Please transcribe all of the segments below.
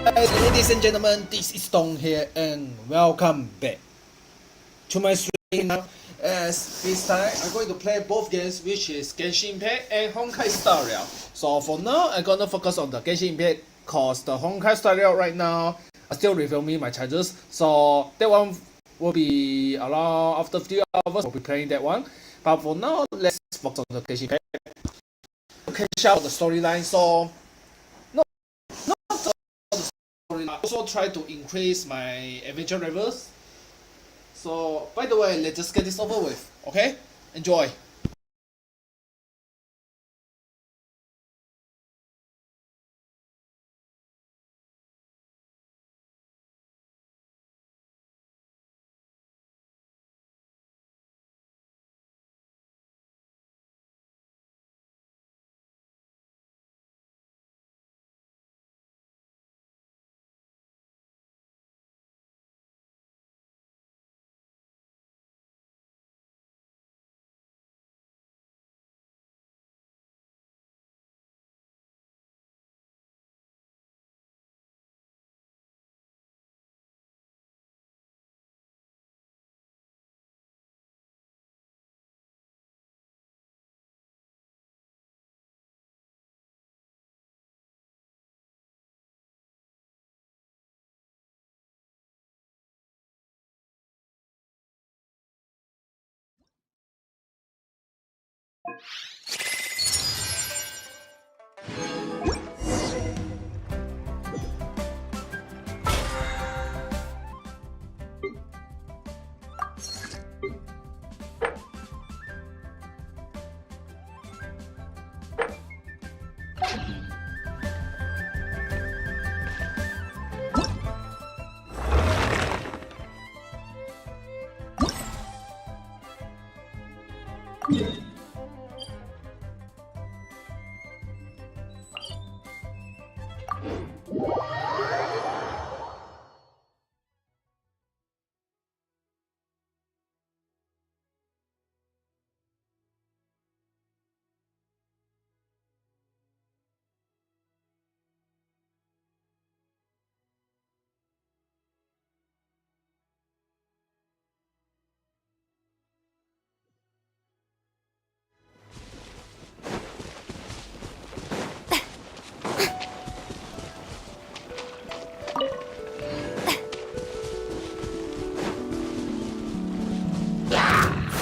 Ladies and gentlemen, this is Stone here, and welcome back to my stream now. As this time, I'm going to play both games, which is Genshin Impact and Honkai Star Rail. So for now, I'm gonna focus on the Genshin Impact, cause the Honkai Star Rail right now are still revealing my charges. So that one will be around after 3 hours. We'll be playing that one. But for now, let's focus on the Genshin Impact. Catch out the storyline. So I also try to increase my adventure levels. So, by the way, let's just get this over with. Okay? Enjoy.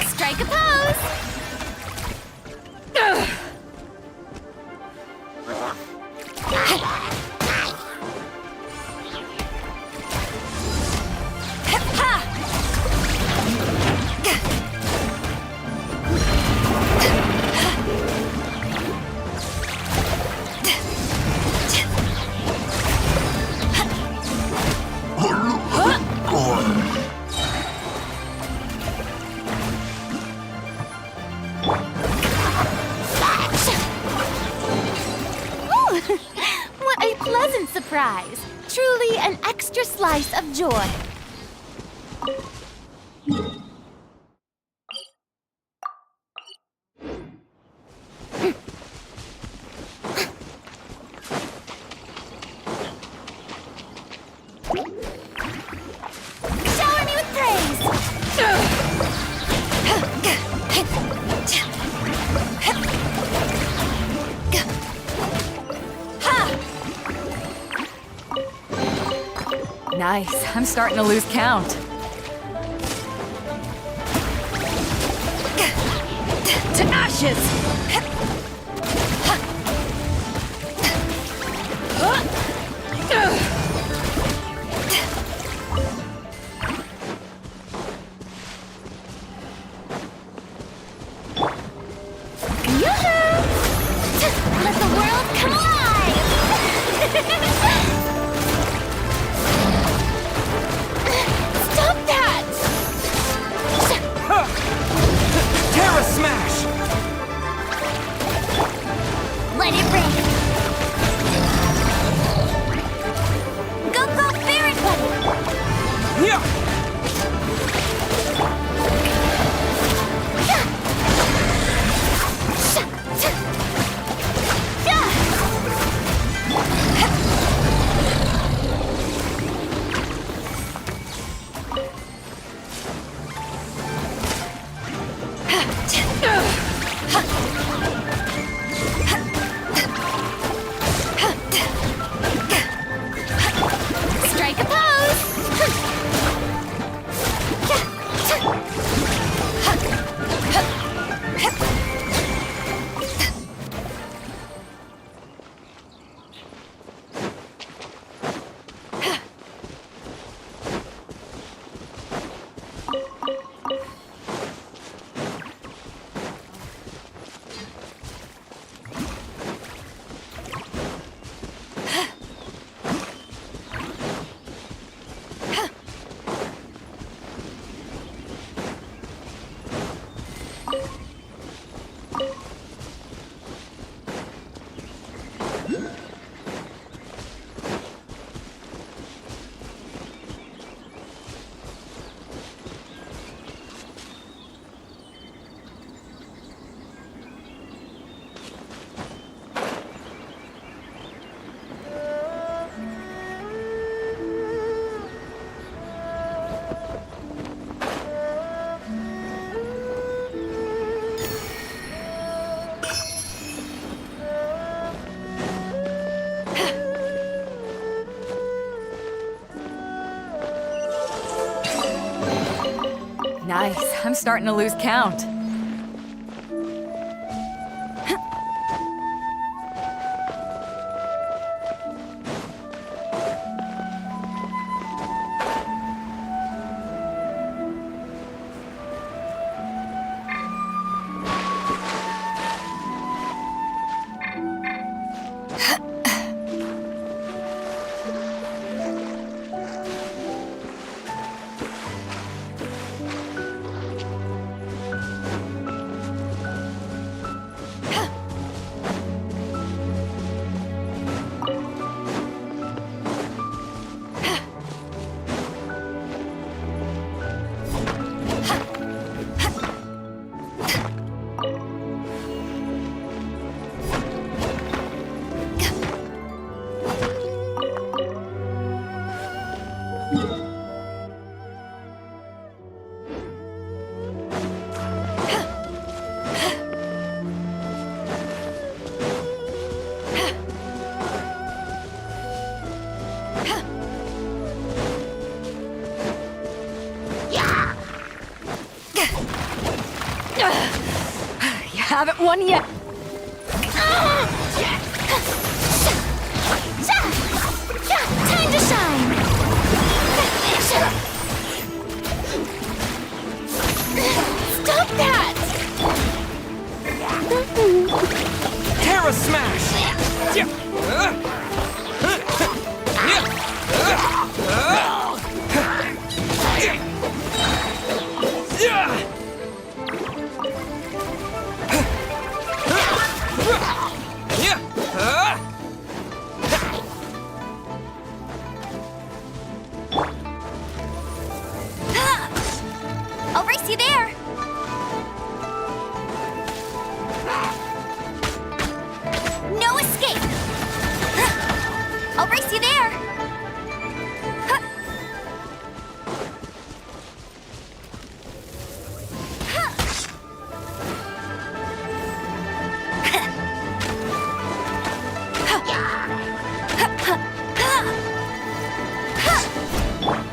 Strike a pose! What a pleasant surprise! Truly an extra slice of joy. Shower me with praise! Nice. I'm starting to lose count. To ashes! Yoo-hoo! Let the world come alive! Stop that! Terra Smash! Strike a pose! Nice. I'm starting to lose count. You haven't won yet. Time to shine! Stop that! Terra Smash! I'll race you there! No escape! I'll race you there!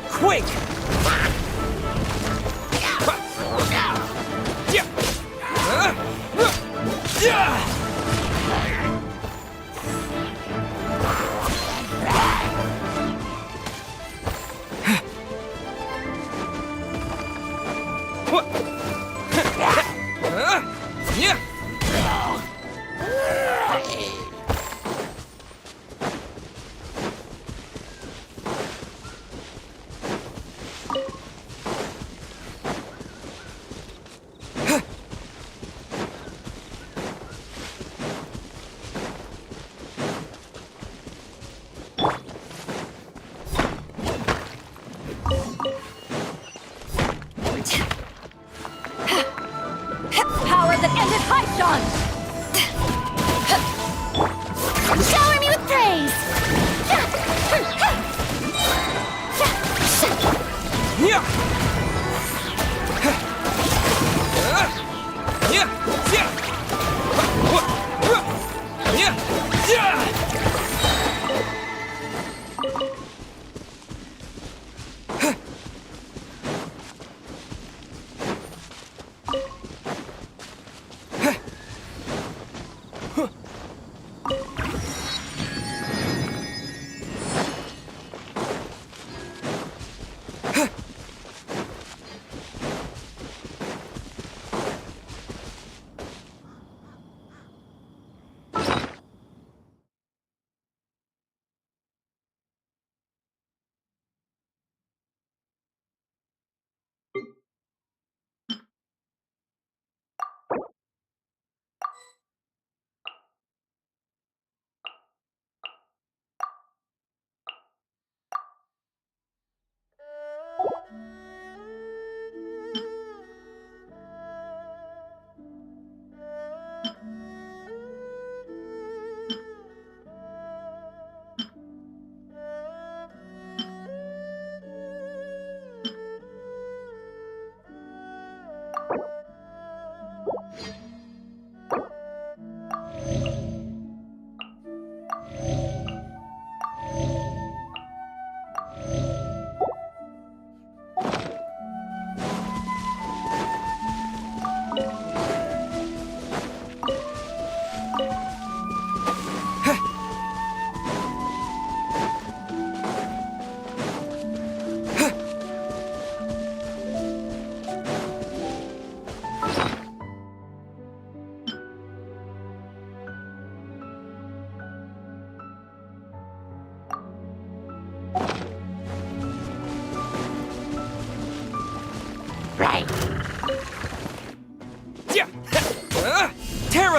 Quick!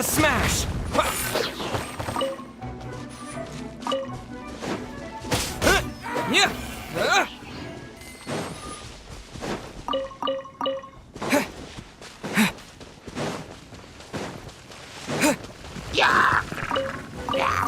Smash! Yeah! Yeah!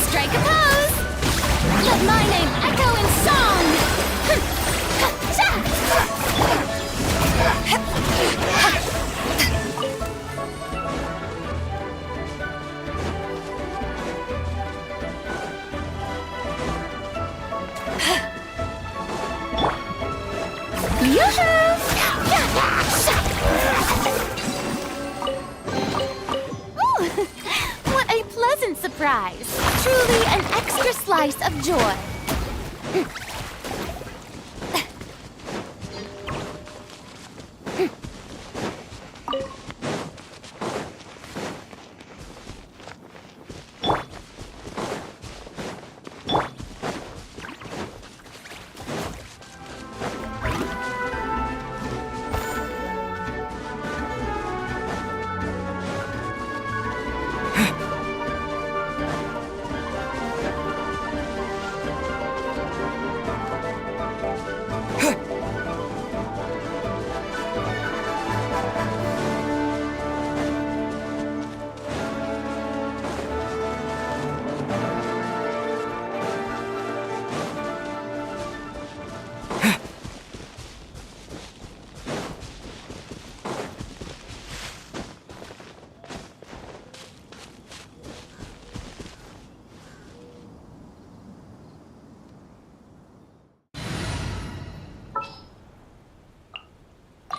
Strike a pose! Let my name echo in song! Ooh, what a pleasant surprise! Truly an extra slice of joy.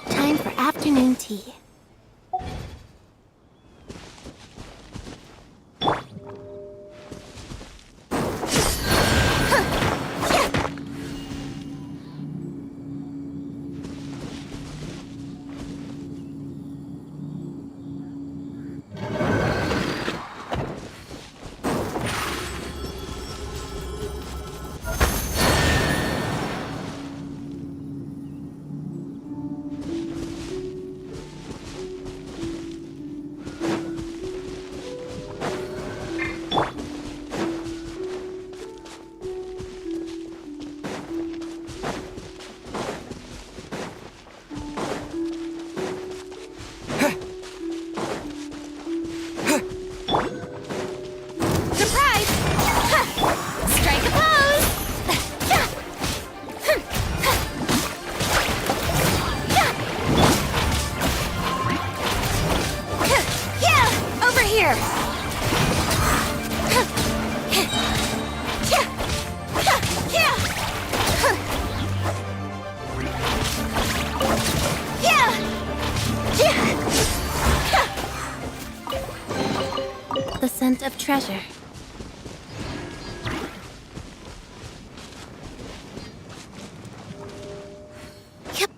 Time for afternoon tea. The scent of treasure. Yep.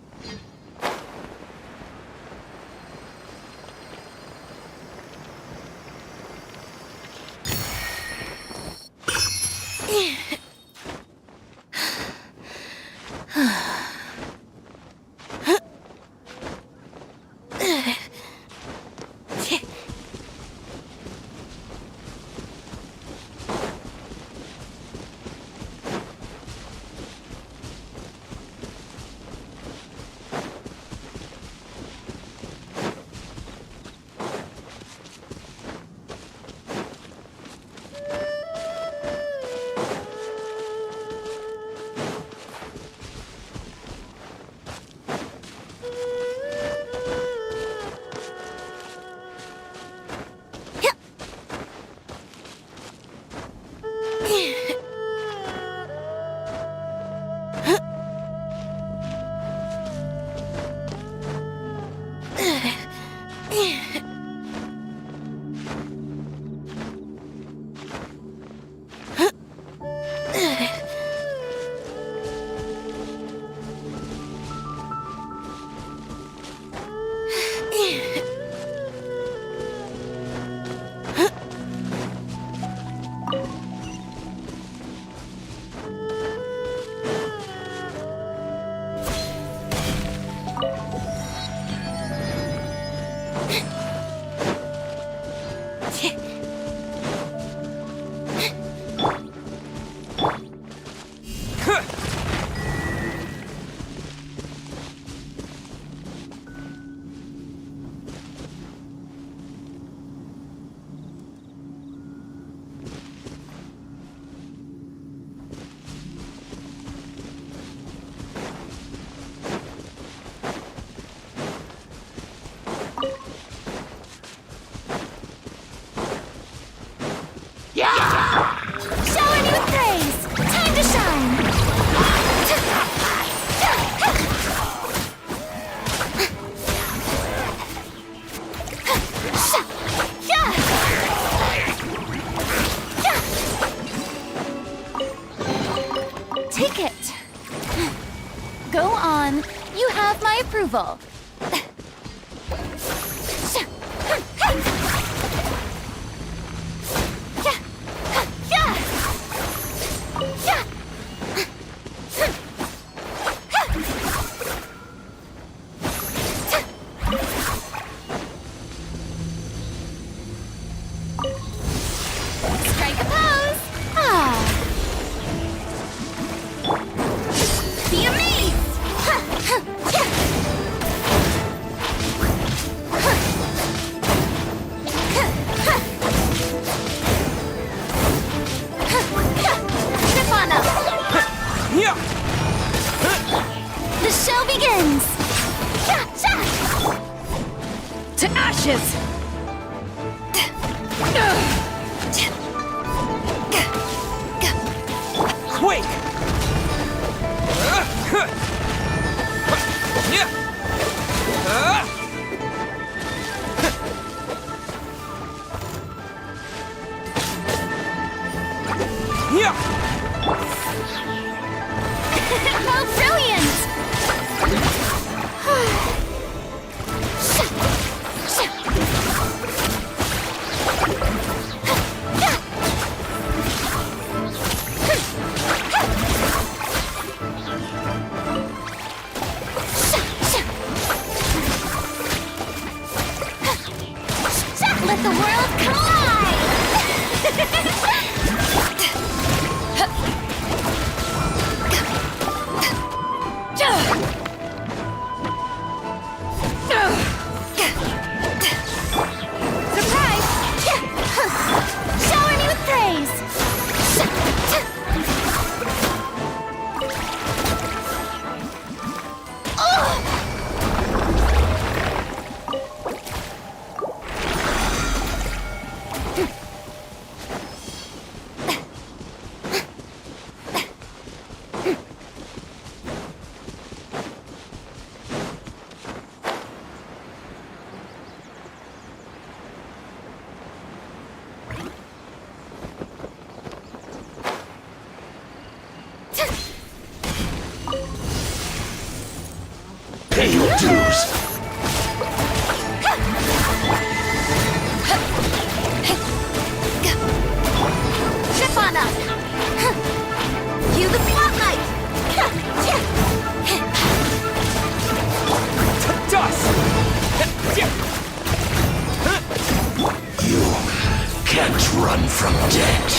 Shower me with praise! Time to shine! Take it. Go on. You have my approval. Strike a pose. Ah. Be amazed. Step on up. Yeah! The show begins. To ashes! Quake! Yeah! Yeah! How brilliant! Let the world collide! Surprise! Shower me with praise! Pay your dues. Trip on up! Cue the spotlight! Dust! You can't run from death.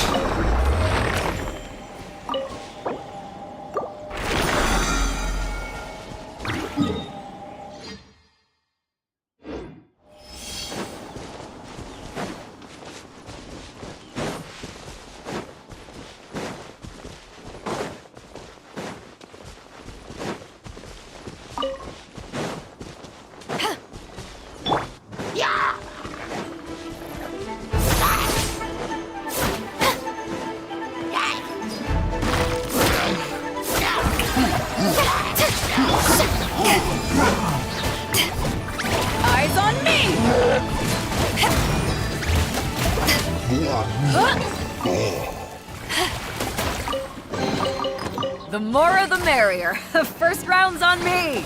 Eyes on me! The more the merrier. First round's on me!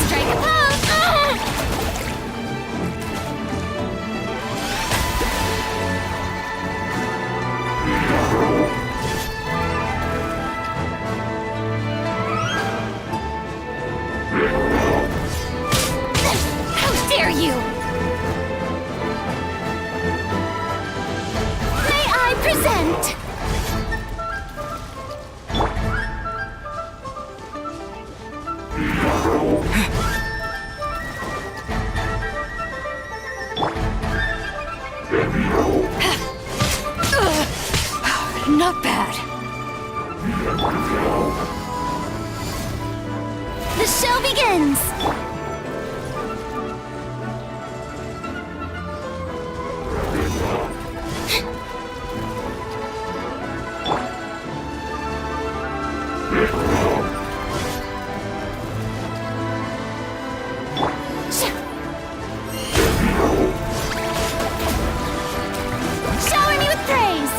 Strike a pose! How dare you! May I present? Not bad. The show begins! Shower me with praise!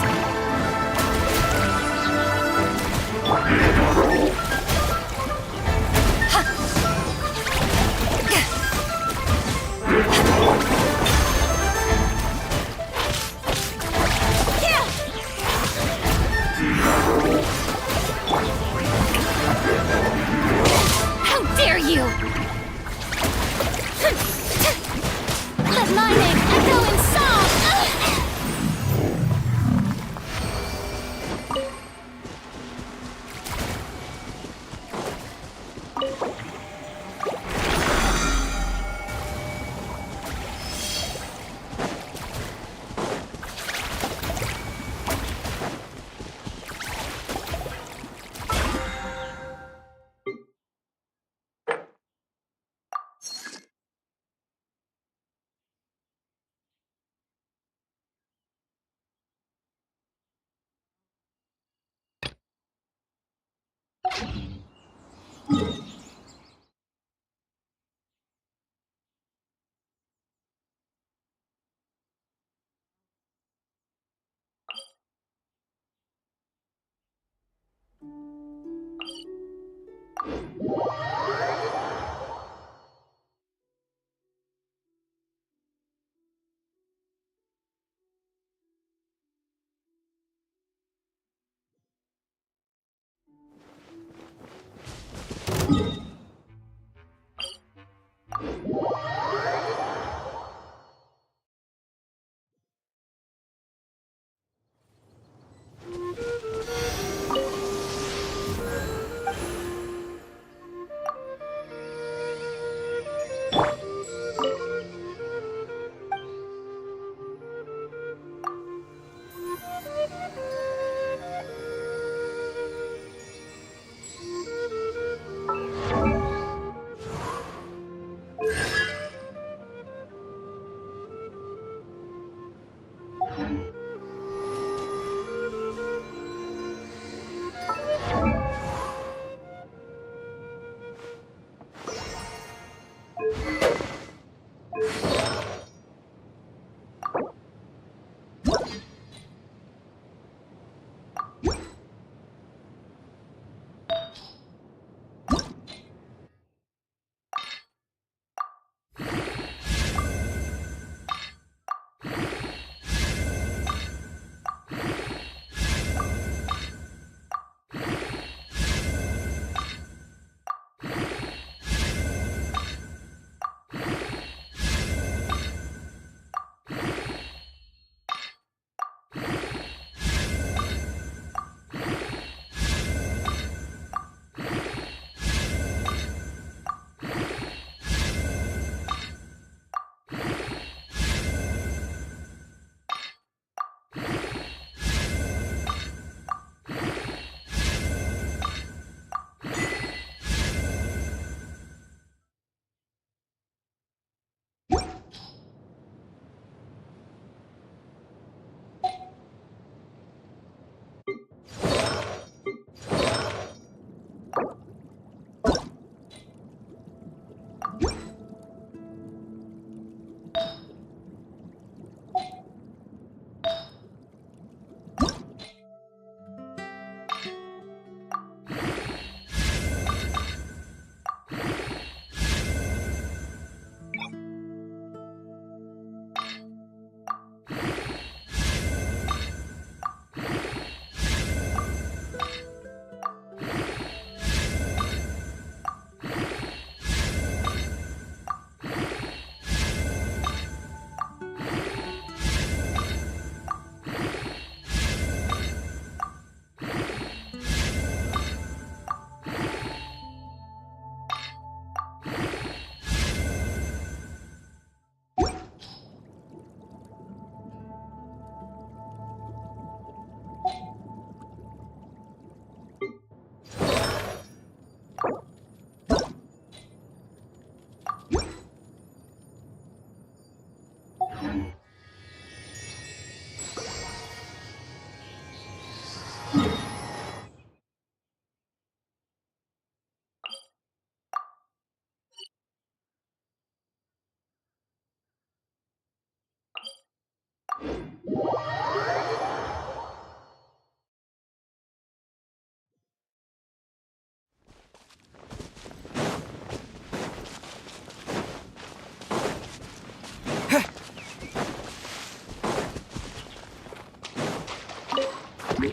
Over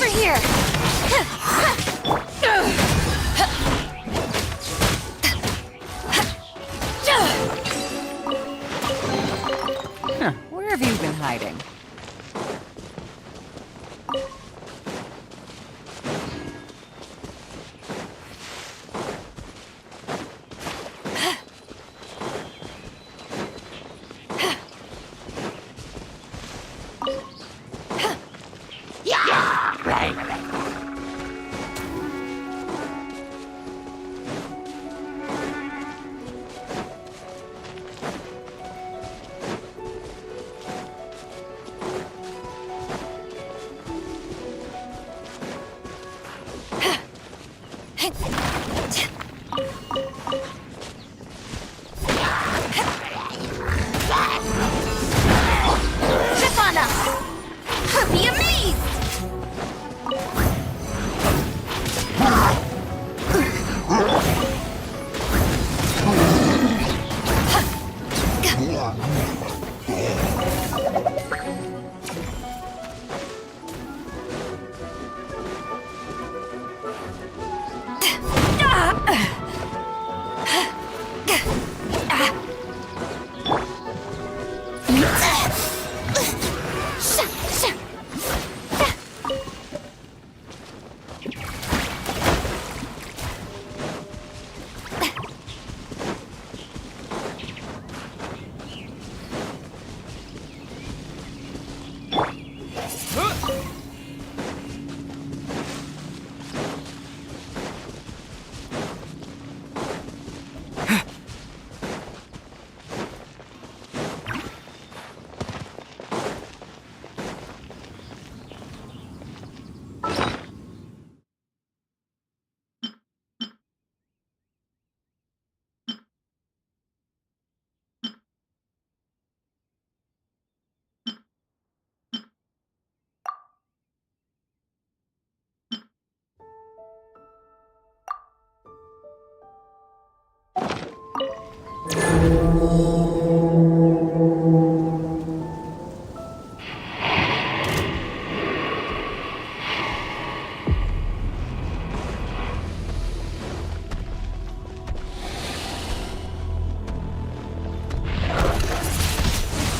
here! Huh, where have you been hiding? Trip on us! Be amazed!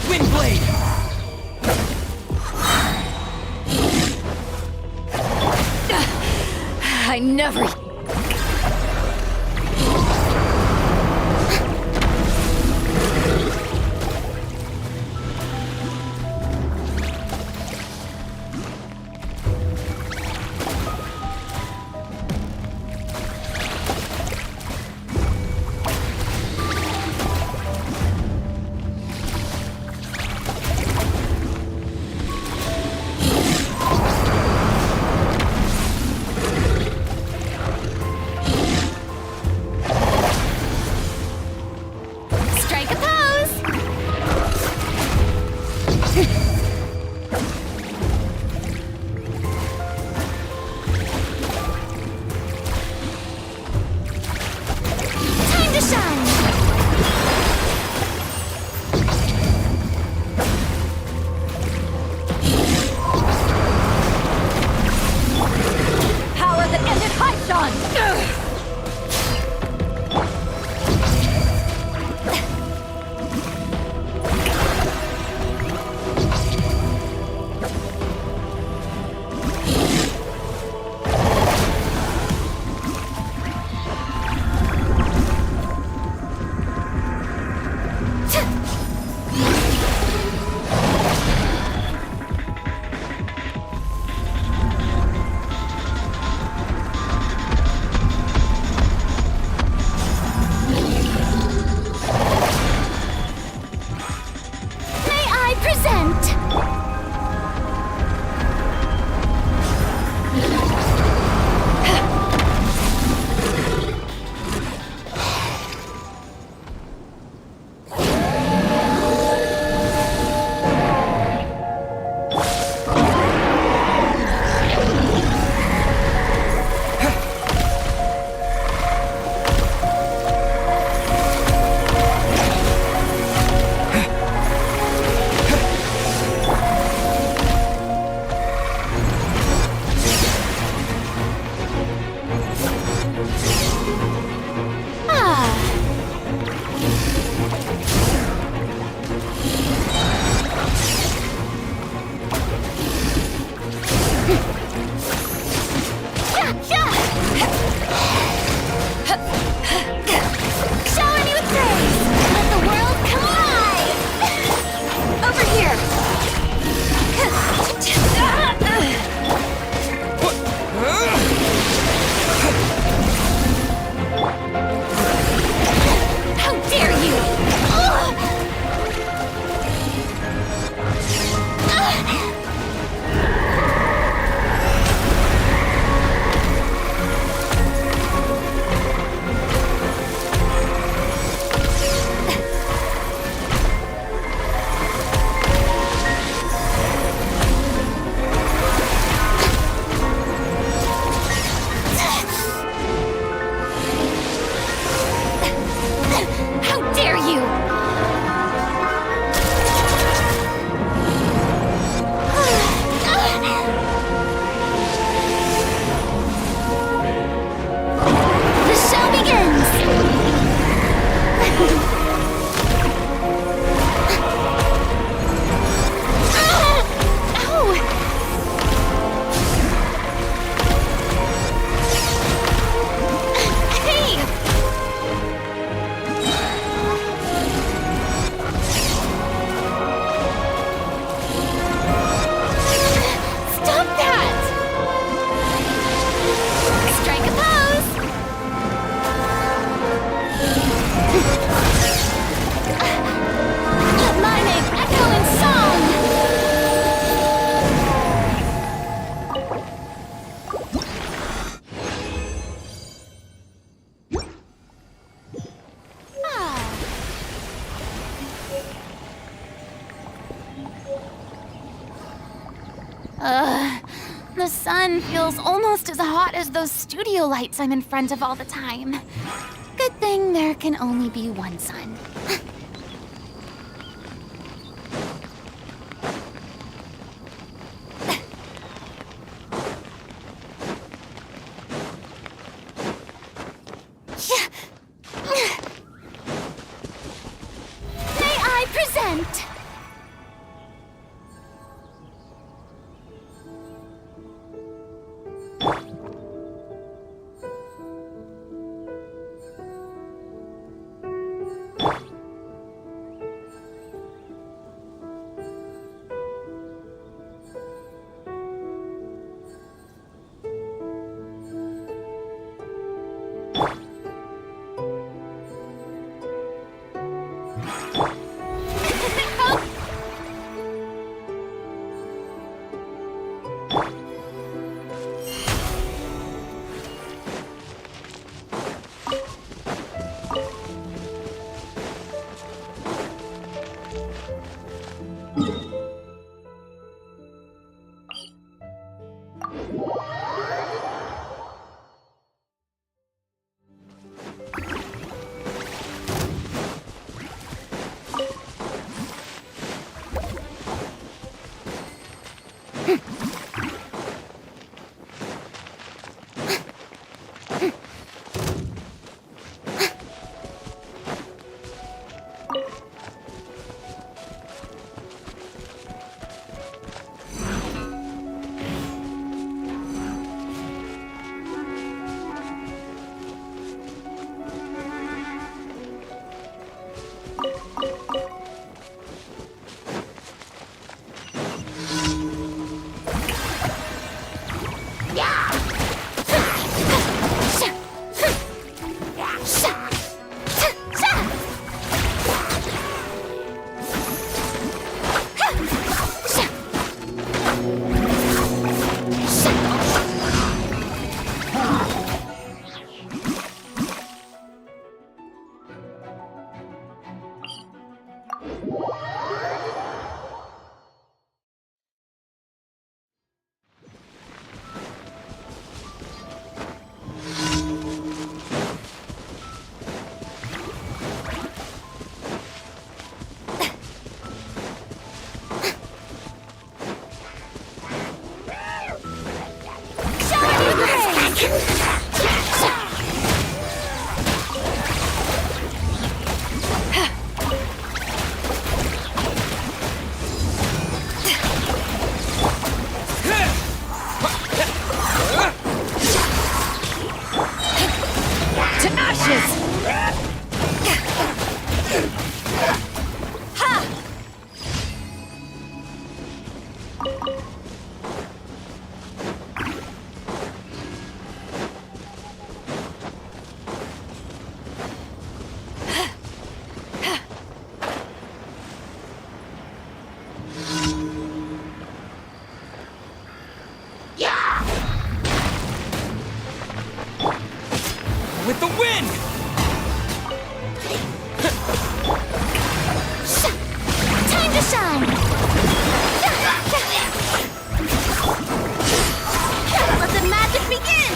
Windblade! I never... The sun feels almost as hot as those studio lights I'm in front of all the time. Good thing there can only be one sun. May I present? With the wind! Time to shine! Let the magic begin!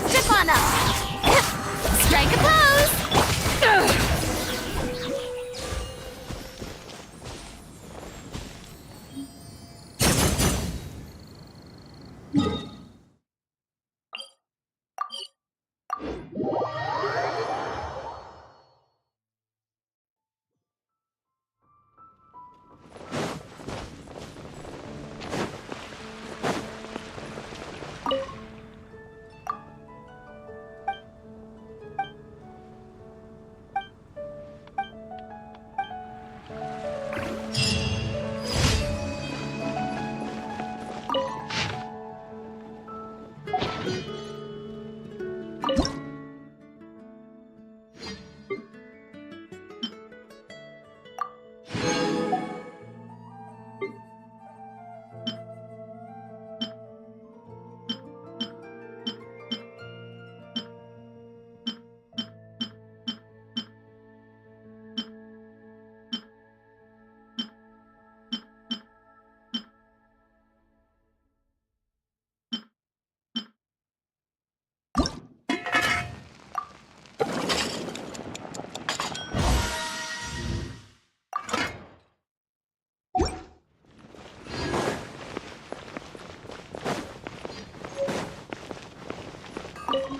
Step on up. Strike a pose.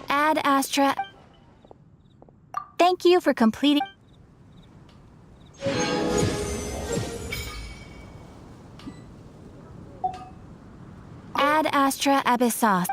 Ad Astra. Thank you for completing. Ad Astra Abyssos.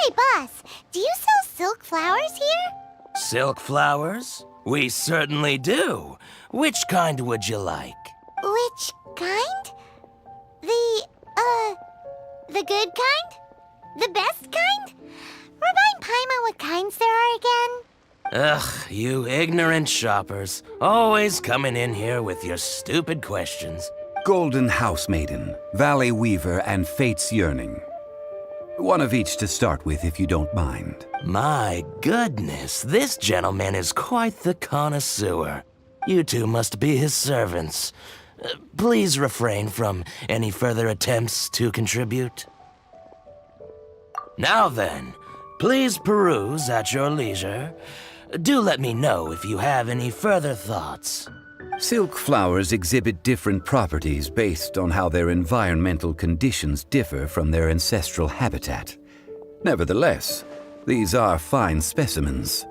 Hey, boss, do you sell silk flowers here? Silk flowers? We certainly do. Which kind would you like? Which kind? The good kind? The best kind? Remind Paimon what kinds there are again. Ugh, you ignorant shoppers. Always coming in here with your stupid questions. Golden House Maiden, Valley Weaver, and Fate's Yearning. One of each to start with, if you don't mind. My goodness, this gentleman is quite the connoisseur. You two must be his servants. Please refrain from any further attempts to contribute. Now then, please peruse at your leisure. Do let me know if you have any further thoughts. Silk flowers exhibit different properties based on how their environmental conditions differ from their ancestral habitat. Nevertheless, these are fine specimens,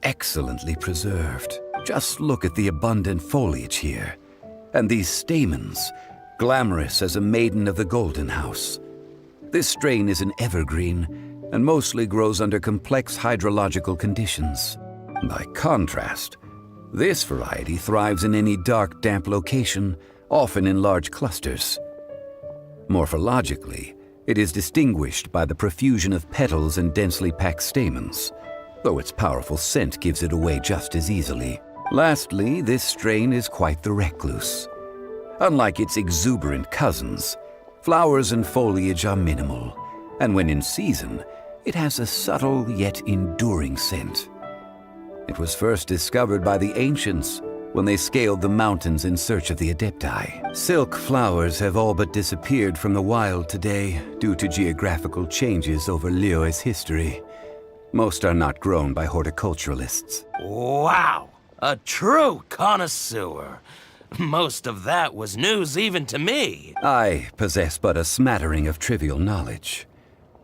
excellently preserved. Just look at the abundant foliage here, and these stamens, glamorous as a maiden of the Golden House. This strain is an evergreen and mostly grows under complex hydrological conditions. By contrast, this variety thrives in any dark, damp location, often in large clusters. Morphologically, it is distinguished by the profusion of petals and densely packed stamens, though its powerful scent gives it away just as easily. Lastly, this strain is quite the recluse. Unlike its exuberant cousins, flowers and foliage are minimal, and when in season, it has a subtle yet enduring scent. It was first discovered by the ancients when they scaled the mountains in search of the Adepti. Silk flowers have all but disappeared from the wild today due to geographical changes over Liyue's history. Most are not grown by horticulturalists. Wow! A true connoisseur. Most of that was news even to me. I possess but a smattering of trivial knowledge.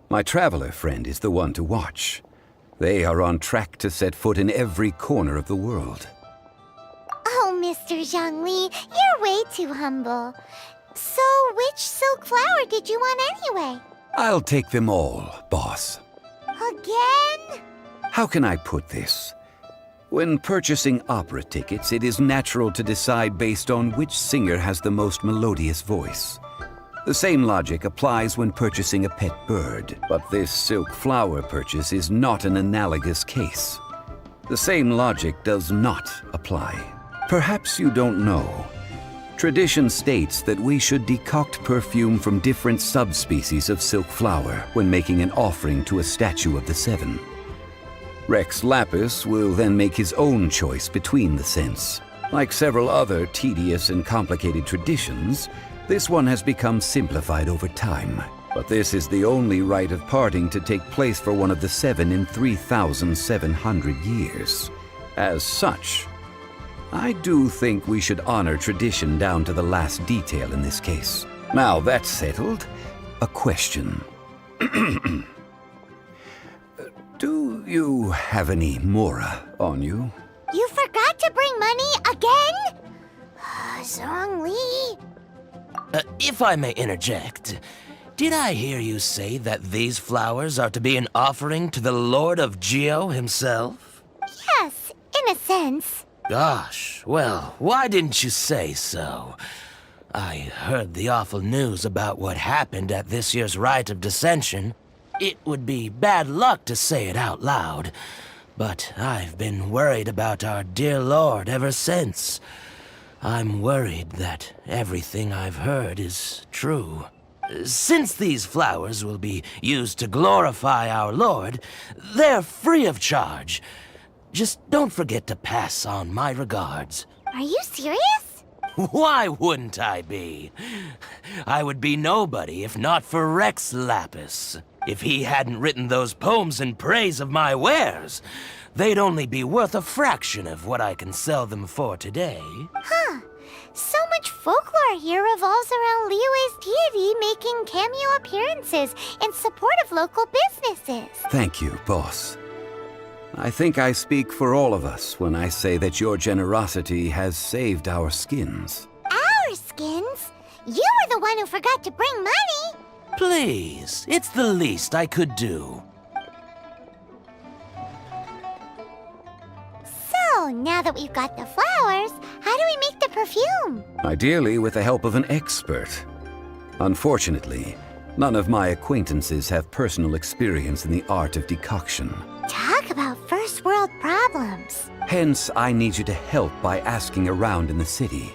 My traveler friend is the one to watch. They are on track to set foot in every corner of the world. Oh, Mr. Zhongli, you're way too humble. So, which silk flower did you want anyway? I'll take them all, boss. Again? How can I put this? When purchasing opera tickets, it is natural to decide based on which singer has the most melodious voice. The same logic applies when purchasing a pet bird, but this silk flower purchase is not an analogous case. The same logic does not apply. Perhaps you don't know. Tradition states that we should decoct perfume from different subspecies of silk flower when making an offering to a statue of the seven. Rex Lapis will then make his own choice between the scents. Like several other tedious and complicated traditions, this one has become simplified over time. But this is the only rite of parting to take place for one of the seven in 3,700 years. As such, I do think we should honor tradition down to the last detail in this case. Now that's settled, a question. Do you have any mora on you? You forgot to bring money again? Zhongli. If I may interject, did I hear you say that these flowers are to be an offering to the Lord of Geo himself? Yes, in a sense. Gosh, well, why didn't you say so? I heard the awful news about what happened at this year's Rite of Dissension. It would be bad luck to say it out loud, but I've been worried about our dear Lord ever since. I'm worried that everything I've heard is true. Since these flowers will be used to glorify our Lord, they're free of charge. Just don't forget to pass on my regards. Are you serious? Why wouldn't I be? I would be nobody if not for Rex Lapis. If he hadn't written those poems in praise of my wares, they'd only be worth a fraction of what I can sell them for today. Huh. So much folklore here revolves around Liyue's deity making cameo appearances in support of local businesses. Thank you, boss. I think I speak for all of us when I say that your generosity has saved our skins. Our skins? You were the one who forgot to bring money. Please, it's the least I could do. So, now that we've got the flowers, how do we make the perfume? Ideally with the help of an expert. Unfortunately, none of my acquaintances have personal experience in the art of decoction. Talk about first world problems. Hence, I need you to help by asking around in the city.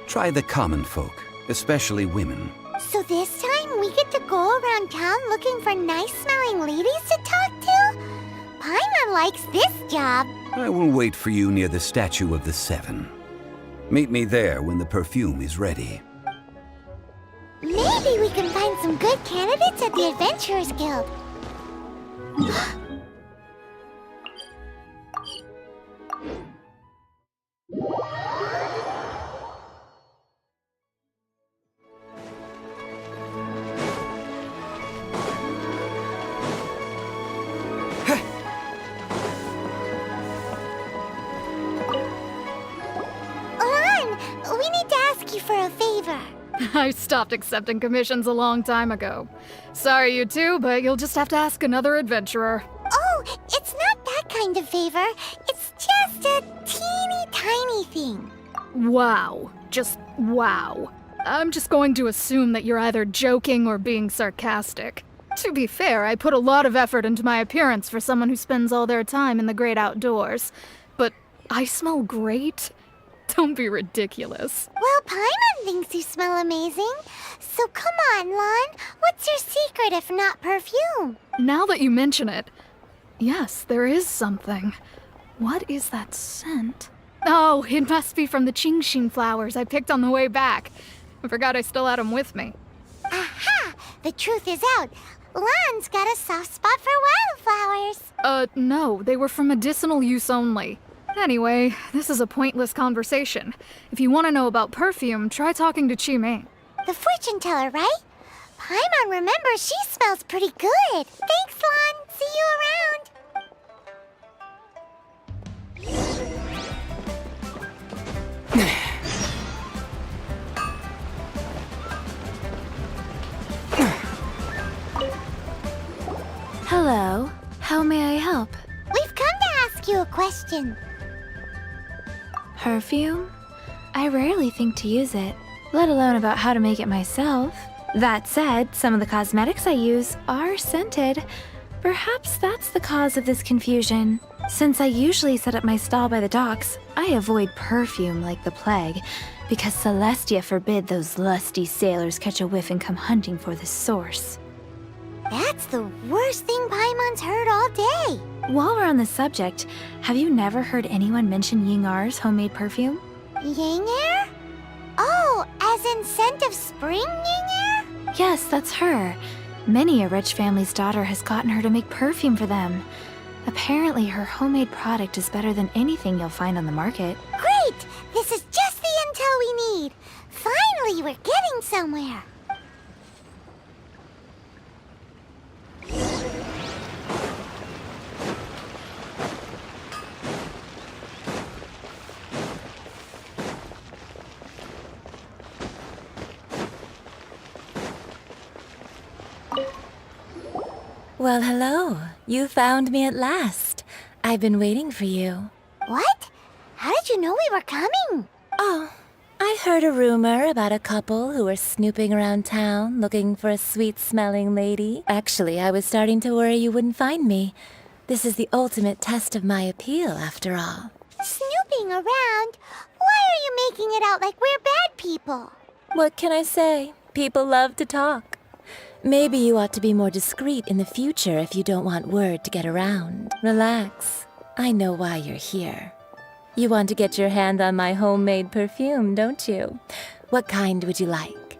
Try the common folk, especially women. So this time we get to go around town looking for nice-smelling ladies to talk to? Paimon likes this job. I will wait for you near the statue of the seven. Meet me there when the perfume is ready. Maybe we can find some good candidates at the Adventurers Guild. We need to ask you for a favor. I stopped accepting commissions a long time ago. Sorry, you two, but you'll just have to ask another adventurer. Oh, it's not that kind of favor. It's just a teeny tiny thing. Wow. Just wow. I'm just going to assume that you're either joking or being sarcastic. To be fair, I put a lot of effort into my appearance for someone who spends all their time in the great outdoors. But I smell great? Don't be ridiculous. Well, Paimon thinks you smell amazing. So come on, Lon. What What's your secret if not perfume? Now that you mention it, yes, there is something. What is that scent? Oh, it must be from the Genshin flowers I picked on the way back. I forgot I still had them with me. Aha! The truth is out. Lan's got a soft spot for wildflowers. No, they were for medicinal use only. Anyway, this is a pointless conversation. If you want to know about perfume, try talking to Chi-Mei. The fortune teller, right? Paimon remembers she smells pretty good. Thanks, Lan. See you around. Hello. How may I help? We've come to ask you a question. Perfume? I rarely think to use it, let alone about how to make it myself. That said, some of the cosmetics I use are scented. Perhaps that's the cause of this confusion. Since I usually set up my stall by the docks, I avoid perfume like the plague, because Celestia forbid those lusty sailors catch a whiff and come hunting for the source. That's the worst thing Paimon's heard all day. While we're on the subject, have you never heard anyone mention Ying Er's homemade perfume? Ying Er? Oh, as in scent of spring, Ying Er? Yes, that's her. Many a rich family's daughter has gotten her to make perfume for them. Apparently, her homemade product is better than anything you'll find on the market. Great! This is just the intel we need. Finally, we're getting somewhere. Well, hello. You found me at last. I've been waiting for you. What? How did you know we were coming? Oh, I heard a rumor about a couple who were snooping around town looking for a sweet-smelling lady. Actually, I was starting to worry you wouldn't find me. This is the ultimate test of my appeal, after all. Snooping around? Why are you making it out like we're bad people? What can I say? People love to talk. Maybe you ought to be more discreet in the future if you don't want word to get around. Relax. I know why you're here. You want to get your hand on my homemade perfume, don't you? What kind would you like?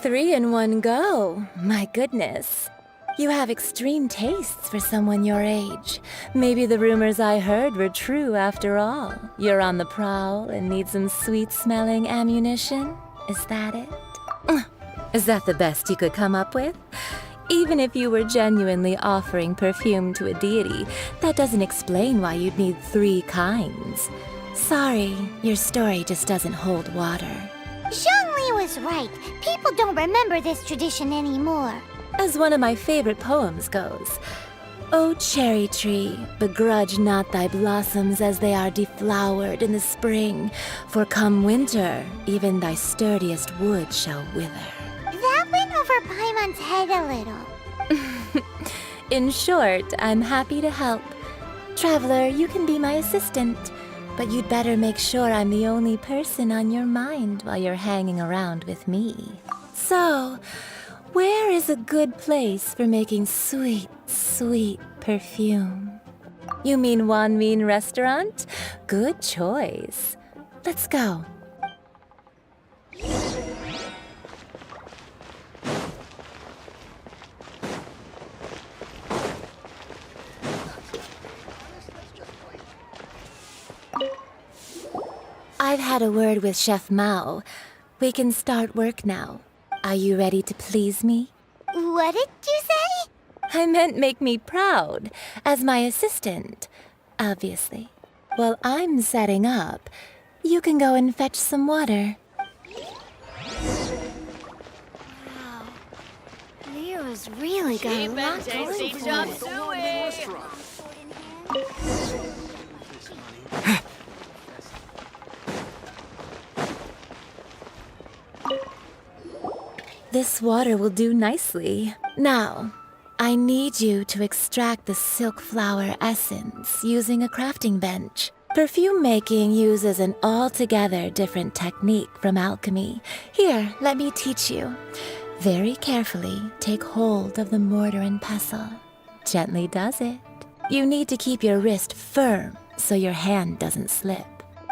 3 in one go. My goodness. You have extreme tastes for someone your age. Maybe the rumors I heard were true after all. You're on the prowl and need some sweet-smelling ammunition? Is that it? Is that the best you could come up with? Even if you were genuinely offering perfume to a deity, that doesn't explain why you'd need 3 kinds. Sorry, your story just doesn't hold water. Zhongli was right. People don't remember this tradition anymore. As one of my favorite poems goes, O cherry tree, begrudge not thy blossoms as they are deflowered in the spring, for come winter, even thy sturdiest wood shall wither. That went over Paimon's head a little. In short, I'm happy to help. Traveler, you can be my assistant, but you'd better make sure I'm the only person on your mind while you're hanging around with me. So, where is a good place for making sweet, sweet perfume? You mean Wanmin Restaurant? Good choice. Let's go. I've had a word with Chef Mao. We can start work now. Are you ready to please me? What did you say? I meant make me proud, as my assistant, obviously. While I'm setting up, you can go and fetch some water. Wow. Leo's really got a lot going for it. This water will do nicely. Now, I need you to extract the silk flower essence using a crafting bench. Perfume making uses an altogether different technique from alchemy. Here, let me teach you. Very carefully, take hold of the mortar and pestle. Gently does it. You need to keep your wrist firm so your hand doesn't slip.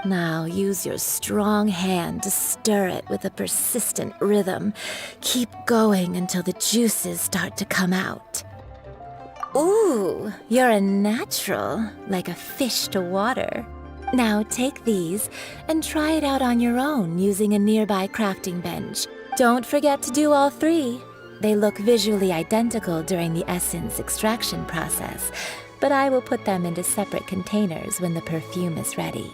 Now use your strong hand to stir it with a persistent rhythm. Keep going until the juices start to come out. Ooh, you're a natural, like a fish to water. Now take these and try it out on your own using a nearby crafting bench. Don't forget to do all three. They look visually identical during the essence extraction process, but I will put them into separate containers when the perfume is ready.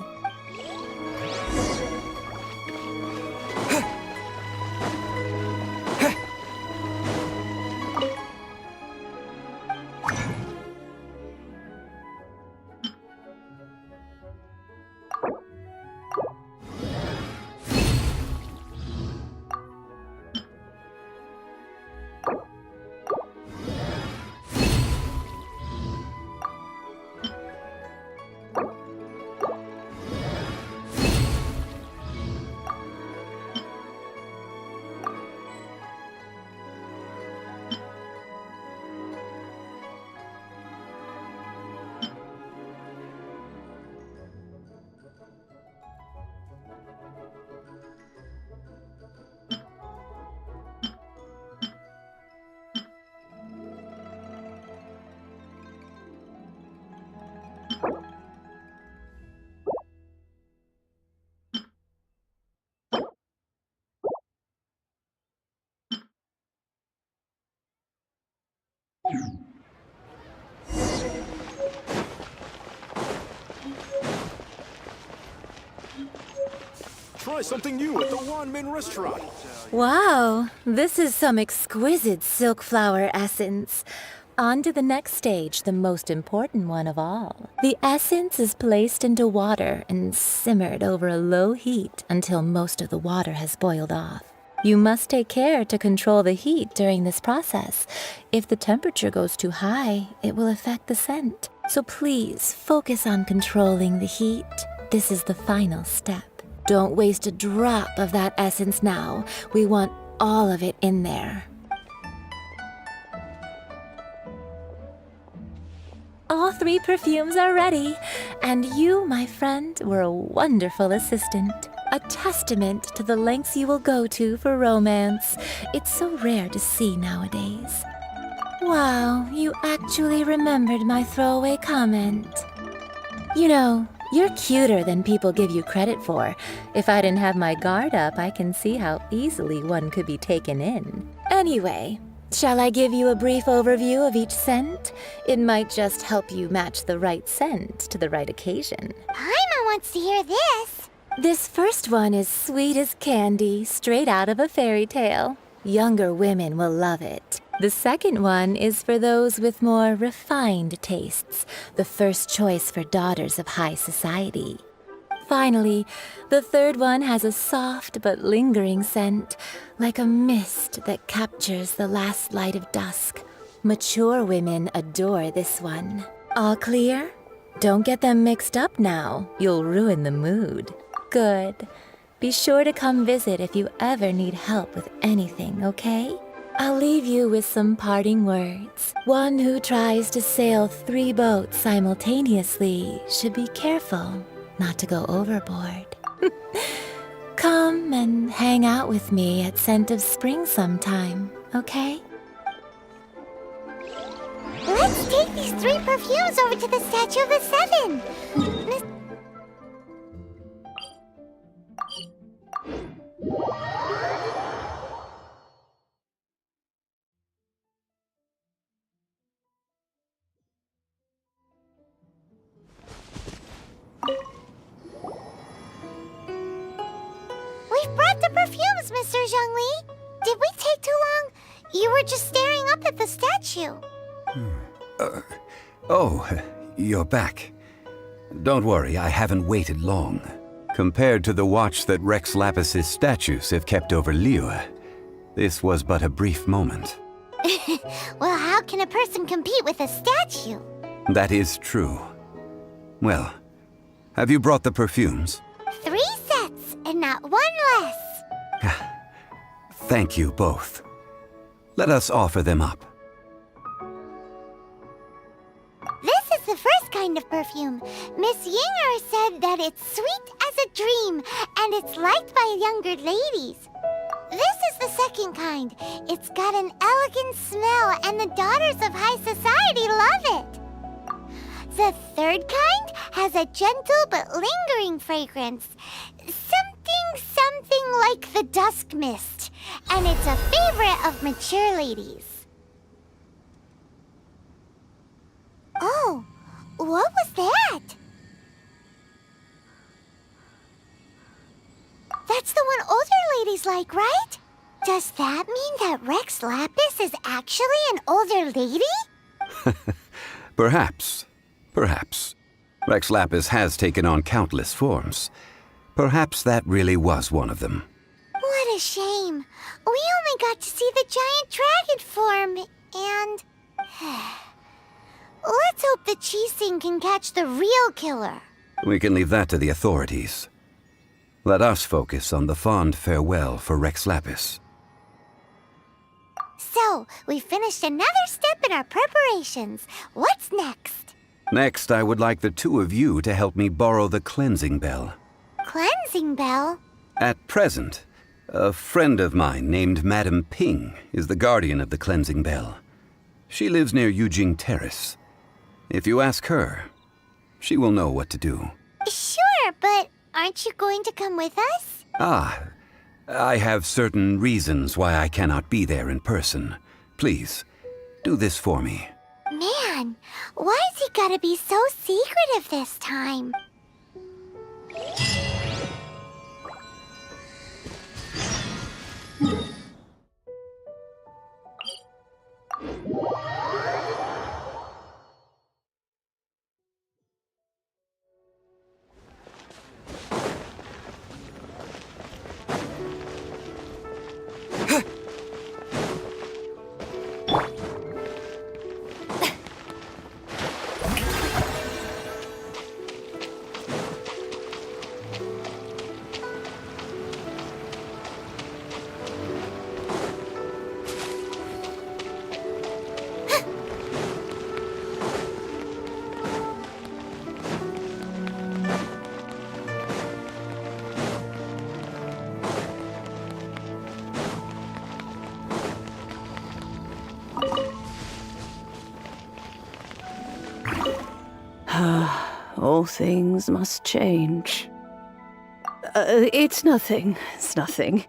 Try something new at the Wanmin restaurant. Wow, this is some exquisite silk flower essence. On to the next stage, the most important one of all. The essence is placed into water and simmered over a low heat until most of the water has boiled off. You must take care to control the heat during this process. If the temperature goes too high, it will affect the scent. So please focus on controlling the heat. This is the final step. Don't waste a drop of that essence now. We want all of it in there. All three perfumes are ready, and you, my friend, were a wonderful assistant. A testament to the lengths you will go to for romance. It's so rare to see nowadays. Wow, you actually remembered my throwaway comment. You know, you're cuter than people give you credit for. If I didn't have my guard up, I can see how easily one could be taken in. Anyway, shall I give you a brief overview of each scent? It might just help you match the right scent to the right occasion. Paimon wants to hear this. This first one is sweet as candy, straight out of a fairy tale. Younger women will love it. The second one is for those with more refined tastes, the first choice for daughters of high society. Finally, the third one has a soft but lingering scent, like a mist that captures the last light of dusk. Mature women adore this one. All clear? Don't get them mixed up now. You'll ruin the mood. Good. Be sure to come visit if you ever need help with anything, okay? I'll leave you with some parting words. One who tries to sail 3 boats simultaneously should be careful not to go overboard. Come and hang out with me at Scent of Spring sometime, okay? Let's take these 3 perfumes over to the Statue of the Seven. We've brought the perfumes, Mr. Zhongli. Did we take too long? You were just staring up at the statue. Oh, you're back. Don't worry, I haven't waited long. Compared to the watch that Rex Lapis's statues have kept over Liyue, this was but a brief moment. Well, how can a person compete with a statue? That is true. Well, have you brought the perfumes? 3 sets, and not one less. Thank you both. Let us offer them up. This is the first kind of perfume. Miss Yinger said that it's sweet as a dream, and it's liked by younger ladies. This is the second kind. It's got an elegant smell, and the daughters of high society love it. The third kind has a gentle but lingering fragrance. Something like the dusk mist, and it's a favorite of mature ladies. Oh, what was that? That's the one older ladies like, right? Does that mean that Rex Lapis is actually an older lady? Perhaps. Perhaps. Rex Lapis has taken on countless forms. Perhaps that really was one of them. What a shame. We only got to see the giant dragon form, and... Let's hope the Chising can catch the real killer. We can leave that to the authorities. Let us focus on the fond farewell for Rex Lapis. So, we finished another step in our preparations. What's next? Next, I would like the two of you to help me borrow the cleansing bell. Cleansing bell? At present, a friend of mine named Madame Ping is the guardian of the cleansing bell. She lives near Yujing Terrace. If you ask her, she will know what to do. Sure, but aren't you going to come with us? Ah, I have certain reasons why I cannot be there in person. Please, do this for me. Man, why has he gotta be so secretive this time? All things must change. It's nothing. It's nothing.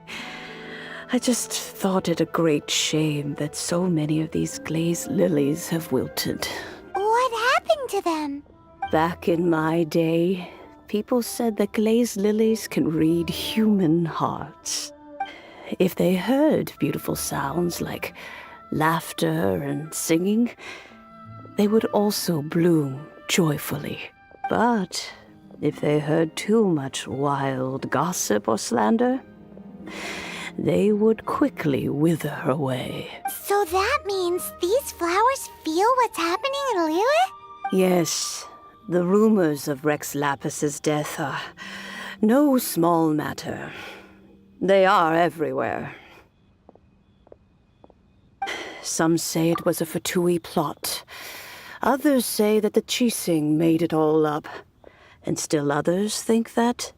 I just thought it a great shame that so many of these glazed lilies have wilted. What happened to them? Back in my day, people said that glazed lilies can read human hearts. If they heard beautiful sounds like laughter and singing, they would also bloom joyfully. But if they heard too much wild gossip or slander, they would quickly wither away. So that means these flowers feel what's happening in Liyue? Yes, the rumors of Rex Lapis's death are no small matter. They are everywhere. Some say it was a Fatui plot. Others say that the Chising made it all up. And still others think that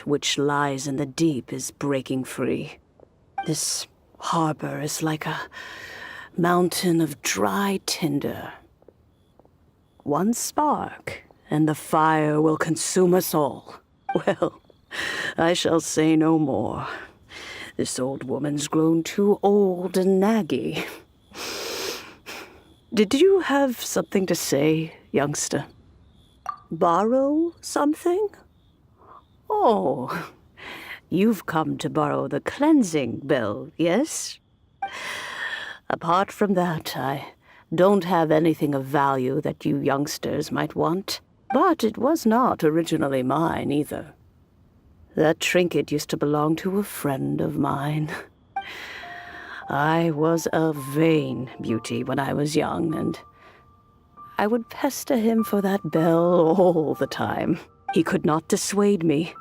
which lies in the deep is breaking free. This harbor is like a mountain of dry tinder. One spark, and the fire will consume us all. Well, I shall say no more. This old woman's grown too old and naggy. Did you have something to say, youngster? Borrow something? Oh, you've come to borrow the cleansing bell, yes? Apart from that, I don't have anything of value that you youngsters might want. But it was not originally mine, either. That trinket used to belong to a friend of mine. I was a vain beauty when I was young, and I would pester him for that bell all the time. He could not dissuade me,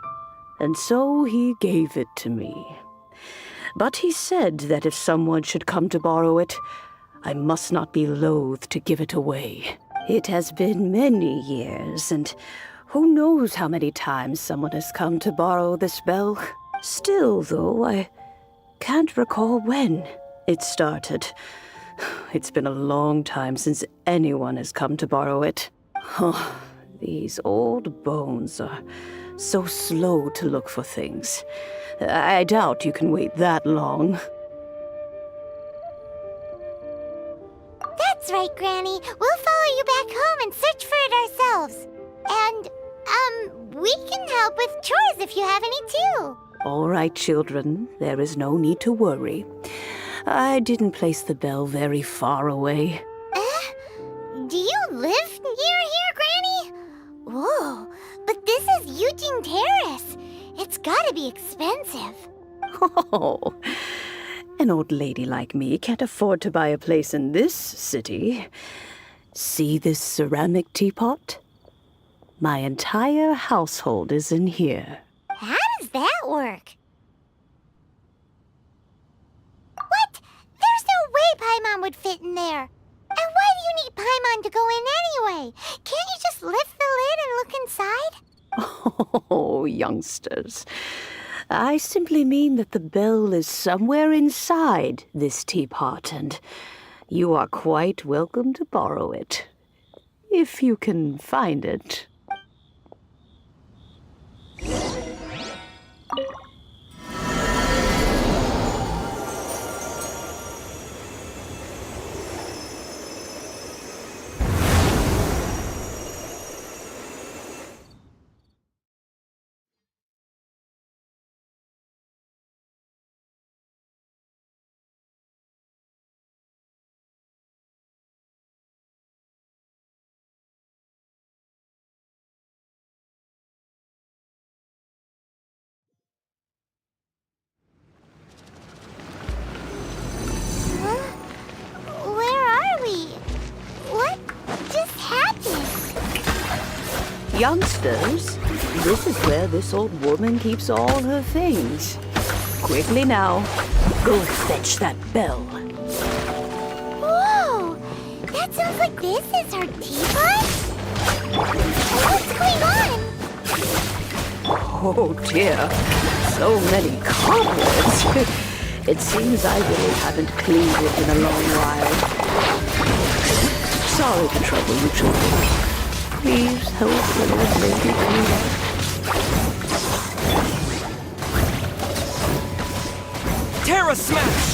and so he gave it to me. But he said that if someone should come to borrow it, I must not be loath to give it away. It has been many years, and who knows how many times someone has come to borrow this bell. Still, though, I can't recall when it started. It's been a long time since anyone has come to borrow it. Oh, these old bones are so slow to look for things. I doubt you can wait that long. That's right, Granny. We'll follow you back home and search for it ourselves. And, we can help with chores if you have any too. All right, children. There is no need to worry. I didn't place the bell very far away. Do you live near here, Granny? Whoa, but this is Eugene Terrace. It's gotta be expensive. Oh, an old lady like me can't afford to buy a place in this city. See this ceramic teapot? My entire household is in here. How does that work? What? There's no way Paimon would fit in there. And why do you need Paimon to go in anyway? Can't you just lift the lid and look inside? Oh, youngsters. I simply mean that the bell is somewhere inside this teapot, and you are quite welcome to borrow it, if you can find it. Where are we? What just happened? Youngsters, this is where this old woman keeps all her things. Quickly now, go fetch that bell. Whoa! That sounds like this is her teapot? What's going on? Oh dear, so many cobwebs. It seems I really haven't cleaned it in a long while. Sorry to trouble you children. Please help the old lady clean up. Terra Smash!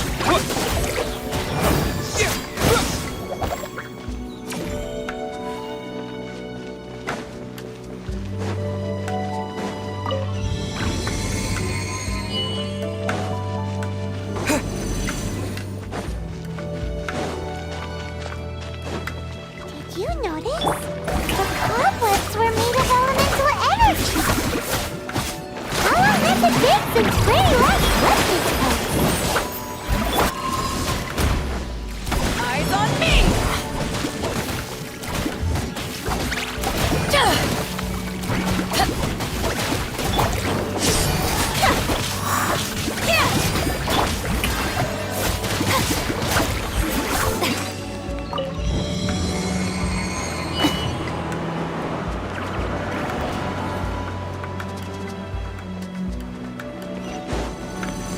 Did you notice? The cobwebs were made of elemental energy. How long has it been since Granny last left this place? Eyes on me!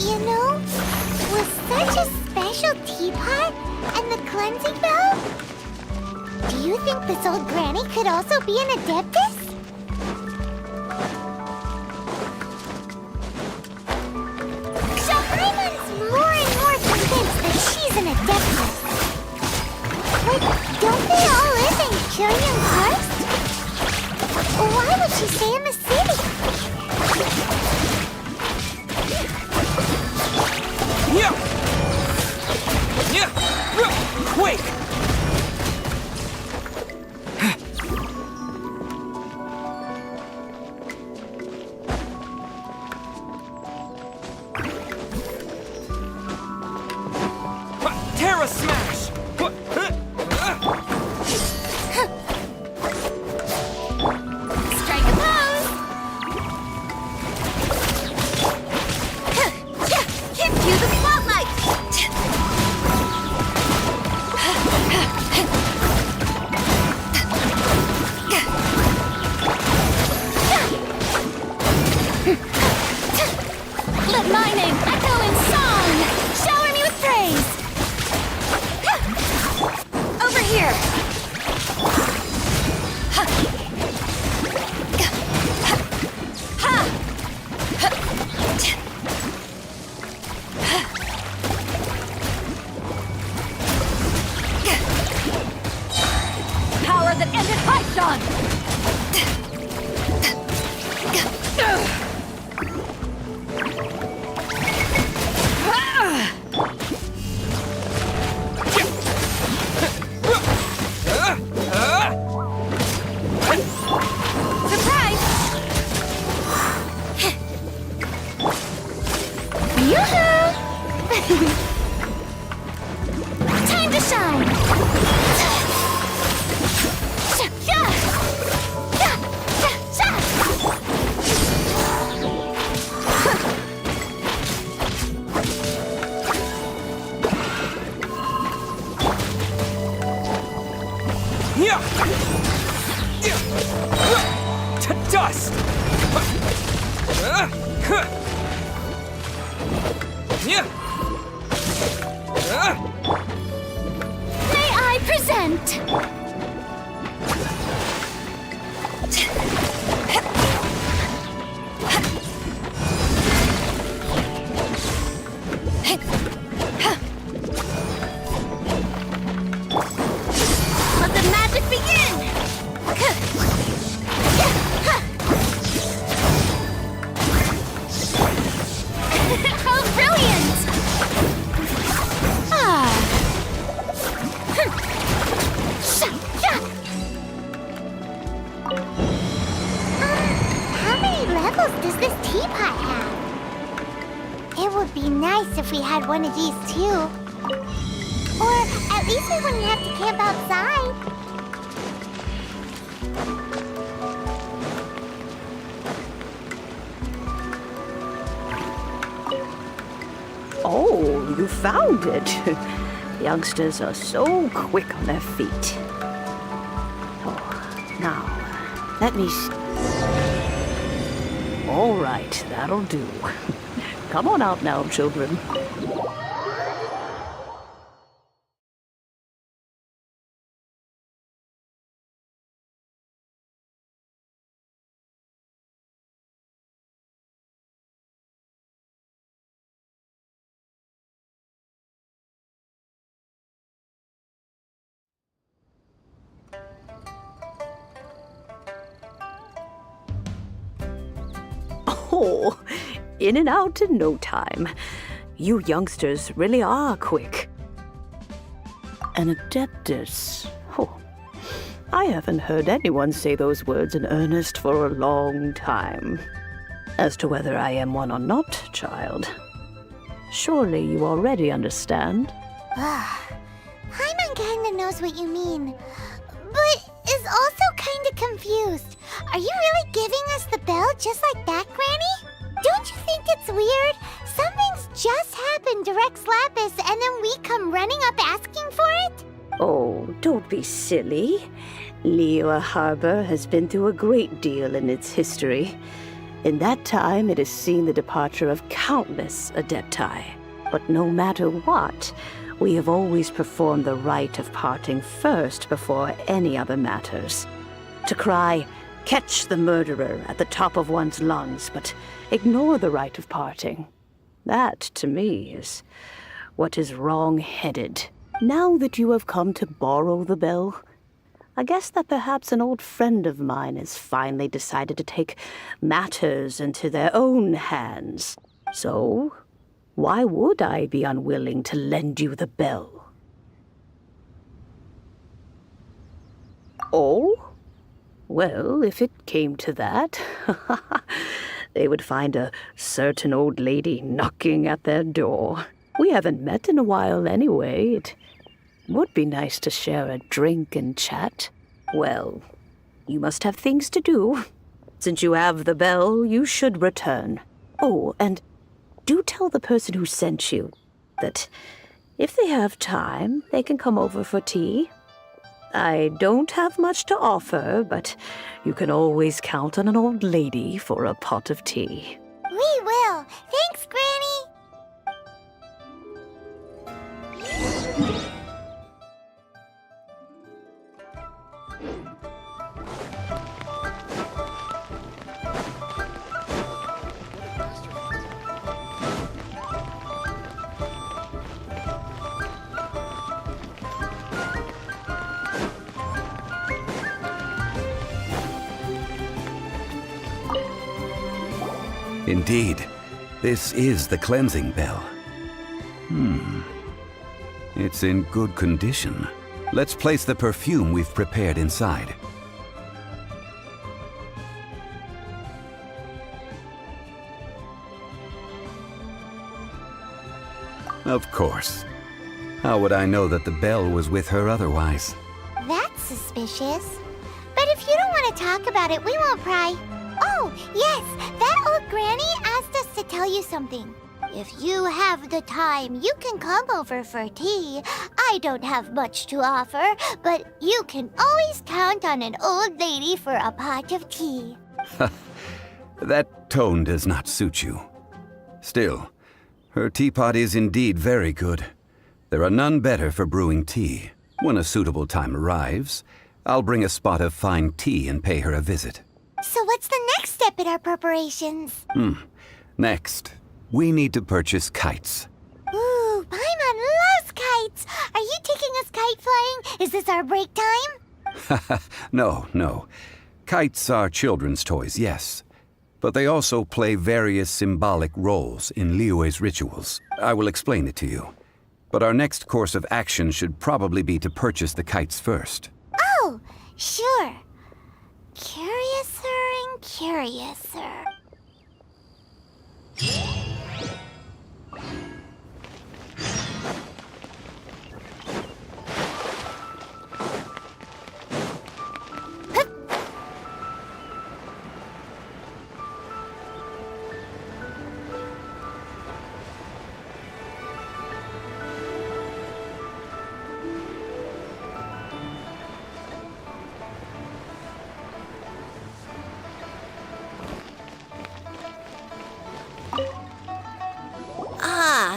You know, with such a special teapot and the cleansing bell, do you think this old granny could also be an adeptus? Paimon's more and more convinced that she's an adeptus. But don't they all live in Kyrian Karst? Why would she stay in the city? Yeah! Yeah! Quake! Terra Smash! Strike a pose! Hit to the Time to shine! Yeah! To dust! Yeah! May I present? Let the magic begin! How brilliant! How many levels does this teapot have? It would be nice if we had one of these too. Or at least we wouldn't have to camp outside. Oh, you found it. Youngsters are so quick on their feet. Oh, now, let me All right, that'll do. Come on out now, children. Oh, in and out in no time. You youngsters really are quick. An adeptus. Oh, I haven't heard anyone say those words in earnest for a long time. As to whether I am one or not, child, surely you already understand. Paimon kinda knows what you mean, but is also kinda confused. Are you really giving us the bell just like that, Granny? Don't you think it's weird? Something's just happened to Rex Lapis and then we come running up asking for it? Oh, don't be silly. Liyue Harbor has been through a great deal in its history. In that time, it has seen the departure of countless adepti. But no matter what, we have always performed the rite of parting first before any other matters. To cry, "Catch the murderer," at the top of one's lungs, but ignore the rite of parting. That, to me, is what is wrong-headed. Now that you have come to borrow the bell, I guess that perhaps an old friend of mine has finally decided to take matters into their own hands. So, why would I be unwilling to lend you the bell? Oh? Well, if it came to that, they would find a certain old lady knocking at their door. We haven't met in a while anyway. It would be nice to share a drink and chat. Well, you must have things to do. Since you have the bell, you should return. Oh, and do tell the person who sent you that if they have time, they can come over for tea. I don't have much to offer, but you can always count on an old lady for a pot of tea. We will. Thanks, Granny. Indeed, this is the cleansing bell. It's in good condition. Let's place the perfume we've prepared inside. Of course. How would I know that the bell was with her otherwise? That's suspicious. But if you don't want to talk about it, we won't pry. Oh, yes, that old granny asked us to tell you something. If you have the time, you can come over for tea. I don't have much to offer, but you can always count on an old lady for a pot of tea. That tone does not suit you. Still, her teapot is indeed very good. There are none better for brewing tea. When a suitable time arrives, I'll bring a spot of fine tea and pay her a visit. So what's the next step in our preparations? Next, we need to purchase kites. Ooh, Paimon loves kites! Are you taking us kite flying? Is this our break time? No. Kites are children's toys, yes. But they also play various symbolic roles in Liyue's rituals. I will explain it to you. But our next course of action should probably be to purchase the kites first. Oh, sure. Curiouser and curiouser.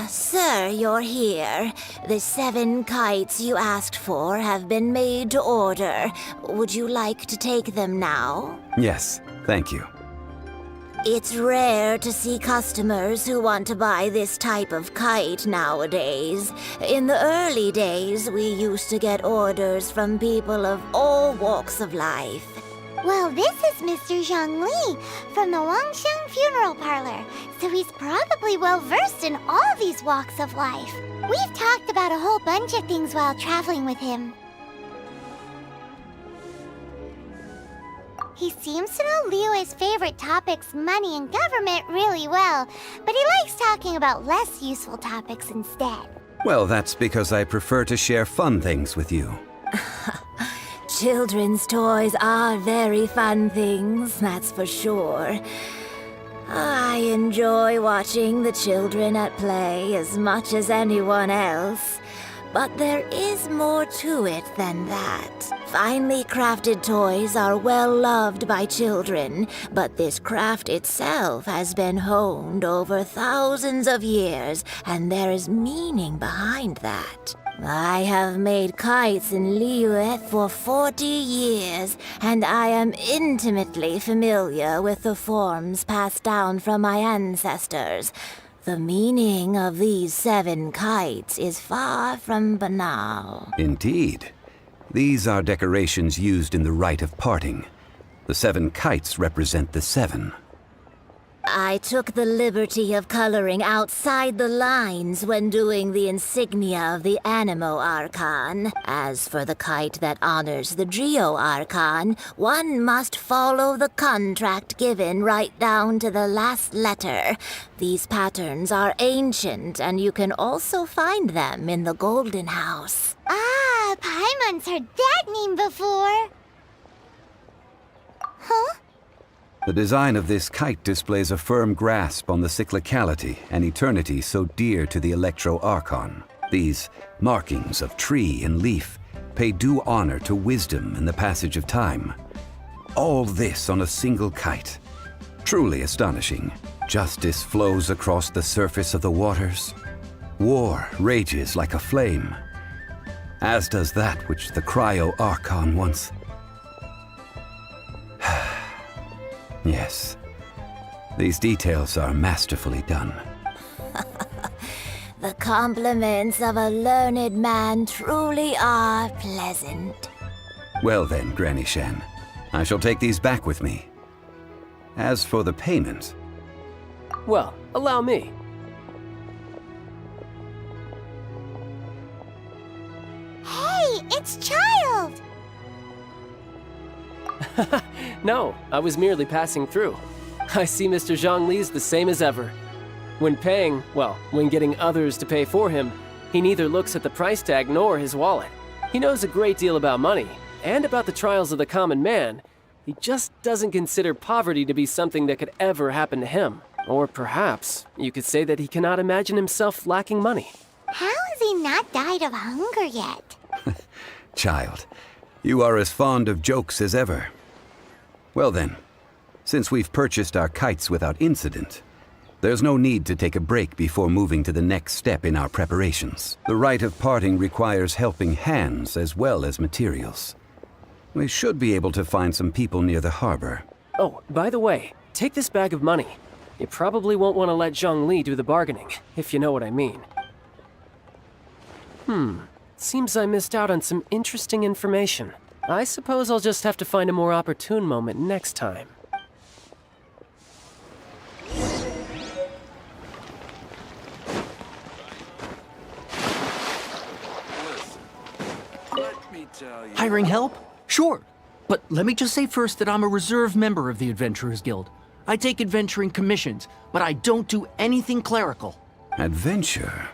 Sir, you're here. The 7 kites you asked for have been made to order. Would you like to take them now? Yes, thank you. It's rare to see customers who want to buy this type of kite nowadays. In the early days, we used to get orders from people of all walks of life. Well, this is Mr. Zhongli from the Wangsheng Funeral Parlor, so he's probably well-versed in all these walks of life. We've talked about a whole bunch of things while traveling with him. He seems to know Liyue's favorite topics, money and government, really well, but he likes talking about less useful topics instead. Well, that's because I prefer to share fun things with you. Children's toys are very fun things, that's for sure. I enjoy watching the children at play as much as anyone else. But there is more to it than that. Finely crafted toys are well loved by children, but this craft itself has been honed over thousands of years, and there is meaning behind that. I have made kites in Liyue for 40 years, and I am intimately familiar with the forms passed down from my ancestors. The meaning of these 7 kites is far from banal. Indeed. These are decorations used in the rite of parting. The 7 kites represent the 7. I took the liberty of coloring outside the lines when doing the insignia of the Animo Archon. As for the kite that honors the Geo Archon, one must follow the contract given right down to the last letter. These patterns are ancient, and you can also find them in the Golden House. Ah, Paimon's heard that name before. Huh? The design of this kite displays a firm grasp on the cyclicality and eternity so dear to the Electro Archon. These markings of tree and leaf pay due honor to wisdom and the passage of time. All this on a single kite. Truly astonishing. Justice flows across the surface of the waters. War rages like a flame. As does that which the Cryo Archon once... Yes. These details are masterfully done. The compliments of a learned man truly are pleasant. Well then, Granny Shan, I shall take these back with me. As for the payment... Well, allow me. Hey, it's Child! No, I was merely passing through. I see Mr. Zhongli's the same as ever. When getting others to pay for him, he neither looks at the price tag nor his wallet. He knows a great deal about money, and about the trials of the common man. He just doesn't consider poverty to be something that could ever happen to him. Or perhaps you could say that he cannot imagine himself lacking money. How has he not died of hunger yet? Child, you are as fond of jokes as ever. Well then, since we've purchased our kites without incident, there's no need to take a break before moving to the next step in our preparations. The rite of parting requires helping hands as well as materials. We should be able to find some people near the harbor. Oh, by the way, take this bag of money. You probably won't want to let Zhongli do the bargaining, if you know what I mean. Seems I missed out on some interesting information. I suppose I'll just have to find a more opportune moment next time. Hiring help? Sure. But let me just say first that I'm a reserve member of the Adventurers Guild. I take adventuring commissions, but I don't do anything clerical. Adventure?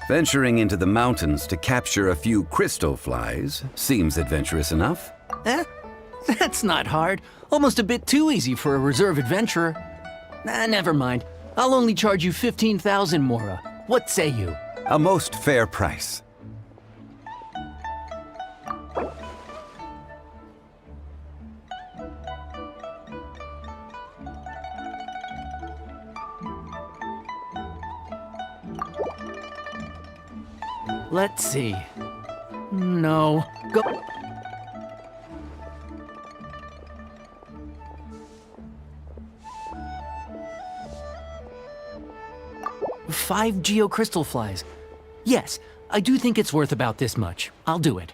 Venturing into the mountains to capture a few crystal flies seems adventurous enough. That's not hard. Almost a bit too easy for a reserve adventurer. Never mind. I'll only charge you 15,000 Mora. What say you? A most fair price. Let's see. No. Go. Five geocrystal flies. Yes, I do think it's worth about this much. I'll do it.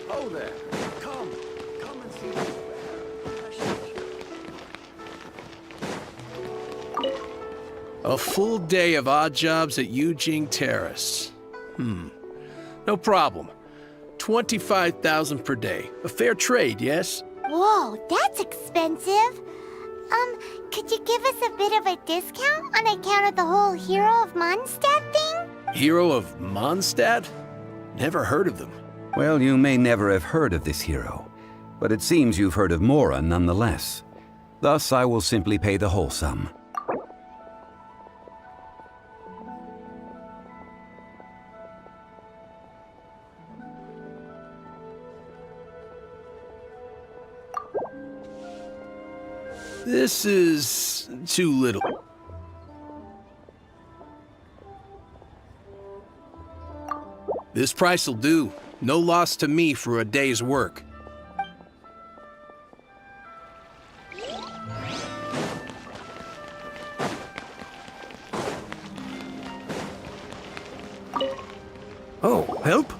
Oh there. Come and see the A full day of odd jobs at Yujing Terrace. No problem. 25,000 per day. A fair trade, yes? Whoa, that's expensive. Could you give us a bit of a discount on account of the whole Hero of Mondstadt thing? Hero of Mondstadt? Never heard of them. Well, you may never have heard of this hero, but it seems you've heard of Mora nonetheless. Thus, I will simply pay the whole sum. This is too little. This price will do. No loss to me for a day's work. Oh, help?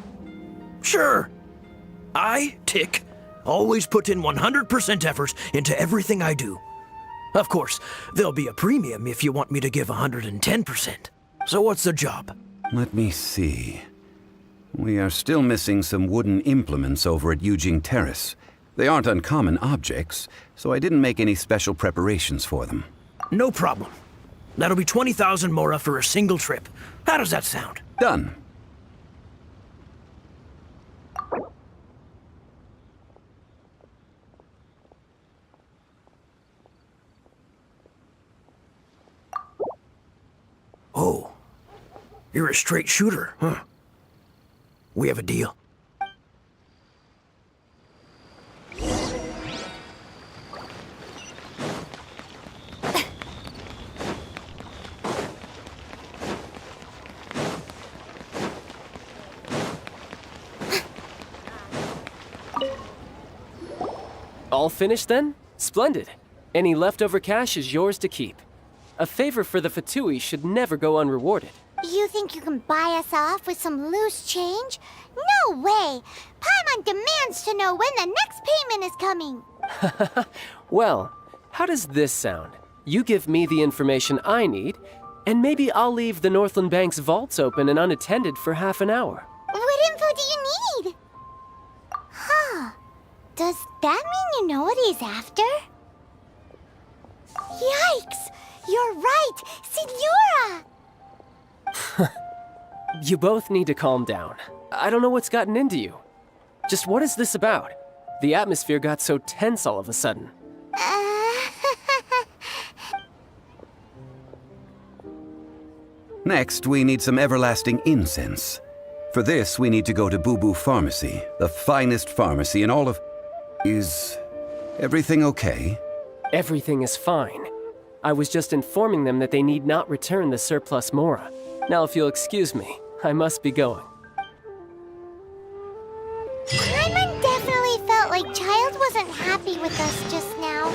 Sure. I, Tick, always put in 100% effort into everything I do. Of course, there'll be a premium if you want me to give 110%. So what's the job? Let me see. We are still missing some wooden implements over at Yujing Terrace. They aren't uncommon objects, so I didn't make any special preparations for them. No problem. That'll be 20,000 Mora for a single trip. How does that sound? Done. Oh, you're a straight shooter, huh? We have a deal. All finished then? Splendid. Any leftover cash is yours to keep. A favor for the Fatui should never go unrewarded. You think you can buy us off with some loose change? No way! Paimon demands to know when the next payment is coming. Well, how does this sound? You give me the information I need, And maybe I'll leave the Northland Bank's vaults open and unattended for half an hour. What info do you need? Huh. Does that mean you know what he's after? Yikes! You're right! Signora! You both need to calm down. I don't know what's gotten into you. Just what is this about? The atmosphere got so tense all of a sudden. Next, we need some everlasting incense. For this, we need to go to Boo Boo Pharmacy, the finest pharmacy in all of... Is everything okay? Everything is fine. I was just informing them that they need not return the surplus Mora. Now, if you'll excuse me, I must be going. Paimon definitely felt like Child wasn't happy with us just now.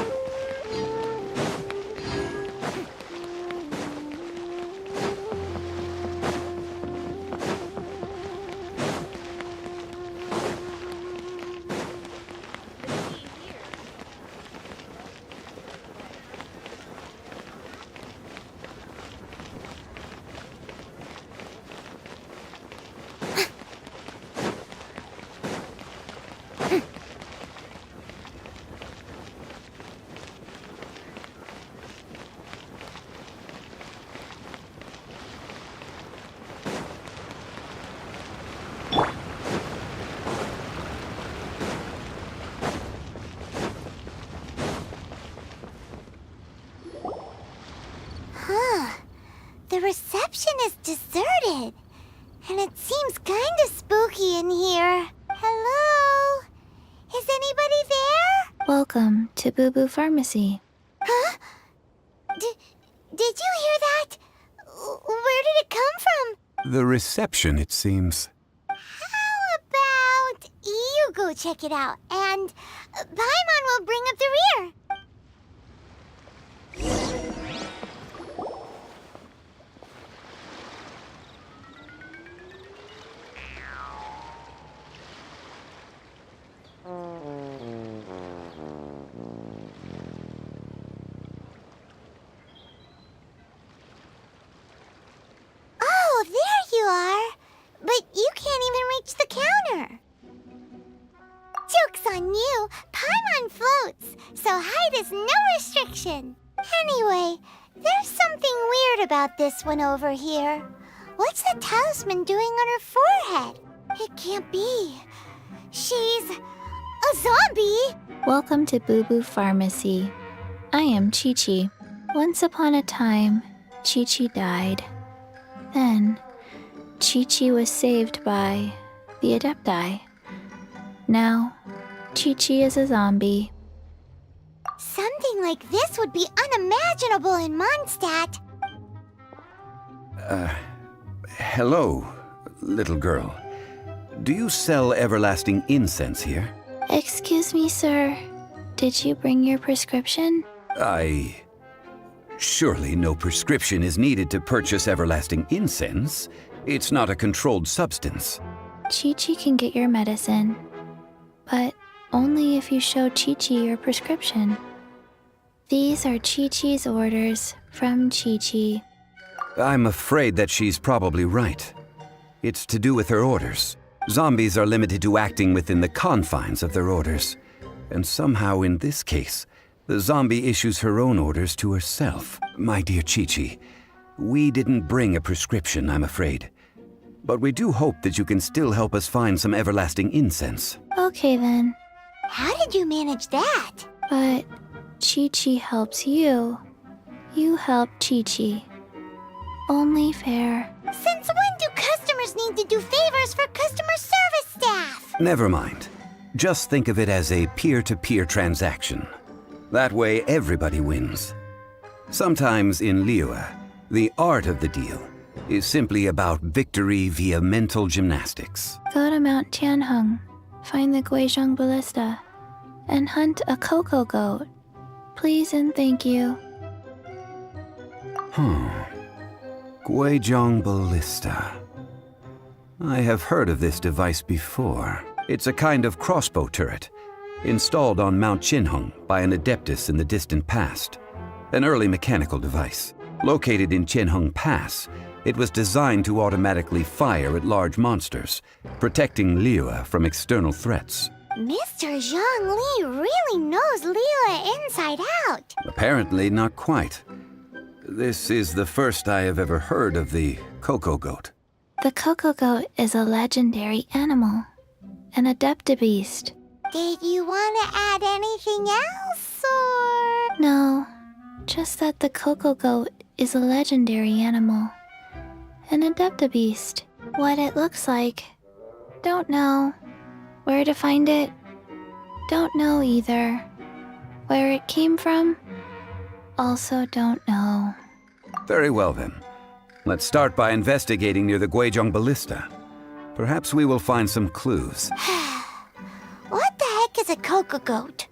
The reception is deserted, and it seems kind of spooky in here. Hello? Is anybody there? Welcome to Boo Boo Pharmacy. Huh? Did you hear that? Where did it come from? The reception, it seems. How about you go check it out, and Paimon will bring up the rear. Oh, there you are. But you can't even reach the counter. Joke's on you. Paimon floats, so height is no restriction. Anyway, there's something weird about this one over here. What's the talisman doing on her forehead? It can't be. She's a zombie. Welcome to Boo Boo Pharmacy. I am Chi-Chi. Once upon a time, Chi-Chi died. Then, Chi-Chi was saved by the Adepti. Now, Chi-Chi is a zombie. Something like this would be unimaginable in Mondstadt. Hello, little girl. Do you sell everlasting incense here? Excuse me, sir. Did you bring your prescription? Surely no prescription is needed to purchase everlasting incense. It's not a controlled substance. Chi-Chi can get your medicine, but only if you show Chi-Chi your prescription. These are Chi-Chi's orders from Chi-Chi. I'm afraid that she's probably right. It's to do with her orders. Zombies are limited to acting within the confines of their orders. And somehow in this case, the zombie issues her own orders to herself. My dear Chi-Chi, we didn't bring a prescription, I'm afraid. But we do hope that you can still help us find some everlasting incense. Okay then. How did you manage that? But Chi-Chi helps you. You help Chi-Chi. Only fair. Since when do customers need to do favors for customer service staff? Never mind. Just think of it as a peer-to-peer transaction. That way everybody wins. Sometimes in Liyue, the art of the deal is simply about victory via mental gymnastics. Go to Mount Tianheng, find the Guizhong Ballista, and hunt a cocoa goat. Please and thank you. Guizhong Ballista. I have heard of this device before. It's a kind of crossbow turret, installed on Mount Qinheng by an adeptus in the distant past. An early mechanical device. Located in Qianheng Pass, it was designed to automatically fire at large monsters, protecting Liyue from external threats. Mr. Zhang Li really knows Liyue inside out. Apparently not quite. This is the first I have ever heard of the Coco Goat. The Coco Goat is a legendary animal, an adeptabeast. Did you want to add anything else, or...? No, just that the Coco Goat is a legendary animal, an adeptabeast. What it looks like, don't know. Where to find it, don't know either. Where it came from, also don't know. Very well then. Let's start by investigating near the Guizhong Ballista. Perhaps we will find some clues. What the heck is a Coco Goat?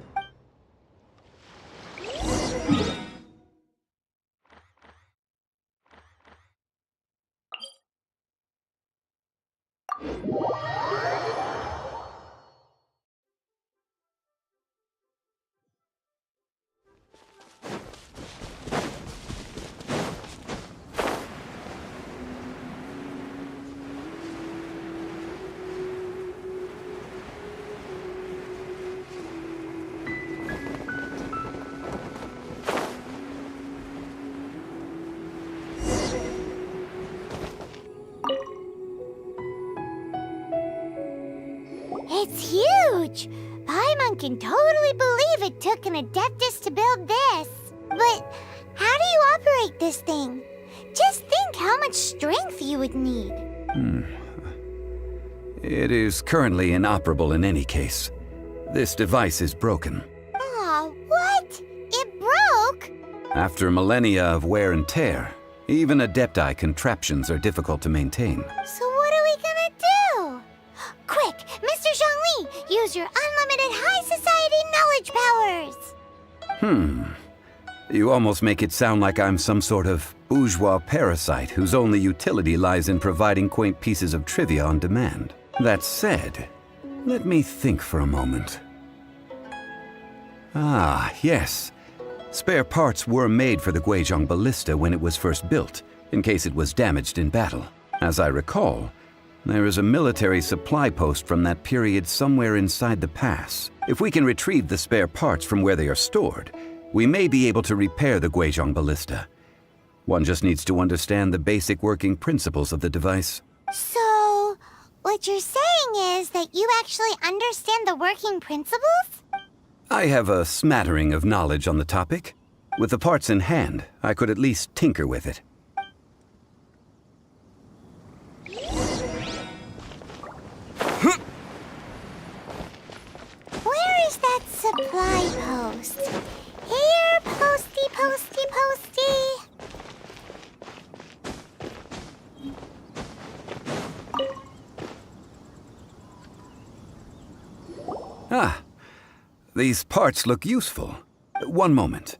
It's huge! Paimon can totally believe it took an Adeptus to build this. But how do you operate this thing? Just think how much strength you would need. It is currently inoperable in any case. This device is broken. Aw, what? It broke? After millennia of wear and tear, even Adepti contraptions are difficult to maintain. So what are we gonna do? Quick, Mr. Zhongli, use your unlimited high society knowledge powers! You almost make it sound like I'm some sort of bourgeois parasite whose only utility lies in providing quaint pieces of trivia on demand. That said, let me think for a moment. Ah, yes. Spare parts were made for the Guizhong Ballista when it was first built, in case it was damaged in battle. As I recall, there is a military supply post from that period somewhere inside the pass. If we can retrieve the spare parts from where they are stored, we may be able to repair the Guizhong Ballista. One just needs to understand the basic working principles of the device. So, what you're saying is that you actually understand the working principles? I have a smattering of knowledge on the topic. With the parts in hand, I could at least tinker with it. Where is that supply post? Here, posty, posty, posty. Ah, these parts look useful. One moment.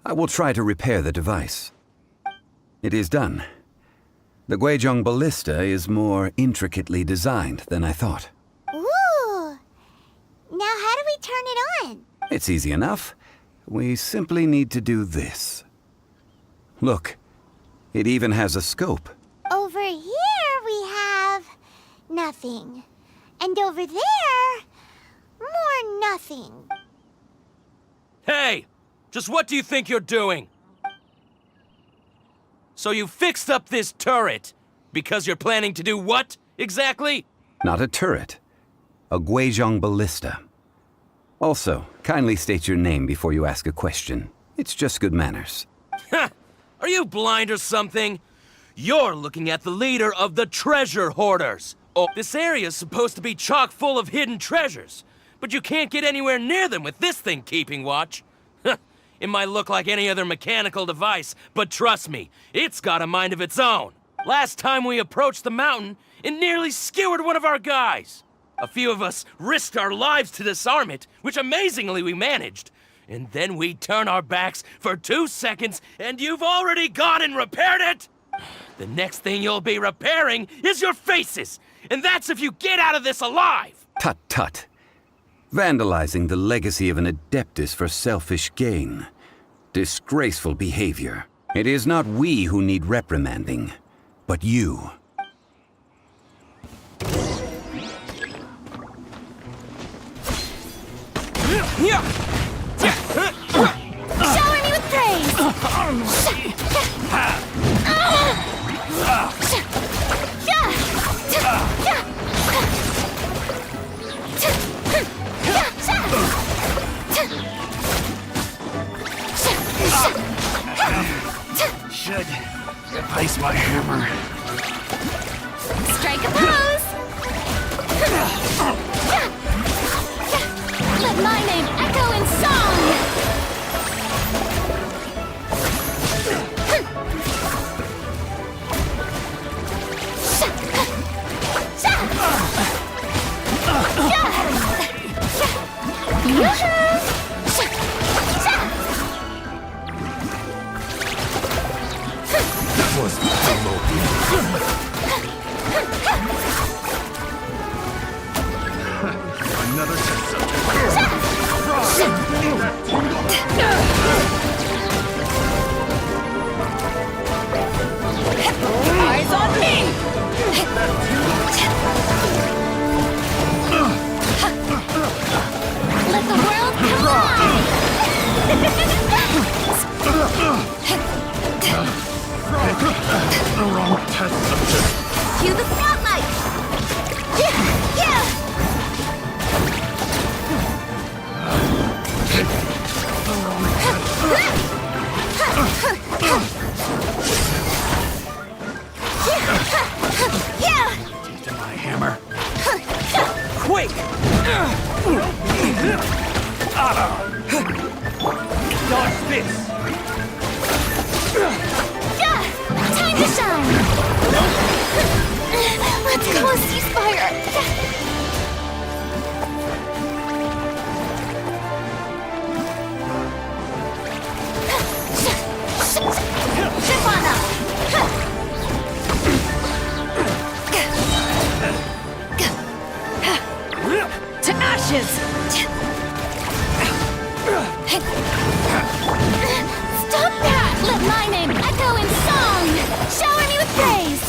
I will try to repair the device. It is done. The Guizhong Ballista is more intricately designed than I thought. Ooh! Now how do we turn it on? It's easy enough. We simply need to do this. Look, it even has a scope. Over here we have nothing. And over there, more nothing. Hey! Just what do you think you're doing? So you fixed up this turret because you're planning to do what, exactly? Not a turret. A Guizhong Ballista. Also, kindly state your name before you ask a question. It's just good manners. Ha! Are you blind or something? You're looking at the leader of the treasure hoarders. Oh, this area's supposed to be chock full of hidden treasures, but you can't get anywhere near them with this thing keeping watch. It might look like any other mechanical device, but trust me, it's got a mind of its own. Last time we approached the mountain, it nearly skewered one of our guys. A few of us risked our lives to disarm it, which amazingly we managed. And then we turn our backs for 2 seconds, and you've already gone and repaired it? The next thing you'll be repairing is your faces, and that's if you get out of this alive! Tut tut. Vandalizing the legacy of an Adeptus for selfish gain. Disgraceful behavior. It is not we who need reprimanding, but you. Shower me with praise! Should replace my hammer. Strike a pose! Let my name echo in song! That was another test subject. Eyes on me! Let the world collide! The wrong test subject. Cue the spotlight! Yeah! Taste of my hammer. Quake! Dodge this! Time to shine! Let's go, ceasefire! Ship on up! To ashes! Stop that! Let my name echo in song! Shower me with praise!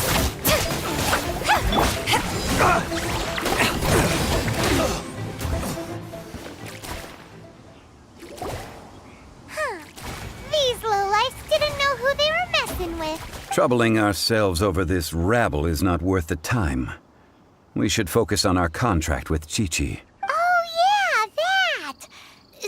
These lowlifes didn't know who they were messing with. Troubling ourselves over this rabble is not worth the time. We should focus on our contract with Chi-Chi. Oh yeah, that!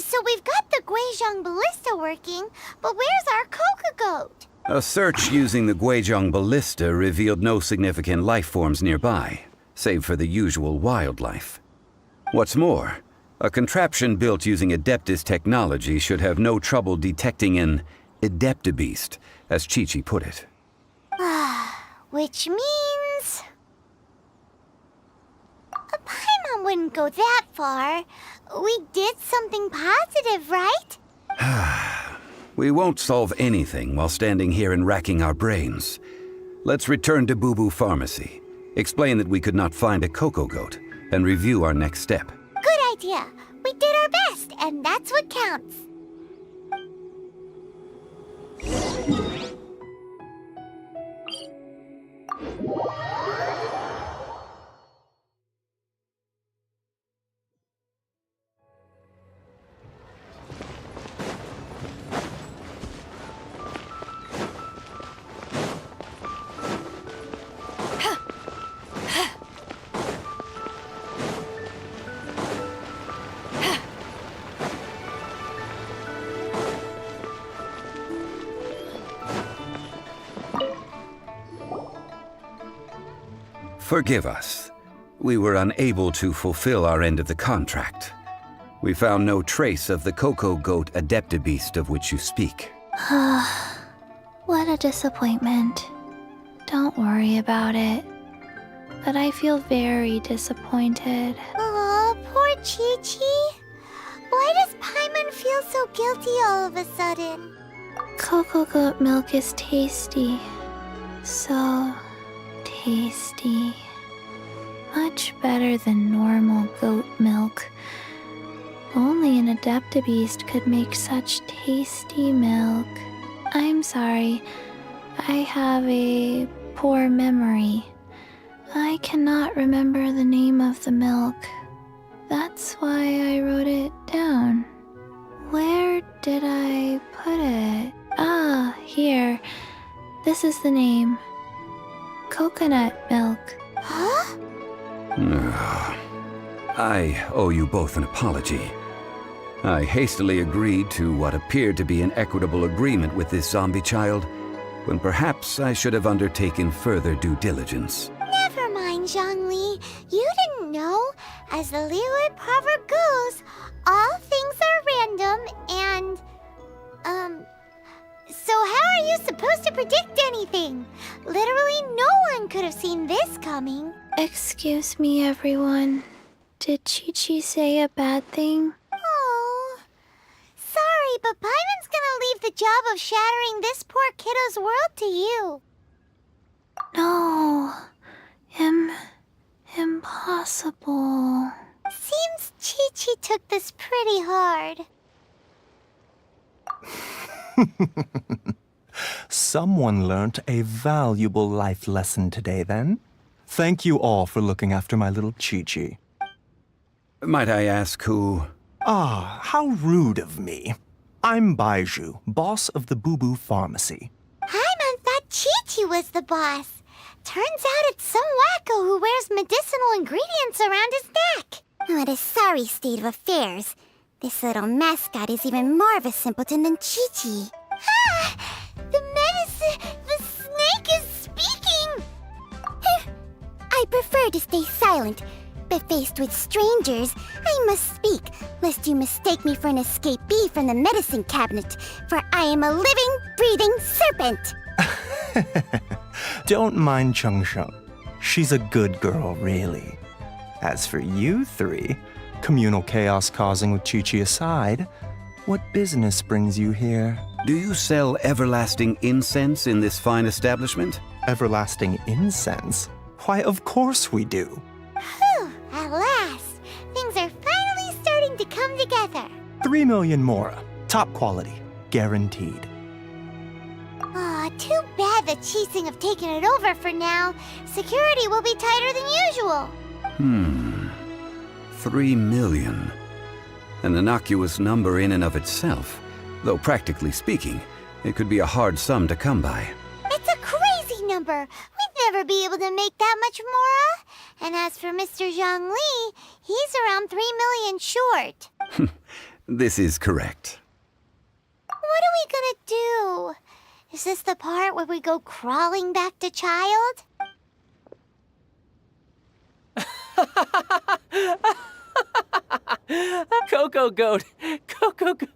So we've got the Guizhong ballista working, but where's our Coca Goat? A search using the Guizhong ballista revealed no significant life forms nearby, save for the usual wildlife. What's more, a contraption built using Adeptus technology should have no trouble detecting an Adeptabeast, as Chi-Chi put it. Which means... a Paimon wouldn't go that far. We did something positive, right? We won't solve anything while standing here and racking our brains. Let's return to Boo Boo Pharmacy, explain that we could not find a Coco Goat, and review our next step. Good idea. We did our best, and that's what counts. Forgive us. We were unable to fulfill our end of the contract. We found no trace of the Coco Goat Adeptabeast of which you speak. What a disappointment. Don't worry about it. But I feel very disappointed. Aw, poor Chi-Chi. Why does Paimon feel so guilty all of a sudden? Coco Goat milk is tasty. So tasty. Much better than normal goat milk. Only an Adeptabeast could make such tasty milk. I'm sorry. I have a poor memory. I cannot remember the name of the milk. That's why I wrote it down. Where did I put it? Ah, here. This is the name. Coconut milk. Huh? I owe you both an apology. I hastily agreed to what appeared to be an equitable agreement with this zombie child, when perhaps I should have undertaken further due diligence. Never mind, Zhongli. You didn't know. As the Liyue proverb goes, all things are random and... So how are you supposed to predict anything? Literally no one could have seen this coming. Excuse me, everyone. Did Chi-Chi say a bad thing? Oh, sorry, but Paimon's gonna leave the job of shattering this poor kiddo's world to you. No. Impossible. Seems Chi-Chi took this pretty hard. Someone learnt a valuable life lesson today, then. Thank you all for looking after my little Chi-Chi. Might I ask who... Ah, how rude of me. I'm Baiju, boss of the Boo Boo Pharmacy. Paimon thought Chi-Chi was the boss. Turns out it's some wacko who wears medicinal ingredients around his neck. What a sorry state of affairs. This little mascot is even more of a simpleton than Chi-Chi. Ah! The snake is speaking! I prefer to stay silent, but faced with strangers, I must speak, lest you mistake me for an escapee from the medicine cabinet, for I am a living, breathing serpent! Don't mind Chung Sheng. She's a good girl, really. As for you three, communal chaos causing with Chi-Chi aside, what business brings you here? Do you sell everlasting incense in this fine establishment? Everlasting incense? Why, of course we do. Whew, at last. Things are finally starting to come together. 3 million mora. Top quality. Guaranteed. Aw, too bad the Chising have taken it over for now. Security will be tighter than usual. 3 million. An innocuous number in and of itself, though practically speaking, it could be a hard sum to come by. It's a crazy number. We'd never be able to make that much mora. And as for Mr. Zhang Li, he's around 3 million short. This is correct. What are we gonna do? Is this the part where we go crawling back to child? Coco Goat! Coco Goat!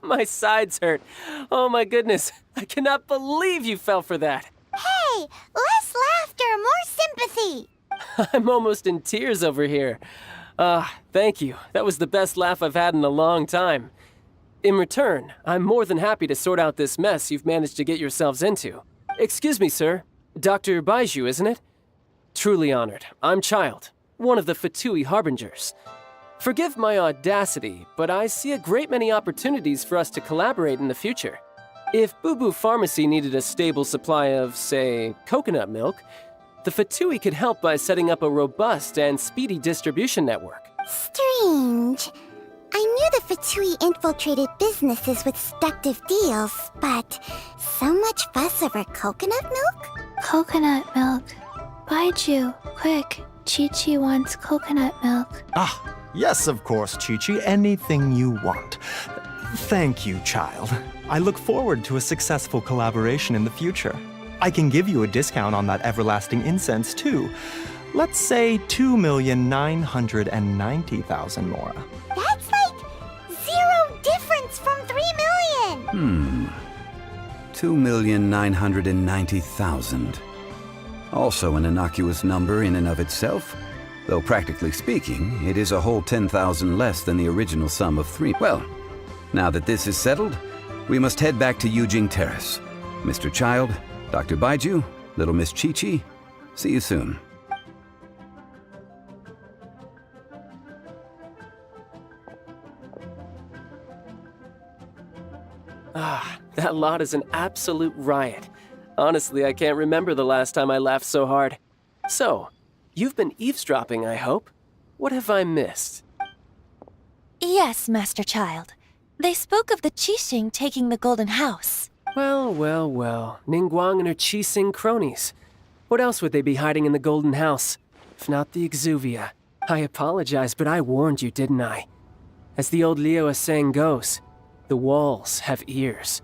My sides hurt. Oh my goodness. I cannot believe you fell for that. Hey, less laughter, more sympathy. I'm almost in tears over here. Thank you. That was the best laugh I've had in a long time. In return, I'm more than happy to sort out this mess you've managed to get yourselves into. Excuse me, sir. Dr. Baiju, isn't it? Truly honored. I'm Child, one of the Fatui Harbingers. Forgive my audacity, but I see a great many opportunities for us to collaborate in the future. If Boo Boo Pharmacy needed a stable supply of, say, coconut milk, the Fatui could help by setting up a robust and speedy distribution network. Strange. I knew the Fatui infiltrated businesses with seductive deals, but so much fuss over coconut milk? Coconut milk. Baiju, quick. Chi-Chi wants coconut milk. Ah, yes, of course, Chi-Chi. Anything you want. Thank you, child. I look forward to a successful collaboration in the future. I can give you a discount on that everlasting incense, too. Let's say 2,990,000 mora. That's like 0 difference from 3 million. 2,990,000. Also an innocuous number in and of itself, though practically speaking, it is a whole 10,000 less than the original sum of 3. Well, now that this is settled, we must head back to Yujing Terrace. Mr. Child, Dr. Baiju, little Miss Chi-Chi, see you soon. Ah, that lot is an absolute riot. Honestly, I can't remember the last time I laughed so hard. So, you've been eavesdropping, I hope? What have I missed? Yes, Master Child. They spoke of the Qixing taking the Golden House. Well, well, well. Ningguang and her Qixing cronies. What else would they be hiding in the Golden House? If not the Exuvia. I apologize, but I warned you, didn't I? As the old Liyue saying goes, the walls have ears.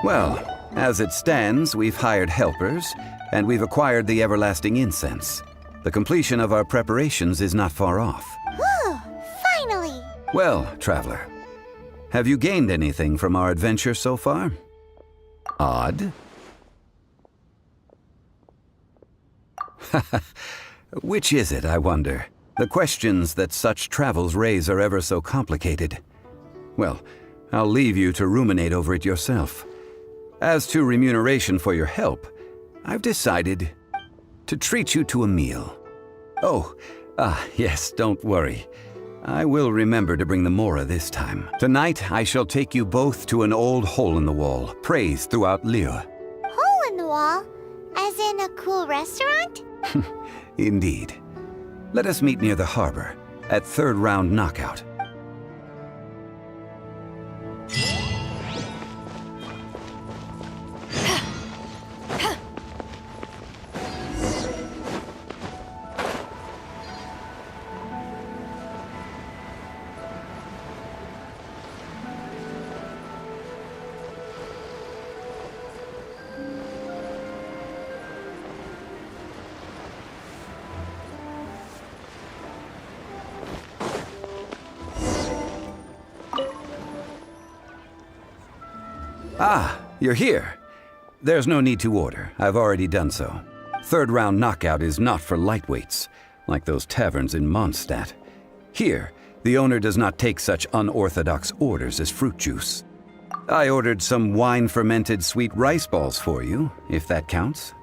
Well, as it stands, we've hired helpers, and we've acquired the everlasting incense. The completion of our preparations is not far off. Whew, finally! Well, traveler, have you gained anything from our adventure so far? Odd? Which is it, I wonder? The questions that such travels raise are ever so complicated. Well, I'll leave you to ruminate over it yourself. As to remuneration for your help, I've decided to treat you to a meal. Oh, yes, don't worry. I will remember to bring the Mora this time. Tonight, I shall take you both to an old hole-in-the-wall, praised throughout Liyue. Hole in the wall? As in a cool restaurant? Indeed. Let us meet near the harbor, at third round knockout. Ah, you're here. There's no need to order. I've already done so. Third round knockout is not for lightweights, like those taverns in Mondstadt. Here, the owner does not take such unorthodox orders as fruit juice. I ordered some wine-fermented sweet rice balls for you, if that counts.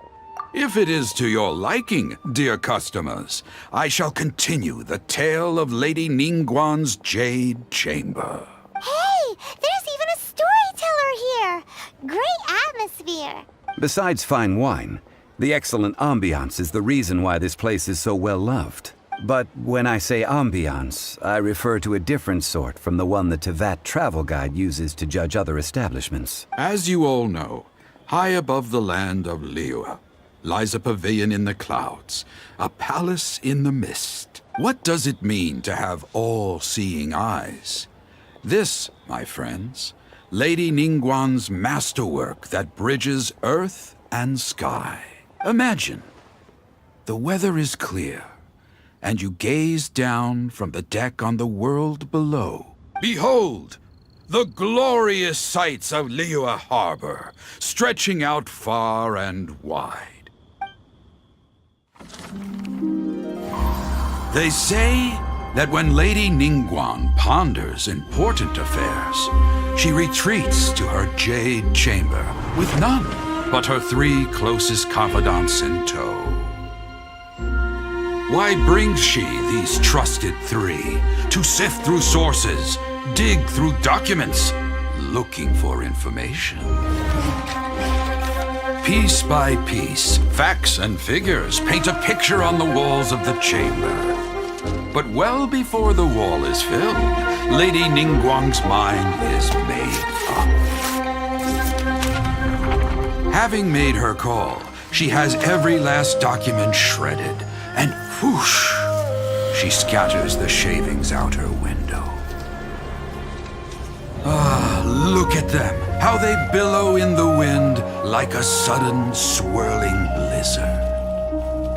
If it is to your liking, dear customers, I shall continue the tale of Lady Ningguang's Jade Chamber. Hey, there's even a storyteller here! Great atmosphere! Besides fine wine, the excellent ambiance is the reason why this place is so well loved. But when I say ambiance, I refer to a different sort from the one the Tevat travel guide uses to judge other establishments. As you all know, high above the land of Liyue lies a pavilion in the clouds, a palace in the mist. What does it mean to have all-seeing eyes? This, my friends, Lady Ningguang's masterwork that bridges earth and sky. Imagine, the weather is clear, and you gaze down from the deck on the world below. Behold, the glorious sights of Liyue Harbor, stretching out far and wide. They say that when Lady Ningguang ponders important affairs, she retreats to her jade chamber with none but her 3 closest confidants in tow. Why brings she these trusted 3 to sift through sources, dig through documents, looking for information? Piece by piece, facts and figures paint a picture on the walls of the chamber. But well before the wall is filled, Lady Ningguang's mind is made up. Having made her call, she has every last document shredded, and whoosh, she scatters the shavings out her window. Ah, look at them, how they billow in the wind like a sudden swirling blizzard.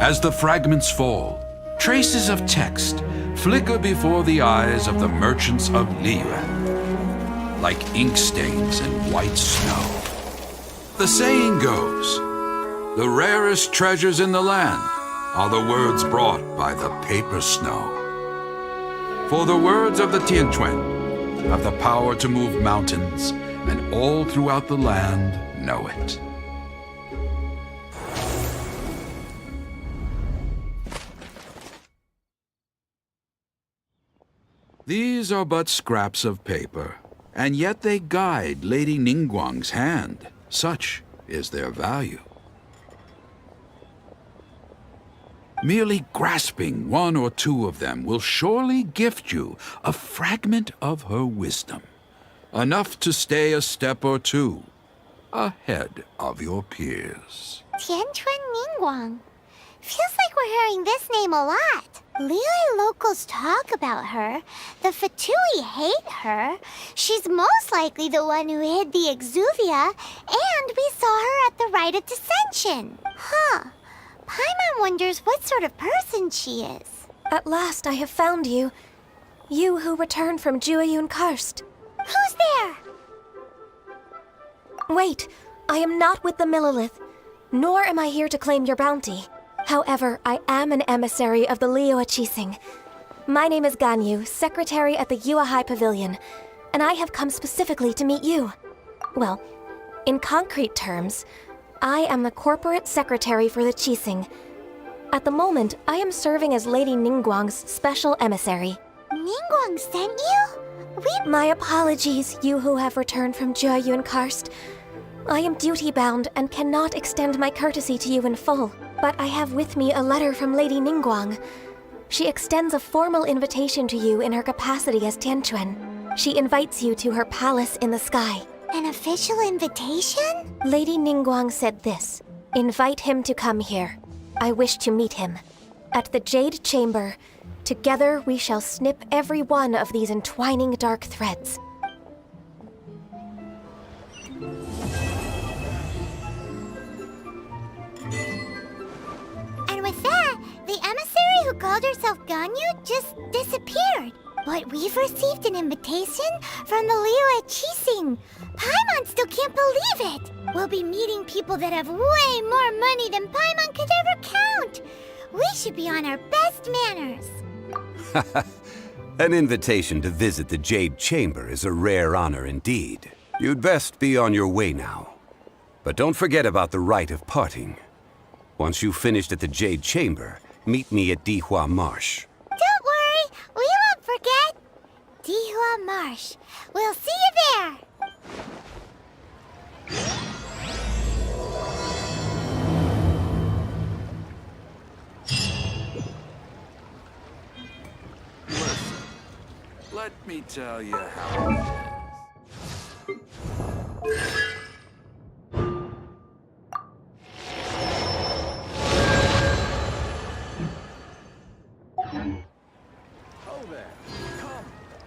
As the fragments fall, traces of text flicker before the eyes of the merchants of Liyue, like ink stains in white snow. The saying goes, the rarest treasures in the land are the words brought by the paper snow. For the words of the Tianquan have the power to move mountains, and all throughout the land know it. These are but scraps of paper, and yet they guide Lady Ningguang's hand. Such is their value. Merely grasping one or two of them will surely gift you a fragment of her wisdom, enough to stay a step or two ahead of your peers. Tianquan Ningguang. Feels like we're hearing this name a lot. Liyue locals talk about her. The Fatui hate her. She's most likely the one who hid the Exuvia, and we saw her at the Rite of Dissension. Huh. Paimon wonders what sort of person she is. At last I have found you. You who returned from Jueyun Karst. Who's there? Wait, I am not with the Millilith, nor am I here to claim your bounty. However, I am an emissary of the Liyue Qixing. My name is Ganyu, secretary at the Yuehai Pavilion, and I have come specifically to meet you. Well, in concrete terms, I am the corporate secretary for the Qixing. At the moment, I am serving as Lady Ningguang's special emissary. Ningguang sent you? My apologies, you who have returned from Jueyun Karst. I am duty-bound and cannot extend my courtesy to you in full. But I have with me a letter from Lady Ningguang. She extends a formal invitation to you in her capacity as Tianquan. She invites you to her palace in the sky. An official invitation? Lady Ningguang said this. Invite him to come here. I wish to meet him. At the Jade Chamber, together we shall snip every one of these entwining dark threads. With that, the emissary who called herself Ganyu just disappeared. But we've received an invitation from the Liyue Qixing. Paimon still can't believe it. We'll be meeting people that have way more money than Paimon could ever count. We should be on our best manners. An invitation to visit the Jade Chamber is a rare honor indeed. You'd best be on your way now. But don't forget about the rite of parting. Once you've finished at the Jade Chamber, meet me at Dihua Marsh. Don't worry, we won't forget. Dihua Marsh. We'll see you there. Listen, let me tell you how it is.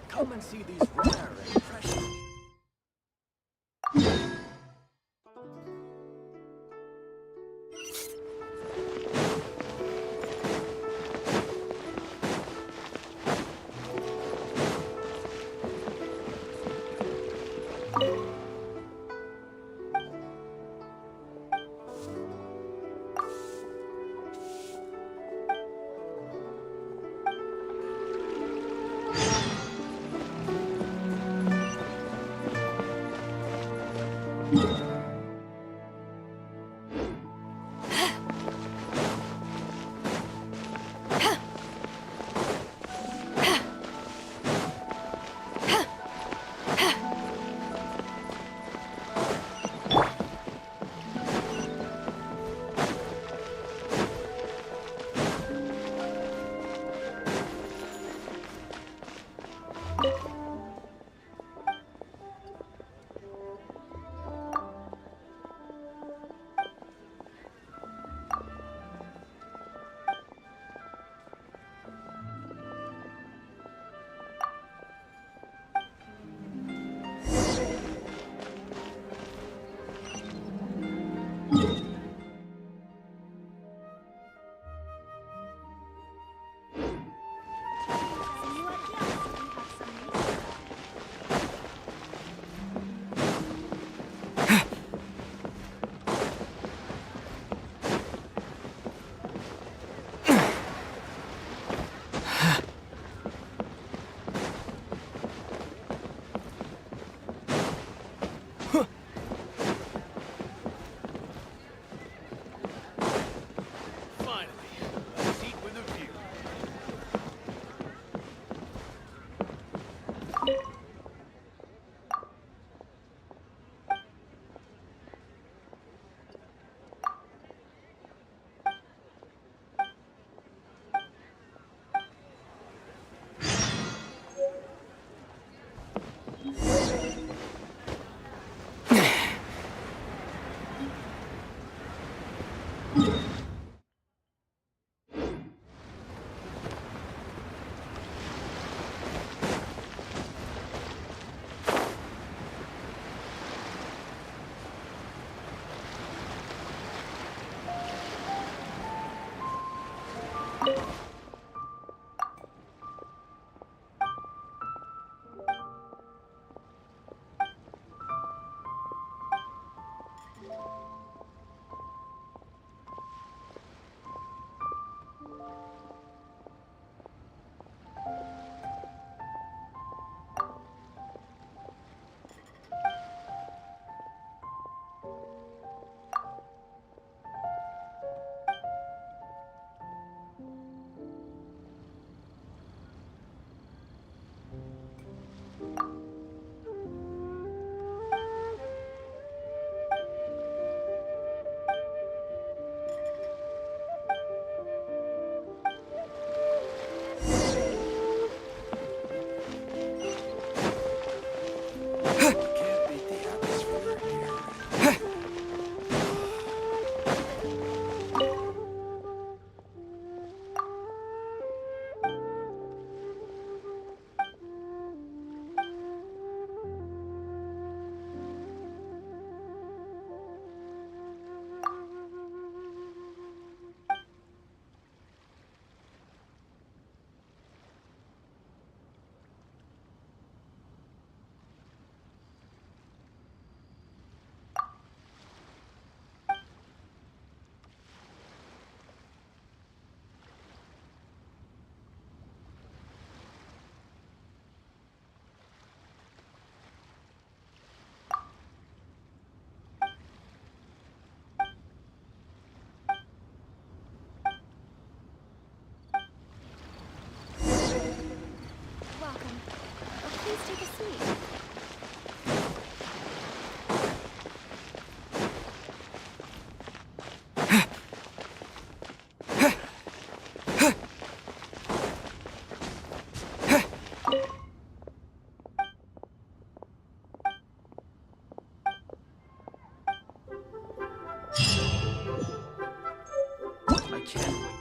Come and see these rare and precious. Welcome. Please take a seat. I can't wait.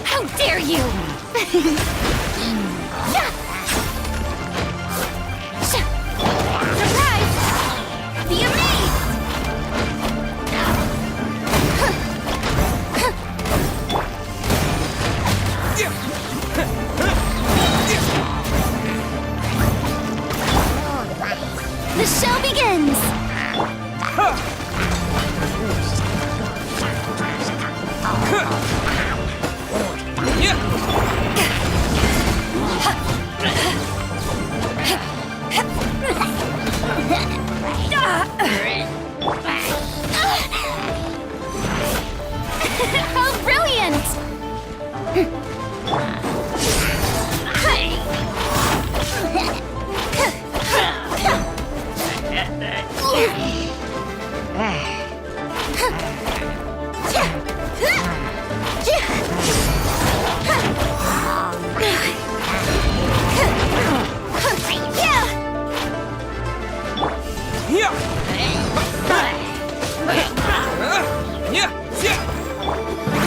How dare you! Surprise! Be amazed!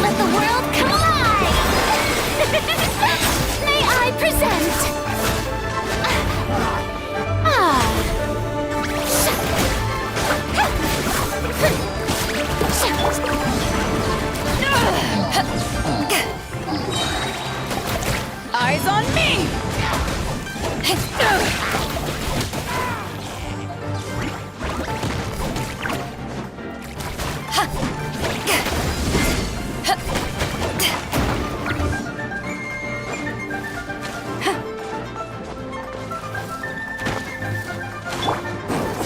Let the world come alive! May I present? Eyes on me!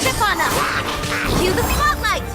Chip on up! Cue the spotlight!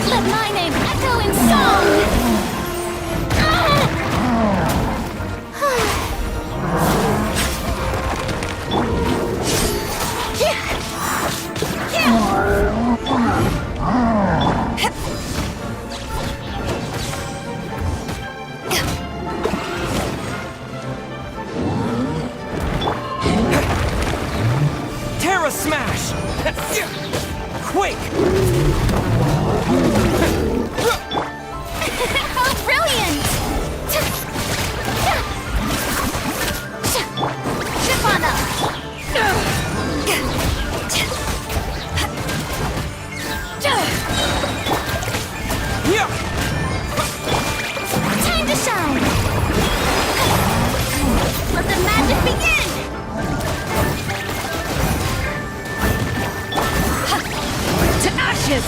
Let my name echo in song! Terra Smash! Quake! How brilliant! Chip on up! Time to shine! Let the magic begin! To ashes!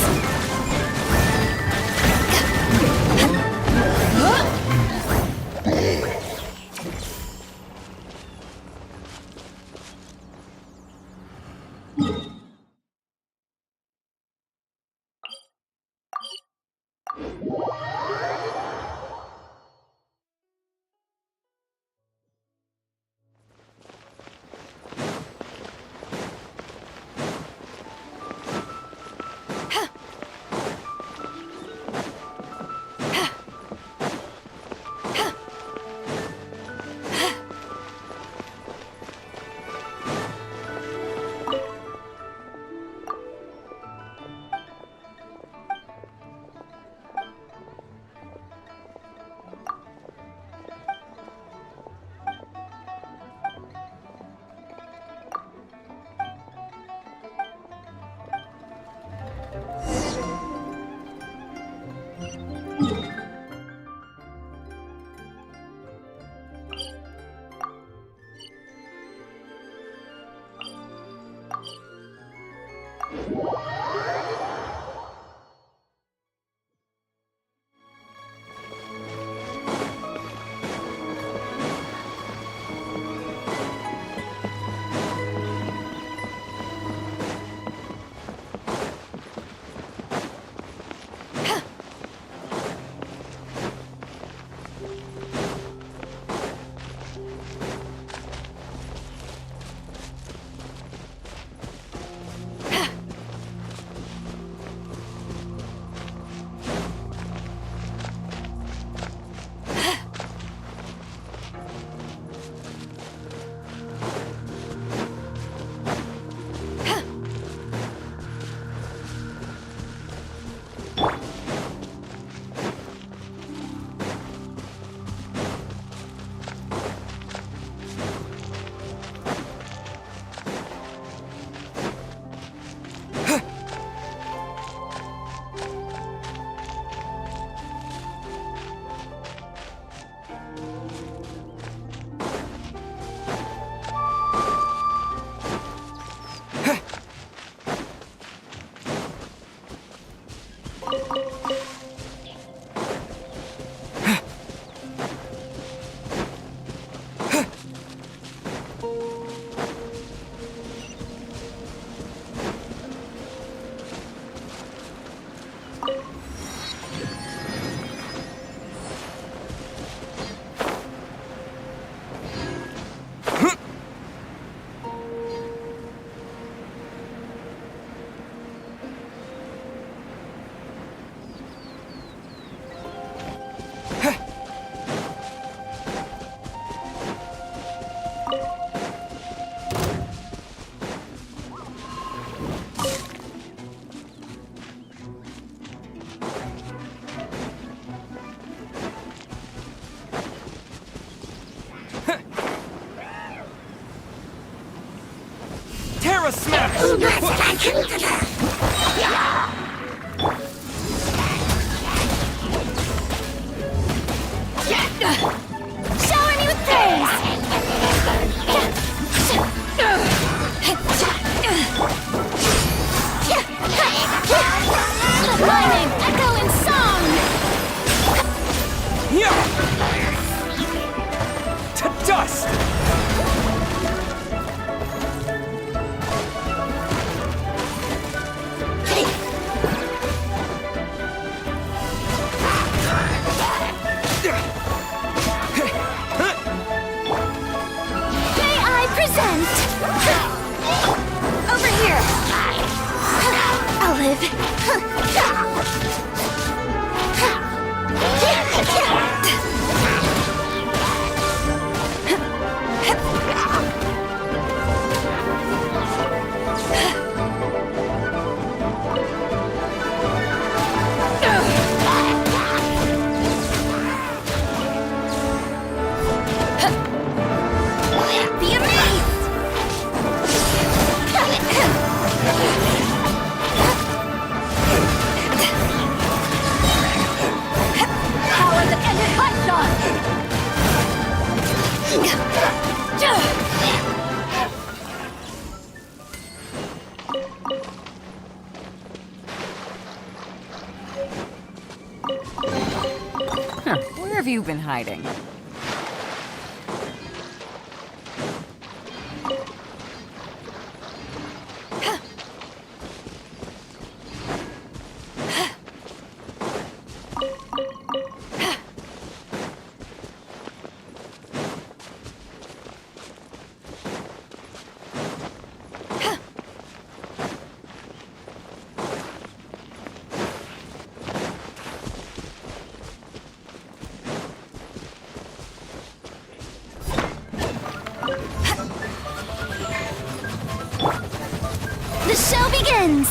Karma Smash! Shower me with praise! Let my name echo in song! To dust! May I present? Over here! I'll live. Be amazed! Power that ended Python! Where have you been hiding? The show begins!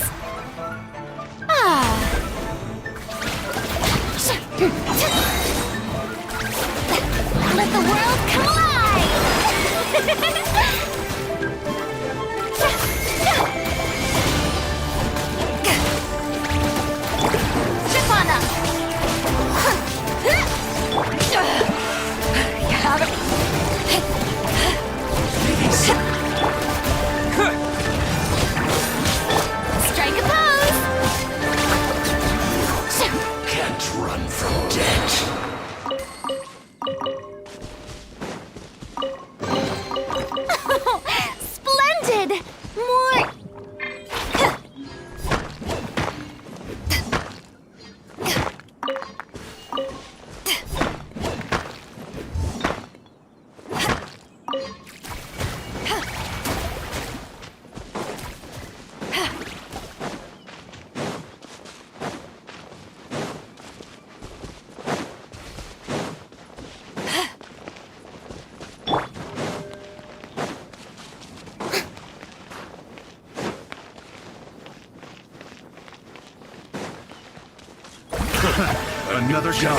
Let the world come alive! Stefana! You have it. Strike a pose! Can't run from death. Splendid! More... Another shot.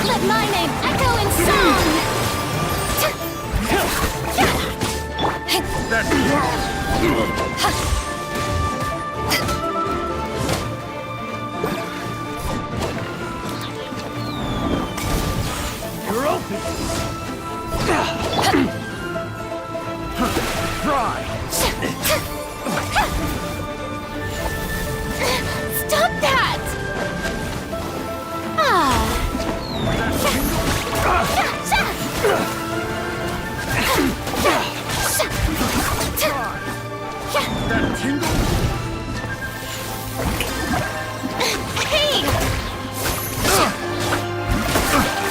Let my name echo in song! You're open. Try. Stop that! That tingle. Hey!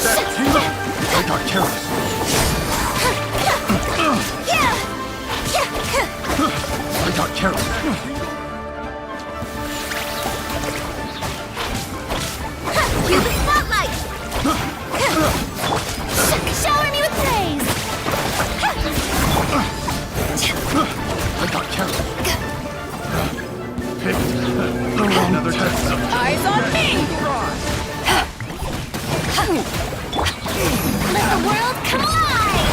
That tingle. I got careless. the world come alive!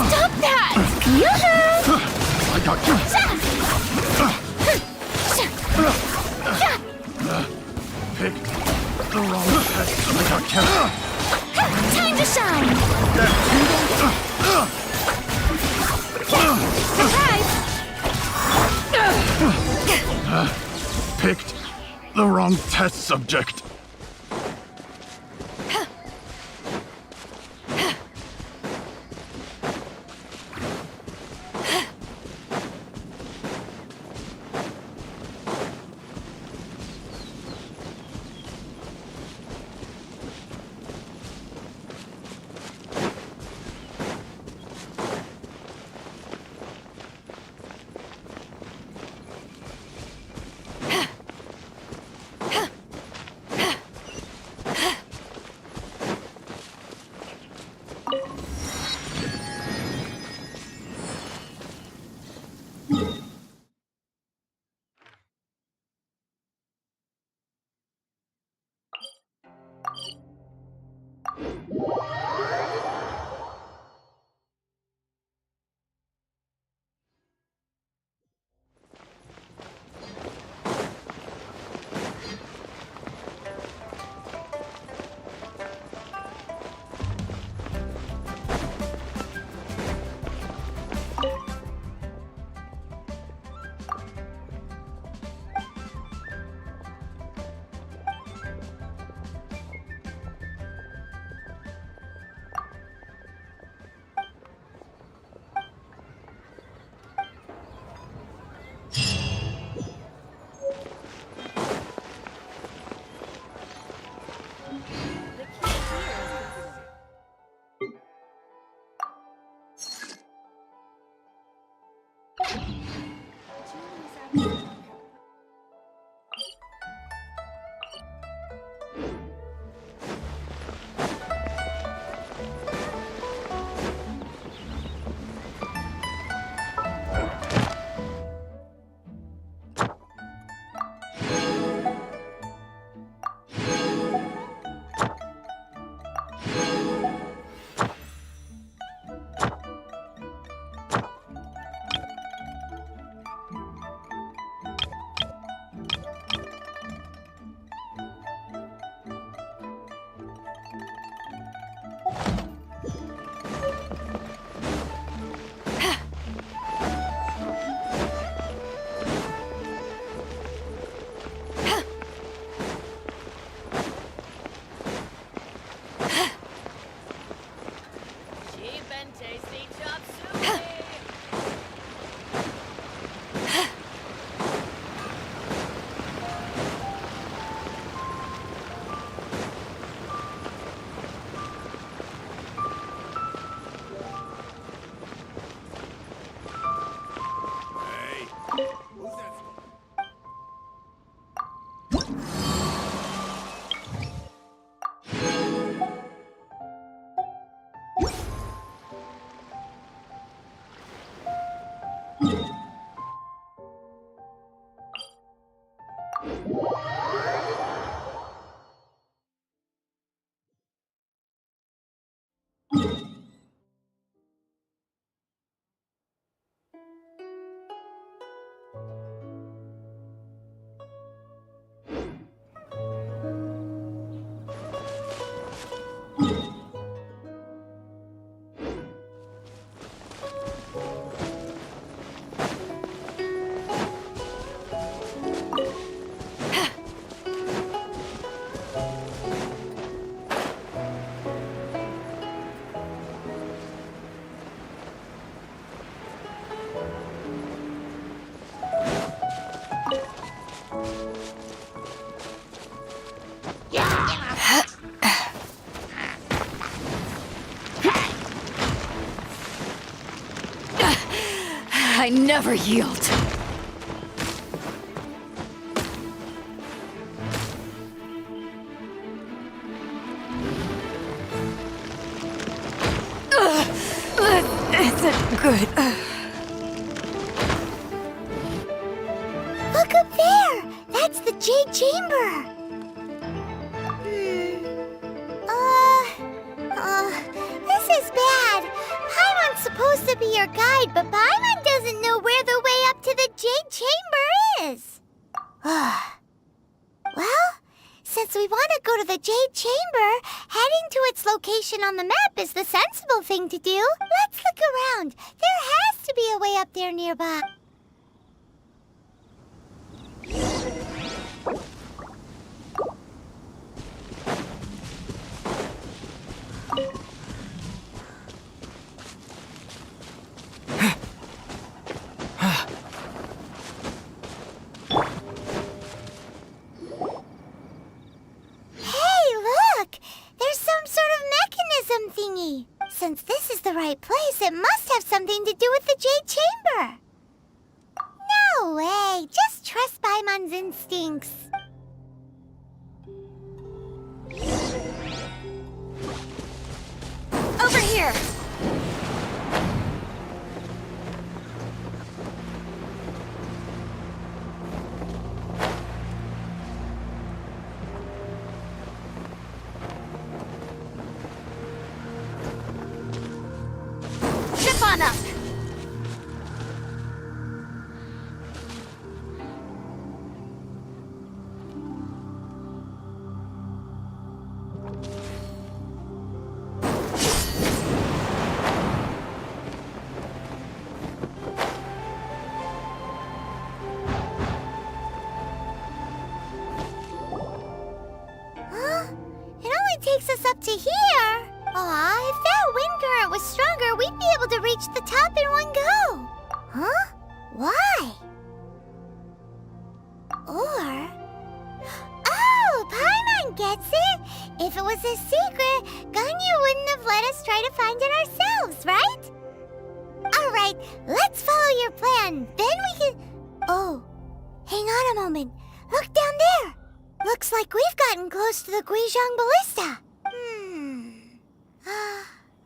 Stop that! Yoo-hoo! I got you. Picked the wrong test. I got you. Time to shine! Surprise! Picked the wrong test subject. I never yield. Isn't good. Look up there! That's the Jade Chamber! is bad. Paimon's supposed to be your guide, but Paimon doesn't know where the way up to the Jade Chamber is. Well, since we want to go to the Jade Chamber, heading to its location on the map is the sensible thing to do. Let's look around. There has to be a way up there nearby. Since this is the right place, it must have something to do with the Jade Chamber. No way! Just trust Paimon's instincts. Over here! On up. Huh? It only takes us up to here. Aw, if that wind current was stronger, we'd be able to reach the top in one go. Huh? Why? Or... Oh, Paimon gets it! If it was a secret, Ganyu wouldn't have let us try to find it ourselves, right? Alright, let's follow your plan. Then we can... Oh, hang on a moment. Look down there. Looks like we've gotten close to the Guizhong Ballista.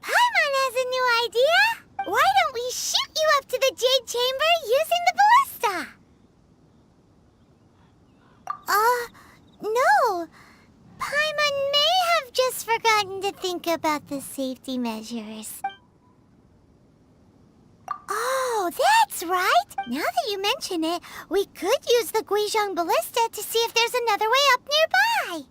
Paimon has a new idea! Why don't we shoot you up to the Jade Chamber using the ballista? No. Paimon may have just forgotten to think about the safety measures. Oh, that's right! Now that you mention it, we could use the Guizhong Ballista to see if there's another way up nearby.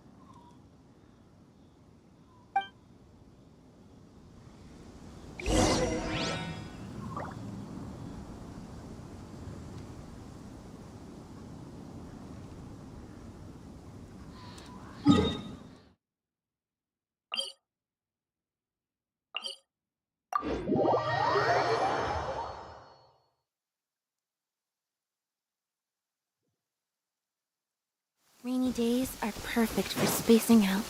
Rainy days are perfect for spacing out.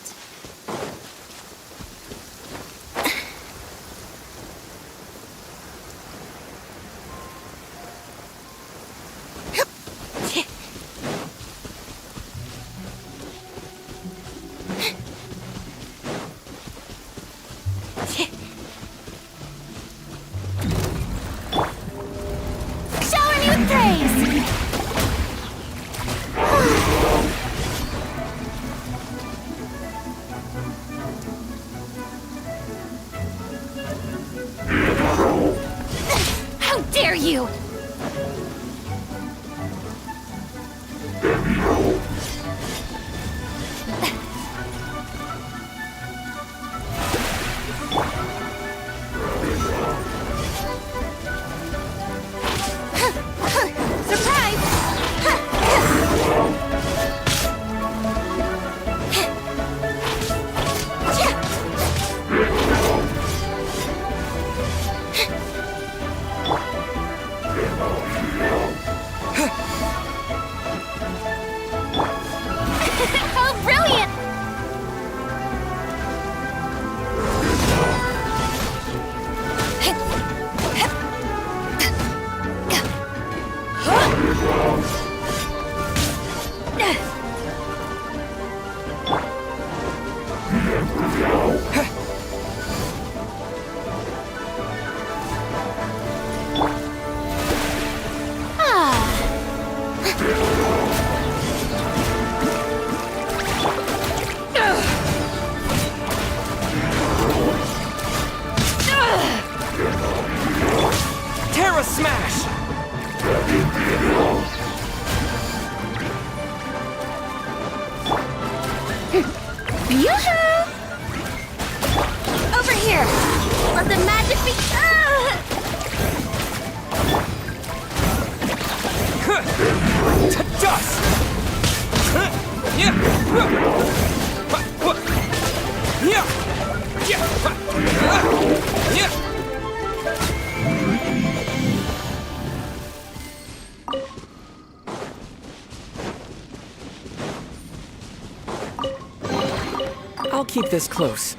Shower me with praise! How dare you! Oh, brilliant! Yoo-hoo! Over here! Let the magic be... To dust! I'll keep this close.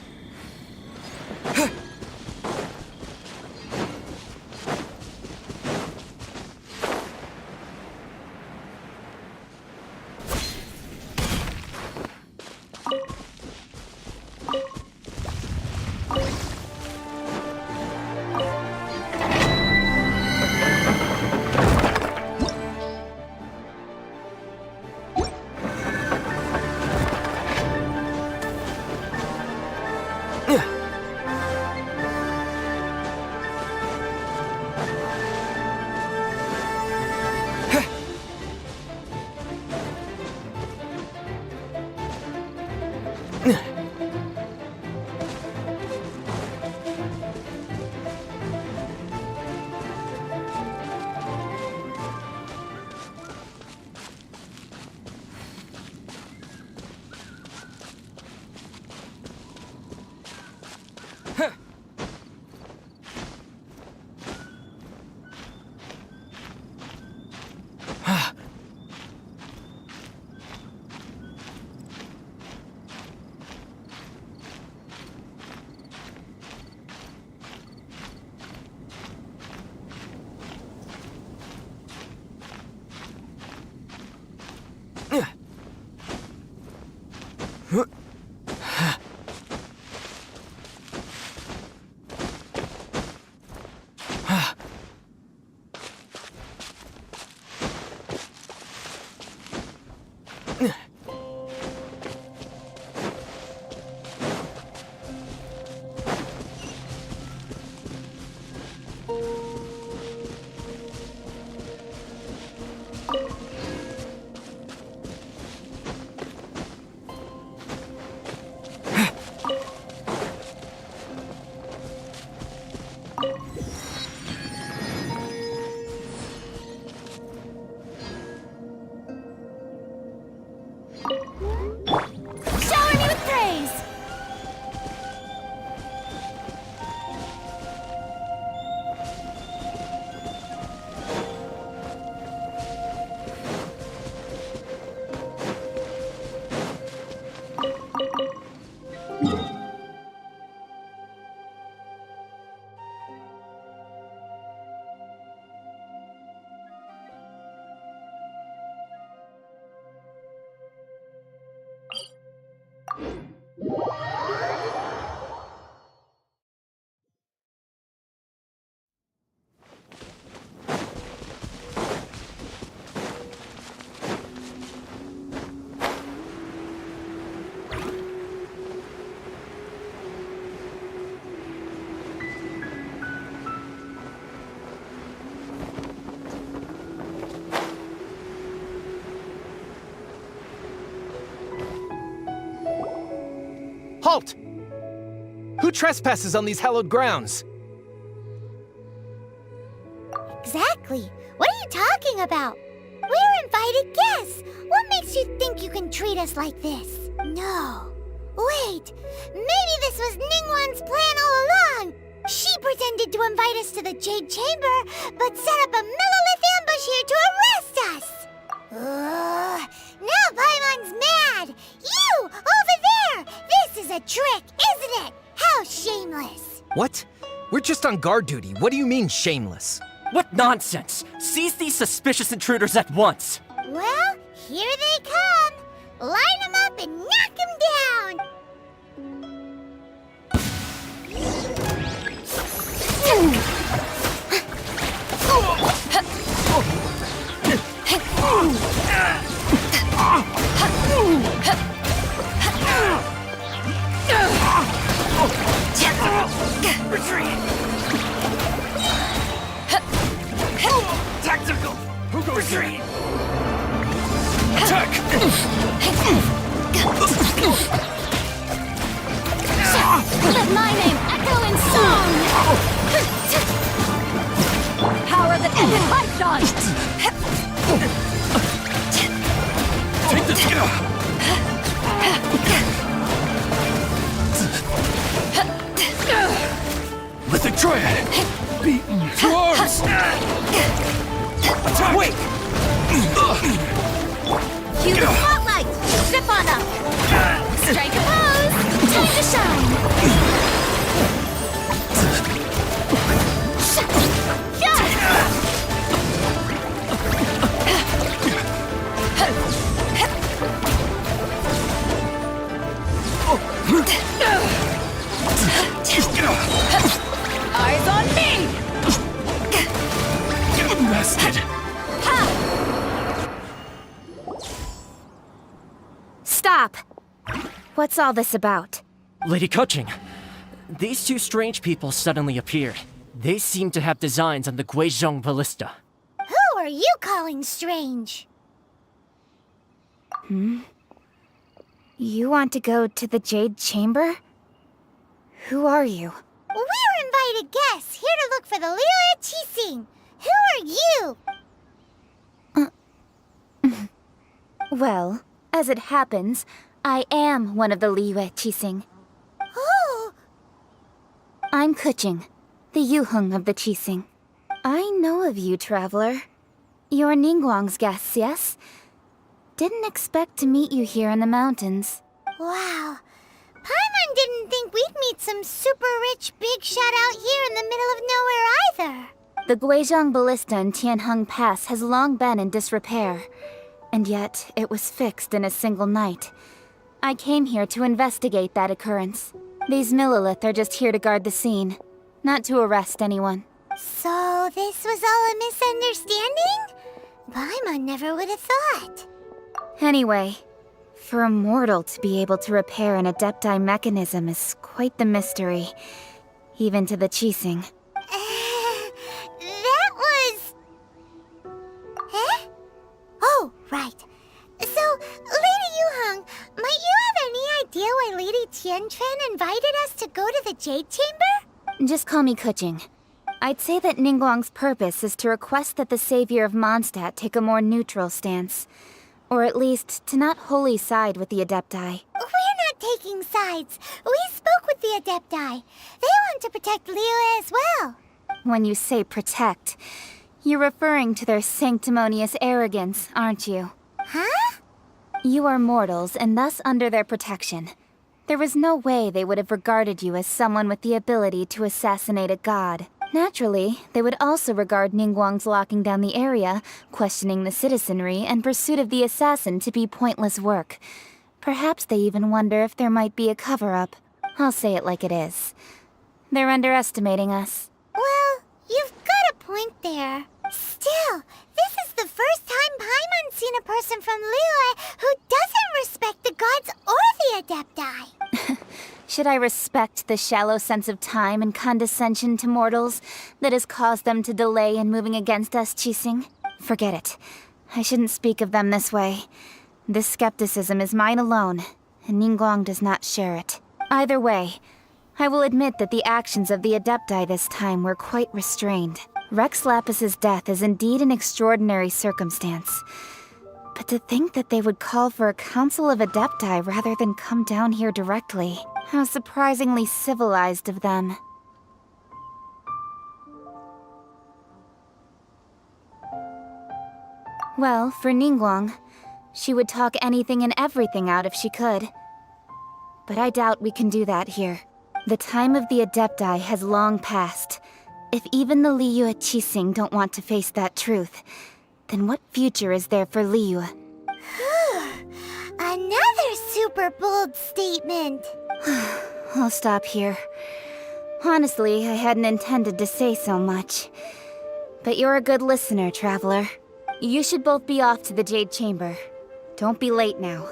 Shower me with praise! Halt! Who trespasses on these hallowed grounds? Exactly. What are you talking about? We're invited guests. What makes you think you can treat us like this? No. Wait. Maybe this was Ningguang's plan all along. She pretended to invite us to the Jade Chamber, but set up a Millilith ambush here to arrest us. Now Paimon's mad. You, over there. This is a trick, isn't it? How shameless. What? We're just on guard duty. What do you mean, shameless? What nonsense! Seize these suspicious intruders at once! Well, here they come. Line them up and knock them down. Retreat! Tactical! Retreat! Attack! Mythic Triad! Beaten to arms! Attack! Wait! Cue the spotlight! Step on up! Strike a pose! Time to shine! Eyes on me! Bastard! Stop! What's all this about? Lady Kuching, these two strange people suddenly appeared. They seem to have designs on the Guizhong Ballista. Who are you calling strange? You want to go to the Jade Chamber? Who are you? We're invited guests here to look for the Liu Qixing. Who are you? Well, as it happens, I am one of the Liu Qixing. Oh! I'm Kuching, the Yuheng of the Qixing. I know of you, traveler. You're Ningguang's guests, yes? Didn't expect to meet you here in the mountains. Wow. Paimon didn't think we'd meet some super rich big shot out here in the middle of nowhere either. The Guizhong Ballista in Tianheng Pass has long been in disrepair, and yet it was fixed in a single night. I came here to investigate that occurrence. These Millilith are just here to guard the scene, not to arrest anyone. So this was all a misunderstanding? Paimon never would have thought. Anyway, for a mortal to be able to repair an Adepti mechanism is quite the mystery, even to the Qixing. That was... Eh? Oh, right. So, Lady Yuheng, might you have any idea why Lady Tianquan invited us to go to the Jade Chamber? Just call me Kuching. I'd say that Ningguang's purpose is to request that the savior of Mondstadt take a more neutral stance. Or at least, to not wholly side with the Adepti. We're not taking sides. We spoke with the Adepti. They want to protect Liyue as well. When you say protect, you're referring to their sanctimonious arrogance, aren't you? Huh? You are mortals, and thus under their protection. There was no way they would have regarded you as someone with the ability to assassinate a god. Naturally, they would also regard Ningguang's locking down the area, questioning the citizenry, and pursuit of the assassin to be pointless work. Perhaps they even wonder if there might be a cover-up. I'll say it like it is. They're underestimating us. Well, you've got a point there. Still, this is the first time Paimon's seen a person from Liyue who doesn't respect the gods or the Adepti. Should I respect the shallow sense of time and condescension to mortals that has caused them to delay in moving against us, Qixing? Forget it. I shouldn't speak of them this way. This skepticism is mine alone, and Ningguang does not share it. Either way, I will admit that the actions of the Adepti this time were quite restrained. Rex Lapis's death is indeed an extraordinary circumstance. But to think that they would call for a council of Adepti rather than come down here directly. How surprisingly civilized of them. Well, for Ningguang, she would talk anything and everything out if she could. But I doubt we can do that here. The time of the Adepti has long passed. If even the Liu Qixing don't want to face that truth, then what future is there for Liu? Another super bold statement. I'll stop here. Honestly, I hadn't intended to say so much. But you're a good listener, traveler. You should both be off to the Jade Chamber. Don't be late now.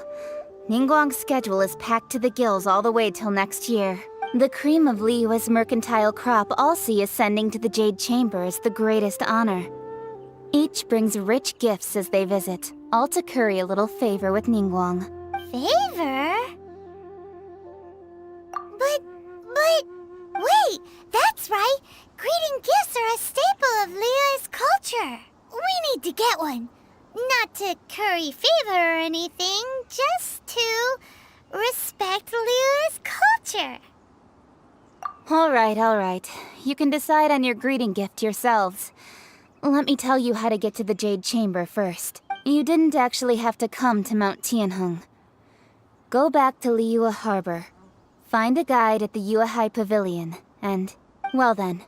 Ningguang's schedule is packed to the gills all the way till next year. The cream of Liyue's mercantile crop all see ascending to the Jade Chamber as the greatest honor. Each brings rich gifts as they visit, all to curry a little favor with Ningguang. Favor? But, wait, that's right. Greeting gifts are a staple of Liyue's culture. We need to get one. Not to curry favor or anything, just to All right. You can decide on your greeting gift yourselves. Let me tell you how to get to the Jade Chamber first. You didn't actually have to come to Mount Tianheng. Go back to Liyue Harbor. Find a guide at the Yuehai Pavilion, and, well then,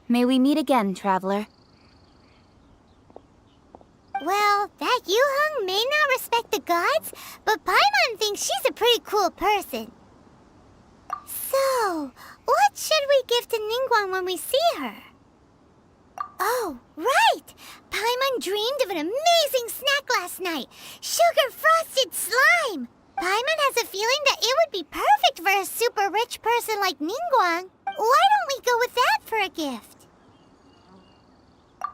may we meet again, traveler. Well, that Yuheng may not respect the gods, but Paimon thinks she's a pretty cool person. So, what should we give to Ningguang when we see her? Oh, right! Paimon dreamed of an amazing snack last night! Sugar-frosted slime! Paimon has a feeling that it would be perfect for a super rich person like Ningguang. Why don't we go with that for a gift?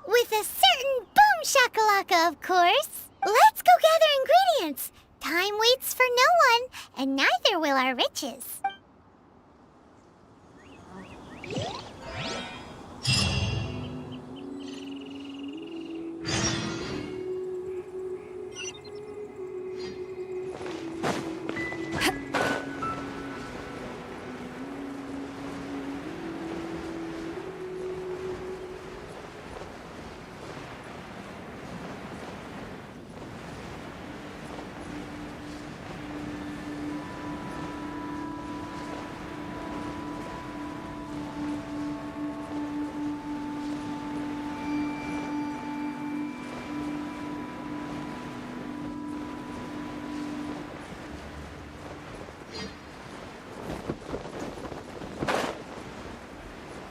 With a certain boom shakalaka, of course! Let's go gather ingredients! Time waits for no one, and neither will our riches.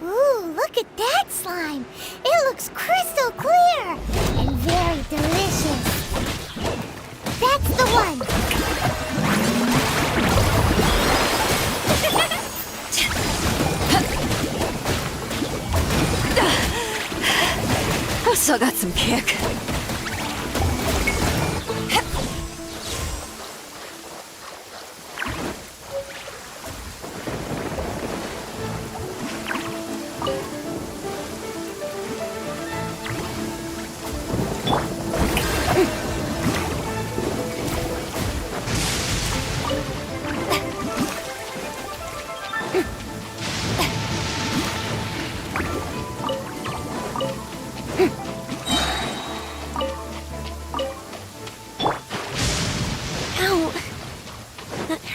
Look at that slime! It looks crystal clear! And very delicious! That's the one! I still got some kick.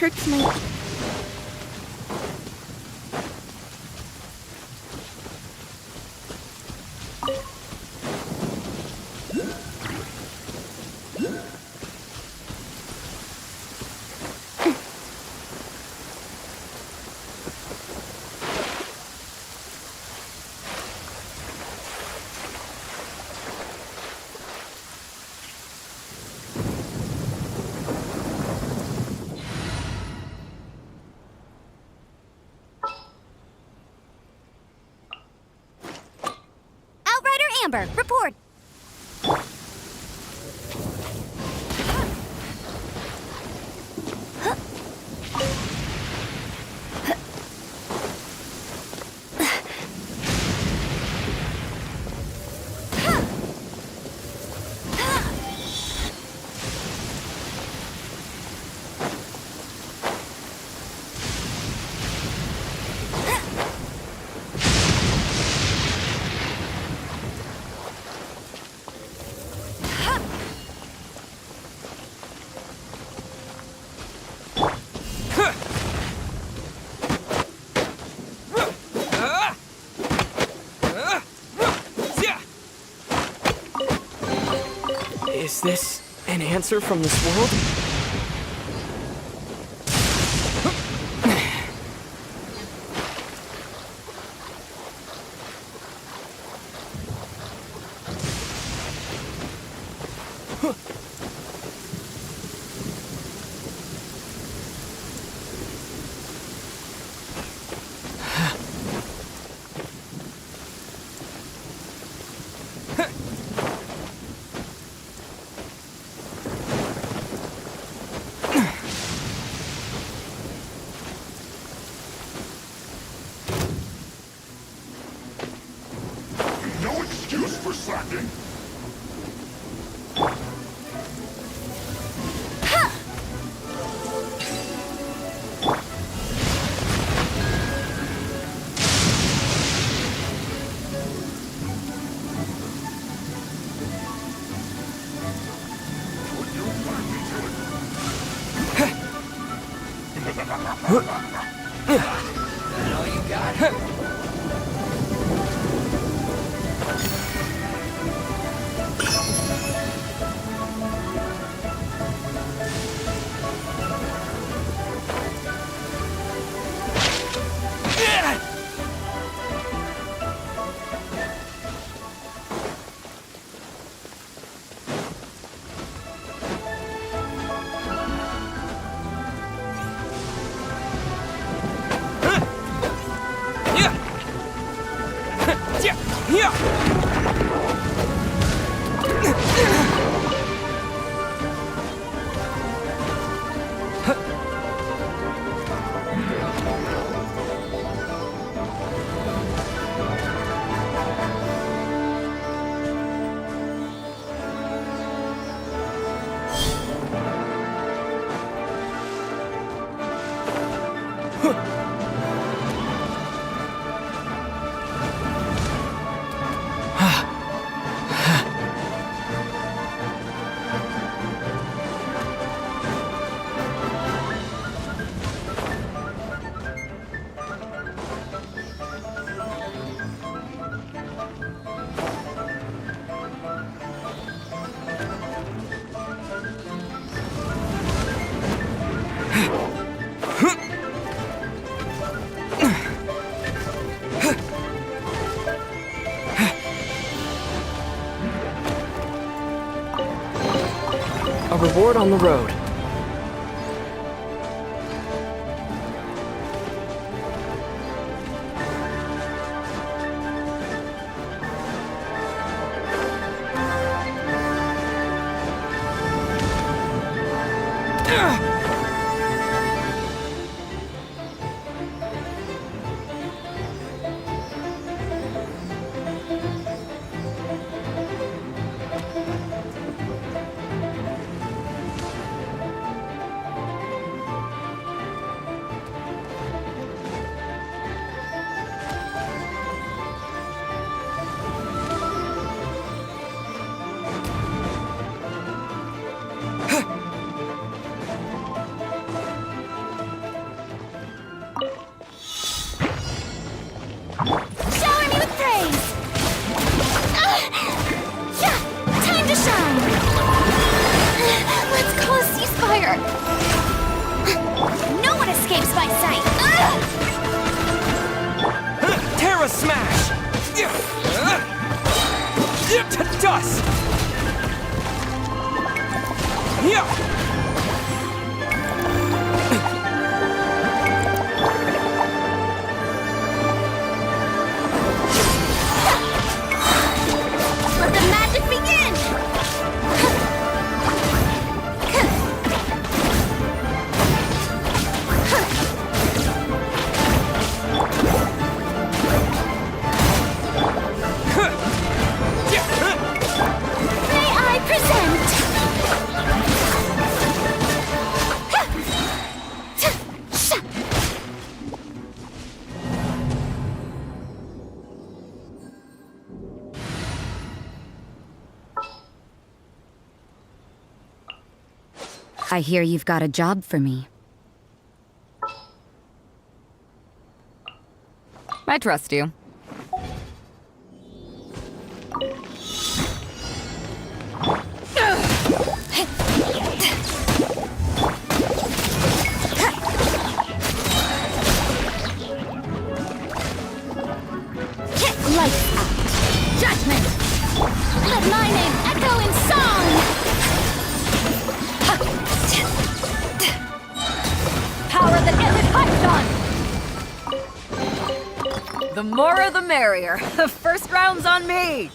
Hurts my... Amber, report! Is this an answer from this world? All you got? A reward on the road. Shower me with praise! Yeah! Time to shine! Let's call a ceasefire! No one escapes my sight! Terra Smash! To dust! Let the magic begin! May I present? I hear you've got a job for me. I trust you. Lights out! Judgment! Let my name echo in song! Power that gets it hyped on! The more the merrier. The first round's on me!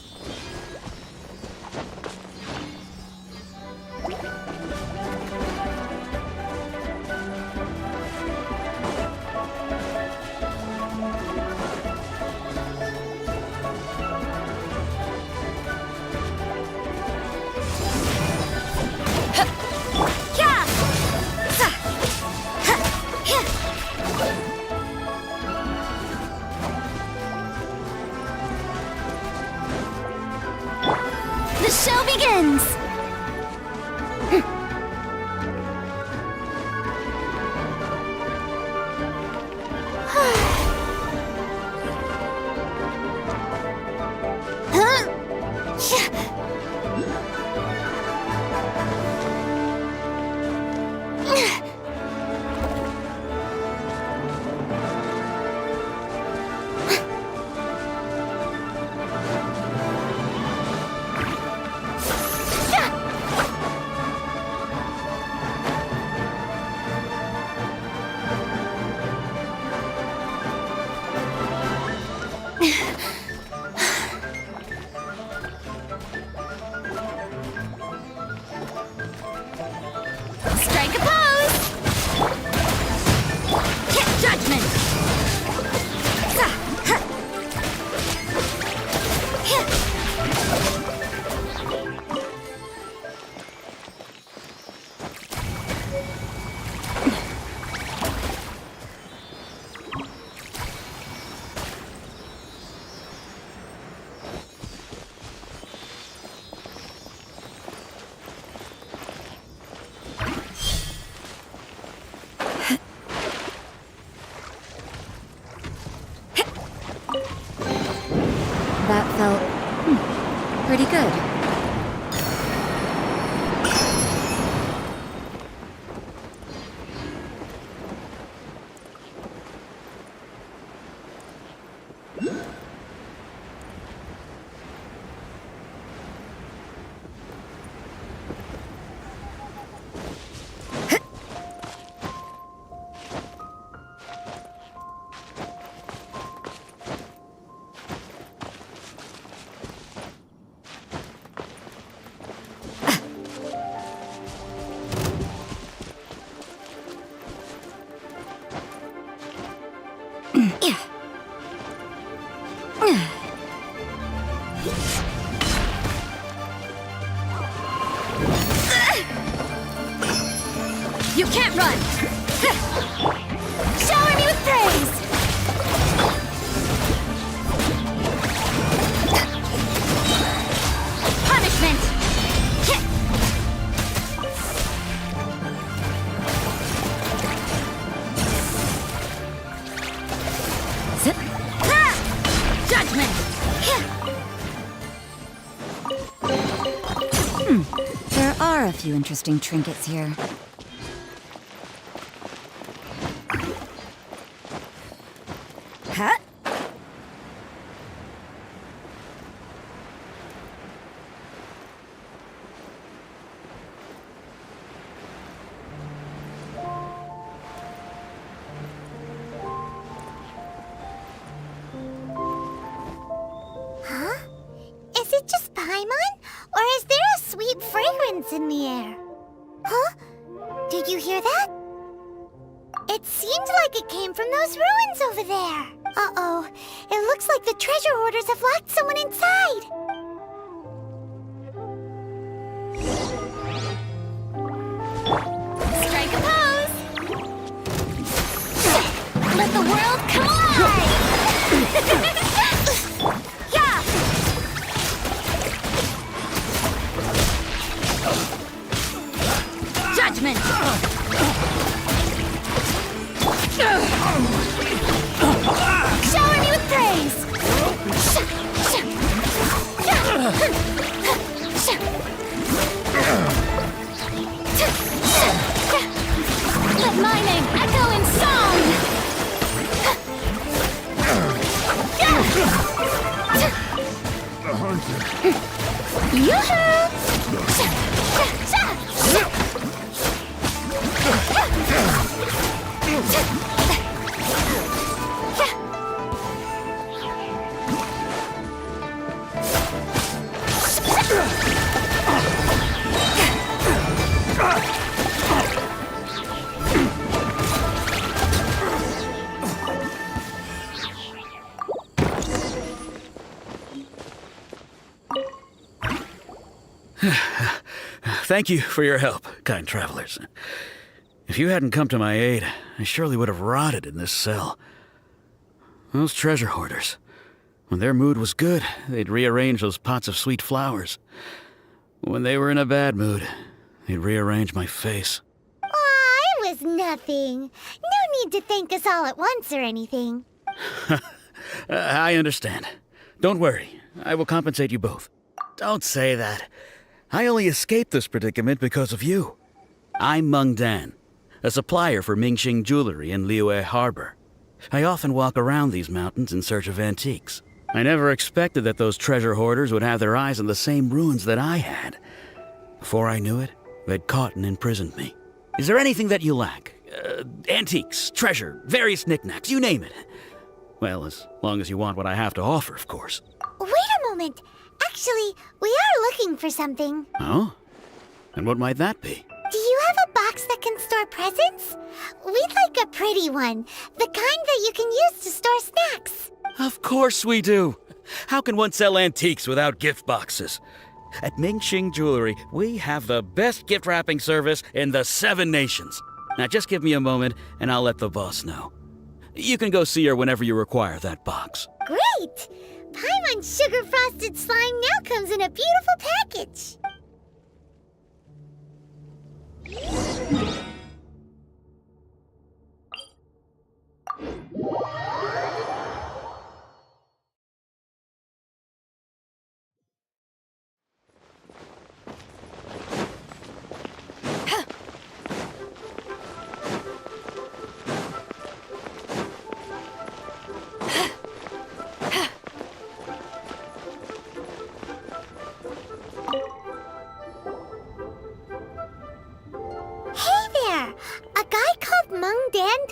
That felt pretty good. You can't run! Shower me with praise! Punishment! Judgment! There are a few interesting trinkets here. Huh? Huh? Is it just Paimon? Or is there a sweet fragrance in the air? Huh? Did you hear that? It seemed like it came from those ruins over there. Uh-oh. It looks like the treasure hoarders have locked someone inside. Strike a pose! Let the world come alive! Yeah! Judgment! Shower me with praise! Let my name echo in song! Thank you for your help, kind travelers. If you hadn't come to my aid, I surely would have rotted in this cell. Those treasure hoarders, when their mood was good, they'd rearrange those pots of sweet flowers. When they were in a bad mood, they'd rearrange my face. Aw, it was nothing. No need to thank us all at once or anything. I understand. Don't worry, I will compensate you both. Don't say that. I only escaped this predicament because of you. I'm Meng Dan, a supplier for Mingxing jewelry in Liyue Harbor. I often walk around these mountains in search of antiques. I never expected that those treasure hoarders would have their eyes on the same ruins that I had. Before I knew it, they'd caught and imprisoned me. Is there anything that you lack? Antiques, treasure, various knickknacks, you name it. Well, as long as you want what I have to offer, of course. Wait a moment. Actually, we are looking for something. Oh? And what might that be? Do you have a box that can store presents? We'd like a pretty one. The kind that you can use to store snacks. Of course we do. How can one sell antiques without gift boxes? At Mingxing Jewelry, we have the best gift wrapping service in the 7 nations. Now just give me a moment and I'll let the boss know. You can go see her whenever you require that box. Great! Paimon's sugar frosted slime now comes in a beautiful package.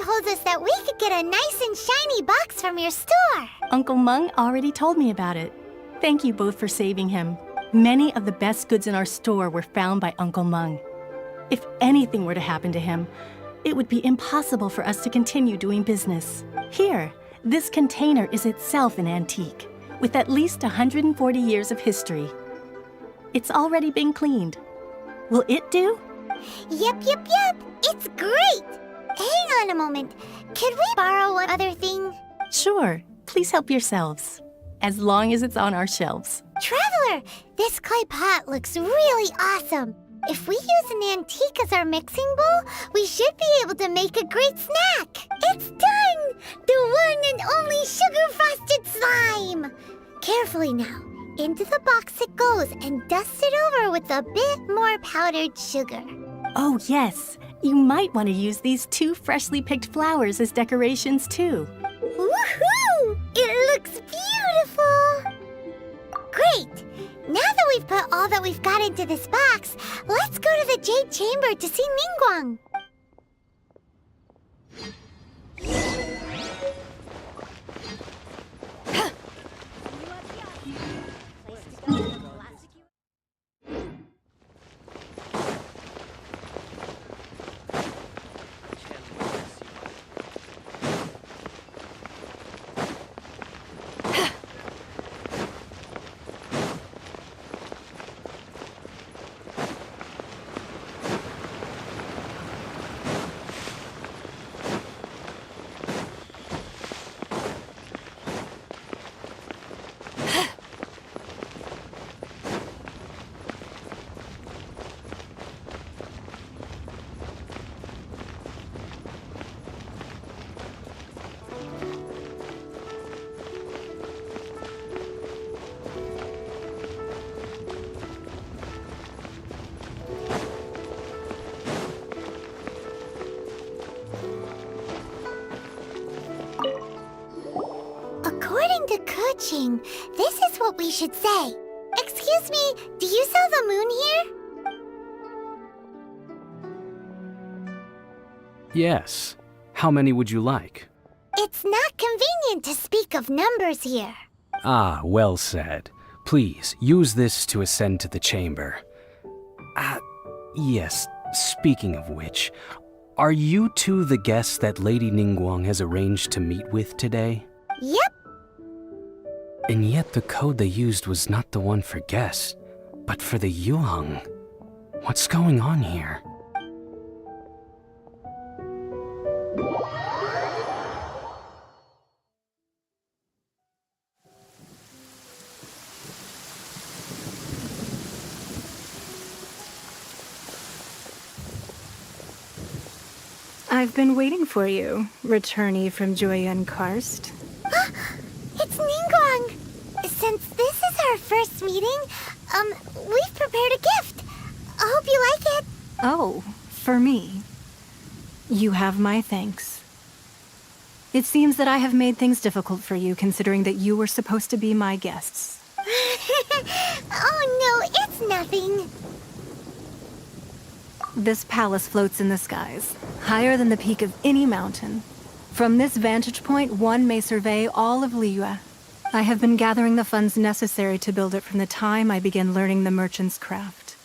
told us that we could get a nice and shiny box from your store. Uncle Mung already told me about it. Thank you both for saving him. Many of the best goods in our store were found by Uncle Mung. If anything were to happen to him, it would be impossible for us to continue doing business. Here, this container is itself an antique, with at least 140 years of history. It's already been cleaned. Will it do? Yep. It's great. Hang on a moment. Could we borrow one other thing? Sure. Please help yourselves. As long as it's on our shelves. Traveler, this clay pot looks really awesome. If we use an antique as our mixing bowl, we should be able to make a great snack. It's done! The one and only sugar-frosted slime! Carefully now. Into the box it goes and dust it over with a bit more powdered sugar. Oh, yes. You might want to use these 2 freshly picked flowers as decorations, too. Woohoo! It looks beautiful! Great! Now that we've put all that we've got into this box, let's go to the Jade Chamber to see Ningguang. According to Kuching, this is what we should say. Excuse me, do you sell the moon here? Yes. How many would you like? It's not convenient to speak of numbers here. Ah, well said. Please, use this to ascend to the chamber. Yes, speaking of which, are you two the guests that Lady Ningguang has arranged to meet with today? Yep. And yet the code they used was not the one for guests, but for the Yuheng. What's going on here? I've been waiting for you, returnee from Joyun Karst. It's Ningguang! Since this is our first meeting, we've prepared a gift. I hope you like it. Oh, for me. You have my thanks. It seems that I have made things difficult for you, considering that you were supposed to be my guests. Oh no, it's nothing. This palace floats in the skies, higher than the peak of any mountain. From this vantage point, one may survey all of Liyue. I have been gathering the funds necessary to build it from the time I began learning the merchant's craft.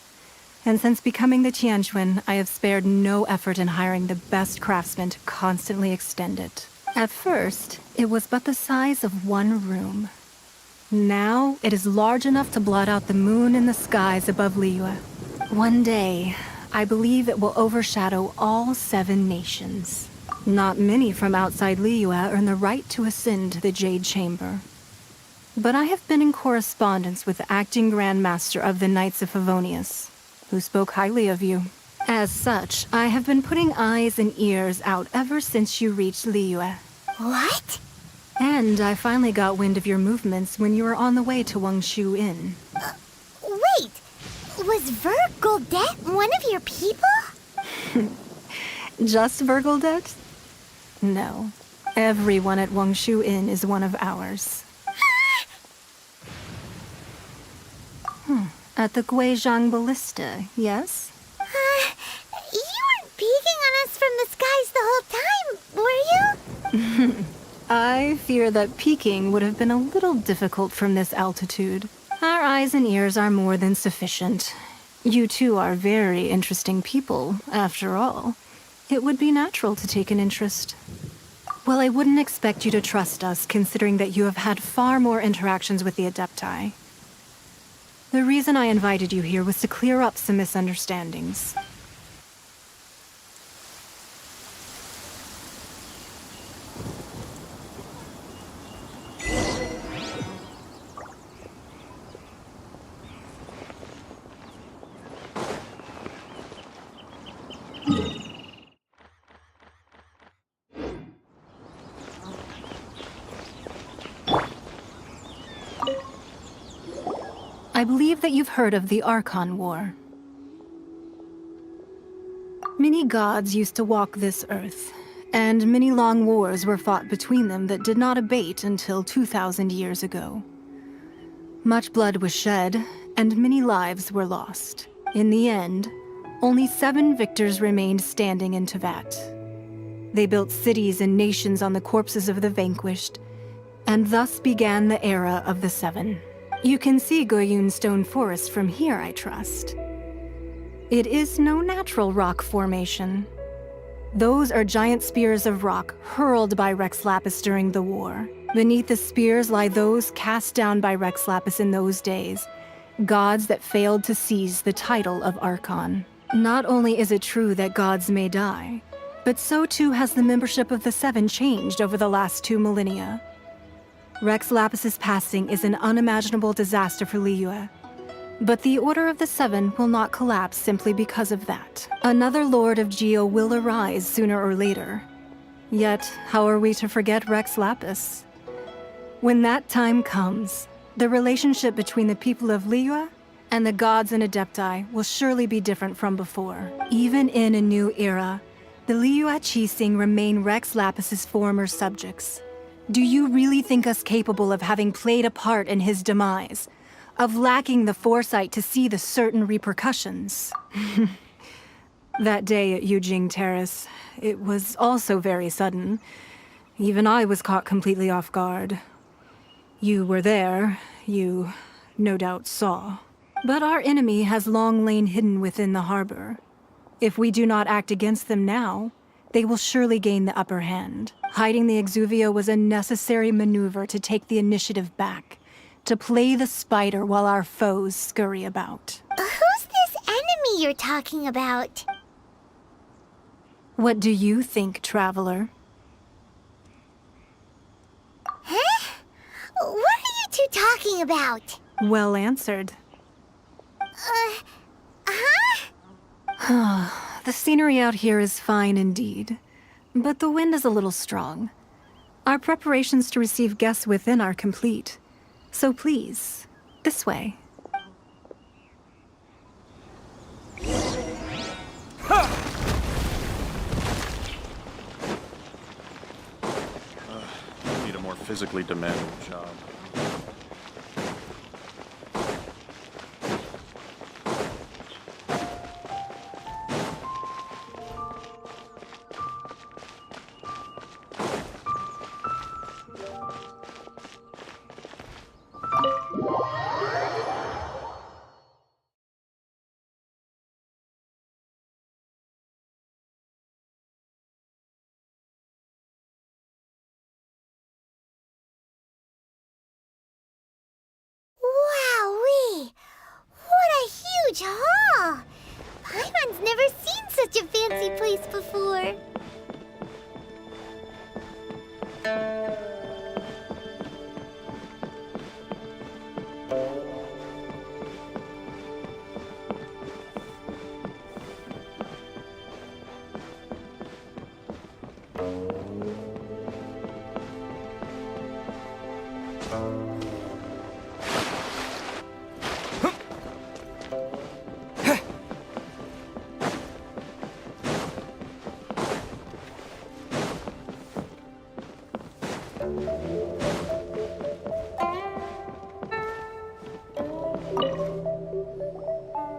And since becoming the Tianquan, I have spared no effort in hiring the best craftsmen to constantly extend it. At first, it was but the size of one room. Now, it is large enough to blot out the moon in the skies above Liyue. One day, I believe it will overshadow all 7 nations. Not many from outside Liyue earn the right to ascend to the Jade Chamber. But I have been in correspondence with the acting Grand Master of the Knights of Favonius, who spoke highly of you. As such, I have been putting eyes and ears out ever since you reached Liyue. What? And I finally got wind of your movements when you were on the way to Wangshu Inn. Wait! Was Vergoldet one of your people? Just Vergoldet? No. Everyone at Wangshu Inn is one of ours. At the Guizhang Ballista, yes? You weren't peeking on us from the skies the whole time, were I fear that peeking would have been a little difficult from this altitude. Our eyes and ears are more than sufficient. You two are very interesting people, after all. It would be natural to take an interest. Well, I wouldn't expect you to trust us, considering that you have had far more interactions with the Adepti. The reason I invited you here was to clear up some misunderstandings. I believe that you've heard of the Archon War. Many gods used to walk this earth, and many long wars were fought between them that did not abate until 2,000 years ago. Much blood was shed, and many lives were lost. In the end, only 7 victors remained standing in Teyvat. They built cities and nations on the corpses of the vanquished, and thus began the era of the 7. You can see Goyun Stone Forest from here, I trust. It is no natural rock formation. Those are giant spears of rock hurled by Rex Lapis during the war. Beneath the spears lie those cast down by Rex Lapis in those days, gods that failed to seize the title of Archon. Not only is it true that gods may die, but so too has the membership of the 7 changed over the last 2 millennia. Rex Lapis's passing is an unimaginable disaster for Liyue, but the Order of the 7 will not collapse simply because of that. Another Lord of Geo will arise sooner or later. Yet, how are we to forget Rex Lapis? When that time comes, the relationship between the people of Liyue and the gods and Adepti will surely be different from before. Even in a new era, the Liyue Qixing remain Rex Lapis's former subjects. Do you really think us capable of having played a part in his demise? Of lacking the foresight to see the certain repercussions? That day at Yujing Terrace, it was also very sudden. Even I was caught completely off guard. You were there, you no doubt saw. But our enemy has long lain hidden within the harbor. If we do not act against them now, they will surely gain the upper hand. Hiding the Exuvio was a necessary maneuver to take the initiative back, to play the spider while our foes scurry about. Who's this enemy you're talking about? What do you think, Traveler? Huh? What are you two talking about? Well answered. The scenery out here is fine indeed, but the wind is a little strong. Our preparations to receive guests within are complete, so please, this way. Need a more physically demanding job. Wowee! What a huge hall! Paimon's never seen such a fancy place before.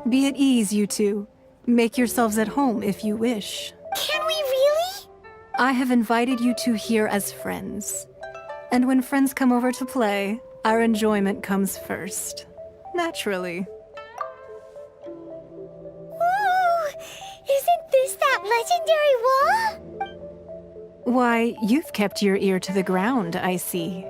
Be at ease, you two. Make yourselves at home if you wish. Can we really? I have invited you two here as friends. And when friends come over to play, our enjoyment comes first. Naturally. Ooh! Isn't this that legendary wall? Why, you've kept your ear to the ground, I see.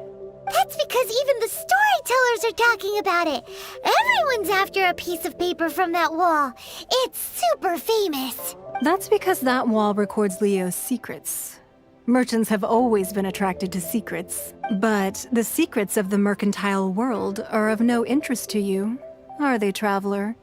That's because even the storytellers are talking about it. Everyone's after a piece of paper from that wall. It's super famous. That's because that wall records Leo's secrets. Merchants have always been attracted to secrets. But the secrets of the mercantile world are of no interest to you, are they, traveler?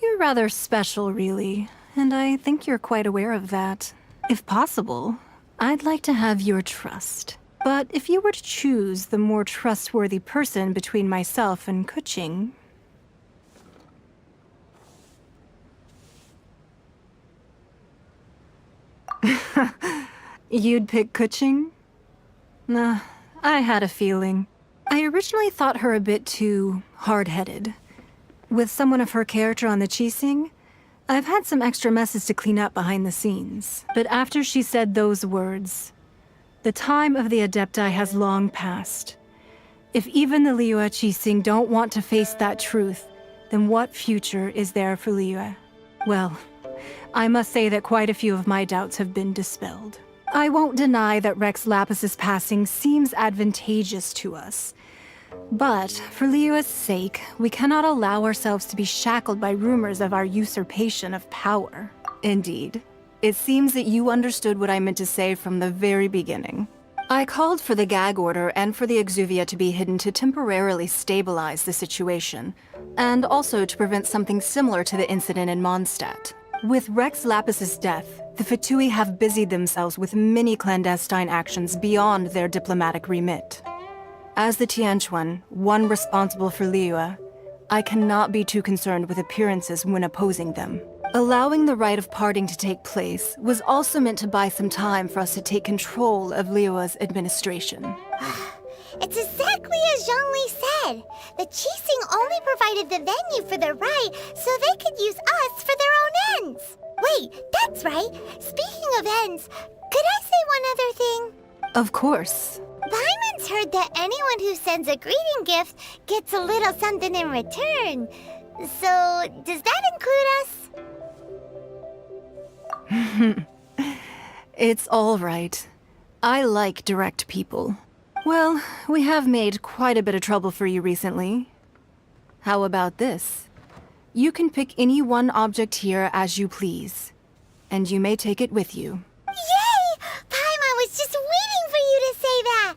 You're rather special, really, and I think you're quite aware of that. If possible, I'd like to have your trust. But if you were to choose the more trustworthy person between myself and Kuching... You'd pick Kuching? Nah, I had a feeling. I originally thought her a bit too hard-headed. With someone of her character on the Qixing, I've had some extra messes to clean up behind the scenes. But after she said those words, the time of the Adepti has long passed. If even the Liyue Qixing don't want to face that truth, then what future is there for Liyue? Well, I must say that quite a few of my doubts have been dispelled. I won't deny that Rex Lapis's passing seems advantageous to us. But for Liyue's sake, we cannot allow ourselves to be shackled by rumors of our usurpation of power. Indeed. It seems that you understood what I meant to say from the very beginning. I called for the gag order and for the Exuvia to be hidden to temporarily stabilize the situation, and also to prevent something similar to the incident in Mondstadt. With Rex Lapis's death, the Fatui have busied themselves with many clandestine actions beyond their diplomatic remit. As the Tianquan, one responsible for Liyue, I cannot be too concerned with appearances when opposing them. Allowing the rite of parting to take place was also meant to buy some time for us to take control of Liyue's administration. It's exactly as Zhongli said. The Qixing only provided the venue for the rite so they could use us for their own ends. Wait, that's right. Speaking of ends, could I say one other thing? Of course. Paimon's heard that anyone who sends a greeting gift gets a little something in return. So, does that include us? It's all right. I like direct people. Well, we have made quite a bit of trouble for you recently. How about this? You can pick any one object here as you please, and you may take it with you. Yay! Paimon was just waiting for you to say that!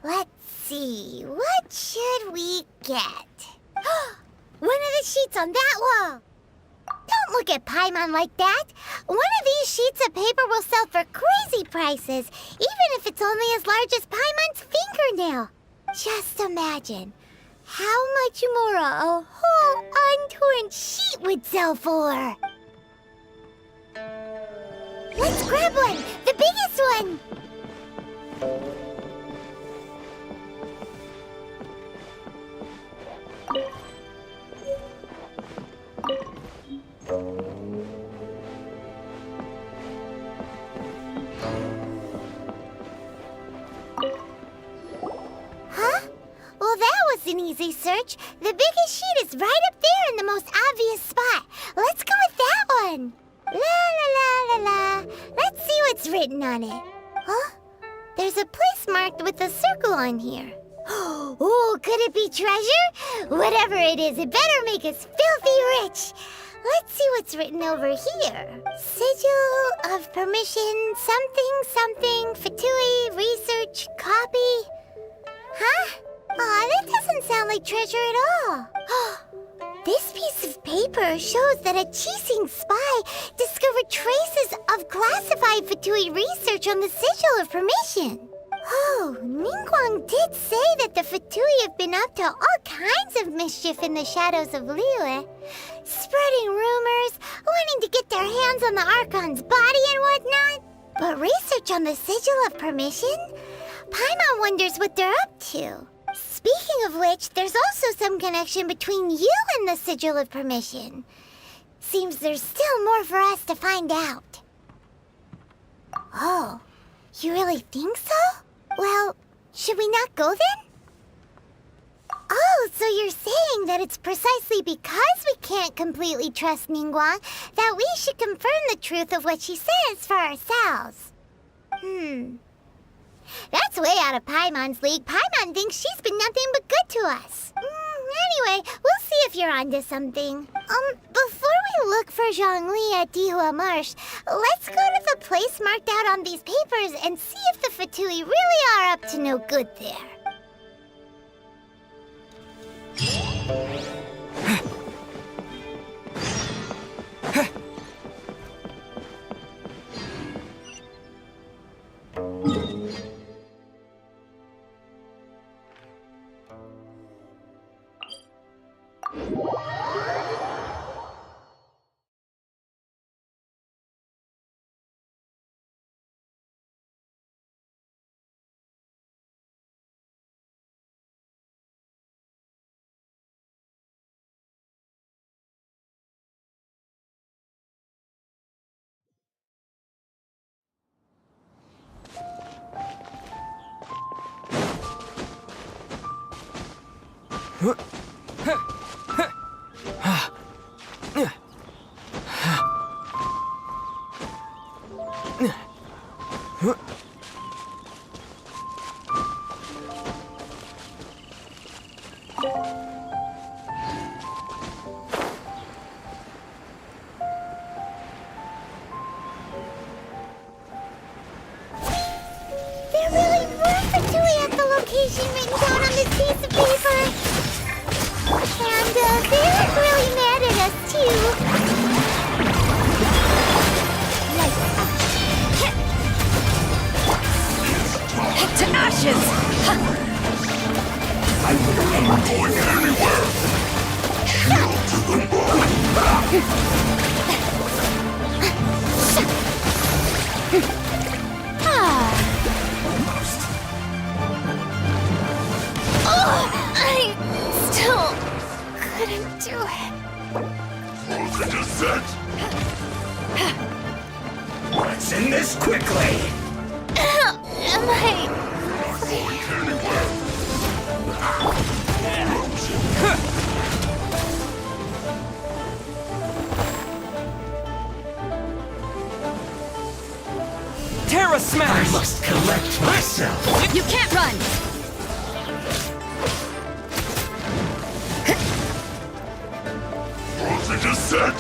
Let's see, what should we get? One of the sheets on that wall! Don't look at Paimon like that! One of these sheets of paper will sell for crazy prices, even if it's only as large as Paimon's fingernail. Just imagine how much more a whole untorn sheet would sell for. Let's grab one! The biggest one! Huh? Well, that was an easy search. The biggest sheet is right up there in the most obvious spot. Let's go with that one. La la la la la. Let's see what's written on it. Huh? There's a place marked with a circle on here. Oh, could it be treasure? Whatever it is, it better make us filthy rich. Let's see what's written over here. Sigil of permission, something, something, Fatui, research, copy. Huh? Aw, that doesn't sound like treasure at all. This piece of paper shows that a Qixing spy discovered traces of classified Fatui research on the Sigil of Permission. Oh, Ningguang did say that the Fatui have been up to all kinds of mischief in the shadows of Liyue. Spreading rumors, wanting to get their hands on the Archon's body and whatnot. But research on the Sigil of Permission? Paimon wonders what they're up to. Speaking of which, there's also some connection between you and the Sigil of Permission. Seems there's still more for us to find out. Oh, you really think so? Well, should we not go then? Oh, so you're saying that it's precisely because we can't completely trust Ningguang that we should confirm the truth of what she says for ourselves. That's way out of Paimon's league. Paimon thinks she's been nothing but good to us. Anyway, we'll see if you're onto something. Before we look for Zhongli at Dihua Marsh, let's go to the place marked out on these papers and see if the Fatui really are up to no good there. There really were Fatui at the location written down on this piece of paper. And they look really mad at us, too. To ashes! I am going anywhere. Chill to the bone. I still couldn't do it. Close the descent. Let's end this quickly. Am I... Not going anywhere. Terra Smash! I must collect myself. You can't run! Close the descent.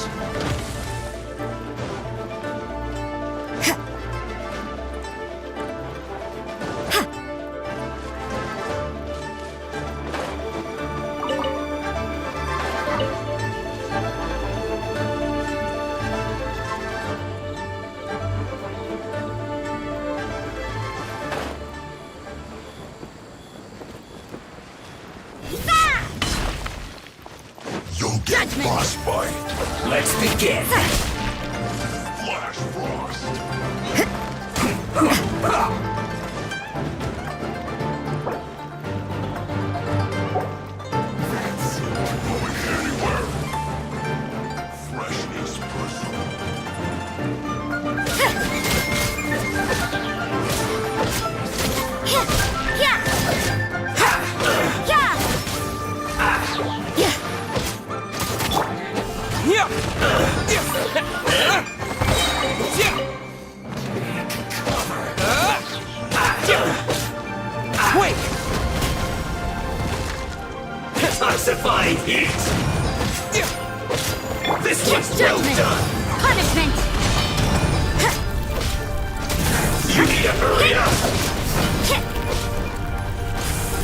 You'll get frostbite. Let's begin. Flash frost. That's going anywhere. Freshness personal. Wait! Toxifying heat. This one's well Judgment! done. Punishment! You need to hurry up.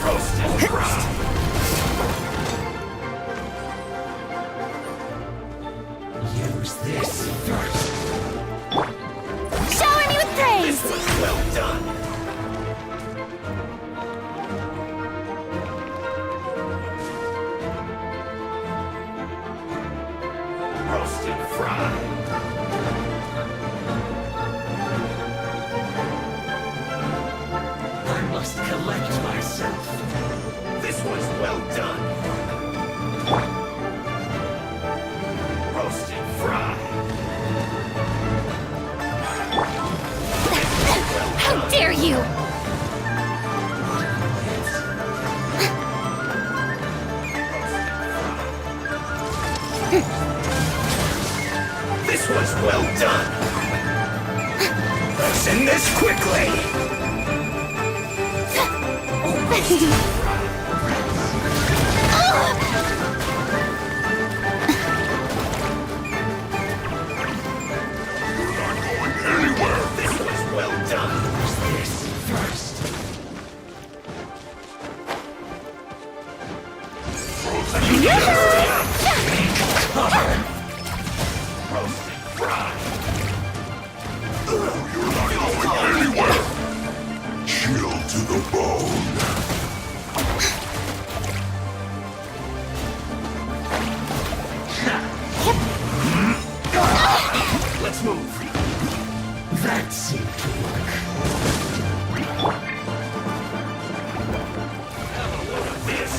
Roast and fry. Use this first. Shower me with praise! This one's well done. Roast and fry. I must collect myself. This one's well done. Roast and fry. dare you! This was well done. Let's end this quickly. This was well done. This first. Cover. Roasted fried. You're not going anywhere. Chill to the bone. Let's move. That seemed to work. Have a look at this.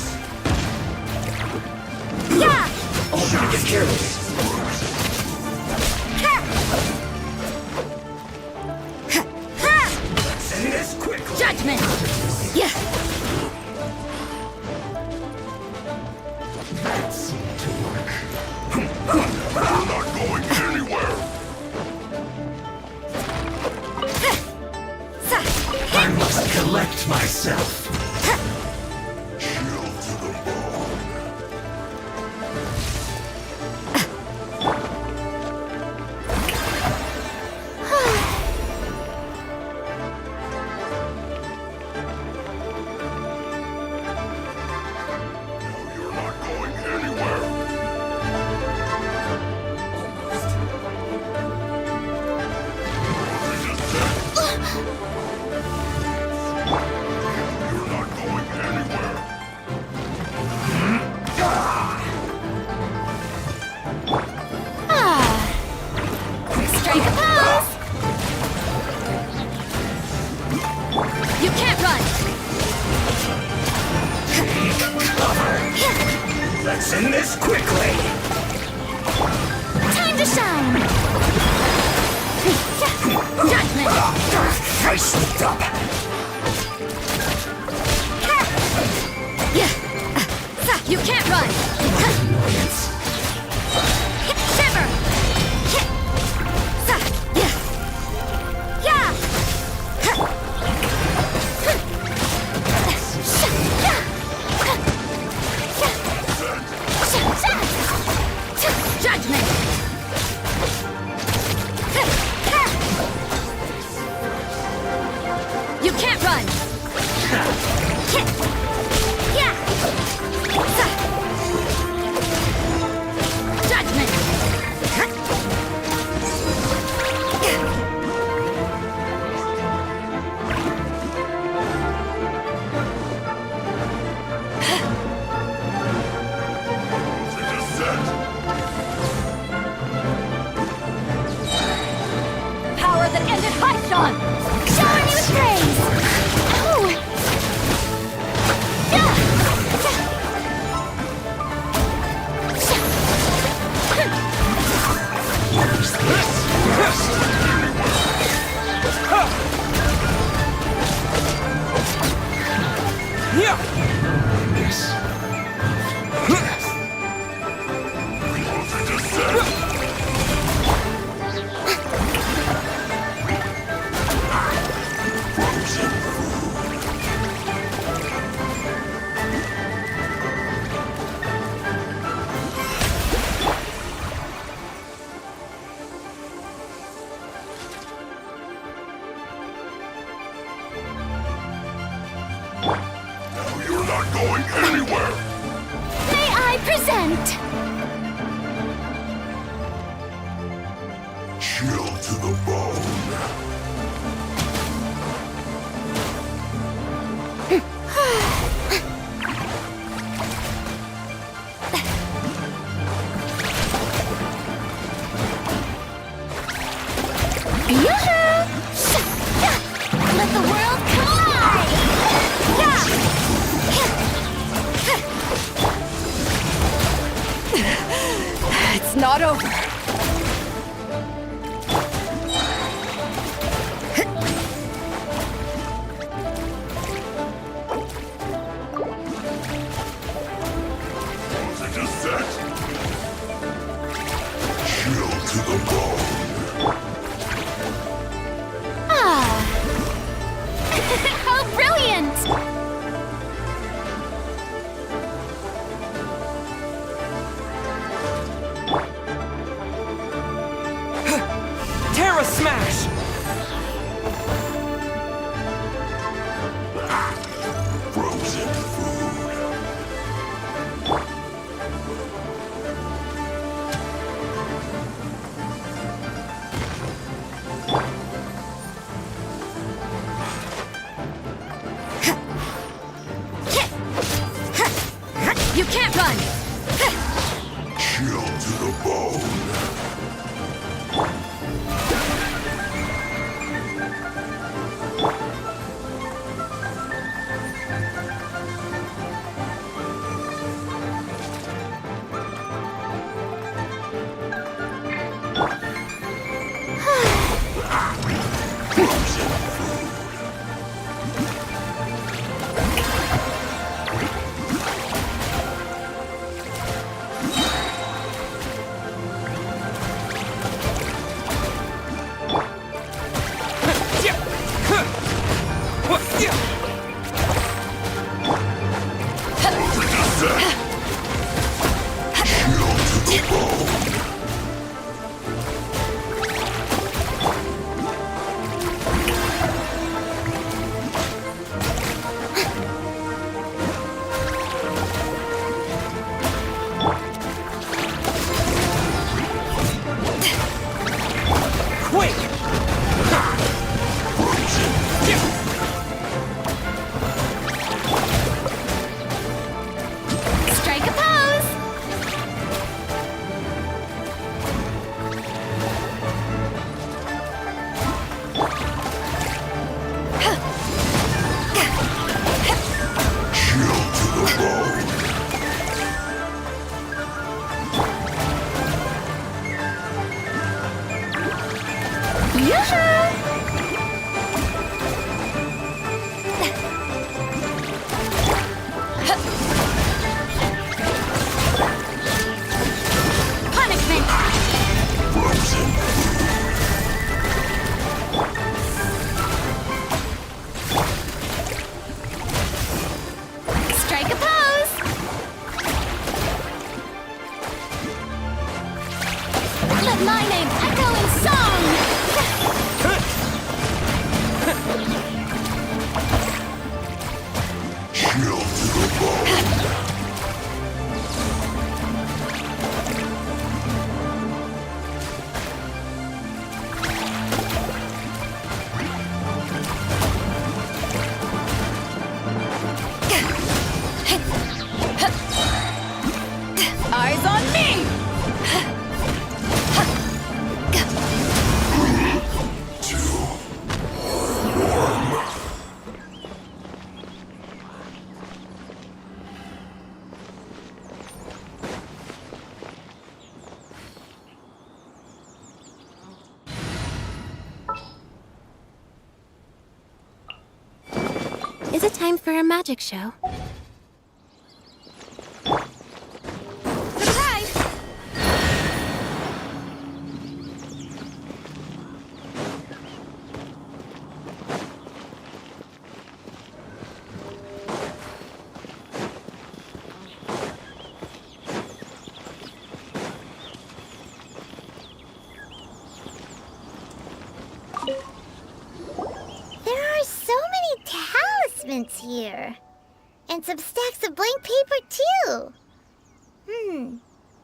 Yeah! Oh, don't get careless. Let's end this quickly. Judgment! Yeah! That seemed to work. You're not going anywhere. I must collect myself. Chill to the bone. You're not going anywhere. You're not going anywhere. Strike a pose! You can't run! Let's end this quickly. Time to shine! Judgment! I slipped up. You can't run! Shiver! Judgment! You can't run! Judgment! Power that ended Haishan! Shower me with praise! Oh! You're not going anywhere. May I present? Chill to the bone. Let the world collide! It's not over. Done! Chill to the bone. Strike a pose! Chill to the bone. Punishment! Frozen. Strike a pose! Let my name echo in song! Chill to the bone. Eyes on me! Is it time for a magic show? Surprise! There are so many talismans here. And some stacks of blank paper, too.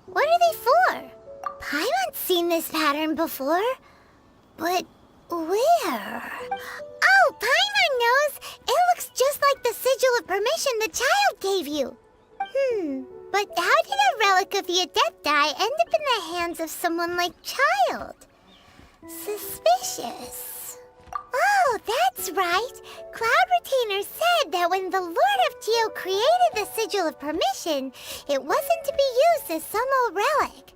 What are they for? Paimon's seen this pattern before. But where? Oh, Paimon knows! It looks just like the sigil of permission the child gave you. But how did a relic of your death die end up in the hands of someone like Child? Suspicious. Oh, that's right. Cloud Retainer said that when the Lord of Geo created the Sigil of Permission, it wasn't to be used as some old relic.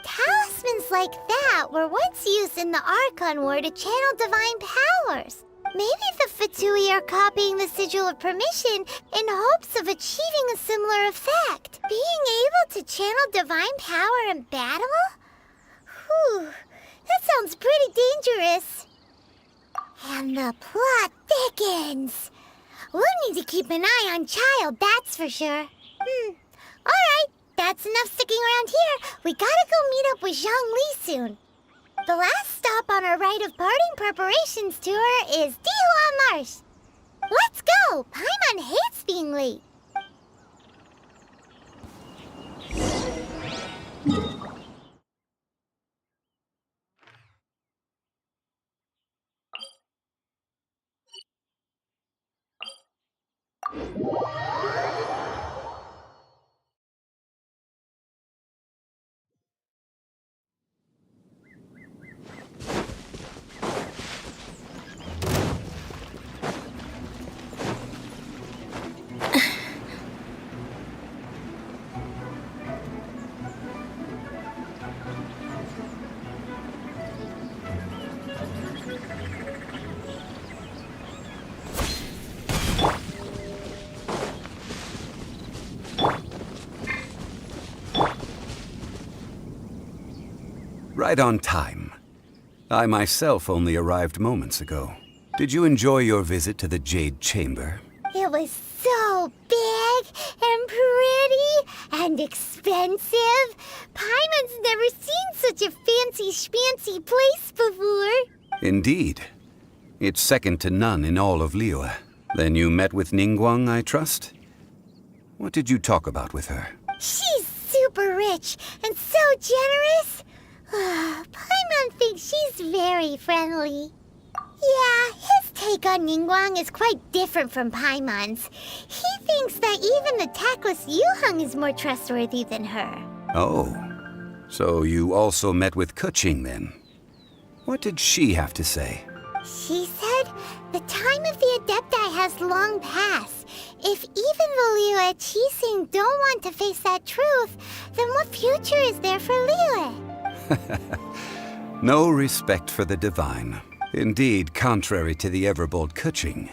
Talismans like that were once used in the Archon War to channel divine powers. Maybe the Fatui are copying the Sigil of Permission in hopes of achieving a similar effect. Being able to channel divine power in battle? Whew, that sounds pretty dangerous. And the plot thickens. We'll need to keep an eye on Child, that's for sure. Alright, that's enough sticking around here. We gotta go meet up with Zhang Li soon. The last stop on our rite of parting preparations tour is Dihua Marsh. Let's go! Paimon hates being late. right on time. I myself only arrived moments ago. Did you enjoy your visit to the Jade Chamber? It was so big and pretty and expensive. Paimon's never seen such a fancy schmancy place before. Indeed. It's second to none in all of Liyue. Then you met with Ningguang, I trust? What did you talk about with her? She's super rich and so generous. Paimon thinks she's very friendly. Yeah, his take on Ningguang is quite different from Paimon's. He thinks that even the tactless Yuheng is more trustworthy than her. Oh, so you also met with Keqing then? What did she have to say? She said the time of the Adepti has long passed. If even the Liyue Qixing don't want to face that truth, then what future is there for Liyue? No respect for the divine. Indeed, contrary to the ever-bold Keqing,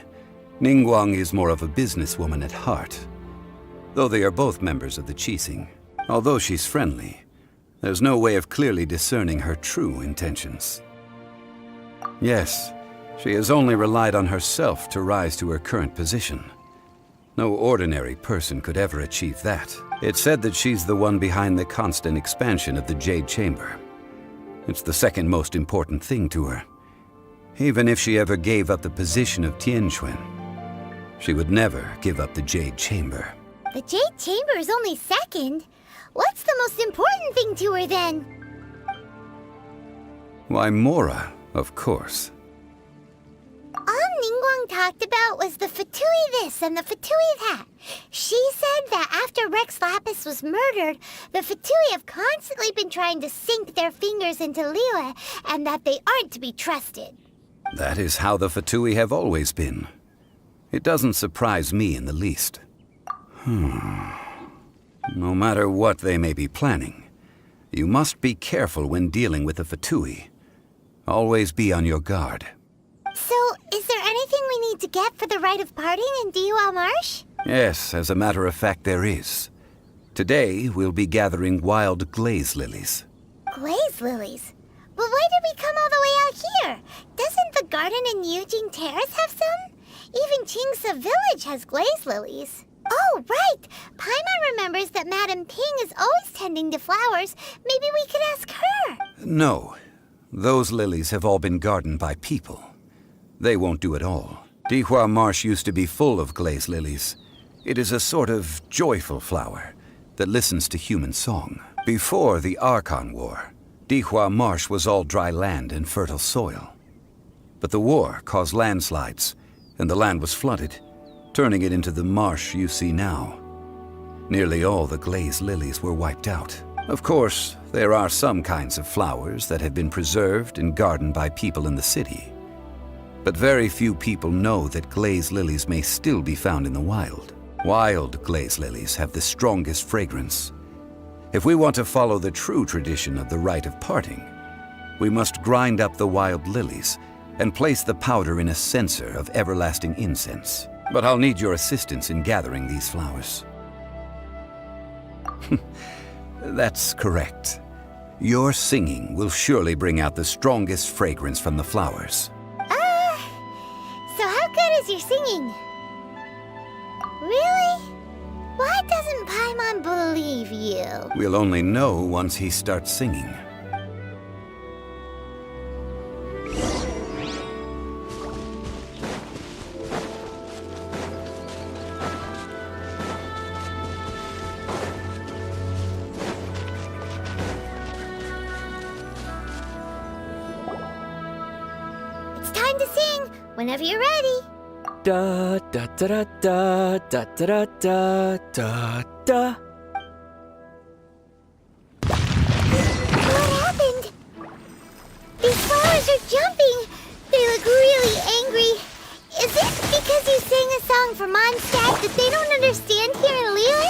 Ningguang is more of a businesswoman at heart. Though they are both members of the Qixing, although she's friendly, there's no way of clearly discerning her true intentions. Yes, she has only relied on herself to rise to her current position. No ordinary person could ever achieve that. It's said that she's the one behind the constant expansion of the Jade Chamber. It's the second most important thing to her. Even if she ever gave up the position of Tianquan, she would never give up the Jade Chamber. The Jade Chamber is only second. What's the most important thing to her then? Why, Mora, of course. All Ningguang talked about was the Fatui this and the Fatui that. She said that after Rex Lapis was murdered, the Fatui have constantly been trying to sink their fingers into Liyue, and that they aren't to be trusted. That is how the Fatui have always been. It doesn't surprise me in the least. No matter what they may be planning, you must be careful when dealing with the Fatui. Always be on your guard. So, is there anything we need to get for the rite of parting in Dihua Marsh? Yes, as a matter of fact, there is. Today, we'll be gathering wild glaze lilies. Glaze lilies? But why did we come all the way out here? Doesn't the garden in Yujing Terrace have some? Even Qingse Village has glaze lilies. Oh, right! Paimon remembers that Madame Ping is always tending to flowers. Maybe we could ask her. No. Those lilies have all been gardened by people. They won't do it all. Dihua Marsh used to be full of glaze lilies. It is a sort of joyful flower that listens to human song. Before the Archon War, Dihua Marsh was all dry land and fertile soil. But the war caused landslides, and the land was flooded, turning it into the marsh you see now. Nearly all the glaze lilies were wiped out. Of course, there are some kinds of flowers that have been preserved and gardened by people in the city. But very few people know that glaze lilies may still be found in the wild. Wild glaze lilies have the strongest fragrance. If we want to follow the true tradition of the rite of parting, we must grind up the wild lilies and place the powder in a censer of everlasting incense. But I'll need your assistance in gathering these flowers. That's correct. Your singing will surely bring out the strongest fragrance from the flowers. So how good is your singing? Really? Why doesn't Paimon believe you? We'll only know once he starts singing. It's time to sing, whenever you're ready. Da da da da da da da da da da. What happened? These flowers are jumping. They look really angry. Is it because you sang a song for Mondstadt that they don't understand here in Liyue?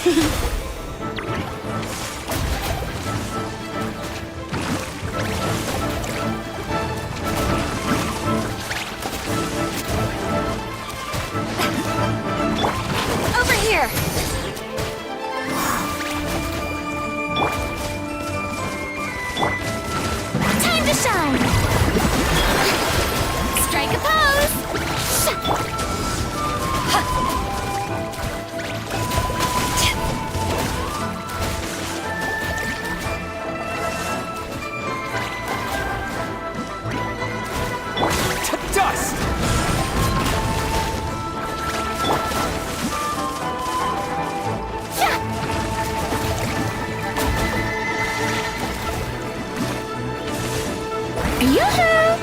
Over here! Time to shine! Strike a pose! Dust! Yoo-hoo!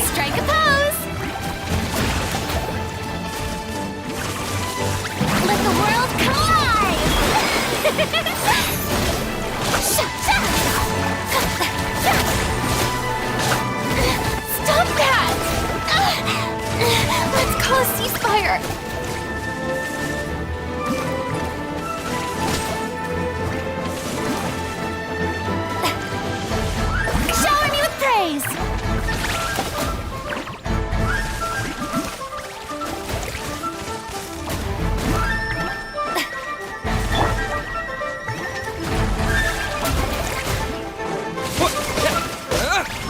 Strike a pose! Let the world come alive! Stop that! Let's call a ceasefire! Shower me with praise!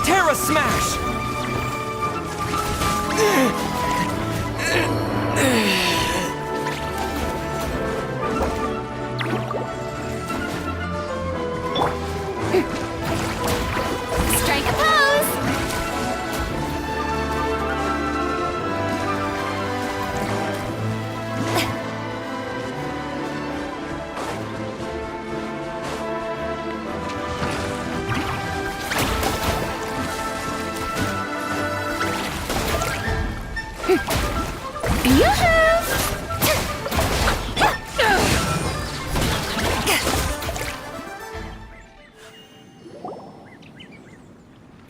Terra Smash! Strike a pose!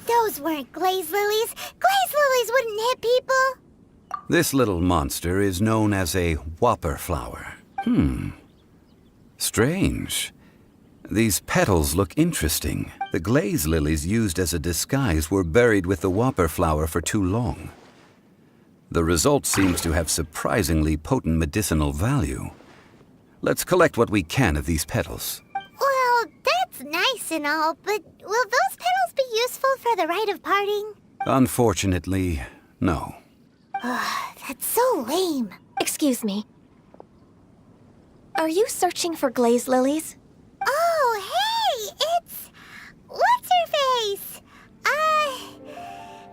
Those weren't glaze lilies. Glaze lilies wouldn't hit people. This little monster is known as a whopper flower. Strange. These petals look interesting. The glaze lilies used as a disguise were buried with the whopper flower for too long. The result seems to have surprisingly potent medicinal value. Let's collect what we can of these petals. Well, that's nice and all, but will those petals be useful for the rite of parting? Unfortunately, no. That's so lame. Excuse me. Are you searching for glaze lilies? Oh, hey! It's... what's her face?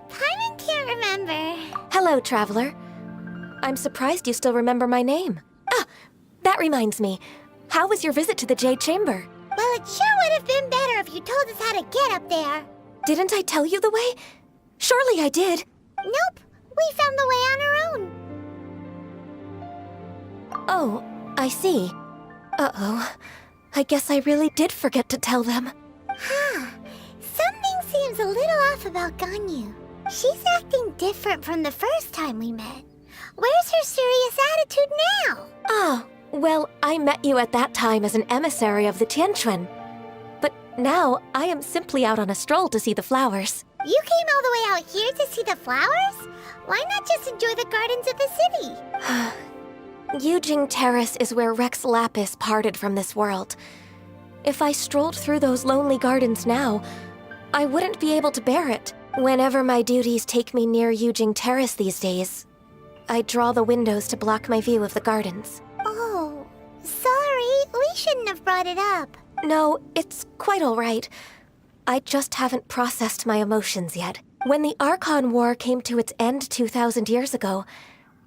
Paimon can't remember. Hello, traveler. I'm surprised you still remember my name. Ah, that reminds me. How was your visit to the Jade Chamber? Well, it sure would have been better if you told us how to get up there. Didn't I tell you the way? Surely I did. Nope, we found the way on our own. Oh, I see. Uh-oh. I guess I really did forget to tell them. Something seems a little off about Ganyu. She's acting different from the first time we met. Where's her serious attitude now? Ah, well, I met you at that time as an emissary of the Tianquan. But now, I am simply out on a stroll to see the flowers. You came all the way out here to see the flowers? Why not just enjoy the gardens of the city? Yujing Terrace is where Rex Lapis parted from this world. If I strolled through those lonely gardens now, I wouldn't be able to bear it. Whenever my duties take me near Yujing Terrace these days, I draw the windows to block my view of the gardens. Oh, sorry, we shouldn't have brought it up. No, it's quite all right. I just haven't processed my emotions yet. When the Archon War came to its end 2,000 years ago,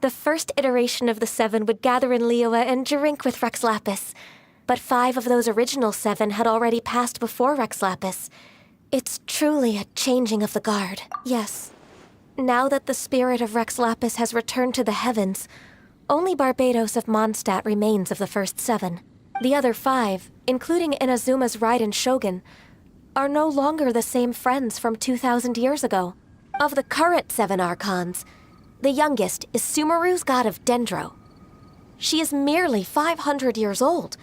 The first iteration of the 7 would gather in Liyue and drink with Rex Lapis. But 5 of those original 7 had already passed before Rex Lapis. It's truly a changing of the guard. Yes. Now that the spirit of Rex Lapis has returned to the heavens, only Barbados of Mondstadt remains of the first 7. The other 5, including Inazuma's Raiden Shogun, are no longer the same friends from 2,000 years ago. Of the current 7 Archons, the youngest is Sumeru's god of Dendro. She is merely 500 years old,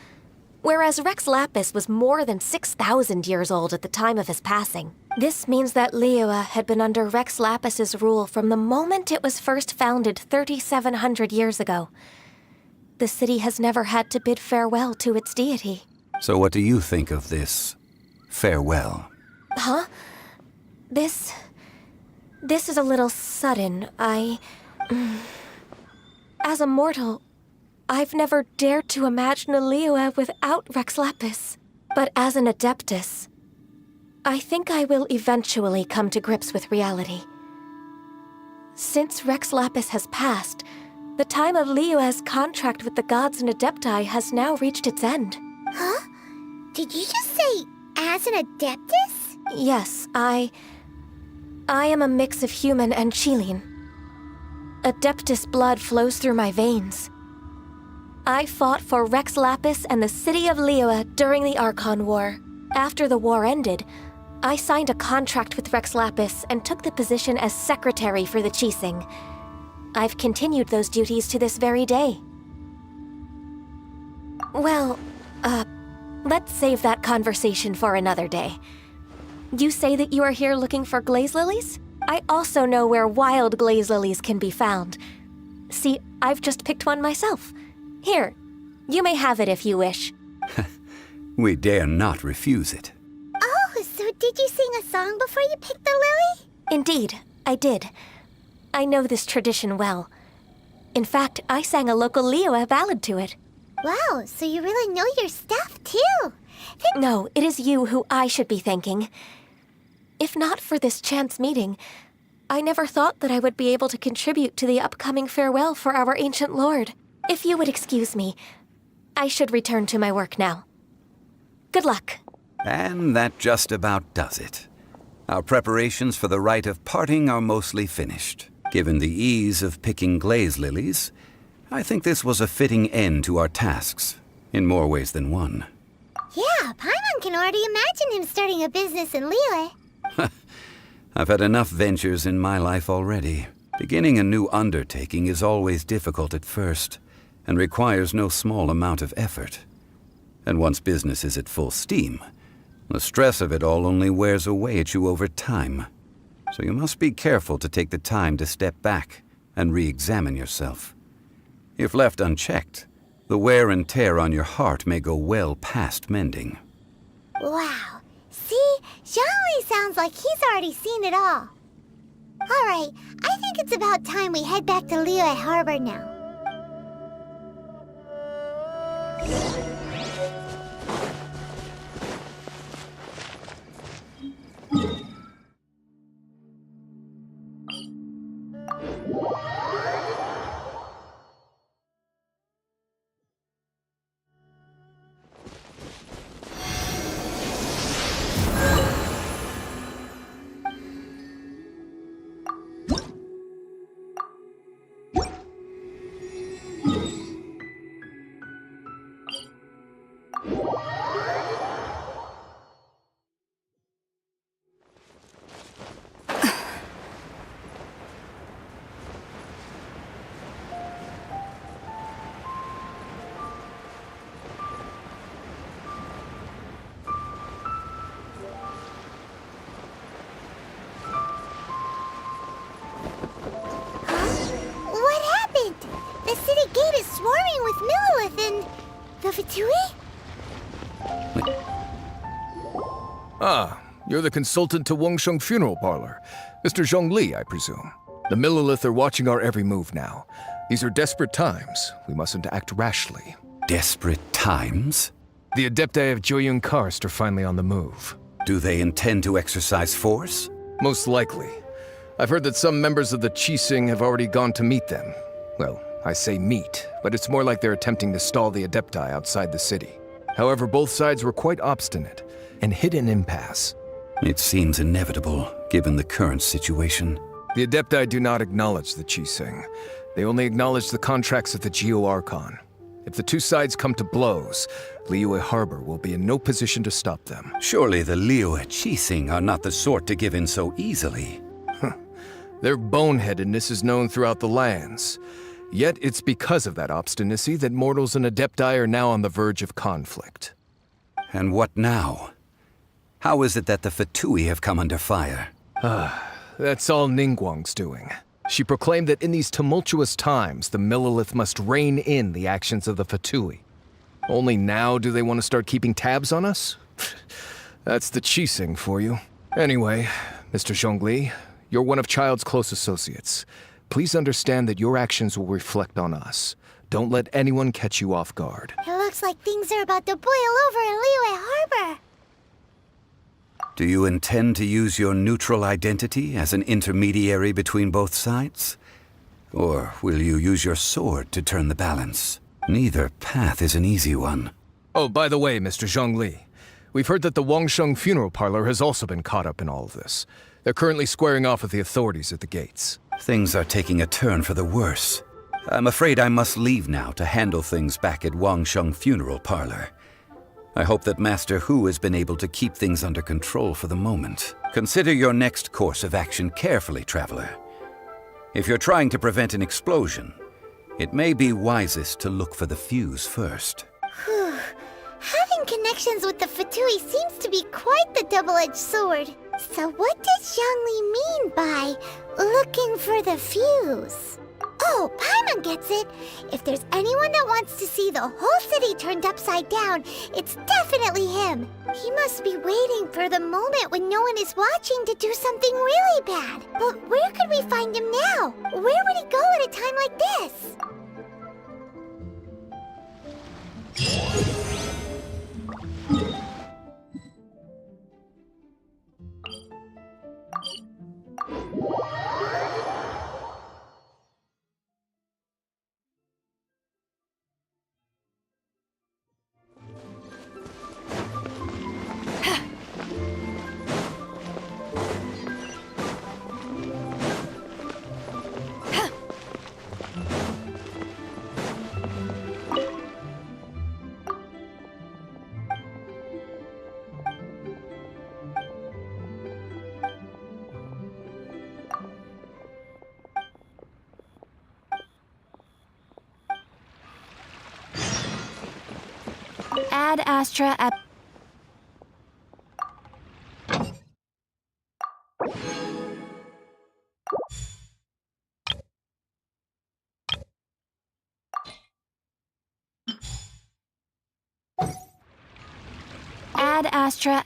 whereas Rex Lapis was more than 6,000 years old at the time of his passing. This means that Liyue had been under Rex Lapis's rule from the moment it was first founded 3,700 years ago. The city has never had to bid farewell to its deity. So what do you think of this farewell? Huh? This is a little sudden. As a mortal, I've never dared to imagine a Liyue without Rex Lapis. But as an Adeptus, I think I will eventually come to grips with reality. Since Rex Lapis has passed, the time of Liyue's contract with the gods and Adepti has now reached its end. Huh? Did you just say, as an Adeptus? Yes, I am a mix of human and Chilean. Adeptus blood flows through my veins. I fought for Rex Lapis and the city of Liyue during the Archon War. After the war ended, I signed a contract with Rex Lapis and took the position as secretary for the Qixing. I've continued those duties to this very day. Well, let's save that conversation for another day. You say that you are here looking for glaze lilies? I also know where wild glaze lilies can be found. See, I've just picked one myself. Here, you may have it if you wish. We dare not refuse it. Oh, so did you sing a song before you picked the lily? Indeed, I did. I know this tradition well. In fact, I sang a local Liyue ballad to it. Wow, so you really know your stuff, too. No, it is you who I should be thanking. If not for this chance meeting, I never thought that I would be able to contribute to the upcoming farewell for our ancient lord. If you would excuse me, I should return to my work now. Good luck. And that just about does it. Our preparations for the rite of parting are mostly finished. Given the ease of picking glaze lilies, I think this was a fitting end to our tasks, in more ways than one. Yeah, Paimon can already imagine him starting a business in Liyue. I've had enough ventures in my life already. Beginning a new undertaking is always difficult at first, and requires no small amount of effort. And once business is at full steam, the stress of it all only wears away at you over time. So you must be careful to take the time to step back and re-examine yourself. If left unchecked, the wear and tear on your heart may go well past mending. Wow. See? Zhongli sounds like he's already seen it all. Alright, I think it's about time we head back to Liyue Harbor now. Swarming with Millilith and the Fatui? Ah, you're the consultant to Wengsheng Funeral Parlor. Mr. Zhongli, I presume. The Millilith are watching our every move now. These are desperate times. We mustn't act rashly. Desperate times? The Adepti of Joyun Karst are finally on the move. Do they intend to exercise force? Most likely. I've heard that some members of the Qixing have already gone to meet them. Well, I say meet, but it's more like they're attempting to stall the Adepti outside the city. However, both sides were quite obstinate and hit an impasse. It seems inevitable, given the current situation. The Adepti do not acknowledge the Qixing. They only acknowledge the contracts of the Geo-Archon. If the two sides come to blows, Liyue Harbor will be in no position to stop them. Surely the Liyue Qixing are not the sort to give in so easily. Their boneheadedness is known throughout the lands. Yet it's because of that obstinacy that mortals and Adepti are now on the verge of conflict. And what now? How is it that the Fatui have come under fire? That's all Ningguang's doing. She proclaimed that in these tumultuous times, the Millelith must rein in the actions of the Fatui. Only now do they want to start keeping tabs on us? That's the Qixing for you. Anyway, Mr. Zhongli, you're one of Child's close associates. Please understand that your actions will reflect on us. Don't let anyone catch you off guard. It looks like things are about to boil over in Liyue Harbor. Do you intend to use your neutral identity as an intermediary between both sides? Or will you use your sword to turn the balance? Neither path is an easy one. Oh, by the way, Mr. Zhongli, we've heard that the Wangsheng funeral parlor has also been caught up in all of this. They're currently squaring off with the authorities at the gates. Things are taking a turn for the worse. I'm afraid I must leave now to handle things back at Wangsheng funeral parlor. I hope that Master Hu has been able to keep things under control for the moment. Consider your next course of action carefully, Traveler. If you're trying to prevent an explosion, it may be wisest to look for the fuse first. Whew. Having connections with the Fatui seems to be quite the double-edged sword. So what does Zhongli mean by looking for the fuse? Oh, Paimon gets it. If there's anyone that wants to see the whole city turned upside down, it's definitely him. He must be waiting for the moment when no one is watching to do something really bad. But where could we find him now? Where would he go at a time like this? Ad Astra Ep. Ad Astra.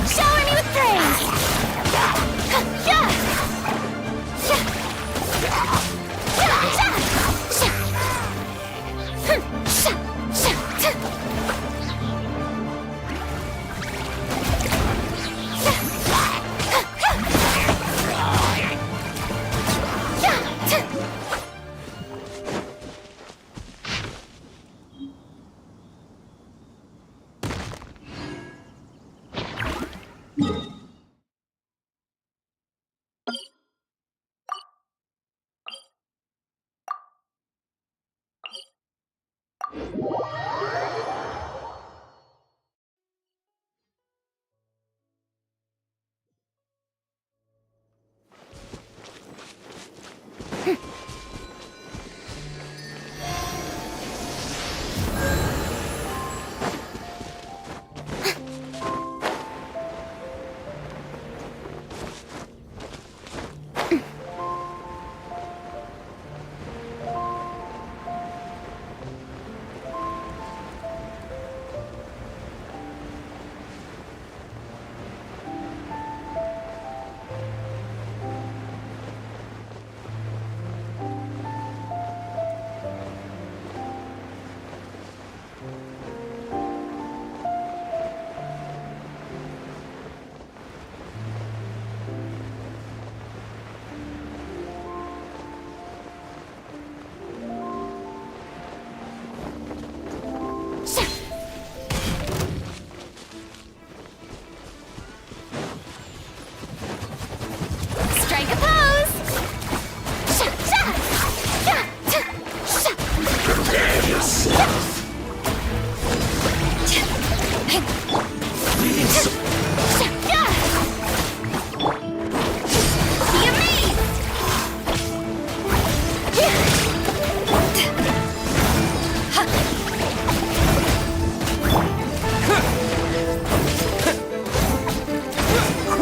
Shower me with praise!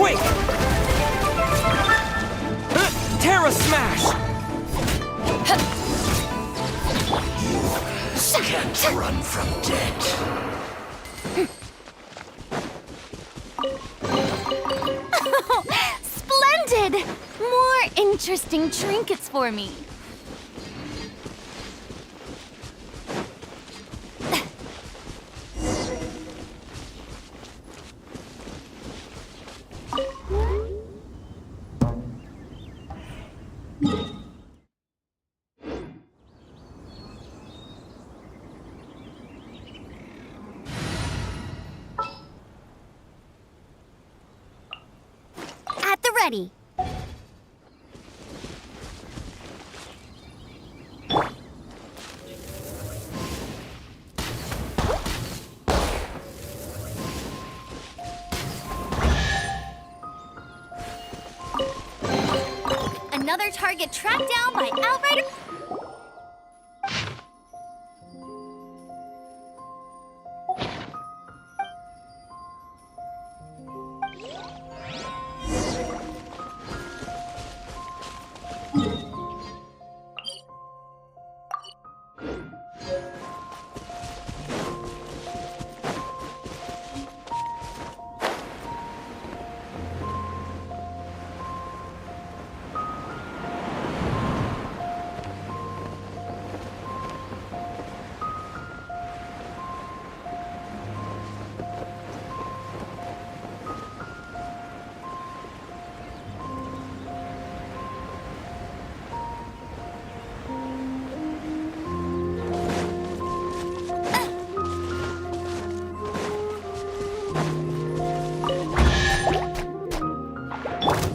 Quake! Terra Smash! Can't run from death. Splendid! More interesting trinkets for me. At the ready. Another target tracked down by Outrider.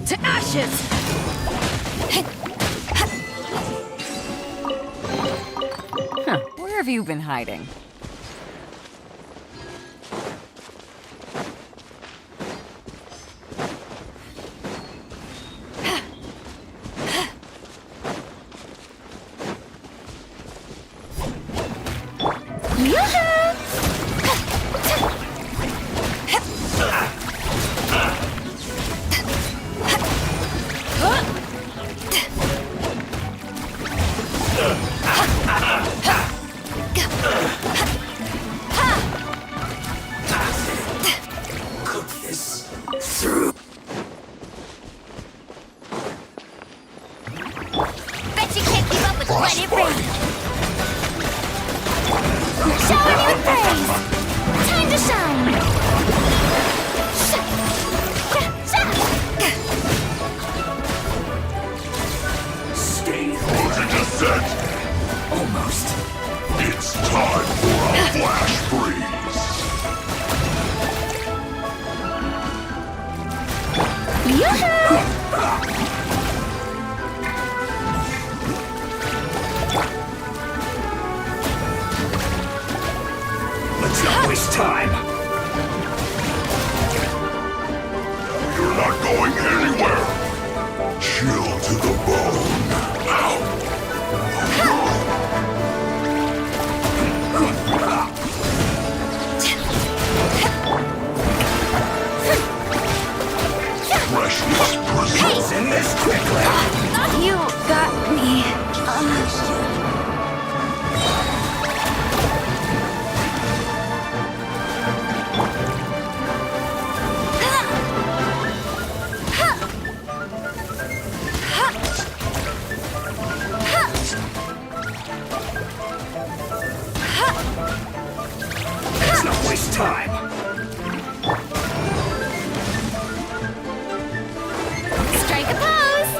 To ashes! Huh, where have you been hiding? Bet you can't keep up with the planet rain. Showing you praise. Time to shine. Stay frozen to set. Almost. It's time for a flash freeze. Let's not waste time. You're not going anywhere. Chill to the bone. Freshness preserved. In this quickly. You got me. Let's not waste time. Strike a pose.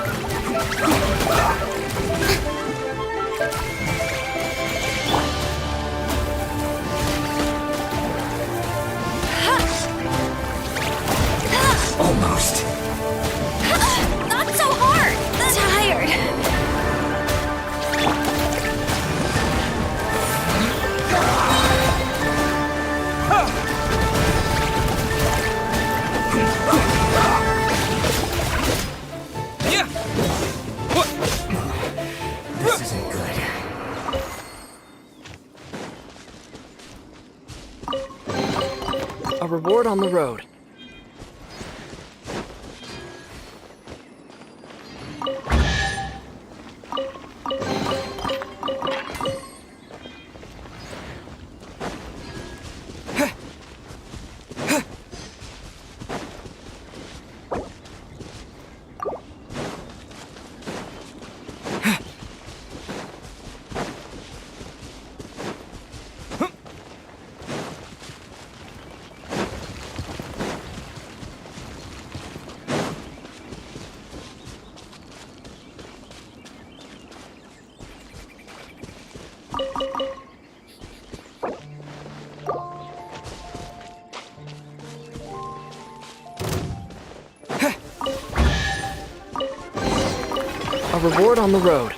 Our reward on the road.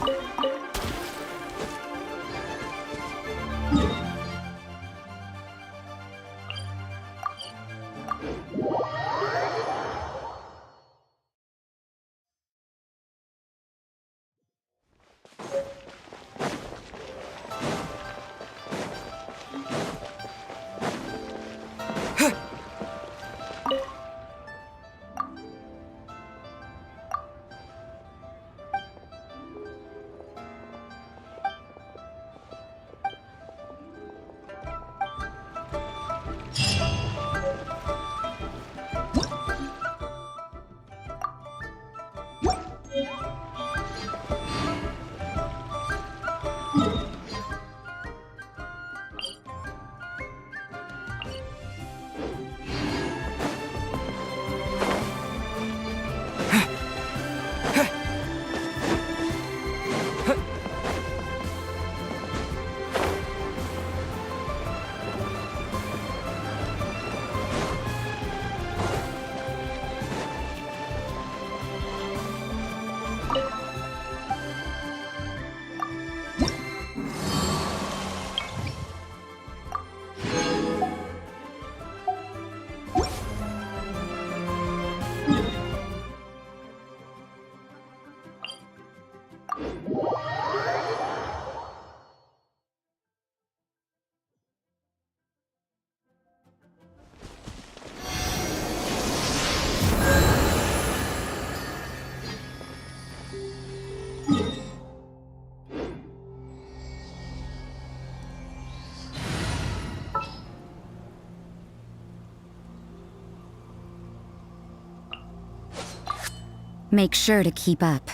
Make sure to keep up.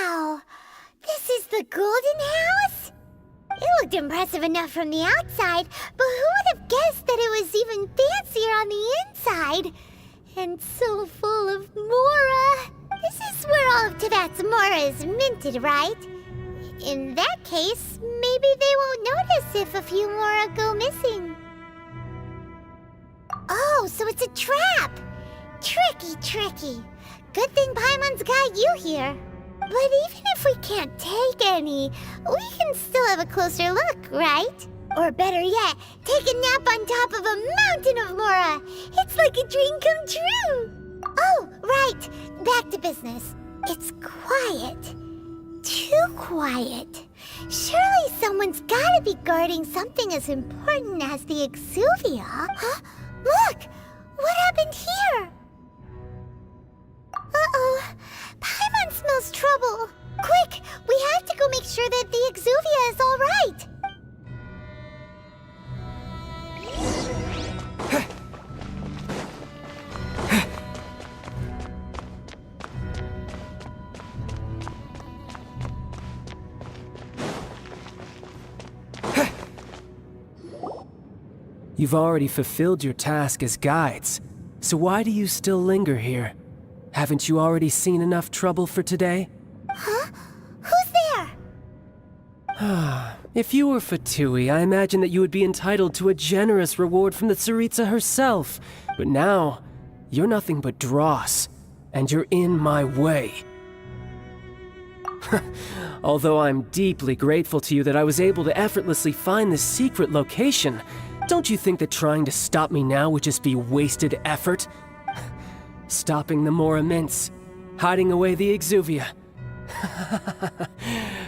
Wow! This is the Golden House? It looked impressive enough from the outside, but who would have guessed that it was even fancier on the inside? And so full of Mora. This is where all of Tibet's Mora is minted, right? In that case, maybe they won't notice if a few Mora go missing. Oh, so it's a trap! Tricky, tricky. Good thing Paimon's got you here. But even if we can't take any, we can still have a closer look, right? Or better yet, take a nap on top of a mountain of Mora. It's like a dream come true. Oh, right. Back to business. It's quiet. Too quiet. Surely someone's gotta be guarding something as important as the Exuvia. Huh? Look! What happened here? Uh-oh. Paimon smells trouble. Quick! We have to go make sure that the Exuvia is all right. You've already fulfilled your task as guides, so why do you still linger here? Haven't you already seen enough trouble for today? Huh? Who's there? If you were Fatui, I imagine that you would be entitled to a generous reward from the Tsaritsa herself. But now, you're nothing but dross, and you're in my way. Although I'm deeply grateful to you that I was able to effortlessly find this secret location, don't you think that trying to stop me now would just be wasted effort? Stopping the Mora Mints, hiding away the Exuvia.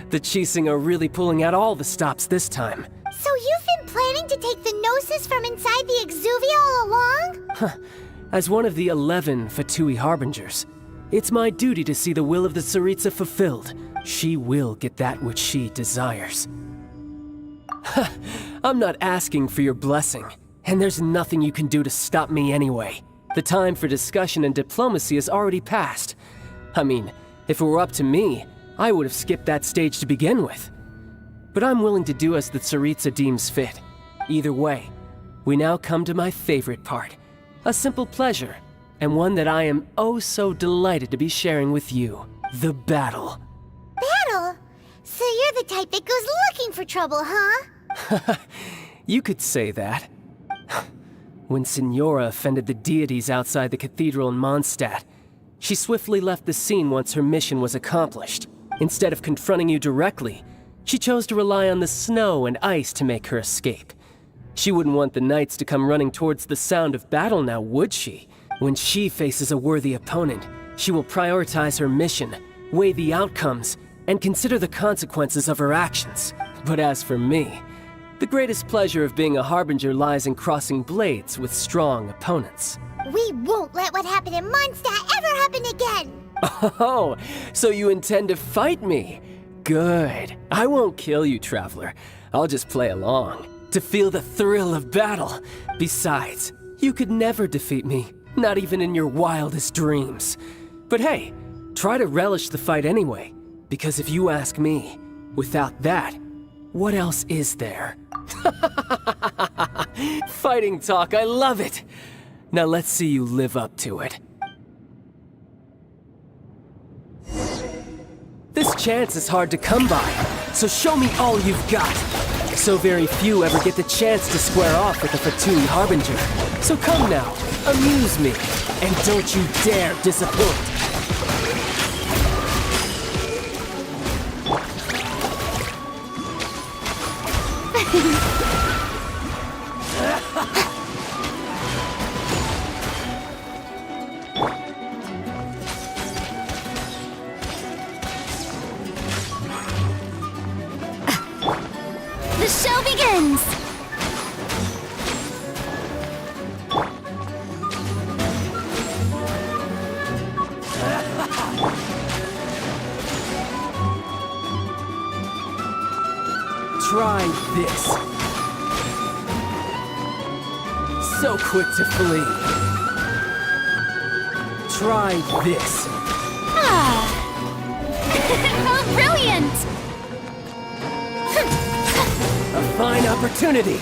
The Chising are really pulling out all the stops this time. So you've been planning to take the Gnosis from inside the Exuvia all along? As one of the 11 Fatui Harbingers, it's my duty to see the will of the Tsaritsa fulfilled. She will get that which she desires. I'm not asking for your blessing, and there's nothing you can do to stop me anyway. The time for discussion and diplomacy has already passed. I mean, if it were up to me, I would have skipped that stage to begin with. But I'm willing to do as the Tsaritsa deems fit. Either way, we now come to my favorite part. A simple pleasure, and one that I am oh so delighted to be sharing with you. The battle. Battle? So you're the type that goes looking for trouble, huh? You could say that. When Signora offended the deities outside the cathedral in Mondstadt, she swiftly left the scene once her mission was accomplished. Instead of confronting you directly, she chose to rely on the snow and ice to make her escape. She wouldn't want the knights to come running towards the sound of battle now, would she? When she faces a worthy opponent, she will prioritize her mission, weigh the outcomes, and consider the consequences of her actions. But as for me, the greatest pleasure of being a Harbinger lies in crossing blades with strong opponents. We won't let what happened in Mondstadt ever happen again! Oh, so you intend to fight me? Good. I won't kill you, Traveler. I'll just play along, to feel the thrill of battle. Besides, you could never defeat me, not even in your wildest dreams. But hey, try to relish the fight anyway, because if you ask me, without that, what else is there? Fighting talk, I love it! Now let's see you live up to it. This chance is hard to come by, so show me all you've got. So very few ever get the chance to square off with a Fatui Harbinger. So come now, amuse me, and don't you dare disappoint. The show begins! Try this. So quick to flee. Try this. Oh, brilliant! A fine opportunity.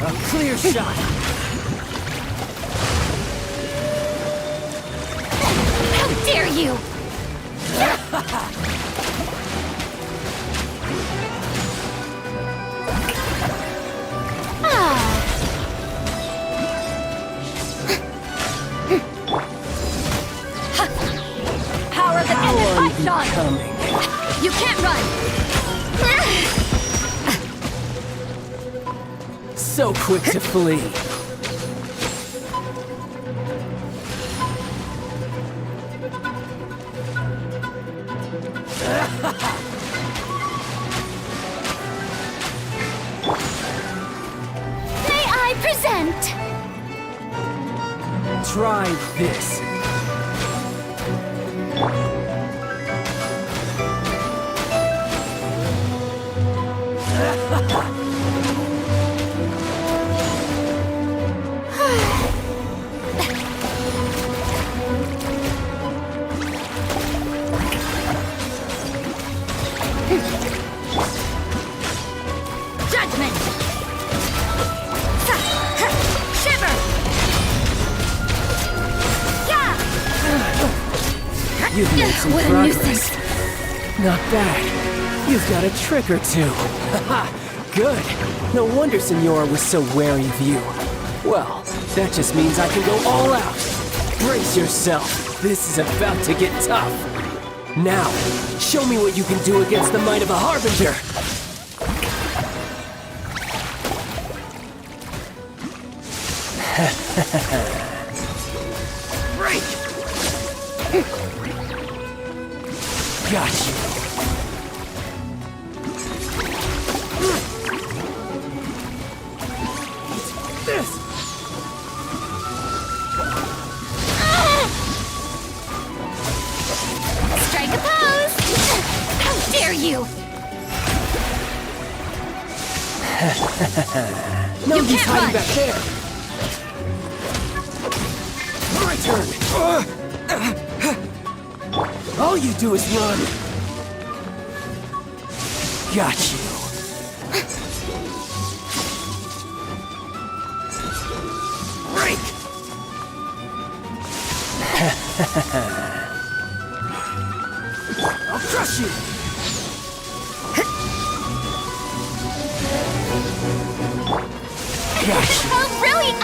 A clear shot. How dare you! Power that ended my shot! Coming. You can't run! So quick to flee. May I present? Try this. You've made some What a progress. nuisance. Not bad. You've got a trick or two. Haha, good. No wonder Senora was so wary of you. Well, that just means I can go all out. Brace yourself. This is about to get tough. Now, show me what you can do against the might of a Harbinger. Break! Got you. This! Strike a pose! How dare you! No You use can't hiding run. back there. My turn. All you do is run. Got you. Break. I'll crush you. Got you. Oh, brilliant!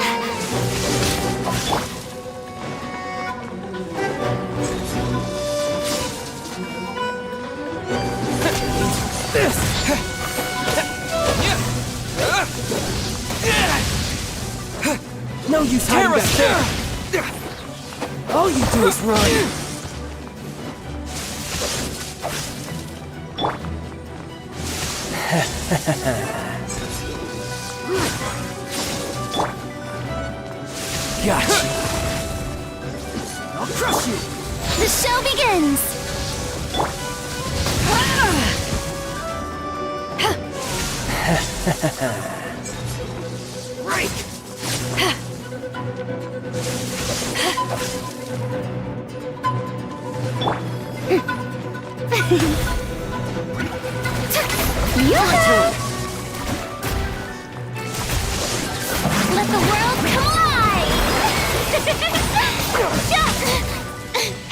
This. No use hiding back there. All you do is run. Got you. I'll crush you. The show begins! Break. Let the world collide!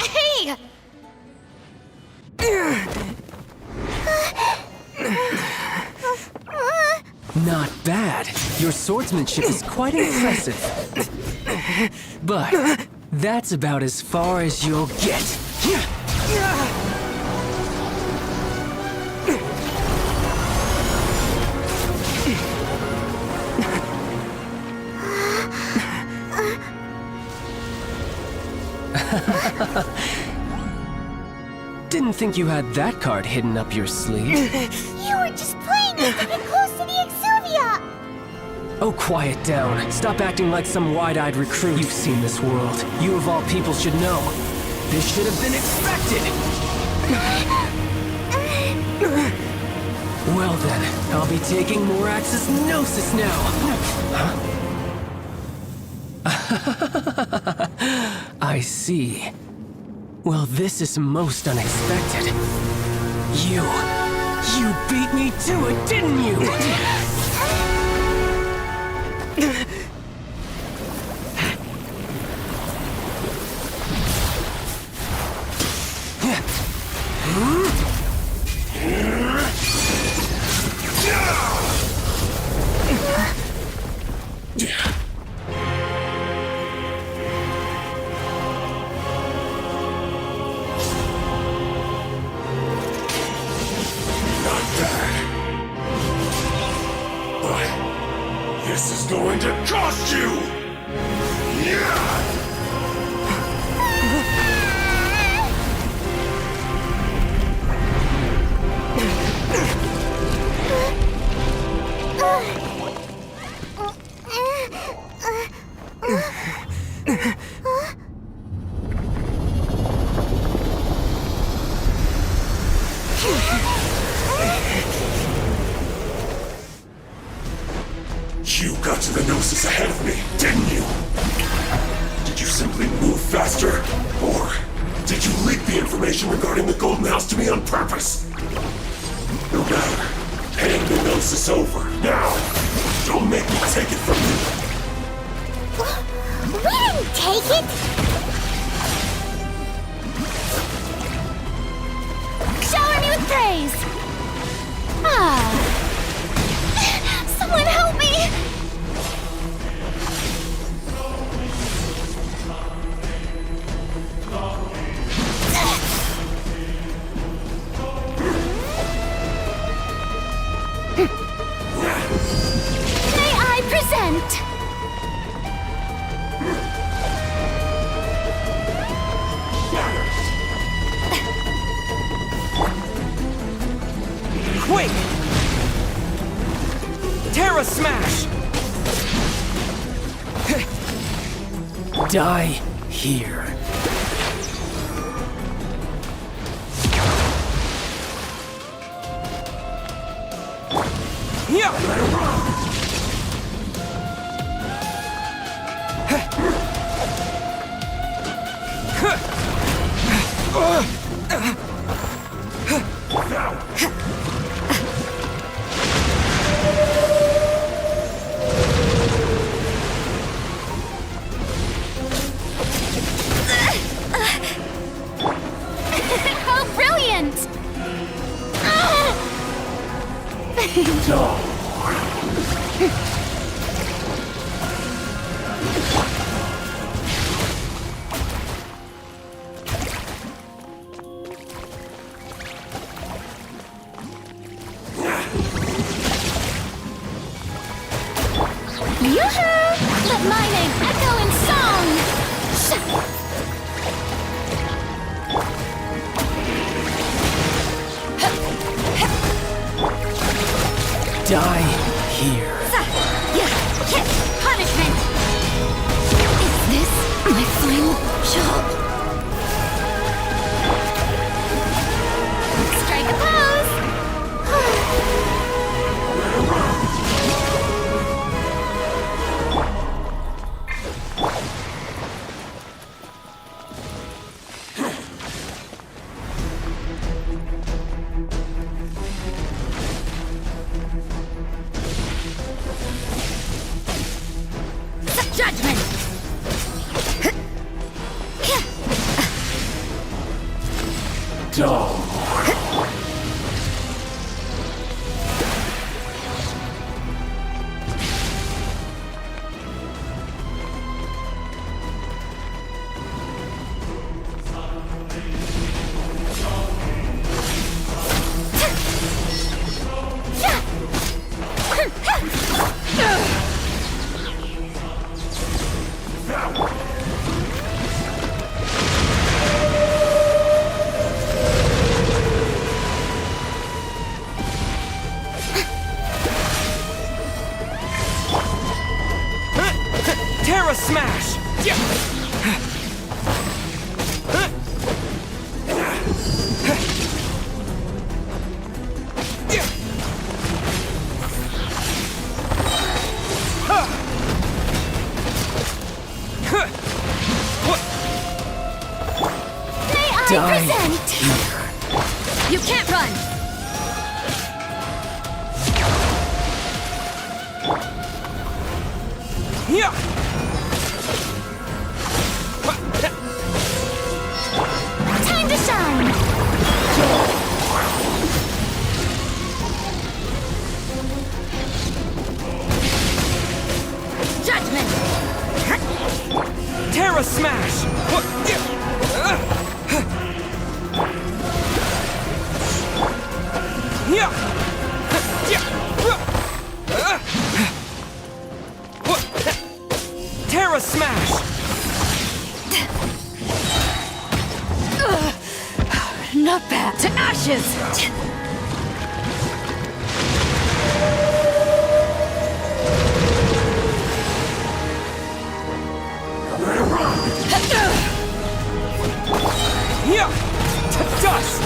Hey! Not bad. Your swordsmanship is quite impressive. But that's about as far as you'll get. Didn't think you had that card hidden up your sleeve. You were just playing us to get close to the Exuvia! Oh, quiet down. Stop acting like some wide-eyed recruit. You've seen this world. You of all people should know. This should have been expected! Well then, I'll be taking more Axis Gnosis now. Huh? I see. Well, this is most unexpected. You beat me to it, didn't you? This is going to cost you! Yeah! You got to the Gnosis ahead of me, didn't you? Did you simply move faster? Or did you leak the information regarding the Golden House to me on purpose? No matter. Hand the Gnosis over, now! Don't make me take it from you! We didn't take it! Smash! Die here. How brilliant! Yoo-hoo! Let my name echo in song! Die here. Punishment! Is this my final job? Strike a pose! Judgment! Terra Smash! May I present? You can't run! Time to shine! Judgment! Terra Smash! Terra Smash! Not bad. To ashes! To dust!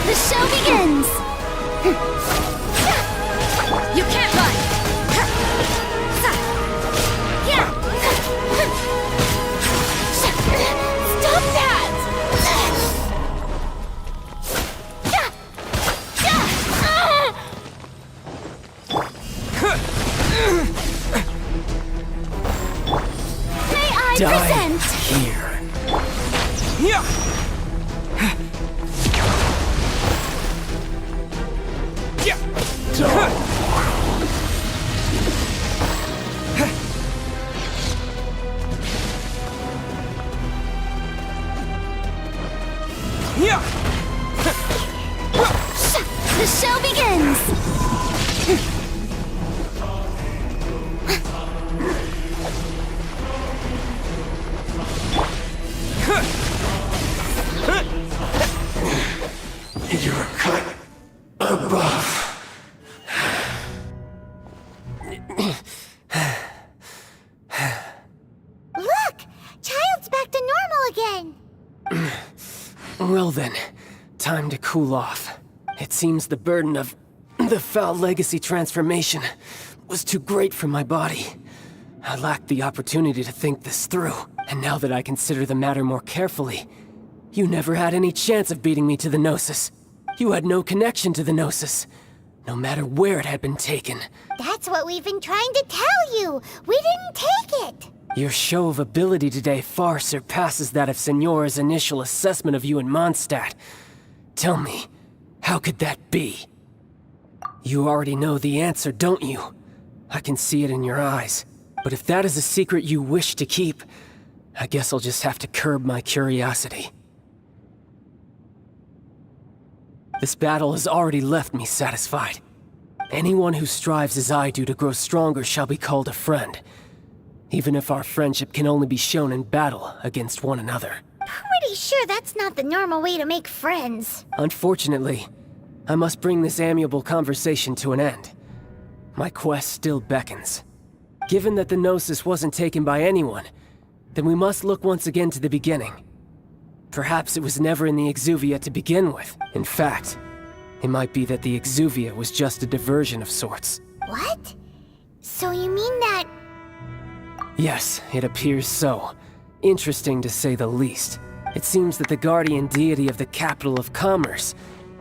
The show begins! You can't run! Stop that! May I present? Here. The show begins! You're cut above. Well then, time to cool off. It seems the burden of the foul legacy transformation was too great for my body. I lacked the opportunity to think this through, and now that I consider the matter more carefully, you never had any chance of beating me to the Gnosis. You had no connection to the Gnosis, no matter where it had been taken. That's what we've been trying to tell you. We didn't take it. Your show of ability today far surpasses that of Signora's initial assessment of you in Mondstadt. Tell me, how could that be? You already know the answer, don't you? I can see it in your eyes. But if that is a secret you wish to keep, I guess I'll just have to curb my curiosity. This battle has already left me satisfied. Anyone who strives as I do to grow stronger shall be called a friend, even if our friendship can only be shown in battle against one another. Pretty sure that's not the normal way to make friends. Unfortunately, I must bring this amiable conversation to an end. My quest still beckons. Given that the Gnosis wasn't taken by anyone, then we must look once again to the beginning. Perhaps it was never in the Exuvia to begin with. In fact, it might be that the Exuvia was just a diversion of sorts. What? So you mean that... Yes, it appears so. Interesting to say the least. It seems that the guardian deity of the capital of commerce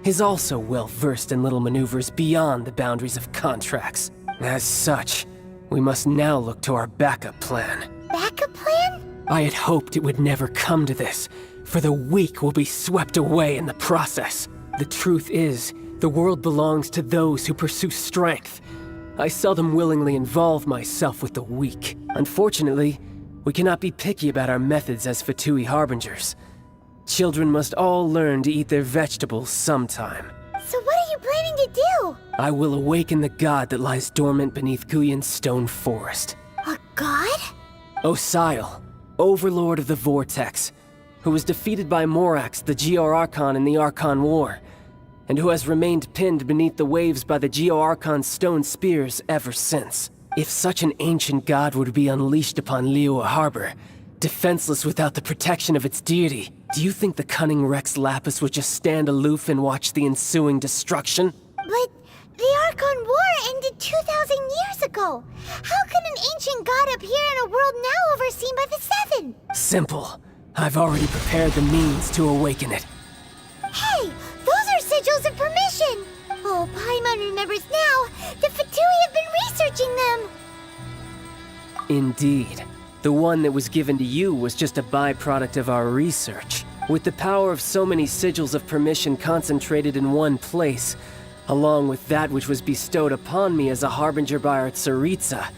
is also well versed in little maneuvers beyond the boundaries of contracts. As such, we must now look to our backup plan. Backup plan? I had hoped it would never come to this, for the weak will be swept away in the process. The truth is, the world belongs to those who pursue strength. I seldom willingly involve myself with the weak. Unfortunately, we cannot be picky about our methods as Fatui Harbingers. Children must all learn to eat their vegetables sometime. So what are you planning to do? I will awaken the god that lies dormant beneath Guyon's stone forest. A god? Osial, overlord of the Vortex, who was defeated by Morax, the Geo-Archon in the Archon War, and who has remained pinned beneath the waves by the Geo-Archon's stone spears ever since. If such an ancient god were to be unleashed upon Liyue Harbor, defenseless without the protection of its deity, do you think the cunning Rex Lapis would just stand aloof and watch the ensuing destruction? But the Archon War ended 2,000 years ago. How can an ancient god appear in a world now overseen by the Seven? Simple. I've already prepared the means to awaken it. Hey, those are sigils of permission. Oh, Paimon remembers now. The Fatui have been researching them. Indeed. The one that was given to you was just a byproduct of our research. With the power of so many sigils of permission concentrated in one place, along with that which was bestowed upon me as a harbinger by our Tsaritsa,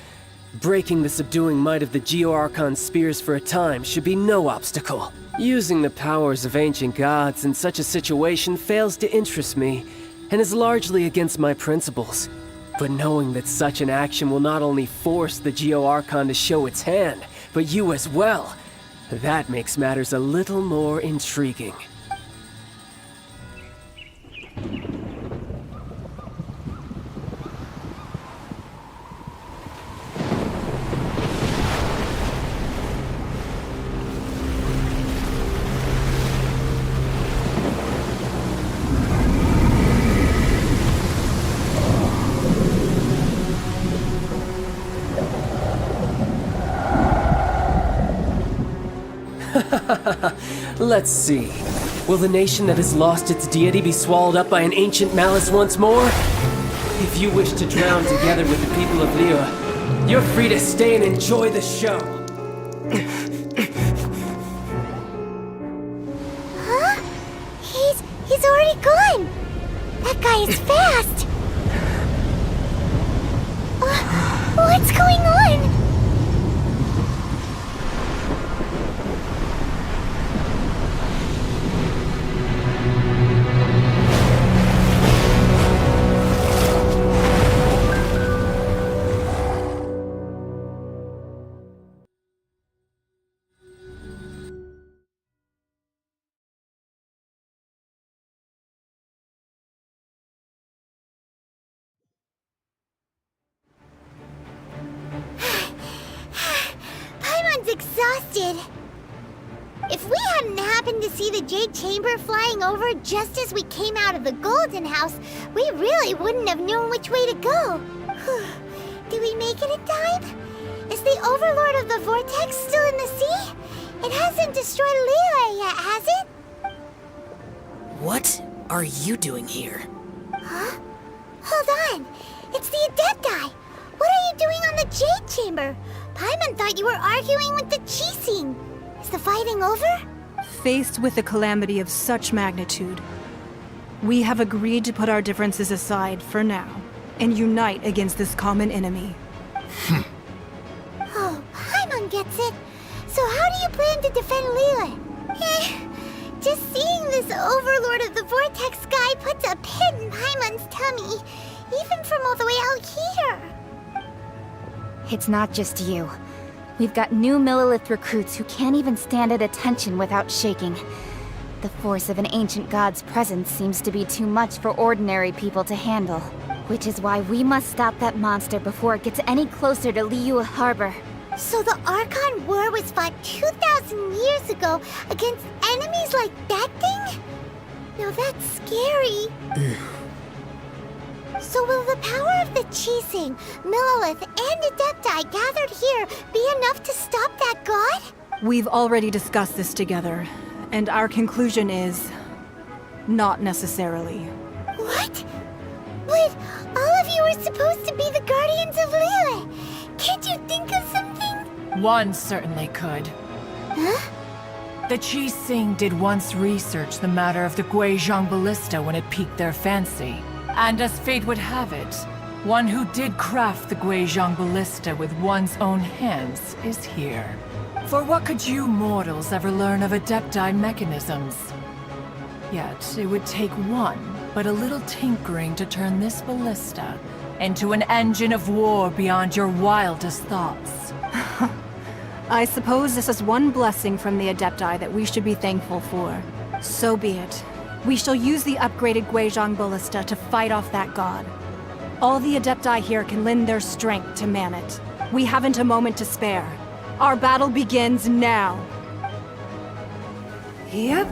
breaking the subduing might of the Geo-Archon spears for a time should be no obstacle. Using the powers of ancient gods in such a situation fails to interest me, and is largely against my principles. But knowing that such an action will not only force the Geo-Archon to show its hand, but you as well, that makes matters a little more intriguing. Let's see. Will the nation that has lost its deity be swallowed up by an ancient malice once more? If you wish to drown together with the people of Liyue, you're free to stay and enjoy the show. Huh? He's already gone. That guy is fast. What's going on? Exhausted. If we hadn't happened happened to see the Jade Chamber flying over just as we came out of the Golden House, we really wouldn't have known which way to go. Did we make it in time? Is the Overlord of the Vortex still in the sea? It hasn't destroyed Liyue yet, has it? What are you doing here? Huh? Hold on. It's the Adepti. What are you doing on the Jade Chamber? Paimon thought you were arguing with the Qixing. Is the fighting over? Faced with a calamity of such magnitude, we have agreed to put our differences aside for now and unite against this common enemy. Oh, Paimon gets it. So how do you plan to defend Liyue? Just seeing this Overlord of the Vortex guy puts a pit in Paimon's tummy, even from all the way out here. It's not just you. We've got new Millilith recruits who can't even stand at attention without shaking. The force of an ancient god's presence seems to be too much for ordinary people to handle. Which is why we must stop that monster before it gets any closer to Liyue Harbor. So the Archon War was fought 2,000 years ago against enemies like that thing? Now that's scary. So will the power of the Qixing, Millilith, and Adepti gathered here be enough to stop that god? We've already discussed this together, and our conclusion is... not necessarily. What? But all of you were supposed to be the guardians of Liyue. Can't you think of something? One certainly could. Huh? The Qixing did once research the matter of the Guizhong Ballista when it piqued their fancy. And as fate would have it, one who did craft the Guizhong Ballista with one's own hands is here. For what could you mortals ever learn of Adepti mechanisms? Yet, it would take one, but a little tinkering to turn this ballista into an engine of war beyond your wildest thoughts. I suppose this is one blessing from the Adepti that we should be thankful for. So be it. We shall use the upgraded Guizhong Ballista to fight off that god. All the Adepti here can lend their strength to man it. We haven't a moment to spare. Our battle begins now. Yep.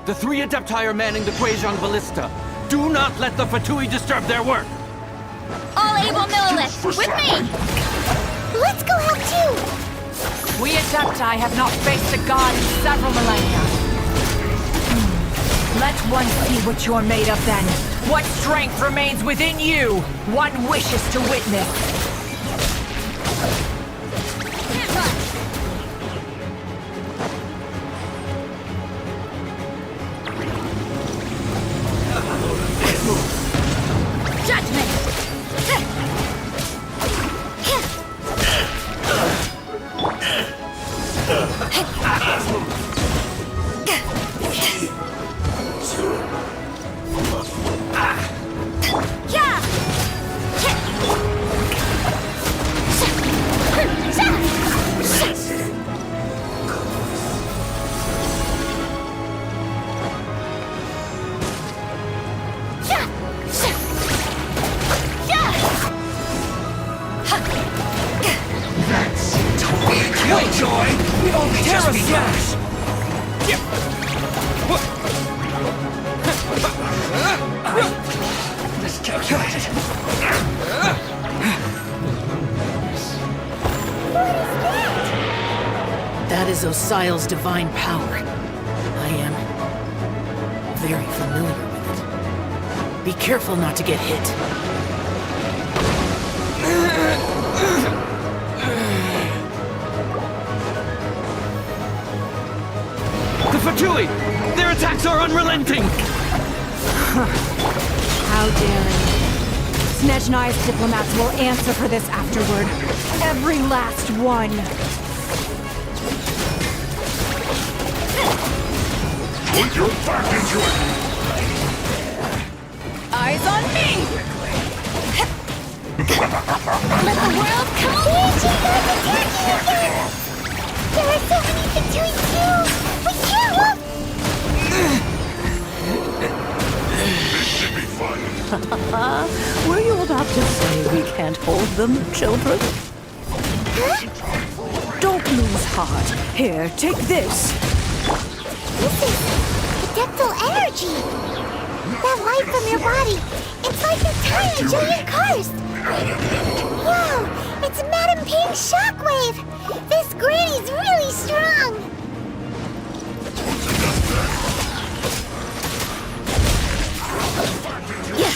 The three Adepti are manning the Guizhong Ballista. Do not let the Fatui disturb their work! All able Millilith, with me! Let's go help too! We Adepti have not faced a god in several millennia. Let one see what you're made of then. What strength remains within you? One wishes to witness. Miscalculated. That is Osial's divine power. I am very familiar with it. Be careful not to get hit. The Fatui! Their attacks are unrelenting! How daring. Snezhnai's diplomats will answer for this afterward. Every last one. Put your back into it! Eyes on me! Let the world come alive! There are so many Fatui too! We can't walk! This should be fun. Were you about to say we can't hold them, children? Huh? Don't lose heart. Here, take this. This is adeptal energy! That light from your body! It's like the time of giant cars! Whoa! It's Madame Ping's shockwave! This granny's really strong! Yeah.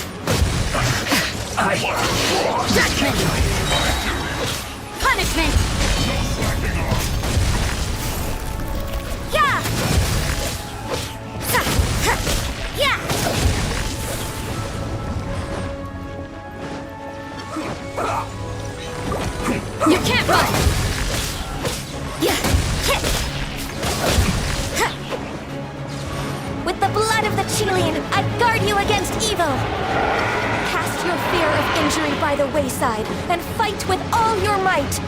Judgment. Punishment. Yeah! Yeah! You can't run. Yeah. With the blood of the Chilean, I guard you against evil! Cast your fear of injury by the wayside, and fight with all your might!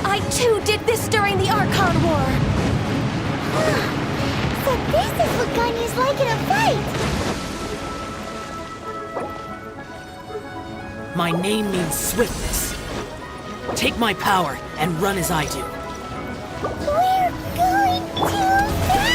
I too did this during the Archon War! So this is what Ganyu's like in a fight! My name means swiftness. Take my power and run as I do. We're going too fast!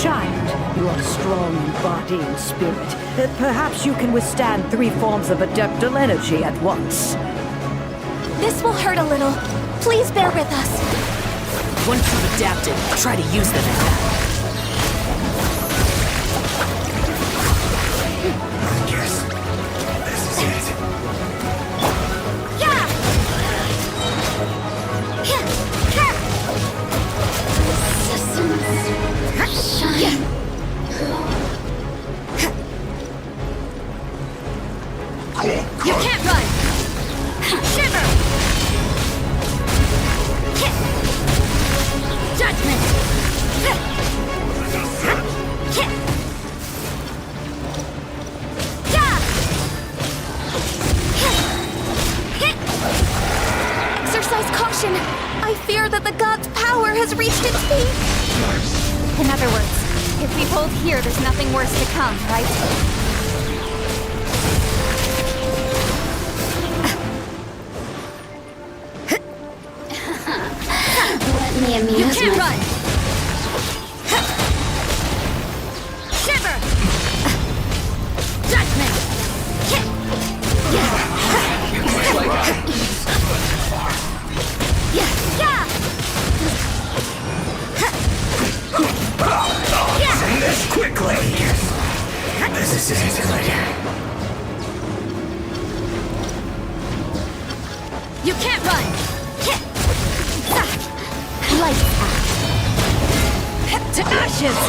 Child, you are strong in body and spirit. Perhaps you can withstand 3 forms of adeptal energy at once. This will hurt a little. Please bear with us. Once you've adapted, try to use them as that. Yes. This is it. Yeah! You can't run! Shiver! Judgment! Exercise caution! I fear that the god's power has reached its peak! In other words, if we hold here, there's nothing worse to come, right? Let me amuse You can't run! Shiver! Judgment! Send this quickly! This isn't good. You can't run! Light To ashes!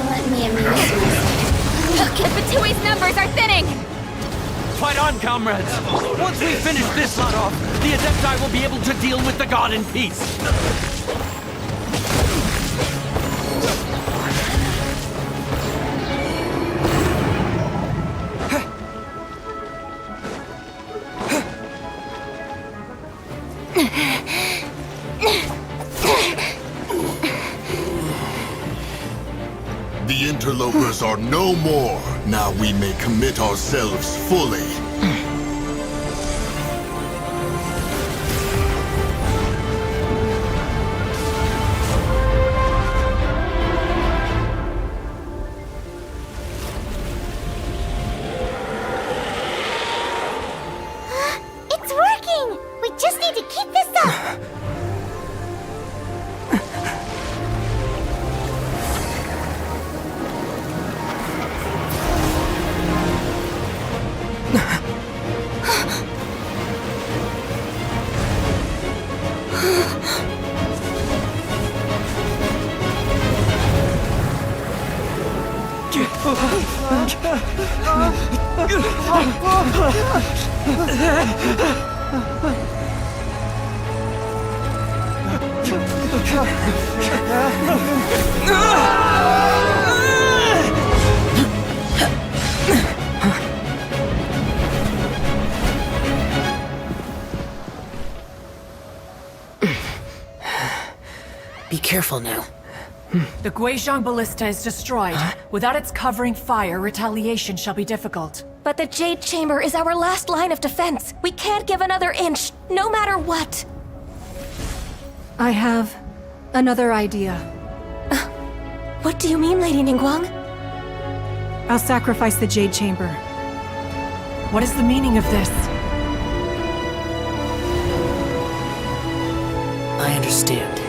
Let me amuse myself. The Fatui's numbers are thinning! Fight on, comrades! Once we finish this lot off, the Adepti will be able to deal with the god in peace! interlopers are no more. Now we may commit ourselves fully. It's working! We just need to keep this up! Be careful now. The Guizhong Ballista is destroyed. Without its covering fire, retaliation shall be difficult. But the Jade Chamber is our last line of defense. We can't give another inch, no matter what. I have another idea. What do you mean, Lady Ningguang? I'll sacrifice the Jade Chamber. What is the meaning of this? I understand.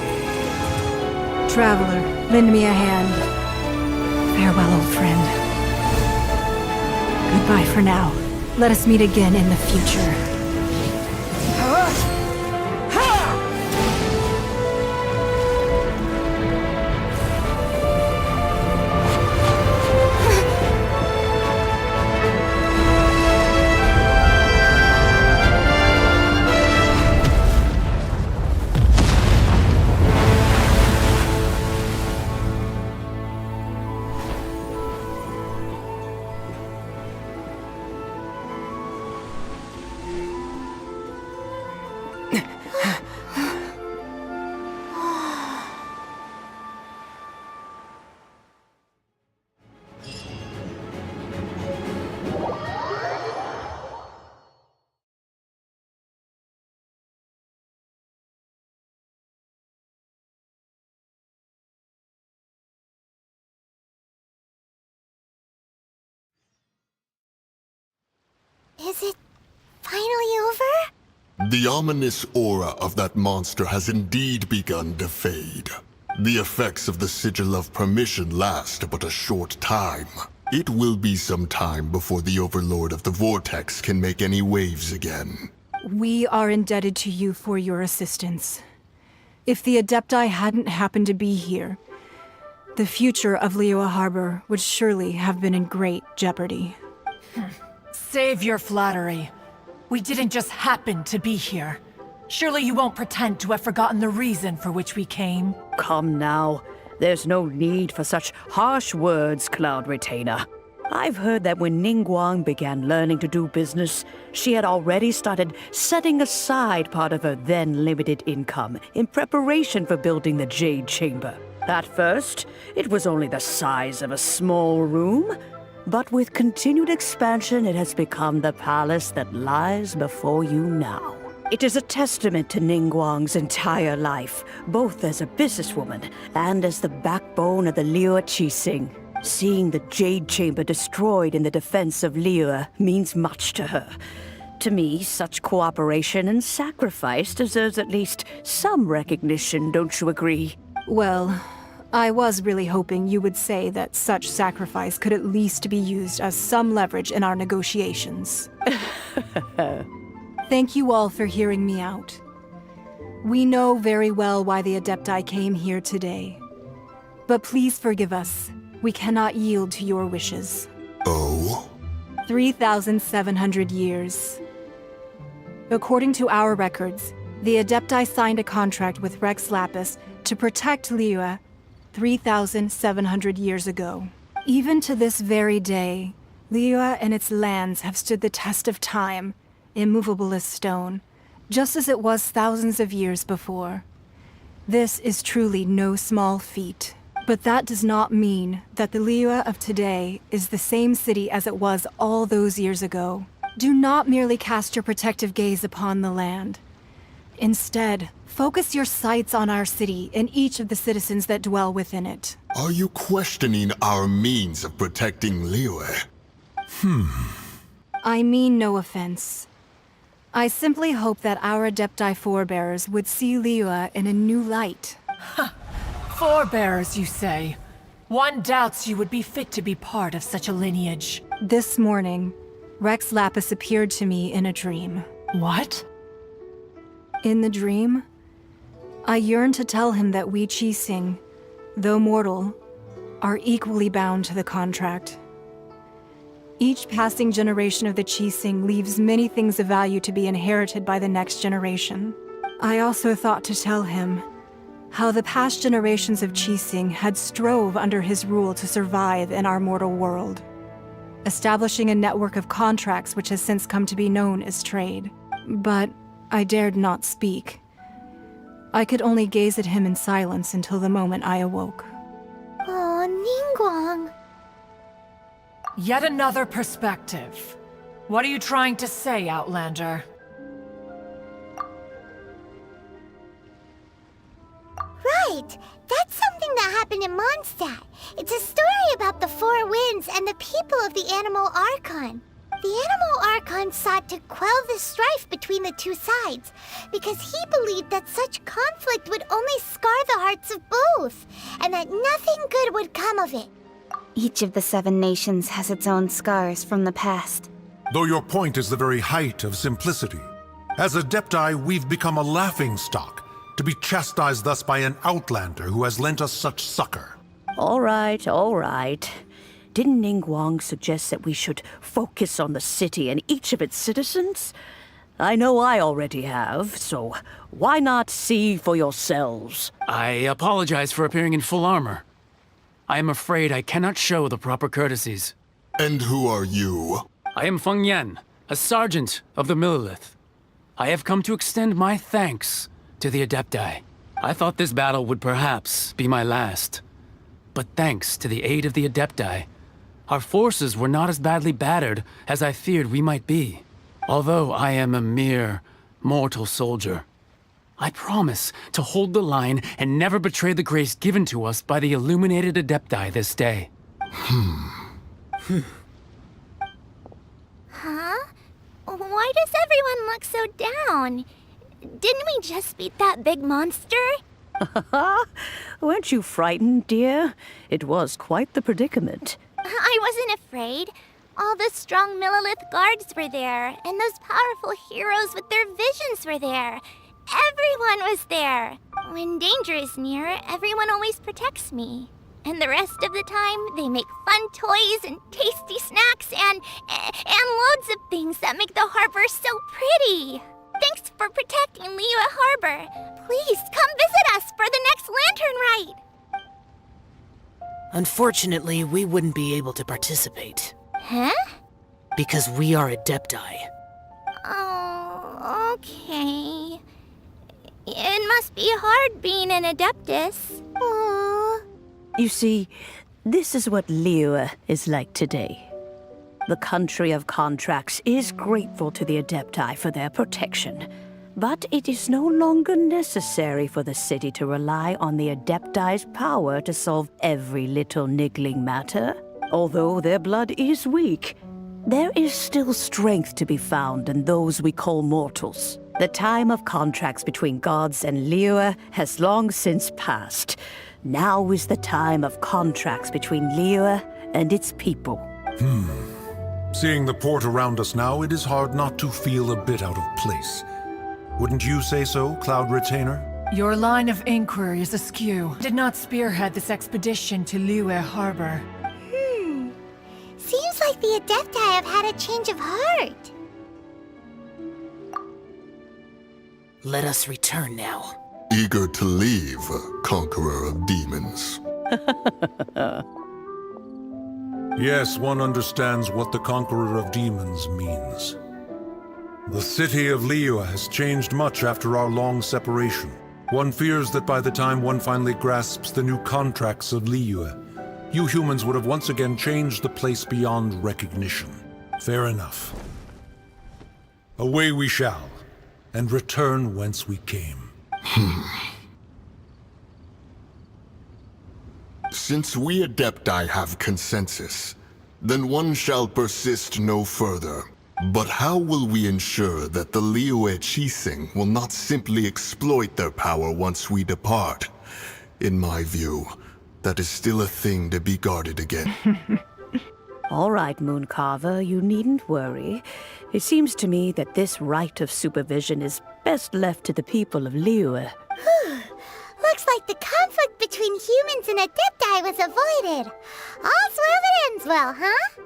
Traveler, lend me a hand. Farewell, old friend. Goodbye for now. Let us meet again in the future. Is it finally over? The ominous aura of that monster has indeed begun to fade. The effects of the Sigil of Permission last but a short time. It will be some time before the Overlord of the Vortex can make any waves again. We are indebted to you for your assistance. If the Adepti hadn't happened to be here, the future of Liyue Harbor would surely have been in great jeopardy. Save your flattery. We didn't just happen to be here. Surely you won't pretend to have forgotten the reason for which we came. Come now. There's no need for such harsh words, Cloud Retainer. I've heard that when Ningguang began learning to do business, she had already started setting aside part of her then limited income in preparation for building the Jade Chamber. At first, it was only the size of a small room, but with continued expansion, it has become the palace that lies before you now. It is a testament to Ningguang's entire life, both as a businesswoman and as the backbone of the Liyue Qixing. Seeing the Jade Chamber destroyed in the defense of Liyue means much to her. To me, such cooperation and sacrifice deserves at least some recognition, don't you agree? Well, I was really hoping you would say that such sacrifice could at least be used as some leverage in our negotiations. Thank you all for hearing me out. We know very well why the Adepti came here today. But please forgive us. We cannot yield to your wishes. Oh? 3,700 years. According to our records, the Adepti signed a contract with Rex Lapis to protect Liyue 3,700 years ago. Even to this very day, Liyue and its lands have stood the test of time, immovable as stone, just as it was thousands of years before. This is truly no small feat. But that does not mean that the Liyue of today is the same city as it was all those years ago. Do not merely cast your protective gaze upon the land. Instead, focus your sights on our city and each of the citizens that dwell within it. Are you questioning our means of protecting Liyue? I mean no offense. I simply hope that our Adepti forebears would see Liyue in a new light. Forebears, you say? One doubts you would be fit to be part of such a lineage. This morning, Rex Lapis appeared to me in a dream. What? In the dream, I yearned to tell him that we Qixing, though mortal, are equally bound to the contract. Each passing generation of the Qixing leaves many things of value to be inherited by the next generation. I also thought to tell him how the past generations of Qixing had strove under his rule to survive in our mortal world, establishing a network of contracts which has since come to be known as trade. But I dared not speak. I could only gaze at him in silence until the moment I awoke. Oh, Ningguang. Yet another perspective. What are you trying to say, Outlander? Right! That's something that happened in Mondstadt. It's a story about the Four Winds and the people of the Animal Archon. The Animal Archon sought to quell the strife between the two sides, because he believed that such conflict would only scar the hearts of both, and that nothing good would come of it. Each of the 7 nations has its own scars from the past. Though your point is the very height of simplicity. As Adepti, we've become a laughingstock, to be chastised thus by an outlander who has lent us such succor. All right, all right. Didn't Ningguang suggest that we should focus on the city and each of its citizens? I know I already have, so why not see for yourselves? I apologize for appearing in full armor. I am afraid I cannot show the proper courtesies. And who are you? I am Feng Yan, a sergeant of the Millilith. I have come to extend my thanks to the Adepti. I thought this battle would perhaps be my last. But thanks to the aid of the Adepti, our forces were not as badly battered as I feared we might be. Although I am a mere mortal soldier, I promise to hold the line and never betray the grace given to us by the illuminated Adepti this day. Huh? Why does everyone look so down? Didn't we just beat that big monster? Weren't you frightened, dear? It was quite the predicament. I wasn't afraid. All the strong Millilith guards were there, and those powerful heroes with their visions were there. Everyone was there. When danger is near, everyone always protects me. And the rest of the time, they make fun toys and tasty snacks and loads of things that make the harbor so pretty. Thanks for protecting Liyue Harbor. Please come visit us for the next lantern rite. Unfortunately, we wouldn't be able to participate. Huh? Because we are Adepti. Oh, okay. It must be hard being an Adeptus. Aww. You see, this is what Liyue is like today. The country of contracts is grateful to the Adepti for their protection, but it is no longer necessary for the city to rely on the Adepti's power to solve every little niggling matter. Although their blood is weak, there is still strength to be found in those we call mortals. The time of contracts between gods and Liyue has long since passed. Now is the time of contracts between Liyue and its people. Seeing the port around us now, it is hard not to feel a bit out of place. Wouldn't you say so, Cloud Retainer? Your line of inquiry is askew. Did not spearhead this expedition to Liyue Harbor. Seems like the Adepti have had a change of heart. Let us return now. Eager to leave, Conqueror of Demons. Yes, one understands what the Conqueror of Demons means. The city of Liyue has changed much after our long separation. One fears that by the time one finally grasps the new contracts of Liyue, you humans would have once again changed the place beyond recognition. Fair enough. Away we shall, and return whence we came. Since we Adepti have consensus, then one shall persist no further. But how will we ensure that the Liyue Qixing will not simply exploit their power once we depart? In my view, that is still a thing to be guarded against. All right, Mooncarver, you needn't worry. It seems to me that this right of supervision is best left to the people of Liyue. Looks like the conflict between humans and Adepti was avoided. All's well that ends well, huh?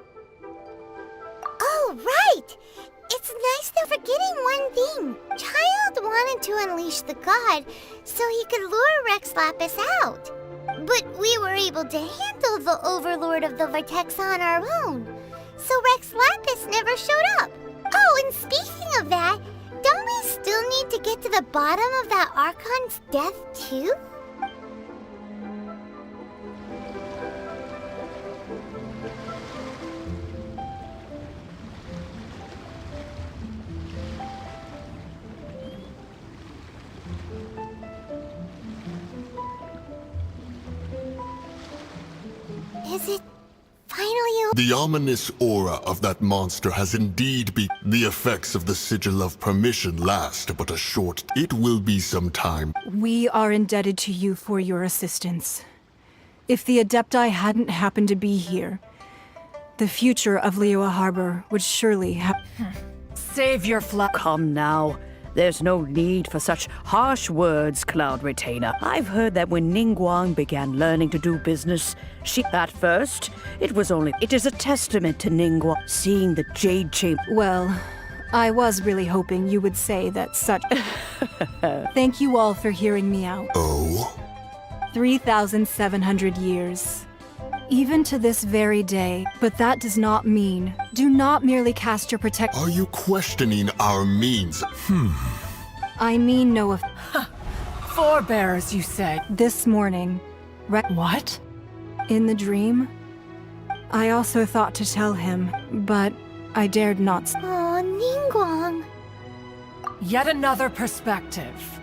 Oh, right! It's nice they're forgetting one thing. Child wanted to unleash the god so he could lure Rex Lapis out. But we were able to handle the Overlord of the Vortex on our own. So Rex Lapis never showed up. Oh, and speaking of that, don't we still need to get to the bottom of that Archon's death, too? Is it finally over? The ominous aura of that monster has indeed been. The effects of the Sigil of Permission last but a short. It will be some time. We are indebted to you for your assistance. If the Adepti hadn't happened to be here, the future of Liyue Harbor would surely have... Save your Come now. There's no need for such harsh words, Cloud Retainer. I've heard that when Ningguang began learning to do business, at first, it is a testament to Ningguang seeing the Jade Chamber. Well, I was really hoping you would say that such... Thank you all for hearing me out. Oh? 3,700 years. Even to this very day, but that does not mean. Do not merely cast your protect. Are you questioning our means? I mean no of. Forebears, you said. This morning. What? In the dream, I also thought to tell him, but I dared not. Oh, Ningguang. Yet another perspective.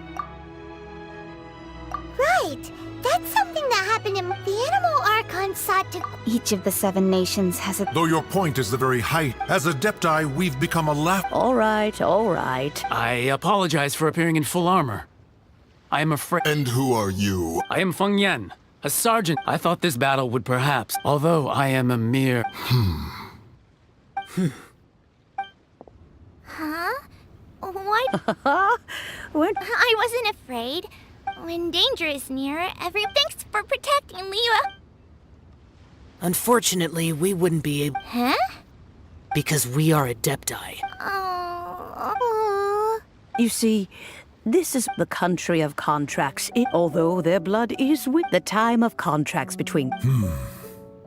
Right. That's something that happened in the Animal Archon sought to... Each of the 7 nations has a... Though your point is the very height, as Adepti, we've become a laugh... All right, all right. I apologize for appearing in full armor. I am afraid... And who are you? I am Feng Yan, a sergeant. I thought this battle would perhaps... Although I am a mere... Huh? What? What? I wasn't afraid. When danger is near, thanks for protecting Liyue. Unfortunately, we wouldn't be able... Huh? Because we are Adepti. Oh. You see, this is the country of contracts. Although their blood is with the time of contracts between...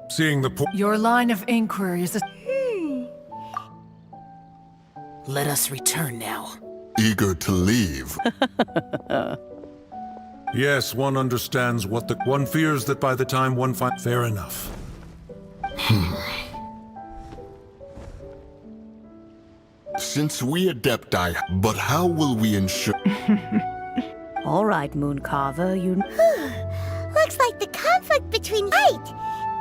Seeing the Your line of inquiry is a... Let us return now. Eager to leave. Yes, one understands what the... One fears that by the time one finds... Fair enough. Since we Adepti, but how will we ensure... All right, Mooncarver, you... Looks like the conflict between... Right!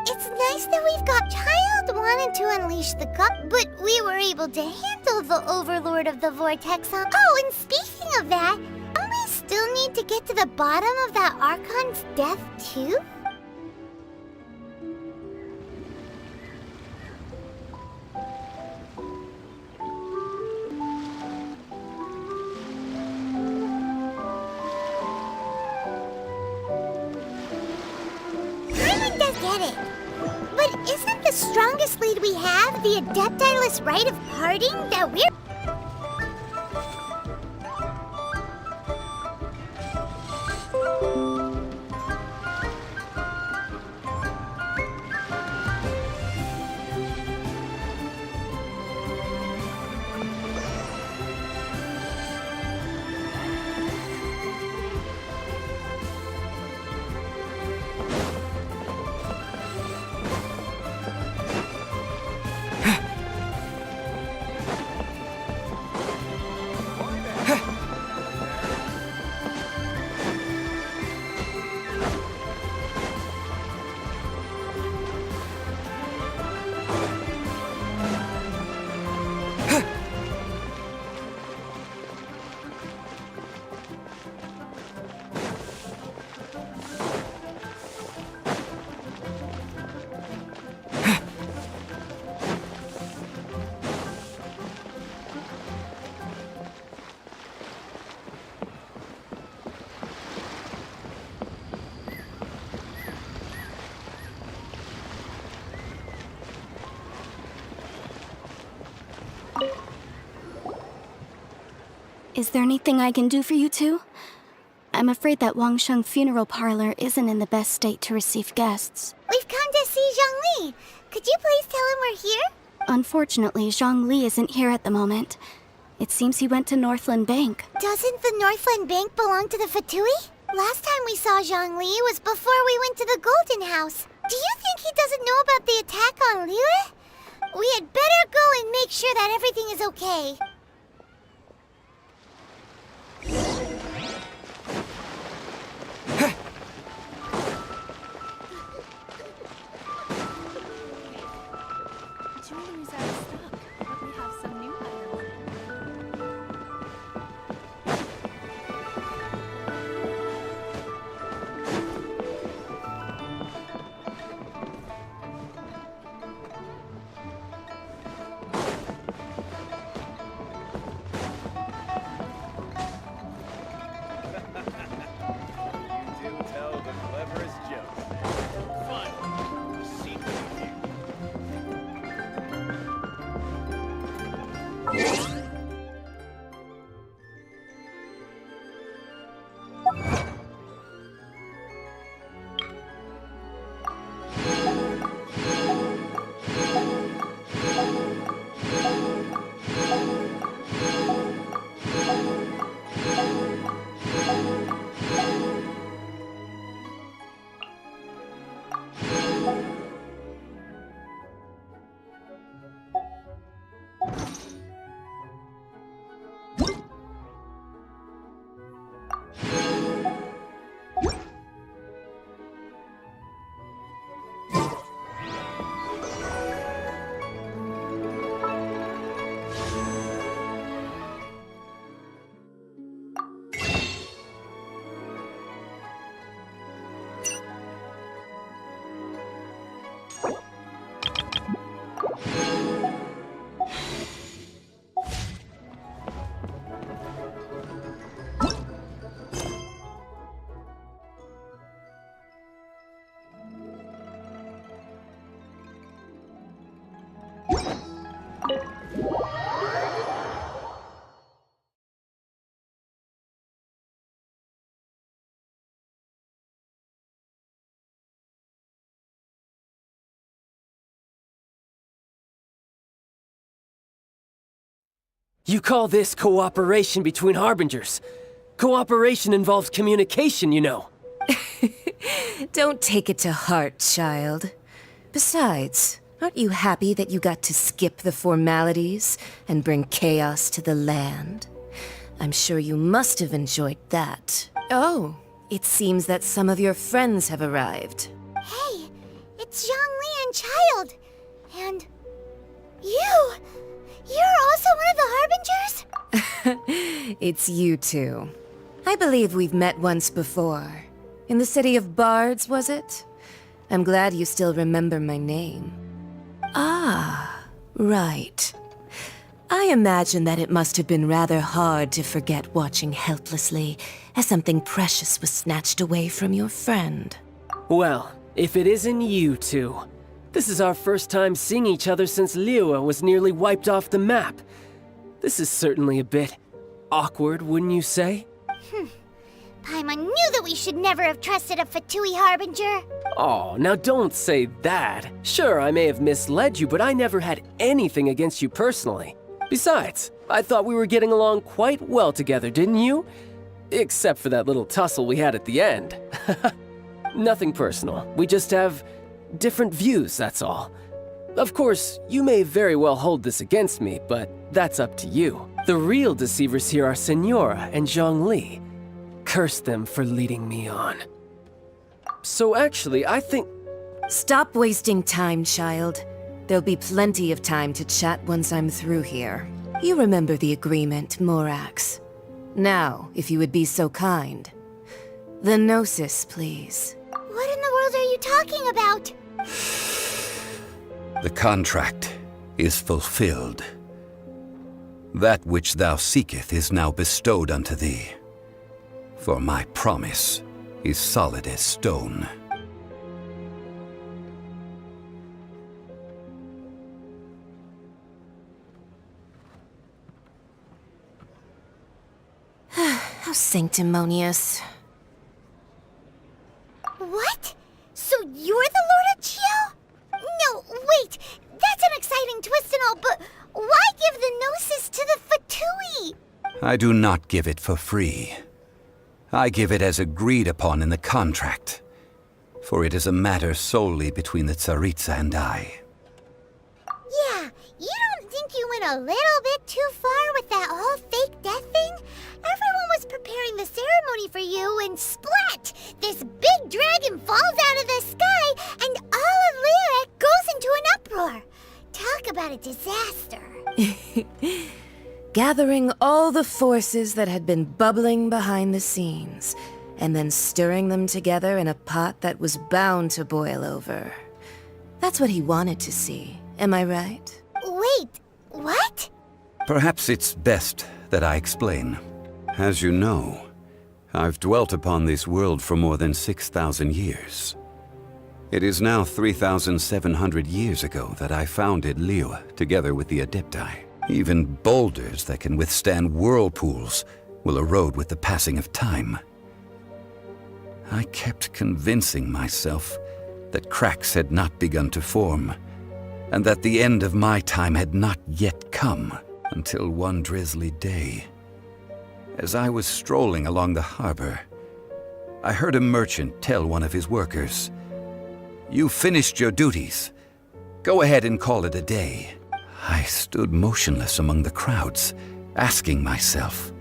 It's nice that we've got... Child wanted to unleash the god, but we were able to handle the Overlord of the Vortex on... Oh, and speaking of that... Don't we still need to get to the bottom of that Archon's death, too? Really does get it. But isn't the strongest lead we have the Adepti-less rite of parting that we're... Is there anything I can do for you two? I'm afraid that Wangsheng Funeral Parlor isn't in the best state to receive guests. We've come to see Zhongli. Could you please tell him we're here? Unfortunately, Zhongli isn't here at the moment. It seems he went to Northland Bank. Doesn't the Northland Bank belong to the Fatui? Last time we saw Zhongli was before we went to the Golden House. Do you think he doesn't know about the attack on Liyue? We had better go and make sure that everything is okay. Jewelry's out of stock, but we have some new items. You call this cooperation between Harbingers? Cooperation involves communication, you know. Don't take it to heart, child. Besides, aren't you happy that you got to skip the formalities and bring chaos to the land? I'm sure you must have enjoyed that. Oh, it seems that some of your friends have arrived. Hey, it's Zhongli and Child. And you! You're also one of the Harbingers? It's you two. I believe we've met once before. In the city of Bards, was it? I'm glad you still remember my name. Ah, right. I imagine that it must have been rather hard to forget watching helplessly as something precious was snatched away from your friend. Well, if it isn't you two. This is our first time seeing each other since Liyue was nearly wiped off the map. This is certainly a bit awkward, wouldn't you say? Paimon knew that we should never have trusted a Fatui Harbinger. Oh, now don't say that. Sure, I may have misled you, but I never had anything against you personally. Besides, I thought we were getting along quite well together, didn't you? Except for that little tussle we had at the end. Nothing personal. We just have different views, that's all. Of course, you may very well hold this against me, but that's up to you. The real deceivers here are Senora and Zhongli. Curse them for leading me on. So actually, I think... Stop wasting time, child. There'll be plenty of time to chat once I'm through here. You remember the agreement, Morax. Now, if you would be so kind. The Gnosis, please. What in the world are you talking about? The contract is fulfilled. That which thou seeketh is now bestowed unto thee. For my promise is solid as stone. How sanctimonious. What? So you're the Lord of Chio? No, wait! That's an exciting twist and all, but why give the Gnosis to the Fatui? I do not give it for free. I give it as agreed upon in the contract, for it is a matter solely between the Tsaritsa and I. Yeah, you don't think you went a little bit too far with that whole fake death thing? Everyone was preparing the ceremony for you, and splat! This big dragon falls out of the sky, and all of Liyue goes into an uproar. Talk about a disaster. Gathering all the forces that had been bubbling behind the scenes, and then stirring them together in a pot that was bound to boil over. That's what he wanted to see, am I right? Wait, what? Perhaps it's best that I explain. As you know, I've dwelt upon this world for more than 6,000 years. It is now 3,700 years ago that I founded Liyue together with the Adepti. Even boulders that can withstand whirlpools will erode with the passing of time. I kept convincing myself that cracks had not begun to form, and that the end of my time had not yet come, until one drizzly day. As I was strolling along the harbor, I heard a merchant tell one of his workers, "You finished your duties. Go ahead and call it a day." I stood motionless among the crowds, asking myself,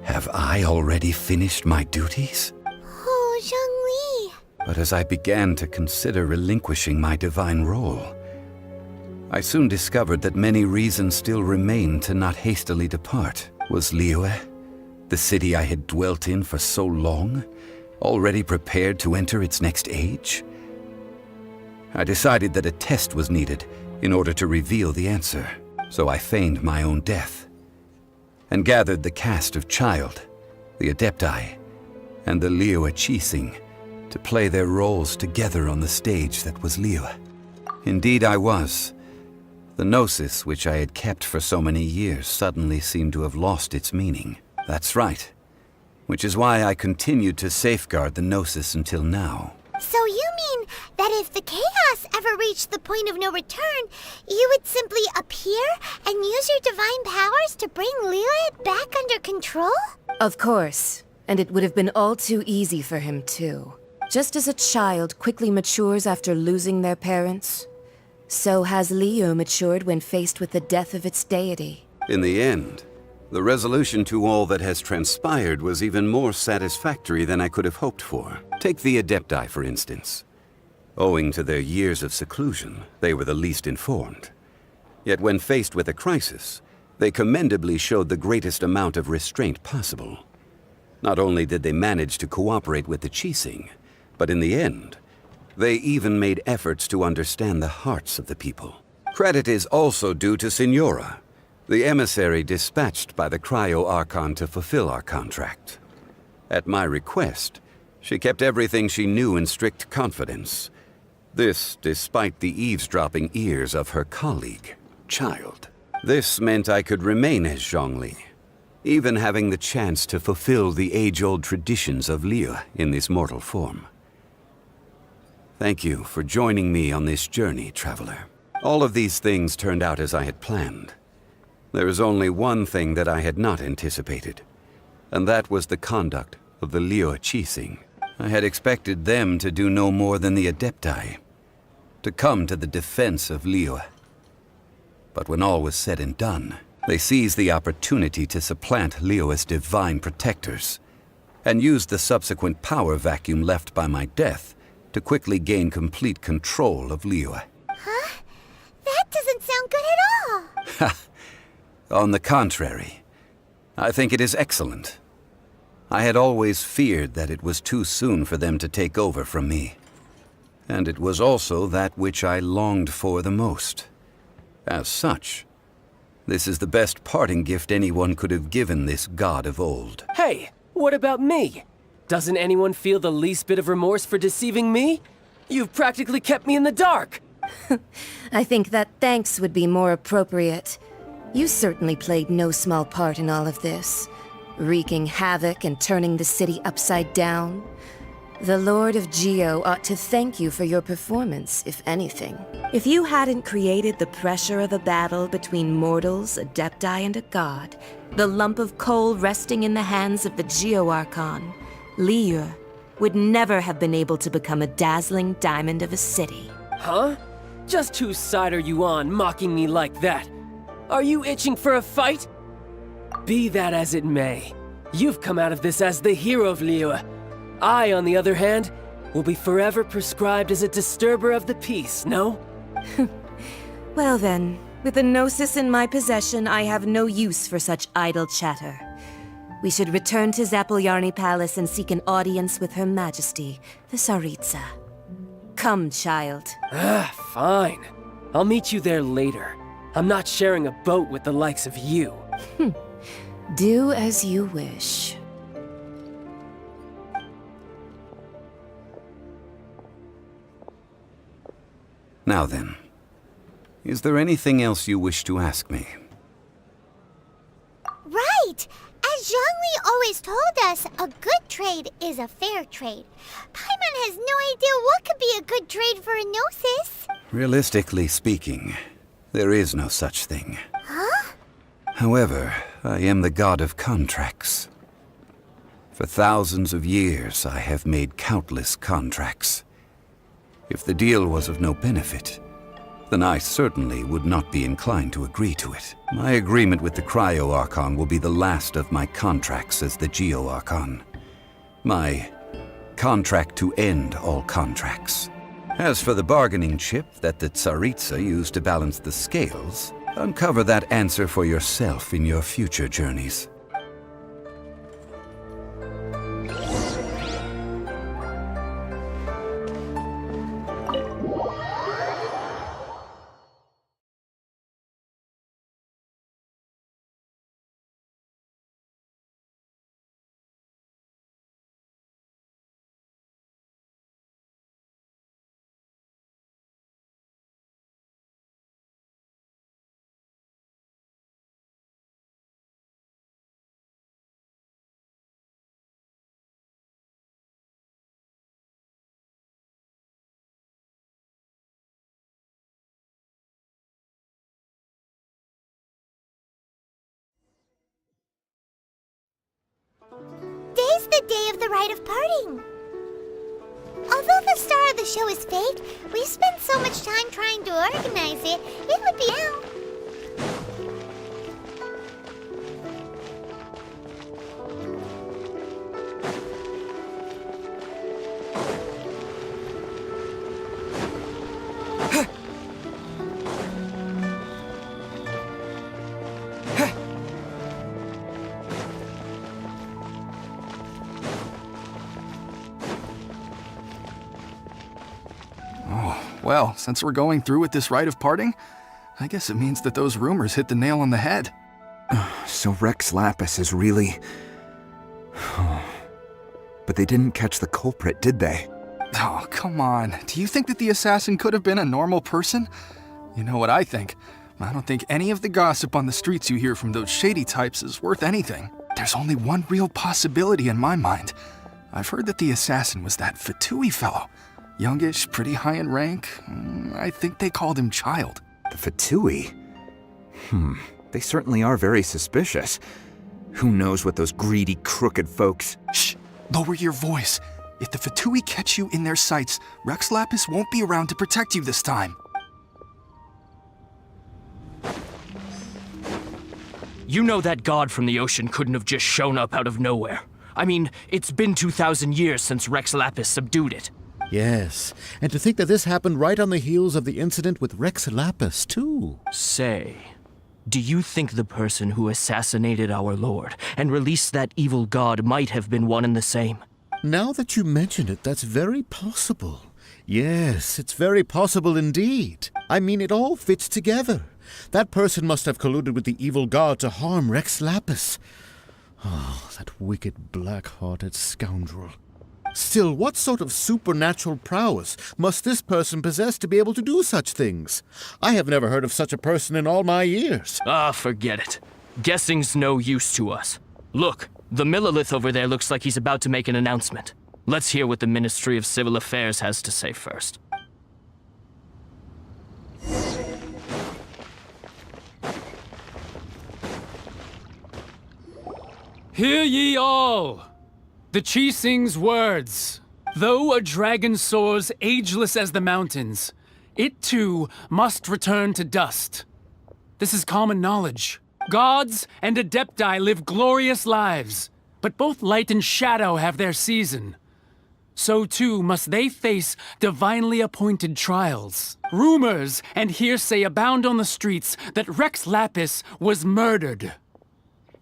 have I already finished my duties? Oh, Zhongli. But as I began to consider relinquishing my divine role, I soon discovered that many reasons still remained to not hastily depart. Was Liyue, the city I had dwelt in for so long, already prepared to enter its next age? I decided that a test was needed in order to reveal the answer, so I feigned my own death, and gathered the cast of Child, the Adepti, and the Liyue Qixing to play their roles together on the stage that was Liyue. Indeed I was. The Gnosis, which I had kept for so many years, suddenly seemed to have lost its meaning. That's right. Which is why I continued to safeguard the Gnosis until now. So you mean that if the chaos ever reached the point of no return, you would simply appear and use your divine powers to bring Liyue back under control? Of course. And it would have been all too easy for him, too. Just as a child quickly matures after losing their parents, so has Liyue matured when faced with the death of its deity. In the end, the resolution to all that has transpired was even more satisfactory than I could have hoped for. Take the Adepti, for instance. Owing to their years of seclusion, they were the least informed. Yet when faced with a crisis, they commendably showed the greatest amount of restraint possible. Not only did they manage to cooperate with the Qixing, but in the end, they even made efforts to understand the hearts of the people. Credit is also due to Signora, the emissary dispatched by the Cryo-Archon to fulfill our contract. At my request, she kept everything she knew in strict confidence. This despite the eavesdropping ears of her colleague, Child. This meant I could remain as Zhongli, even having the chance to fulfill the age-old traditions of Liyue in this mortal form. Thank you for joining me on this journey, traveler. All of these things turned out as I had planned. There is only one thing that I had not anticipated, and that was the conduct of the Liyue Qixing. I had expected them to do no more than the Adepti, to come to the defense of Liyue. But when all was said and done, they seized the opportunity to supplant Liyue's divine protectors, and used the subsequent power vacuum left by my death to quickly gain complete control of Liyue. Huh? That doesn't sound good at all. On the contrary, I think it is excellent. I had always feared that it was too soon for them to take over from me. And it was also that which I longed for the most. As such, this is the best parting gift anyone could have given this god of old. Hey, what about me? Doesn't anyone feel the least bit of remorse for deceiving me? You've practically kept me in the dark. I think that thanks would be more appropriate. You certainly played no small part in all of this. wreaking havoc and turning the city upside down. The Lord of Geo ought to thank you for your performance, if anything. If you hadn't created the pressure of a battle between mortals, adepti, and a god, the lump of coal resting in the hands of the Geo Archon, Liyue, would never have been able to become a dazzling diamond of a city. Huh? Just whose side are you on, mocking me like that? Are you itching for a fight? Be that as it may, you've come out of this as the hero of Liyue. I, on the other hand, will be forever prescribed as a disturber of the peace, no? Well then, with the Gnosis in my possession, I have no use for such idle chatter. We should return to Zapoljarny Palace and seek an audience with Her Majesty, the Tsaritsa. Come, child. Fine. I'll meet you there later. I'm not sharing a boat with the likes of you. Do as you wish. Now then, is there anything else you wish to ask me? Right! As Zhongli always told us, a good trade is a fair trade. Paimon has no idea what could be a good trade for a Gnosis. Realistically speaking, there is no such thing. Huh? However, I am the god of contracts. For thousands of years, I have made countless contracts. If the deal was of no benefit, then I certainly would not be inclined to agree to it. My agreement with the Cryo Archon will be the last of my contracts as the Geo Archon. My contract to end all contracts. As for the bargaining chip that the Tsaritsa used to balance the scales, uncover that answer for yourself in your future journeys. Today's the day of the rite of parting. Although the star of the show is fake, we spent so much time trying to organize it, it would be now. Well, since we're going through with this rite of parting, I guess it means that those rumors hit the nail on the head. So Rex Lapis is really... But they didn't catch the culprit, did they? Oh, come on. Do you think that the assassin could have been a normal person? You know what I think. I don't think any of the gossip on the streets you hear from those shady types is worth anything. There's only one real possibility in my mind. I've heard that the assassin was that Fatui fellow. Youngish, pretty high in rank. I think they called him Child. The Fatui? They certainly are very suspicious. Who knows what those greedy, crooked folks... Shh! Lower your voice. If the Fatui catch you in their sights, Rex Lapis won't be around to protect you this time. You know that god from the ocean couldn't have just shown up out of nowhere. I mean, it's been 2,000 years since Rex Lapis subdued it. Yes, and to think that this happened right on the heels of the incident with Rex Lapis, too. Say, do you think the person who assassinated our lord and released that evil god might have been one and the same? Now that you mention it, that's very possible. Yes, it's very possible indeed. I mean, it all fits together. That person must have colluded with the evil god to harm Rex Lapis. Oh, that wicked, black-hearted scoundrel. Still, what sort of supernatural prowess must this person possess to be able to do such things? I have never heard of such a person in all my years. Ah, forget it. Guessing's no use to us. Look, The Millilith over there looks like he's about to make an announcement. Let's hear what the Ministry of Civil Affairs has to say first. Hear ye all! The Qixing's words. Though a dragon soars ageless as the mountains, it too must return to dust. This is common knowledge. Gods and Adepti live glorious lives, but both light and shadow have their season. So too must they face divinely appointed trials. Rumors and hearsay abound on the streets that Rex Lapis was murdered.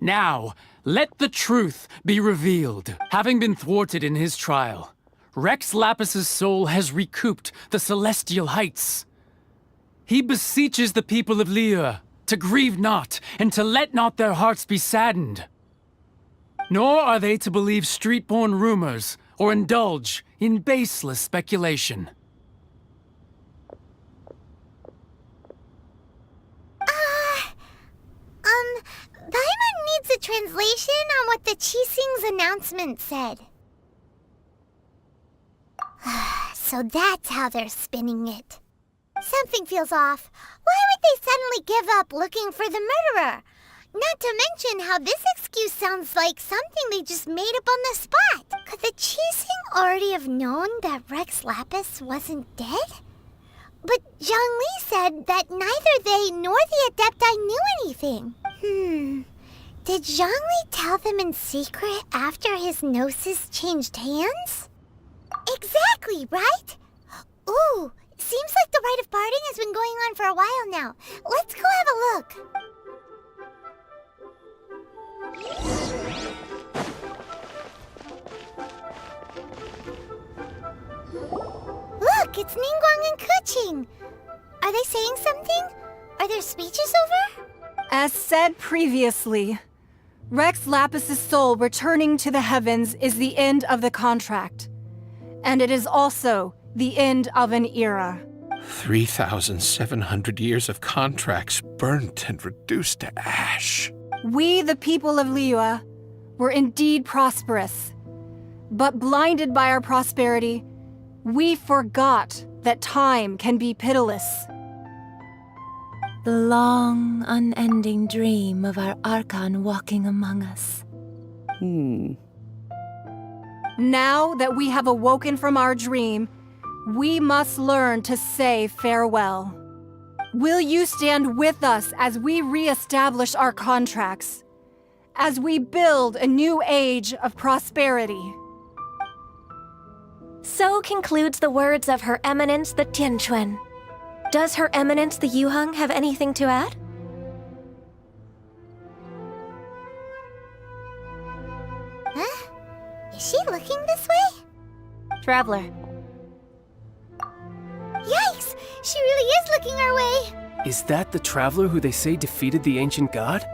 Now, let the truth be revealed. Having been thwarted in his trial, Rex Lapis's soul has recouped the celestial heights. He beseeches the people of Liyue to grieve not and to let not their hearts be saddened. Nor are they to believe street-born rumors or indulge in baseless speculation. Paimon needs a translation on what the Qixing's announcement said. So that's how they're spinning it. Something feels off. Why would they suddenly give up looking for the murderer? Not to mention how this excuse sounds like something they just made up on the spot. Could the Qixing already have known that Rex Lapis wasn't dead? But Zhongli said that neither they nor the Adepti knew anything. Did Zhongli tell them in secret after his gnosis changed hands? Exactly, right? Ooh, seems like the rite of parting has been going on for a while now. Let's go have a look. Look, it's Ningguang and Keqing. Are they saying something? Are their speeches over? As said previously, Rex Lapis's soul returning to the heavens is the end of the contract. And it is also the end of an era. 3,700 years of contracts burnt and reduced to ash. We, the people of Liyue, were indeed prosperous. But blinded by our prosperity, we forgot that time can be pitiless. The long, unending dream of our Archon walking among us. Now that we have awoken from our dream, we must learn to say farewell. Will you stand with us as we re-establish our contracts? As we build a new age of prosperity? So concludes the words of Her Eminence the Tianquan. Does Her Eminence the Yuheng have anything to add? Huh? Is she looking this way? Traveler. Yikes! She really is looking our way! Is that the traveler who they say defeated the ancient god?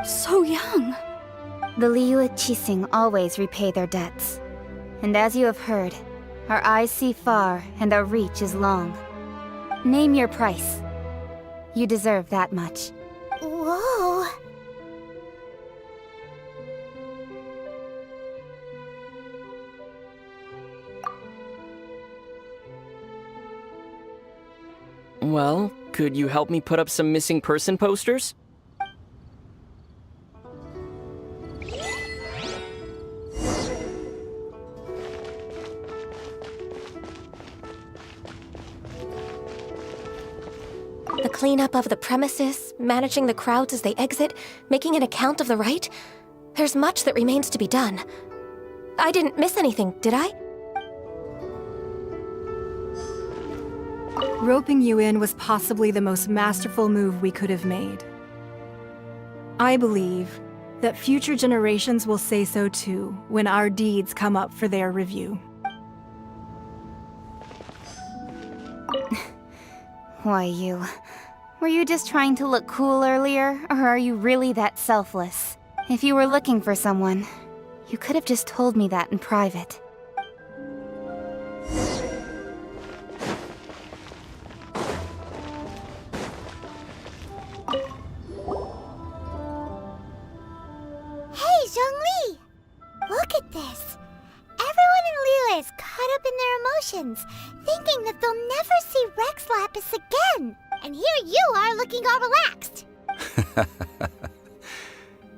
So young. The Liyue Qixing always repay their debts. And as you have heard, our eyes see far and our reach is long. Name your price. You deserve that much. Whoa! Well, could you help me put up some missing person posters? The cleanup of the premises, managing the crowds as they exit, making an account of the rite. There's much that remains to be done. I didn't miss anything, did I? Roping you in was possibly the most masterful move we could have made. I believe that future generations will say so too when our deeds come up for their review. Why, you... Were you just trying to look cool earlier, or are you really that selfless? If you were looking for someone, you could have just told me that in private. Hey, Zhongli! this. Everyone in Liyue is caught up in their emotions, thinking that they'll never see Rex Lapis again. And here you are looking all relaxed.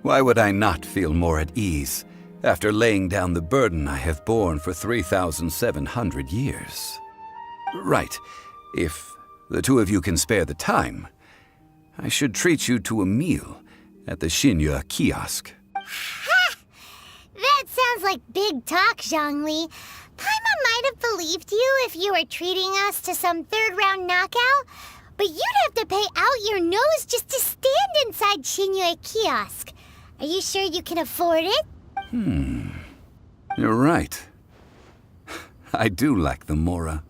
Why would I not feel more at ease after laying down the burden I have borne for 3,700 years? Right, if the two of you can spare the time, I should treat you to a meal at the Shinya kiosk. Ha! That sounds like big talk, Zhongli. Paimon might have believed you if you were treating us to some third-round knockout, but you'd have to pay out your nose just to stand inside Shinya kiosk. Are you sure you can afford it? You're right. I do lack the Mora.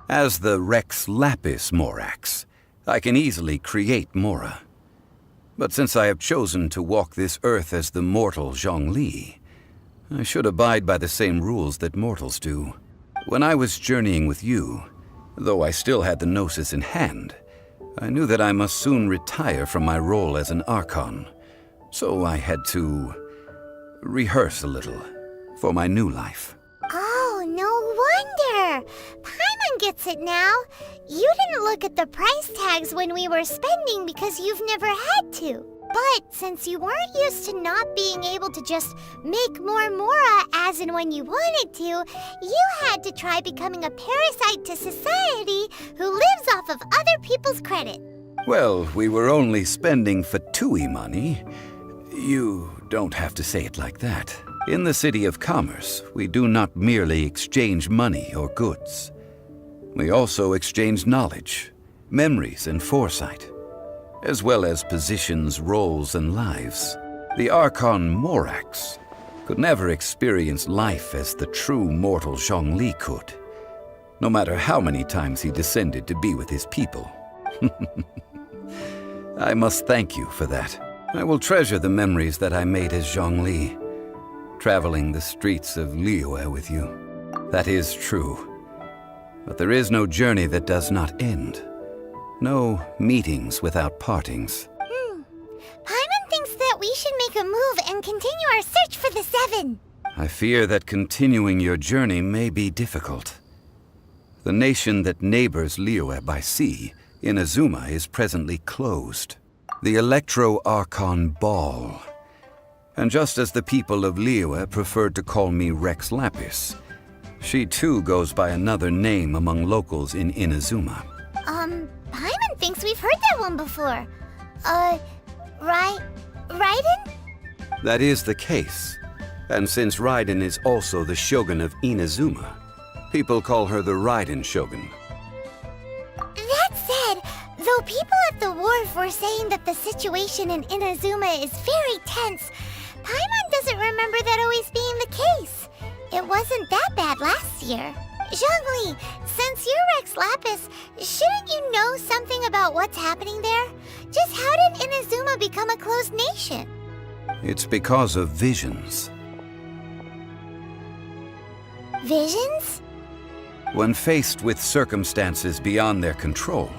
As the Rex Lapis Morax, I can easily create Mora. But since I have chosen to walk this earth as the mortal Zhongli, I should abide by the same rules that mortals do. When I was journeying with you, though I still had the Gnosis in hand, I knew that I must soon retire from my role as an Archon. So I had to rehearse a little for my new life. Oh, no wonder. Paimon gets it now. You didn't look at the price tags when we were spending because you've never had to. But since you weren't used to not being able to just make more Mora as and when you wanted to, you had to try becoming a parasite to society who lives off of other people's credit. Well, we were only spending Fatui money. You don't have to say it like that. In the City of Commerce, we do not merely exchange money or goods. We also exchange knowledge, memories, and foresight, as well as positions, roles, and lives. The Archon Morax could never experience life as the true mortal Zhongli could, no matter how many times he descended to be with his people. I must thank you for that. I will treasure the memories that I made as Zhongli, traveling the streets of Liyue with you. That is true. But there is no journey that does not end. No meetings without partings. Paimon thinks that we should make a move and continue our search for the Seven. I fear that continuing your journey may be difficult. The nation that neighbors Liyue by sea, Inazuma, is presently closed. The Electro-Archon Ball. And just as the people of Liyue preferred to call me Rex Lapis, she too goes by another name among locals in Inazuma. Paimon thinks we've heard that one before. Raiden? That is the case. And since Raiden is also the Shogun of Inazuma, people call her the Raiden Shogun. That said, though people at the wharf were saying that the situation in Inazuma is very tense, Paimon doesn't remember that always being the case. It wasn't that bad last year. Zhongli, since you're Rex Lapis, shouldn't you know something about what's happening there? Just how did Inazuma become a closed nation? It's because of visions. Visions? When faced with circumstances beyond their control,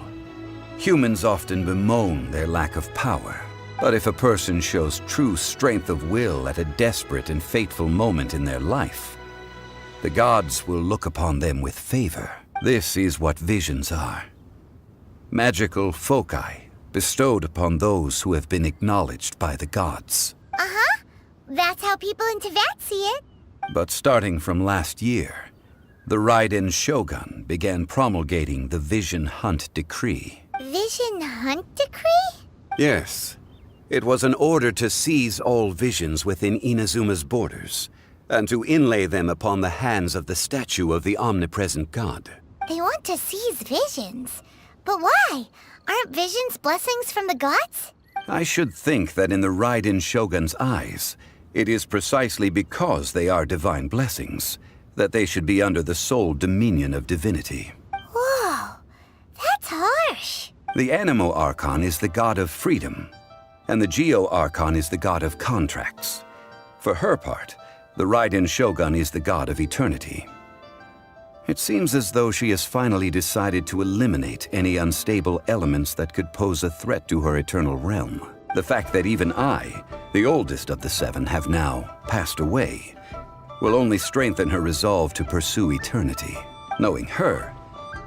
humans often bemoan their lack of power. But if a person shows true strength of will at a desperate and fateful moment in their life, the gods will look upon them with favor. This is what visions are. Magical foci bestowed upon those who have been acknowledged by the gods. Uh-huh. That's how people in Teyvat see it. But starting from last year, the Raiden Shogun began promulgating the Vision Hunt Decree. Vision Hunt Decree? Yes. It was an order to seize all visions within Inazuma's borders, and to inlay them upon the hands of the statue of the omnipresent god. They want to seize visions. But why? Aren't visions blessings from the gods? I should think that in the Raiden Shogun's eyes, it is precisely because they are divine blessings that they should be under the sole dominion of divinity. Whoa, that's harsh. The Animo Archon is the god of freedom, and the Geo Archon is the god of contracts. For her part, the Raiden Shogun is the god of eternity. It seems as though she has finally decided to eliminate any unstable elements that could pose a threat to her eternal realm. The fact that even I, The oldest of the 7 have now passed away, will only strengthen her resolve to pursue eternity. Knowing her,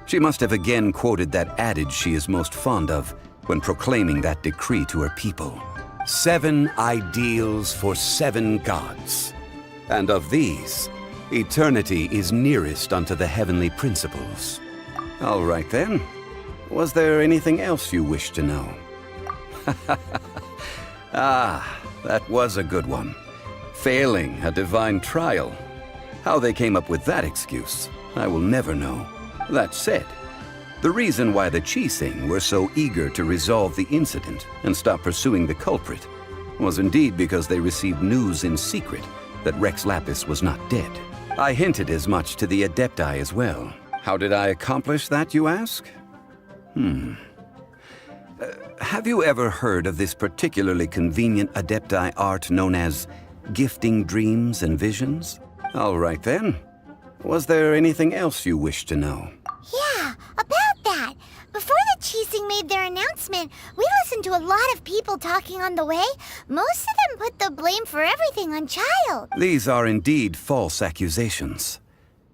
she must have again quoted that adage she is most fond of when proclaiming that decree to her people. 7 ideals for 7 gods. And of these, eternity is nearest unto the heavenly principles. All right then. Was there anything else you wished to know? Ah, that was a good one. Failing a divine trial. How they came up with that excuse, I will never know. That said, the reason why the Qixing were so eager to resolve the incident and stop pursuing the culprit was indeed because they received news in secret that Rex Lapis was not dead. I hinted as much to the Adepti as well. How did I accomplish that, you ask? Have you ever heard of this particularly convenient Adepti art known as gifting dreams and visions? All right then. Was there anything else you wished to know? Yeah, about that. Before the Qixing made their announcement, we listened to a lot of people talking on the way. Most of them put the blame for everything on Child. These are indeed false accusations.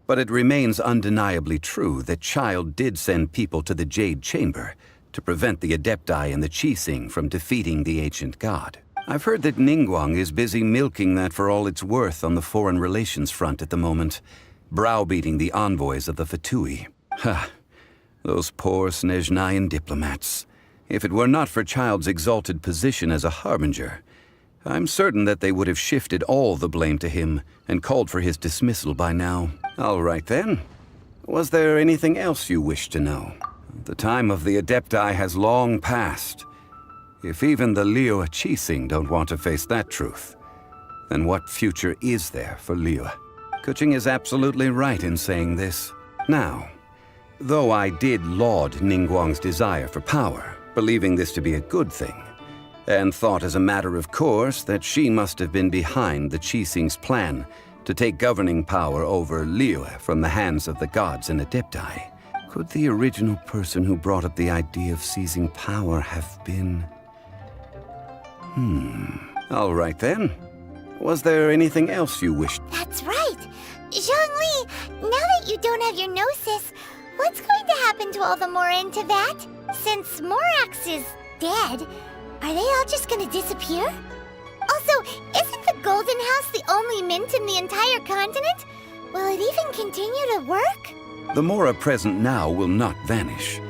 But it remains undeniably true that Child did send people to the Jade Chamber to prevent the Adepti and the Qixing from defeating the ancient god. I've heard that Ningguang is busy milking that for all it's worth on the foreign relations front at the moment, browbeating the envoys of the Fatui. Ha! Those poor Snezhnayan diplomats. If it were not for Child's exalted position as a harbinger, I'm certain that they would have shifted all the blame to him and called for his dismissal by now. All right then. Was there anything else you wish to know? The time of the Adepti has long passed. If even the Liyue Qixing don't want to face that truth, then what future is there for Liyue? Kuching is absolutely right in saying this. Now, though I did laud Ningguang's desire for power, believing this to be a good thing, and thought as a matter of course that she must have been behind the Qixing's plan to take governing power over Liyue from the hands of the gods and Adepti, could the original person who brought up the idea of seizing power have been... All right then. Was there anything else you wished? That's right. Zhongli, now that you don't have your gnosis, what's going to happen to all the Mora in Teyvat? Since Morax is dead, are they all just going to disappear? Also, isn't the Golden House the only mint in the entire continent? Will it even continue to work? The Mora present now will not vanish.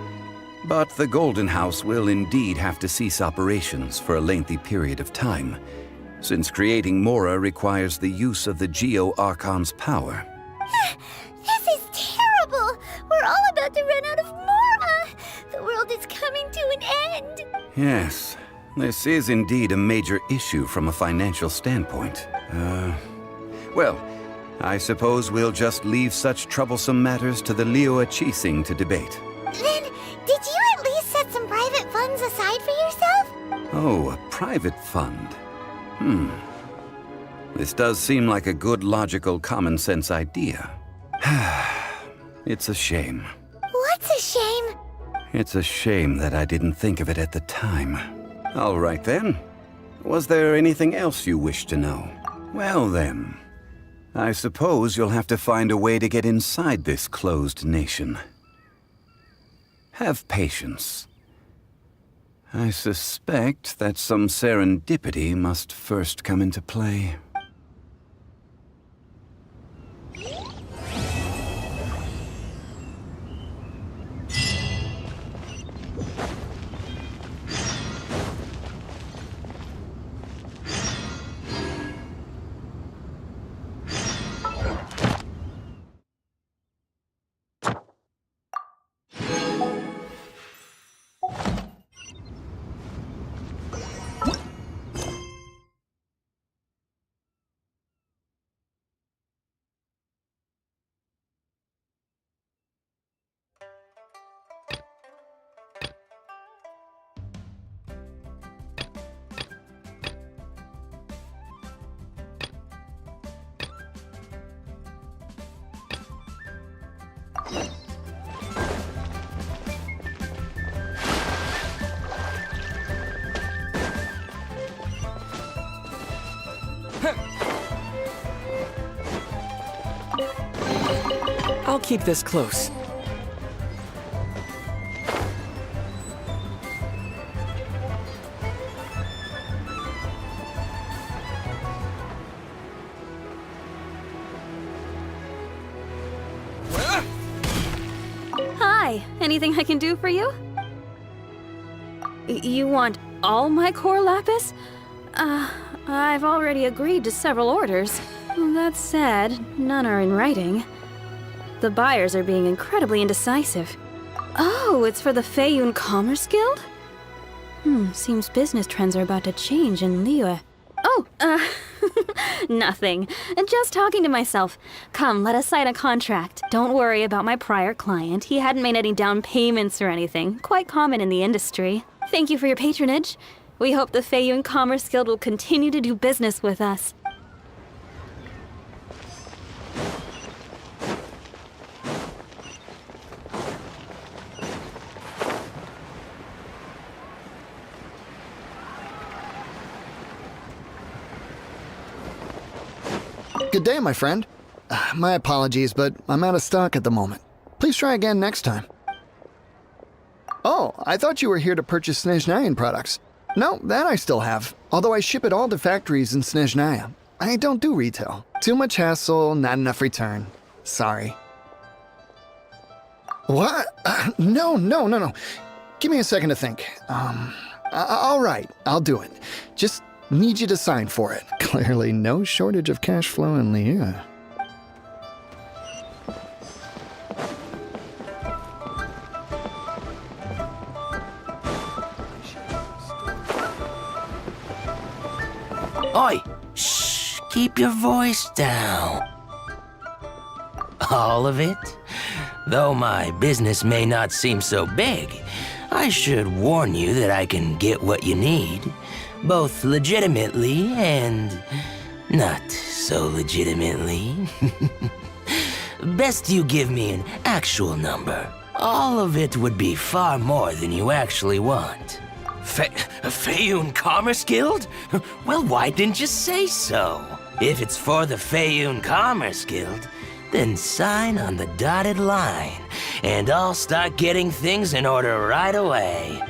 But the Golden House will indeed have to cease operations for a lengthy period of time, since creating Mora requires the use of the Geo-Archon's power. This is terrible! We're all about to run out of Mora! The world is coming to an end! Yes, this is indeed a major issue from a financial standpoint. Well, I suppose we'll just leave such troublesome matters to the Liyue Qixing to debate. Then, did you at least set some private funds aside for yourself? Oh, a private fund. This does seem like a good, logical, common-sense idea. It's a shame. What's a shame? It's a shame that I didn't think of it at the time. All right then. Was there anything else you wished to know? Well then, I suppose you'll have to find a way to get inside this closed nation. Have patience. I suspect that some serendipity must first come into play. I'll keep this close. Hi, anything I can do for you? You want all my core lapis? I've already agreed to several orders. That said, none are in writing. The buyers are being incredibly indecisive. Oh, it's for the Feiyun Commerce Guild? Seems business trends are about to change in Liyue. Oh, nothing. Just talking to myself. Come, let us sign a contract. Don't worry about my prior client. He hadn't made any down payments or anything. Quite common in the industry. Thank you for your patronage. We hope the Feiyun Commerce Guild will continue to do business with us. Good day, my friend. My apologies, but I'm out of stock at the moment. Please try again next time. Oh, I thought you were here to purchase Snezhnayan products. No, that I still have, although I ship it all to factories in Snezhnaya. I don't do retail. Too much hassle, not enough return. Sorry. What? No. Give me a second to think. All right, I'll do it. Just need you to sign for it. Clearly no shortage of cash flow in Liyue. Oi! Shh! Keep your voice down. All of it? Though my business may not seem so big, I should warn you that I can get what you need, both legitimately and not so legitimately. Best you give me an actual number. All of it would be far more than you actually want. Feiyun Commerce Guild? Well, why didn't you say so? If it's for the Feiyun Commerce Guild, then sign on the dotted line, and I'll start getting things in order right away.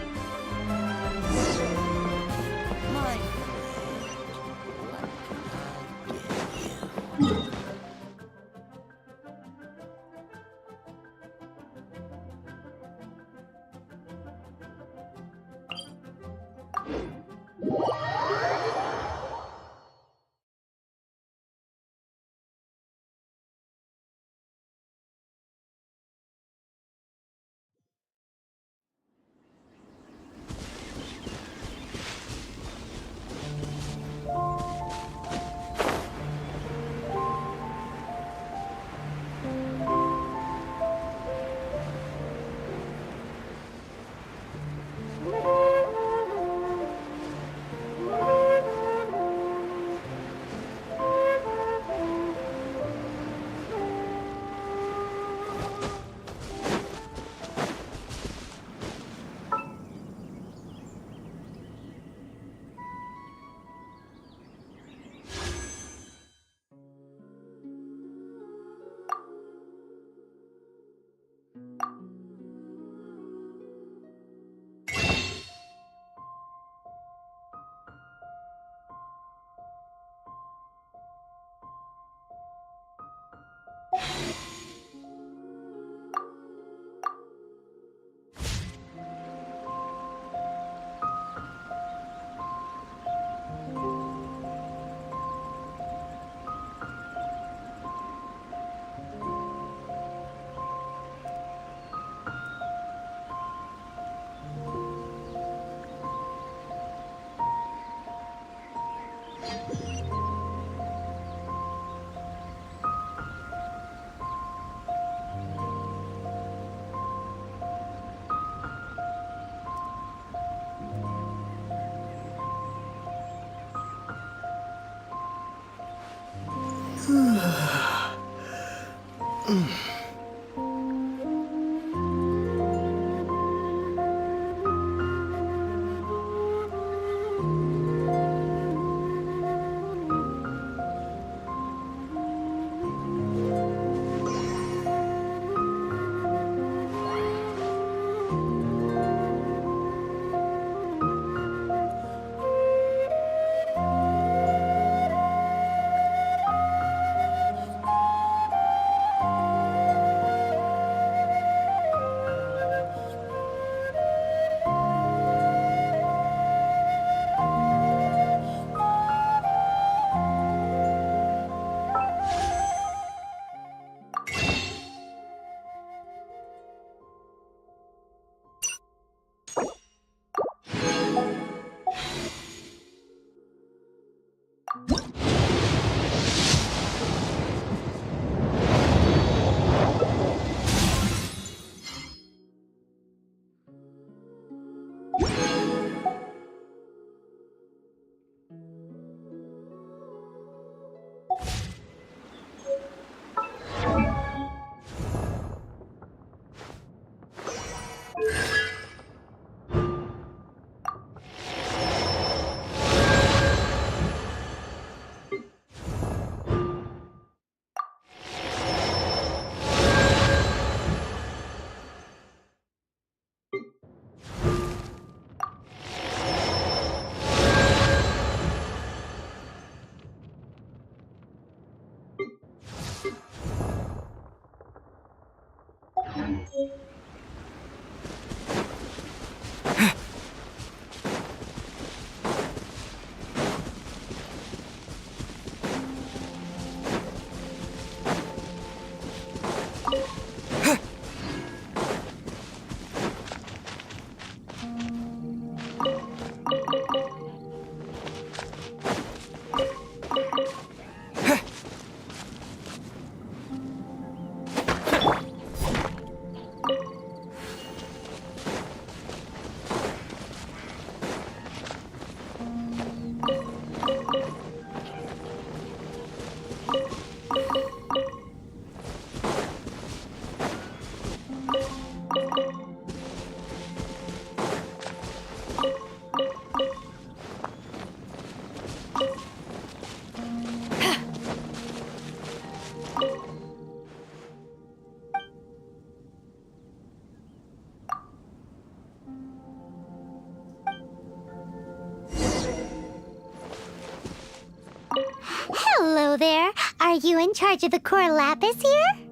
Hello there. Are you in charge of the core lapis here?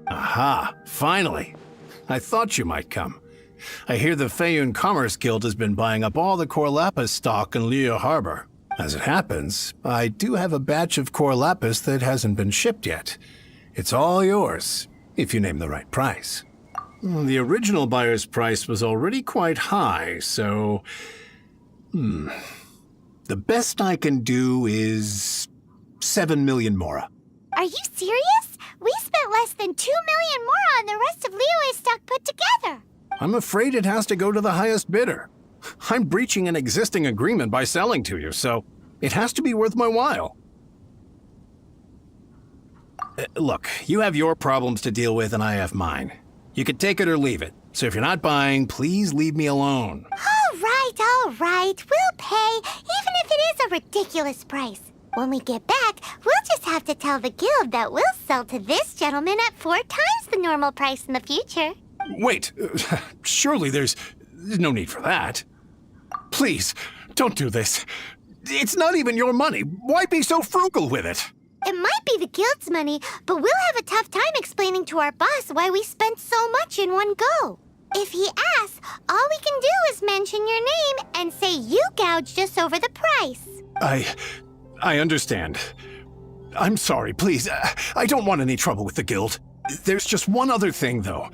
Aha, finally. I thought you might come. I hear the Feiyun Commerce Guild has been buying up all the core lapis stock in Liyue Harbor. As it happens, I do have a batch of core lapis that hasn't been shipped yet. It's all yours, if you name the right price. The original buyer's price was already quite high, so... The best I can do is 7 million mora. Are you serious? We spent less than 2 million more on the rest of Liyue's stock put together. I'm afraid it has to go to the highest bidder. I'm breaching an existing agreement by selling to you, so it has to be worth my while. Look, you have your problems to deal with and I have mine. You can take it or leave it. So if you're not buying, please leave me alone. All right. We'll pay, even if it is a ridiculous price. When we get back, we'll just have to tell the guild that we'll sell to this gentleman at 4 times the normal price in the future. Wait, surely there's no need for that. Please, don't do this. It's not even your money. Why be so frugal with it? It might be the guild's money, but we'll have a tough time explaining to our boss why we spent so much in one go. If he asks, all we can do is mention your name and say you gouged us over the price. I understand. I'm sorry, please. I don't want any trouble with the guild. There's just one other thing, though.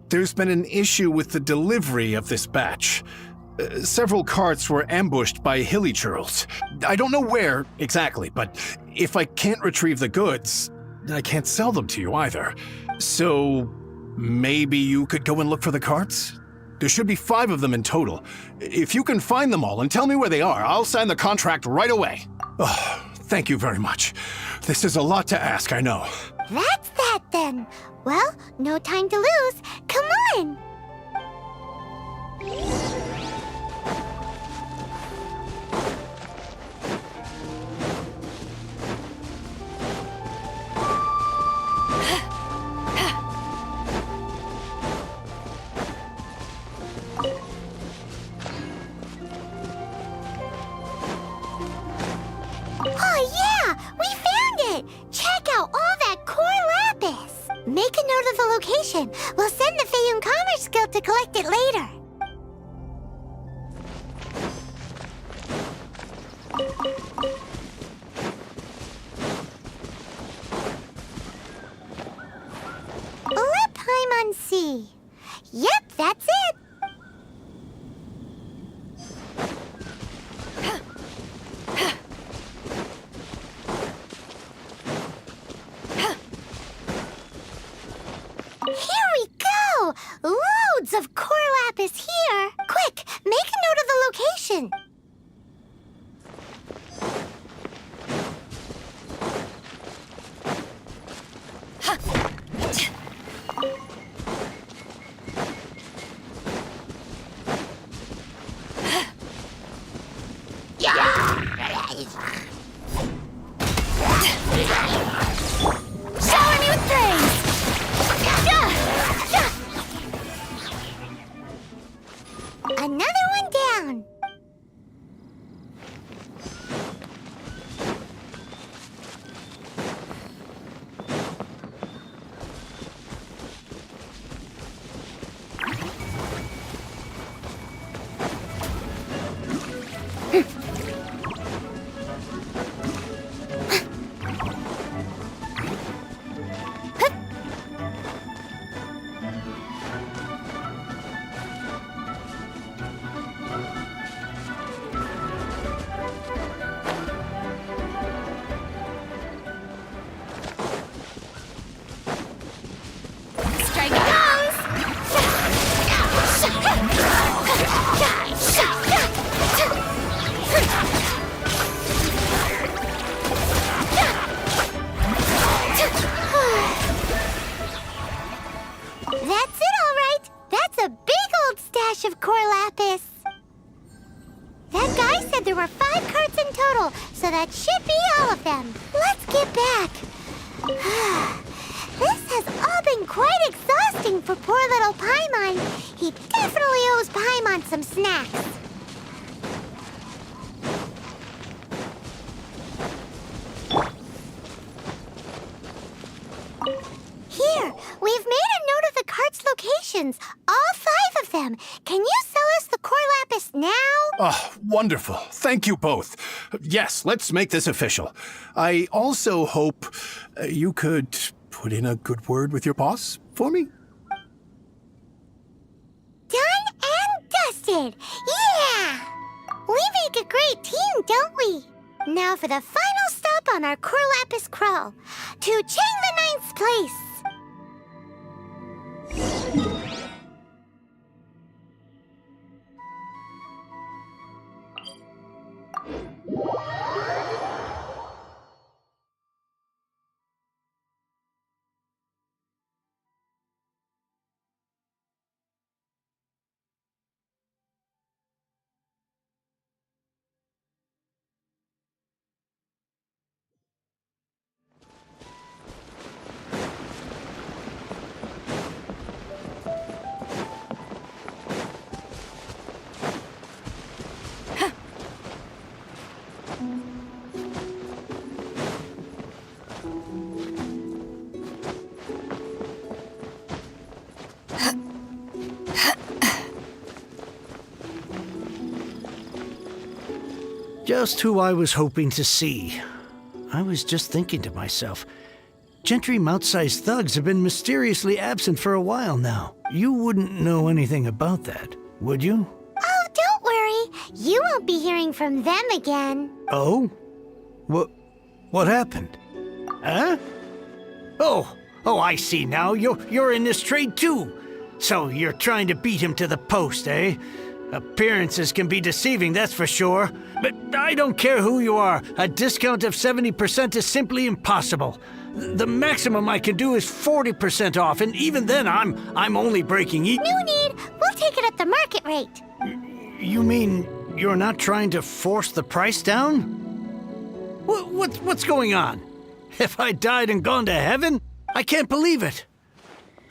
There's been an issue with the delivery of this batch. Several carts were ambushed by hilly churls. I don't know where exactly, but if I can't retrieve the goods, I can't sell them to you either. So maybe you could go and look for the carts? There should be 5 of them in total. If you can find them all and tell me where they are, I'll sign the contract right away. Oh, thank you very much. This is a lot to ask, I know. That's that then. Well, no time to lose. Come on! Oh yeah! We found it! Check out all that core lapis! Make a note of the location. We'll send the Feiyun Commerce Guild to collect it later. Lipheim Sea. Yep, that's it. that should be all of them. Let's get back. This has all been quite exhausting for poor little Paimon. He definitely owes Paimon some snacks. Here, we've made a note of the cart's locations, all 5 of them. Can you sell us the core lapis now? Oh, wonderful. Thank you both. Yes, let's make this official. I also hope you could put in a good word with your boss for me. Done and dusted! Yeah! We make a great team, don't we? Now for the final stop on our core lapis crawl, to Chang the Ninth's place. Just who I was hoping to see. I was just thinking to myself, Gentry mount-sized thugs have been mysteriously absent for a while now. You wouldn't know anything about that, would you? Oh, don't worry. You won't be hearing from them again. Oh? What happened? Huh? Oh, I see now. You're in this trade too. So you're trying to beat him to the post, eh? Appearances can be deceiving, that's for sure. But I don't care who you are. A discount of 70% is simply impossible. The maximum I can do is 40% off, and even then I'm only breaking even. No need. We'll take it at the market rate. You mean you're not trying to force the price down? What's going on? If I died and gone to heaven? I can't believe it.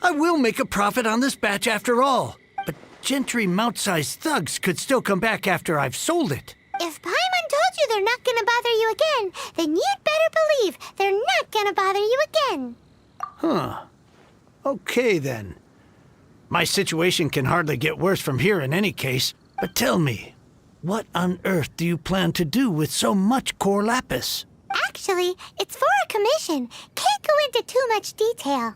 I will make a profit on this batch after all. But Gentry mount-sized thugs could still come back after I've sold it. If Paimon told you they're not gonna bother you again, then you'd better believe they're not gonna bother you again. Huh. Okay, then. My situation can hardly get worse from here in any case. But tell me, what on earth do you plan to do with so much core lapis? Actually, it's for a commission. Can't go into too much detail.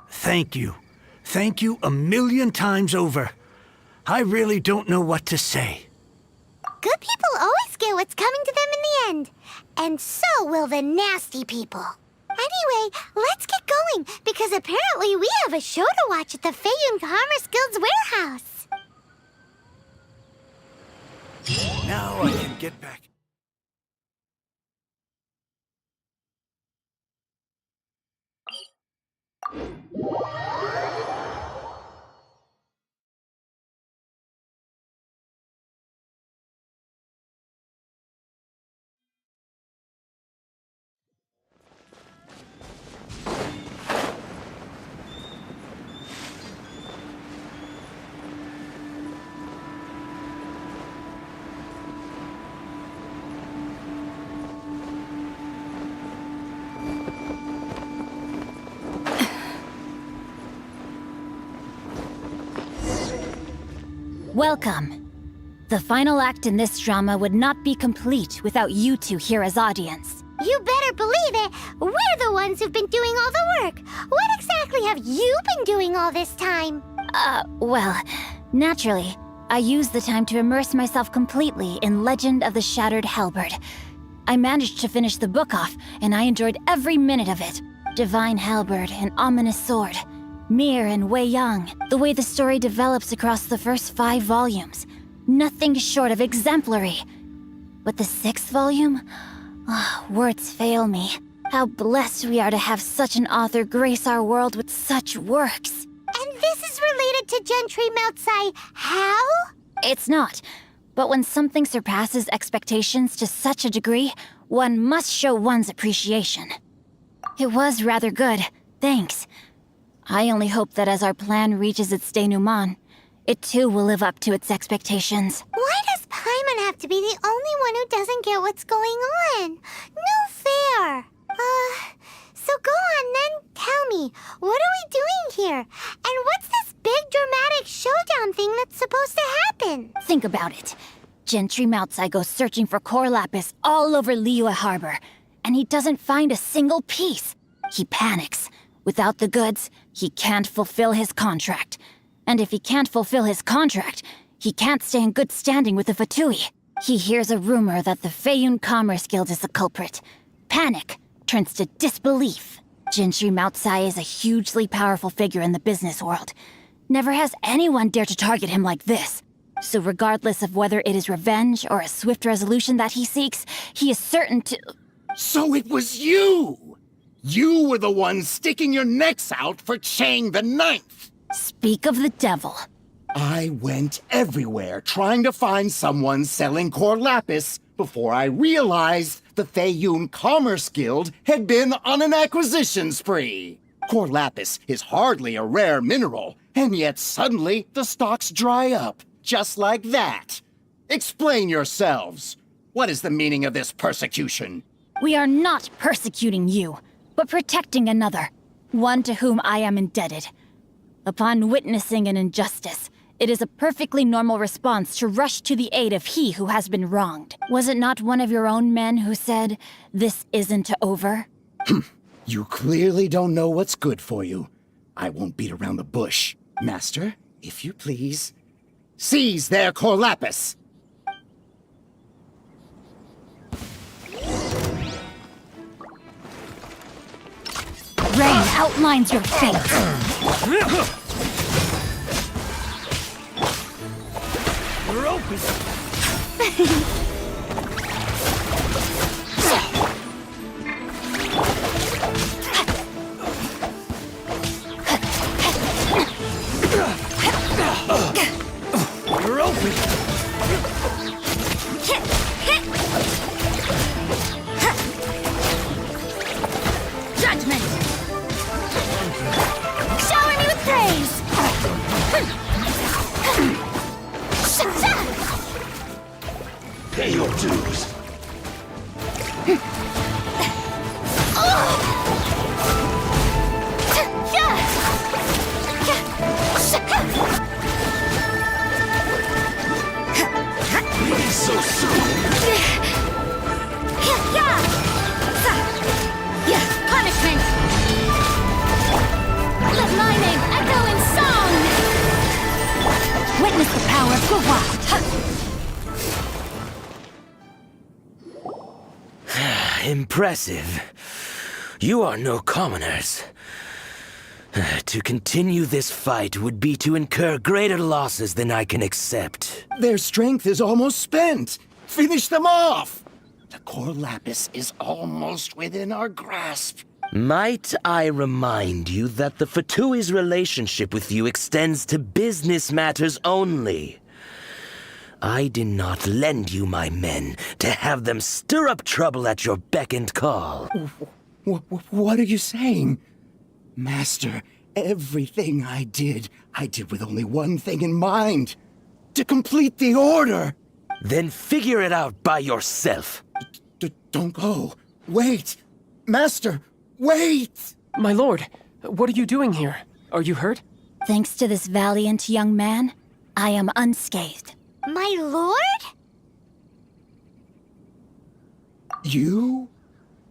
Thank you. Thank you a million times over. I really don't know what to say. Good people always get what's coming to them in the end. And so will the nasty people. Anyway, let's get going, because apparently we have a show to watch at the Feiyun Commerce Guild's warehouse. Now I can get back. Welcome. The final act in this drama would not be complete without you two here as audience. You better believe it. We're the ones who've been doing all the work. What exactly have you been doing all this time? Well, naturally, I used the time to immerse myself completely in Legend of the Shattered Halberd. I managed to finish the book off, and I enjoyed every minute of it. Divine Halberd, an ominous sword. Mir and Wei Yang, the way the story develops across the first 5 volumes. Nothing short of exemplary. But the 6th volume? Words fail me. How blessed we are to have such an author grace our world with such works. And this is related to Gentry Moutsai how? It's not. But when something surpasses expectations to such a degree, one must show one's appreciation. It was rather good, thanks. I only hope that as our plan reaches its denouement, it too will live up to its expectations. Why does Paimon have to be the only one who doesn't get what's going on? No fair. So go on then, tell me, what are we doing here? And what's this big dramatic showdown thing that's supposed to happen? Think about it. Gentry Moutsai goes searching for core lapis all over Liyue Harbor, and he doesn't find a single piece. He panics. Without the goods, he can't fulfill his contract. And if he can't fulfill his contract, he can't stay in good standing with the Fatui. He hears a rumor that the Feiyun Commerce Guild is the culprit. Panic turns to disbelief. Gentry Moutsai is a hugely powerful figure in the business world. Never has anyone dared to target him like this. So regardless of whether it is revenge or a swift resolution that he seeks, he is certain to... So it was you! You were the one sticking your necks out for Chang the Ninth! Speak of the devil. I went everywhere trying to find someone selling core lapis before I realized the Feiyun Commerce Guild had been on an acquisition spree. Core lapis is hardly a rare mineral, and yet suddenly the stocks dry up, just like that. Explain yourselves. What is the meaning of this persecution? We are not persecuting you, but protecting another, one to whom I am indebted. Upon witnessing an injustice, it is a perfectly normal response to rush to the aid of he who has been wronged. Was it not one of your own men who said, "This isn't over"? You clearly don't know what's good for you. I won't beat around the bush. Master, if you please, seize their core lapis! Rain outlines your fate. You're open! You're open! Judgment! Shower me with praise! Pay your dues. Please, so soon. Punishment! Let my name echo in song! Witness the power of Guhua! Impressive. You are no commoners. To continue this fight would be to incur greater losses than I can accept. Their strength is almost spent. Finish them off! The core lapis is almost within our grasp. Might I remind you that the Fatui's relationship with you extends to business matters only? I did not lend you my men to have them stir up trouble at your beck and call. What are you saying? Master, everything I did with only one thing in mind. To complete the order. Then figure it out by yourself. Don't go. Wait. Master, wait! My lord, what are you doing here? Are you hurt? Thanks to this valiant young man, I am unscathed. My lord? You?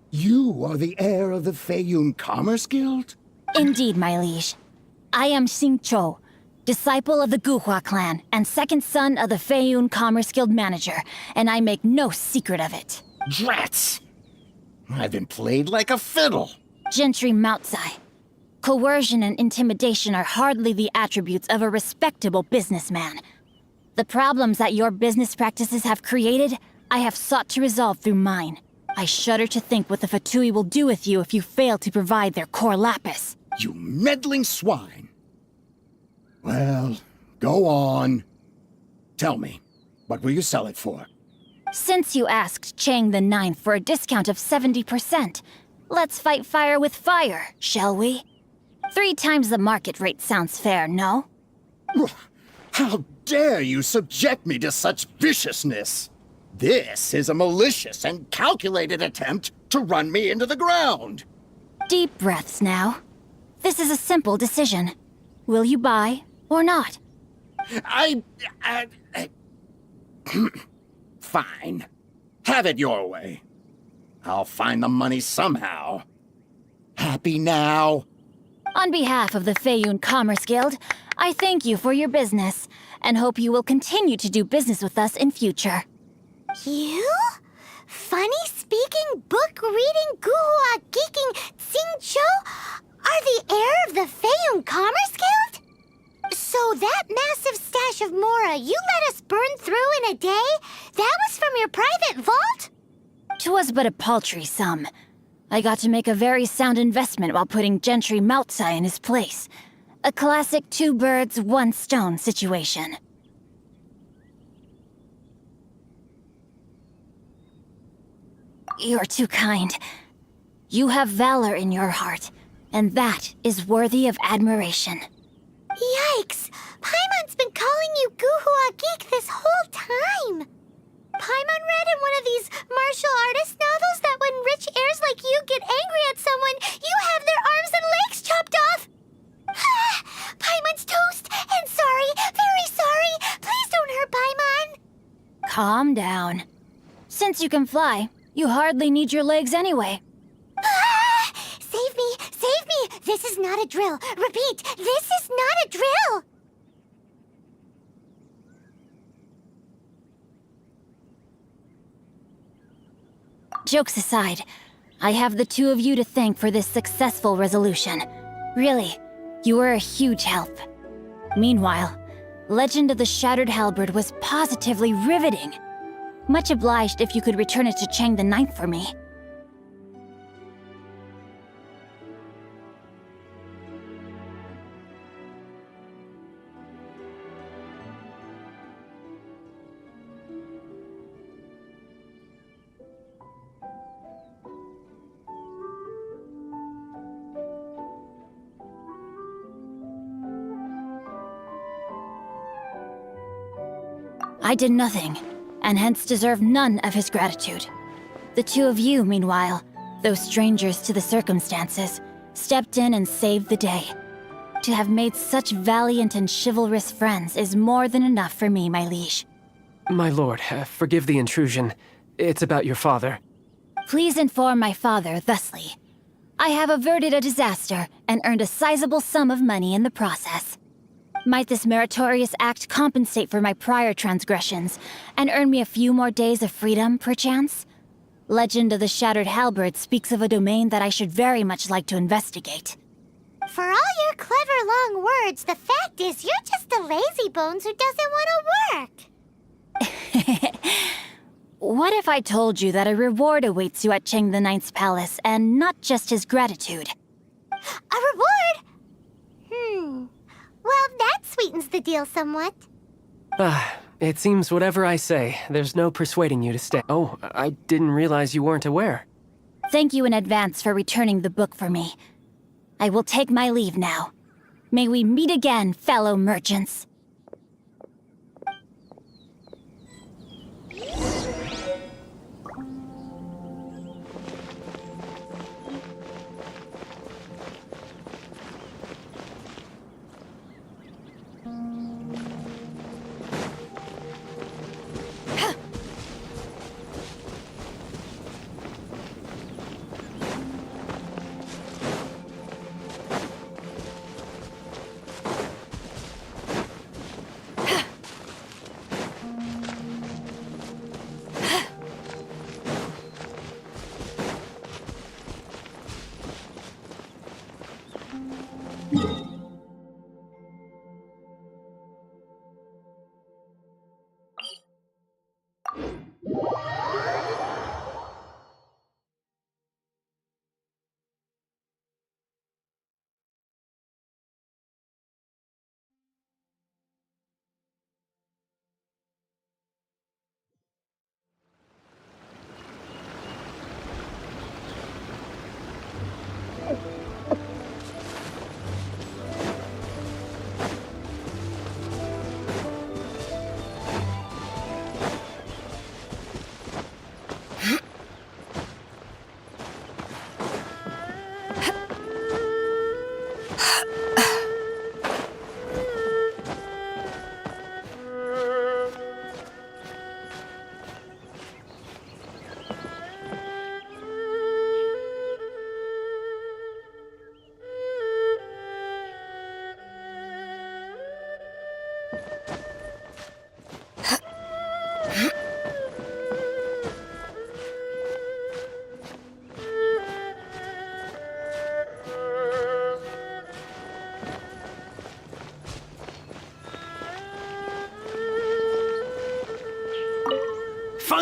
You are the heir of the Feiyun Commerce Guild? Indeed, my liege. I am Xingqiu, disciple of the Guhua clan and second son of the Feiyun Commerce Guild manager, and I make no secret of it. Drats! I've been played like a fiddle. Gentry Moutsai. Coercion and intimidation are hardly the attributes of a respectable businessman. The problems that your business practices have created, I have sought to resolve through mine. I shudder to think what the Fatui will do with you if you fail to provide their core lapis. You meddling swine. Well, go on. Tell me, What will you sell it for? Since you asked Chang the Ninth for a discount of 70%, let's fight fire with fire, shall we? 3 times the market rate sounds fair, no? How dare you subject me to such viciousness? This is a malicious and calculated attempt to run me into the ground. Deep breaths now. This is a simple decision. Will you buy or not? Fine. Have it your way. I'll find the money somehow. Happy now? On behalf of the Feiyun Commerce Guild, I thank you for your business, and hope you will continue to do business with us in future. You? Funny-speaking, book-reading, guhua geeking Xingqiu are the heir of the Feiyun Commerce Guild? So that massive stash of Mora you let us burn through in a day? That was from your private vault? 'Twas but a paltry sum. I got to make a very sound investment while putting Gentry Moutsai in his place. A classic 2 birds, 1 stone situation. You're too kind. You have valor in your heart, and that is worthy of admiration. Yikes! Paimon's been calling you Guhua Geek this whole time! Paimon read in one of these martial artist novels that when rich heirs like you get angry at someone, you have their arms and legs chopped off! Paimon's toast! And sorry, very sorry! Please don't hurt Paimon! Calm down. Since you can fly, you hardly need your legs anyway. Save me! Save me! This is not a drill! Repeat, this is not a drill! Jokes aside, I have the 2 of you to thank for this successful resolution. Really, you were a huge help. Meanwhile, Legend of the Shattered Halberd was positively riveting. Much obliged if you could return it to Chang the Ninth for me. I did nothing, and hence deserve none of his gratitude. The 2 of you, meanwhile, though strangers to the circumstances, stepped in and saved the day. To have made such valiant and chivalrous friends is more than enough for me, my liege. My lord, forgive the intrusion. It's about your father. Please inform my father thusly. I have averted a disaster and earned a sizable sum of money in the process. Might this meritorious act compensate for my prior transgressions, and earn me a few more days of freedom, perchance? Legend of the Shattered Halberd speaks of a domain that I should very much like to investigate. For all your clever long words, the fact is you're just a lazybones who doesn't want to work. What if I told you that a reward awaits you at Chang the Ninth's palace, and not just his gratitude? A reward? Well, that sweetens the deal somewhat. It seems whatever I say, there's no persuading you to stay. Oh, I didn't realize you weren't aware. Thank you in advance for returning the book for me. I will take my leave now. May we meet again, fellow merchants.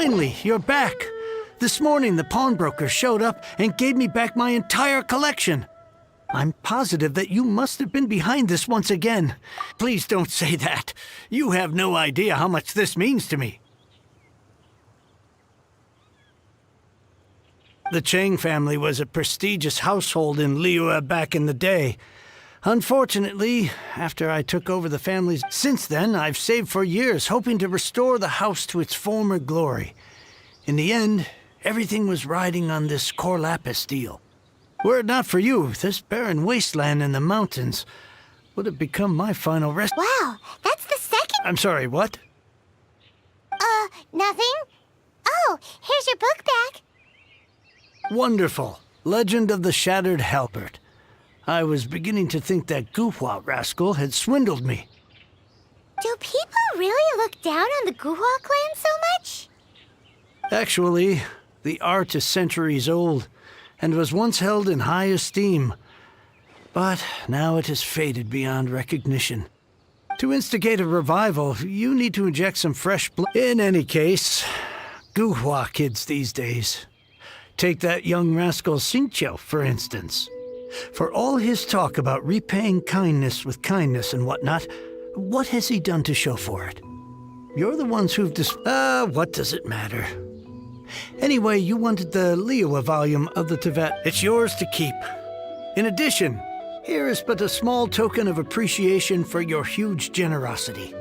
Finally, you're back. This morning, the pawnbroker showed up and gave me back my entire collection. I'm positive that you must have been behind this once again. Please don't say that. You have no idea how much this means to me. The Chang family was a prestigious household in Liyue back in the day. Unfortunately, after I took over the family, since then I've saved for years, hoping to restore the house to its former glory. In the end, everything was riding on this core lapis deal. Were it not for you, this barren wasteland in the mountains would have become my final rest. Wow, that's the second. I'm sorry, what? Nothing? Oh, here's your book back. Wonderful. Legend of the Shattered Halberd. I was beginning to think that Guhua rascal had swindled me. Do people really look down on the Guhua clan so much? Actually, the art is centuries old and was once held in high esteem. But now it has faded beyond recognition. To instigate a revival, you need to inject some fresh blood. In any case, Guhua kids these days. Take that young rascal Xingqiu, for instance. For all his talk about repaying kindness with kindness and whatnot, what has he done to show for it? You're the ones who've what does it matter? Anyway, you wanted the Liyue volume of the Tibet. It's yours to keep. In addition, here is but a small token of appreciation for your huge generosity.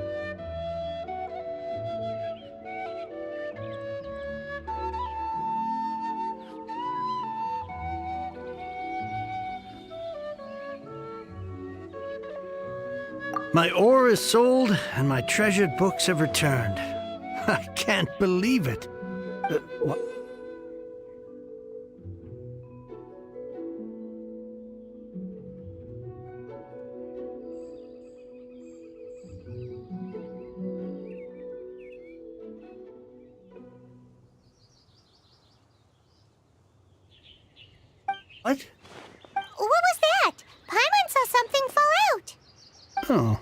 My ore is sold, and my treasured books have returned. I can't believe it. What? What? What was that? Paimon saw something fall out. Oh,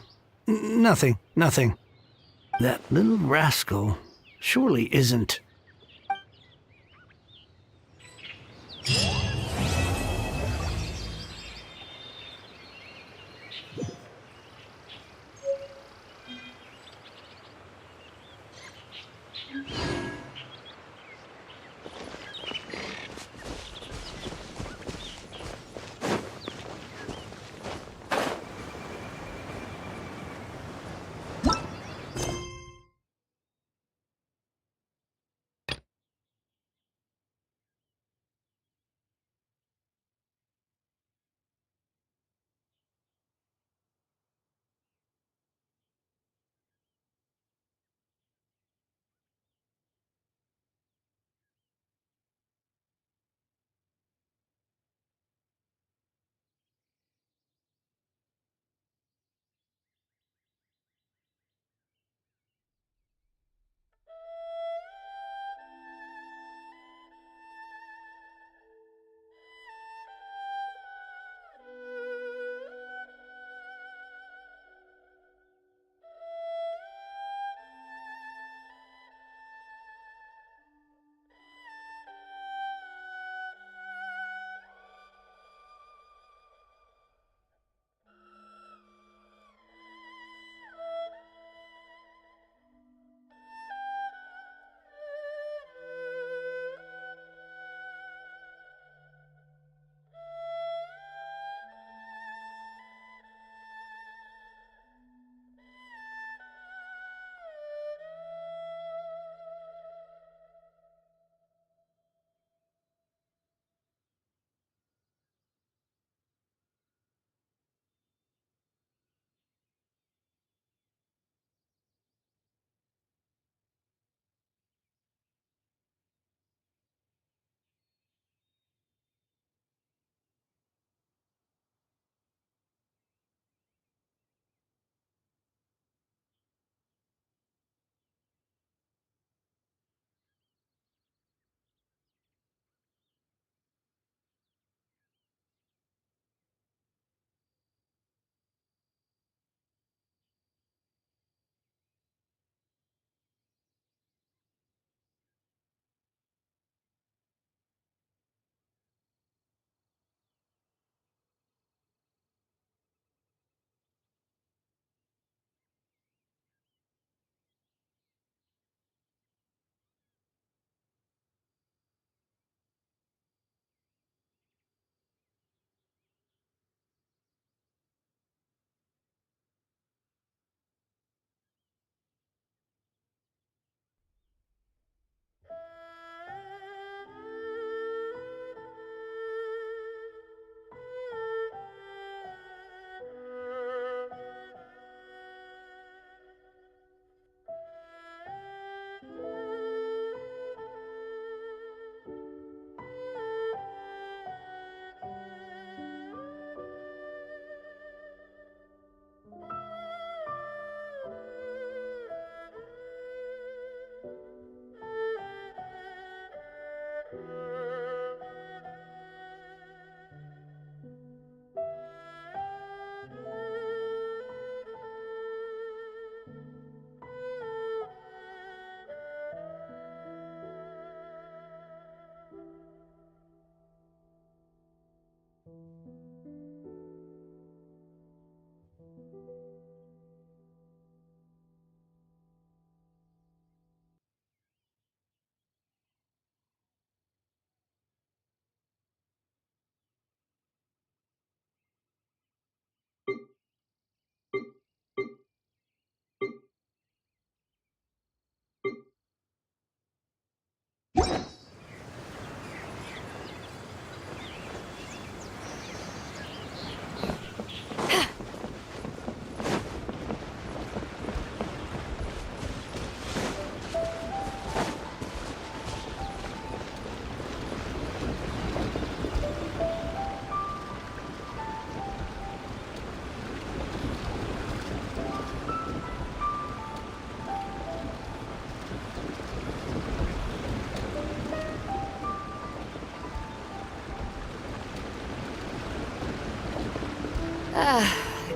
nothing. That little rascal surely isn't.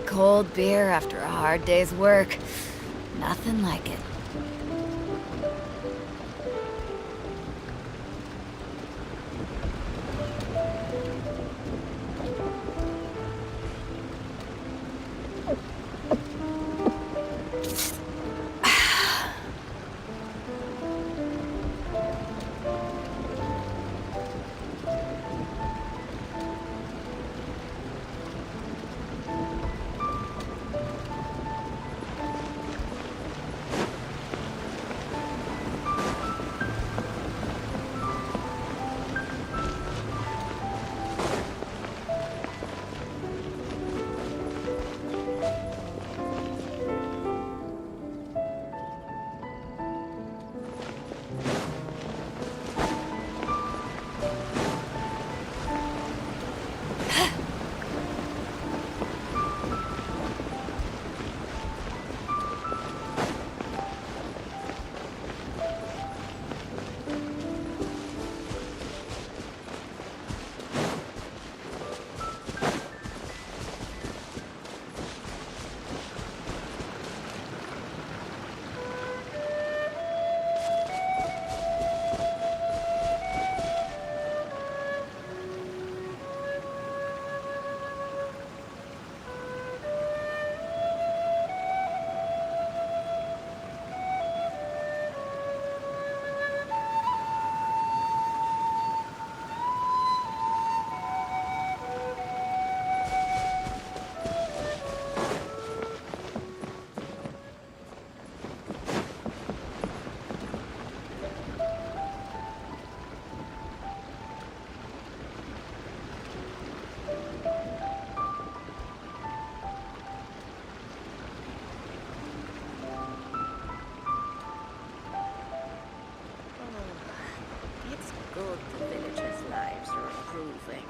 Cold beer after a hard day's work. Nothing like it. good the villagers' lives are improving.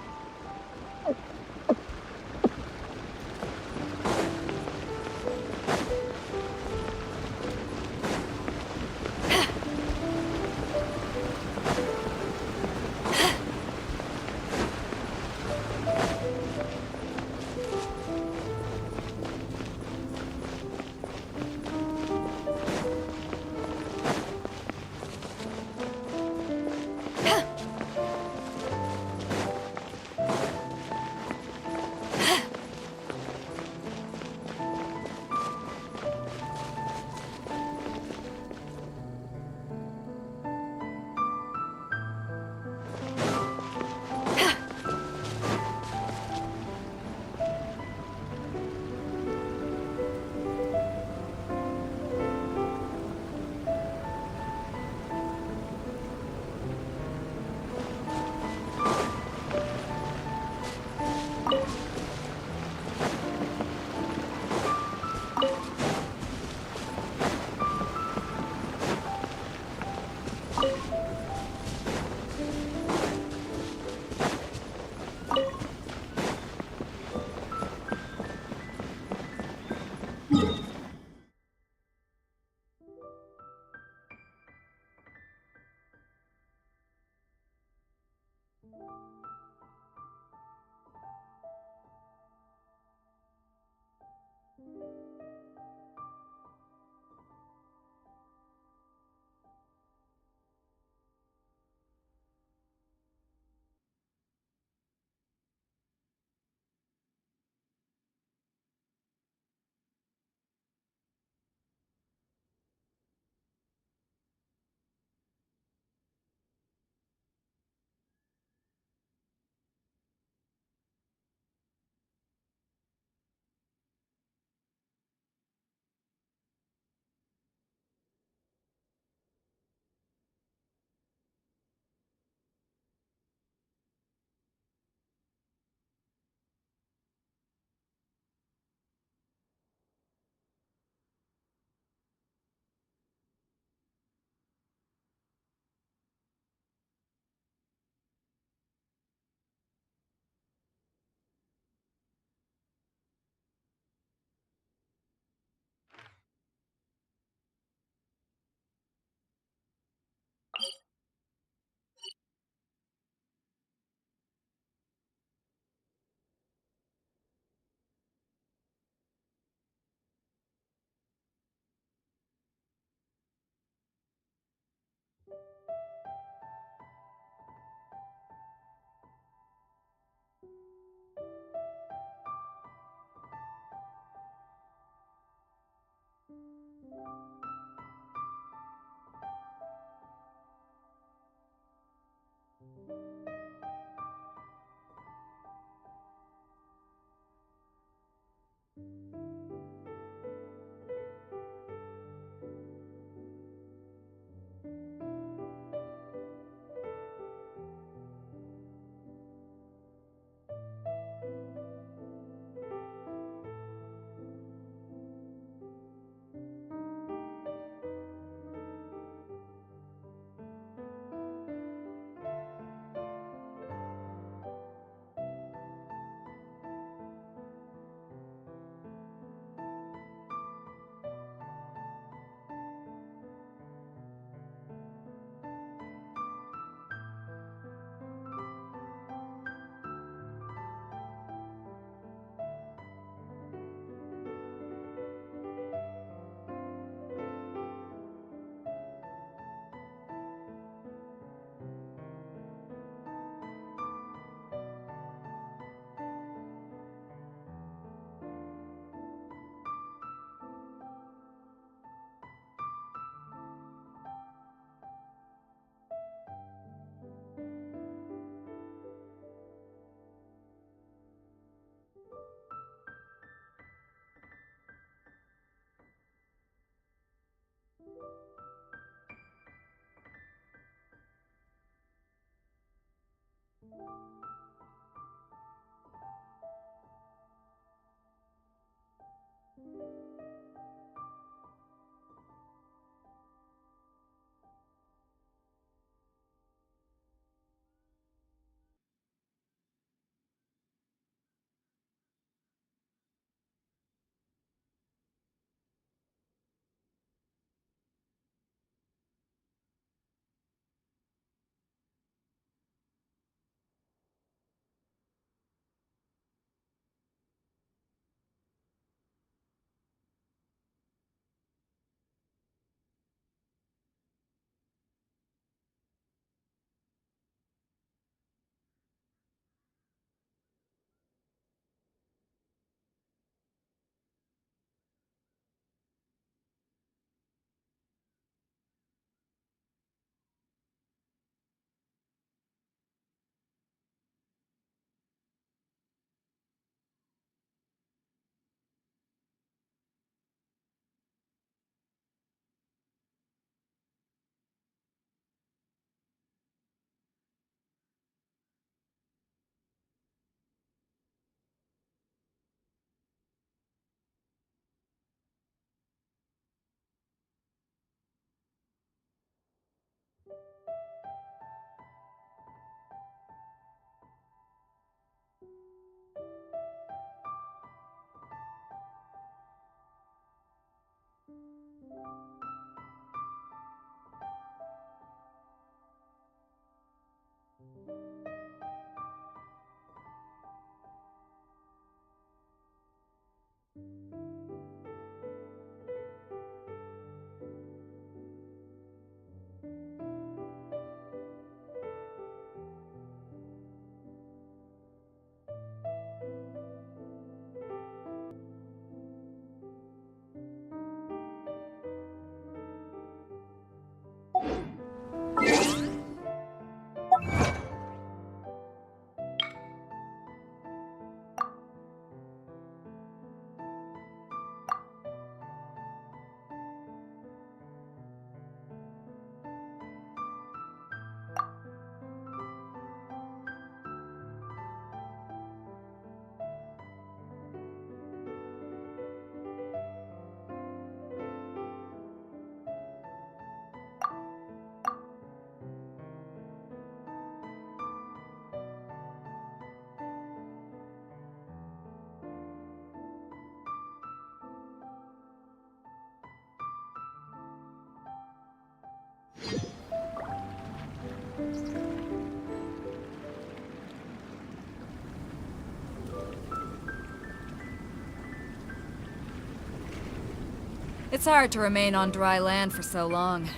It's hard to remain on dry land for so long.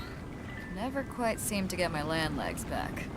Never quite seem to get my land legs back.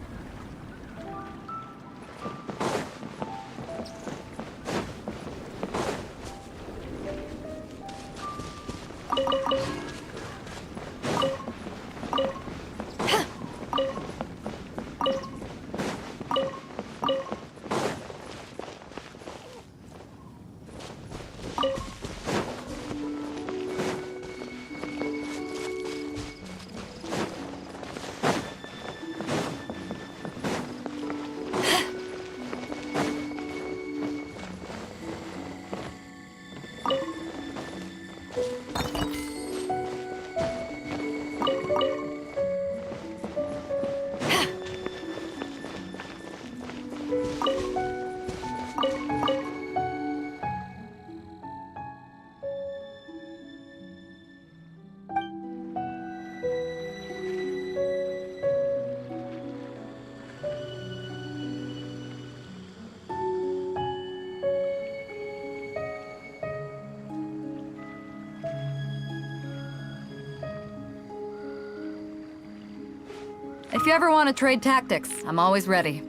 If you ever want to trade tactics, I'm always ready.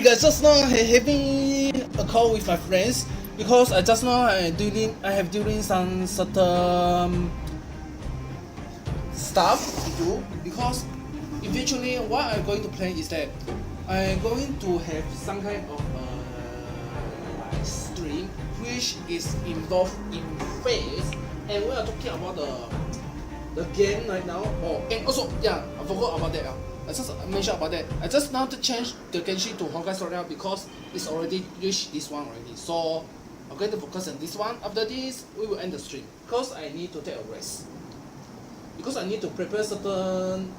Guys, just now having a call with my friends because I just now I have doing some certain stuff to do because eventually what I'm going to plan is that I'm going to have some kind of live stream which is involved in phase, and we are talking about the game right now. Oh, and also yeah, I forgot about that. I just mentioned about that. I just now to change the Genshin to Honkai Story now because it's already reached this one already. So I'm going to focus on this one. After this, we will end the stream because I need to take a rest. Because I need to prepare certain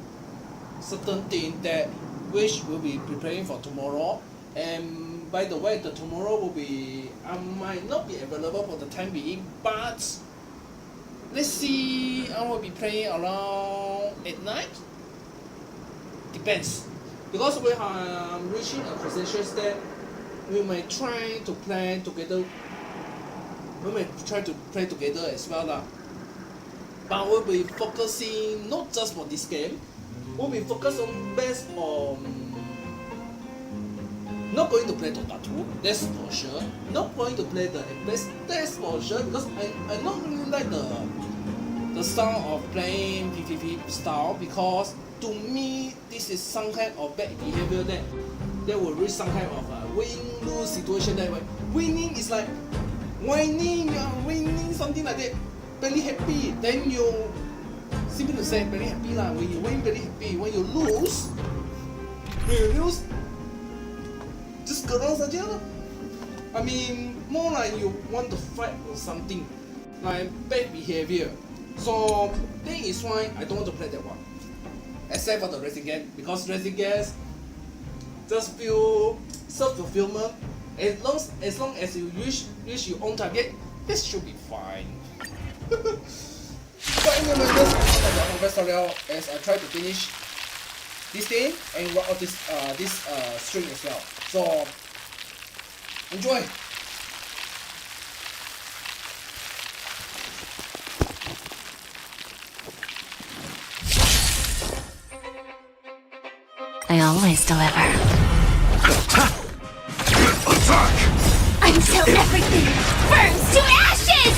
thing that which will be preparing for tomorrow. And by the way, the tomorrow will be I might not be available for the time being, but let's see. I will be playing around at night. Depends, because we are reaching a position that we may try to plan together. We may try to play together as well lah. But we'll be focusing not just for this game. We'll be focused on based on not going to play Dota 2, that's for sure. Not going to play the FPS, that's for sure. Because I don't really like the style of playing PvP style because. To me, this is some kind of bad behavior that will reach some kind of win-lose situation. That way, winning is like whining, you are winning something like that, very happy. Then you simply to say very happy lah. When you win, very happy. When you lose, just go around saja lah. I mean, more like you want to fight or something, like bad behavior. So that is why I don't want to play that one. Except for the racing game, because racing games just feel self-fulfillment. As long as you reach your own target, this should be fine. But anyway, let's talk about Honkai Story as I try to finish this game and work out this stream as well. So enjoy. I always deliver. Attack! Until everything burns to ashes!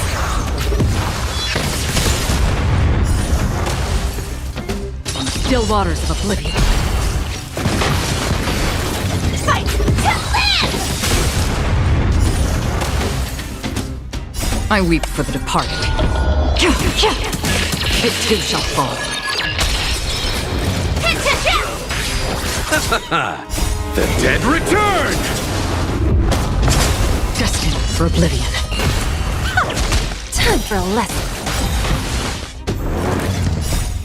On the still waters of oblivion. Fight to live! I weep for the departed. It too shall fall. The dead return! Destined for oblivion. Time for a lesson.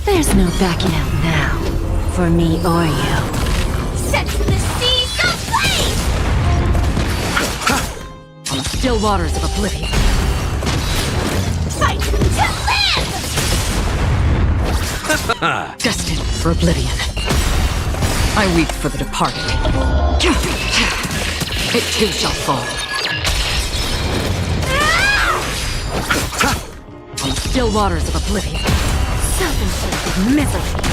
There's no backing out now, for me or you. Set the seas aflame! On the still waters of oblivion. Fight to live! Destined for oblivion. I weep for the departed. It too shall fall. On the still waters of oblivion. Self-inflicted misery.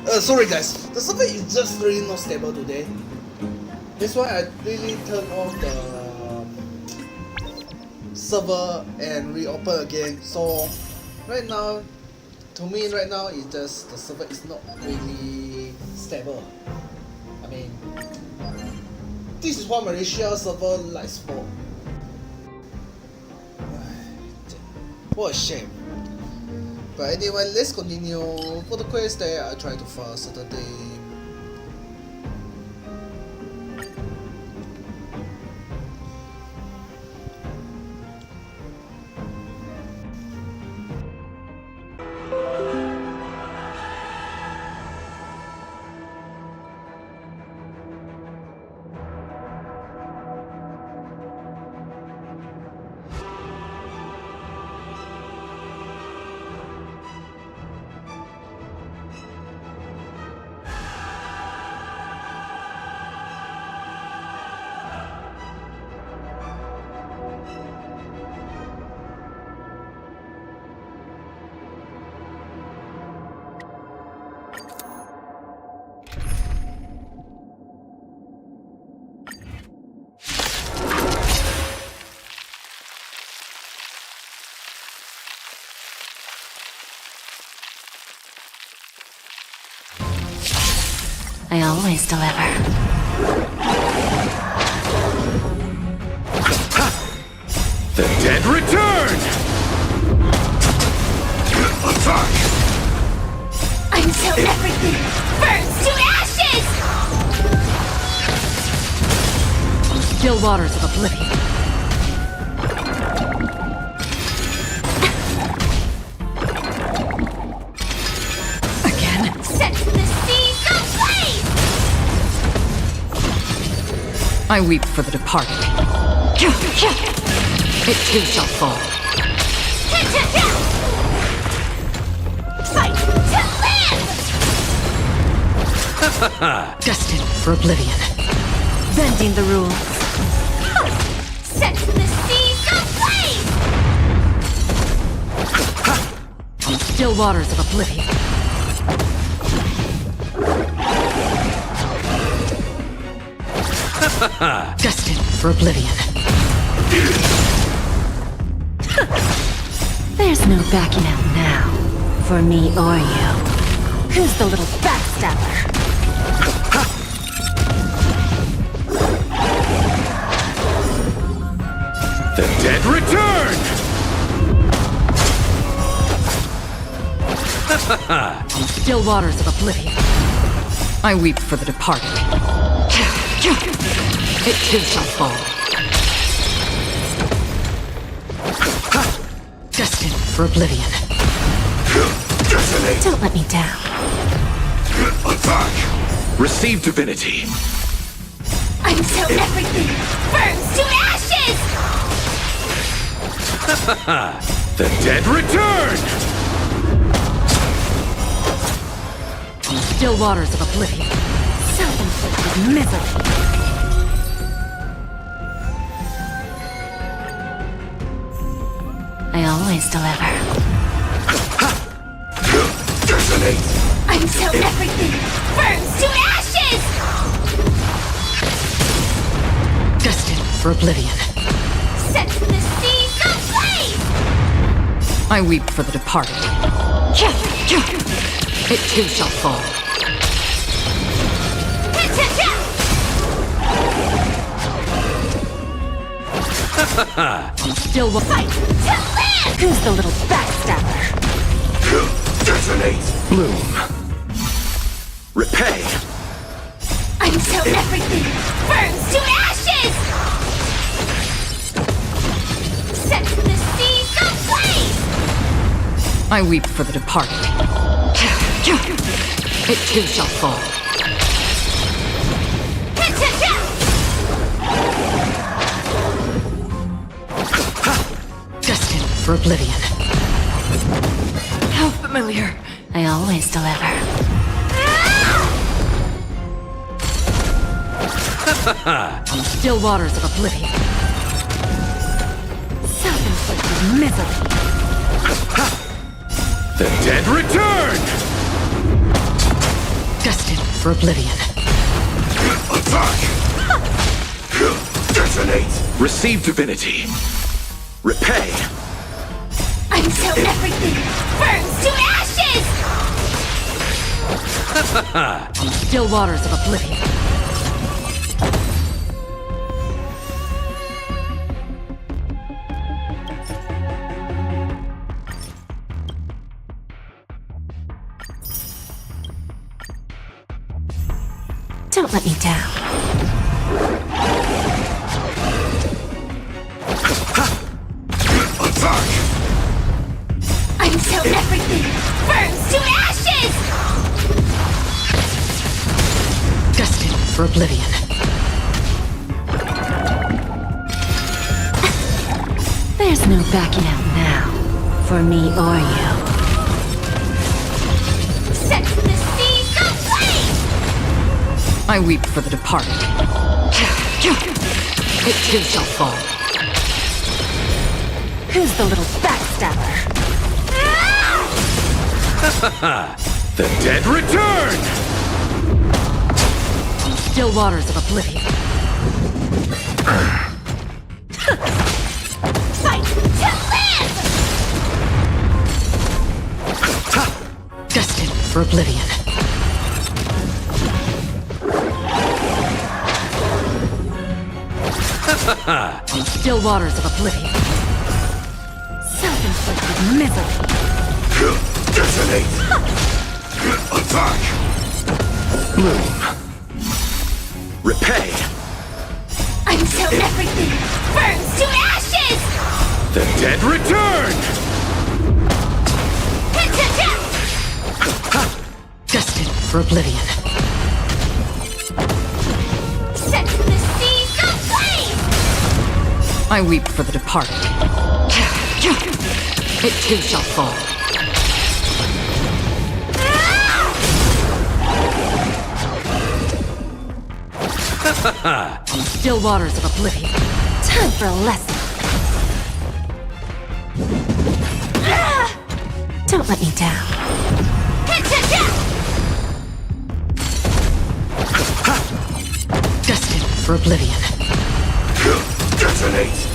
Sorry guys, the server is just really not stable today. That's why I really turned off the server and reopen again. So right now, to me right now, it's just the server is not really stable. I mean, this is what Malaysia server likes for. What a shame. But anyway, let's continue. For the quest there, I try to find Saturday. I always deliver. The dead return! Attack! Until everything burns to ashes! Still waters of oblivion. Set the seas ablaze! I weep for the departed. It too shall fall. Fight to live! Destined for oblivion. Bending the rules. Set the seas ablaze! Still waters of oblivion. Destined for oblivion. There's no backing out now, for me or you. Who's the little backstabber? The dead return! Still waters of oblivion. I weep for the departed. It too shall fall. Destined for oblivion. Don't let me down. Attack! Receive divinity. Until everything burns to ashes! The dead return! Still waters of oblivion. Self-inflicted misery. I always deliver. Detonate! Until everything burns to ashes! Destined for oblivion. Set the seas ablaze! I weep for the departed. It too shall fall. Still fight to live! Who's the little backstabber? Detonate! Bloom. Repay! Until everything burns to ashes! Set the seas ablaze! I weep for the departed. It too shall fall. Destined for oblivion. How familiar. I always deliver. Still waters of oblivion. Self-inflicted misery. The dead return! Destined for oblivion. Attack! Detonate! Receive divinity. Repay. Until everything burns to ashes! Still waters of oblivion. Don't let me down. Attack! Until everything burns to ashes! Destined for oblivion. There's no backing out now, for me or you. Set the seas ablaze! I weep for the departed. It too shall fall. Who's the little backstabber? The dead return! Still waters of oblivion. Fight to live! Destined for oblivion. Still waters of oblivion. Self-inflicted misery. Detonate! Attack! Bloom. Repay. Until everything burns to ashes! The dead return! Destined for oblivion. Set the seas ablaze! I weep for the departed. It too shall fall. Still waters of oblivion. Time for a lesson. Don't let me down. Destined for oblivion. Detonate!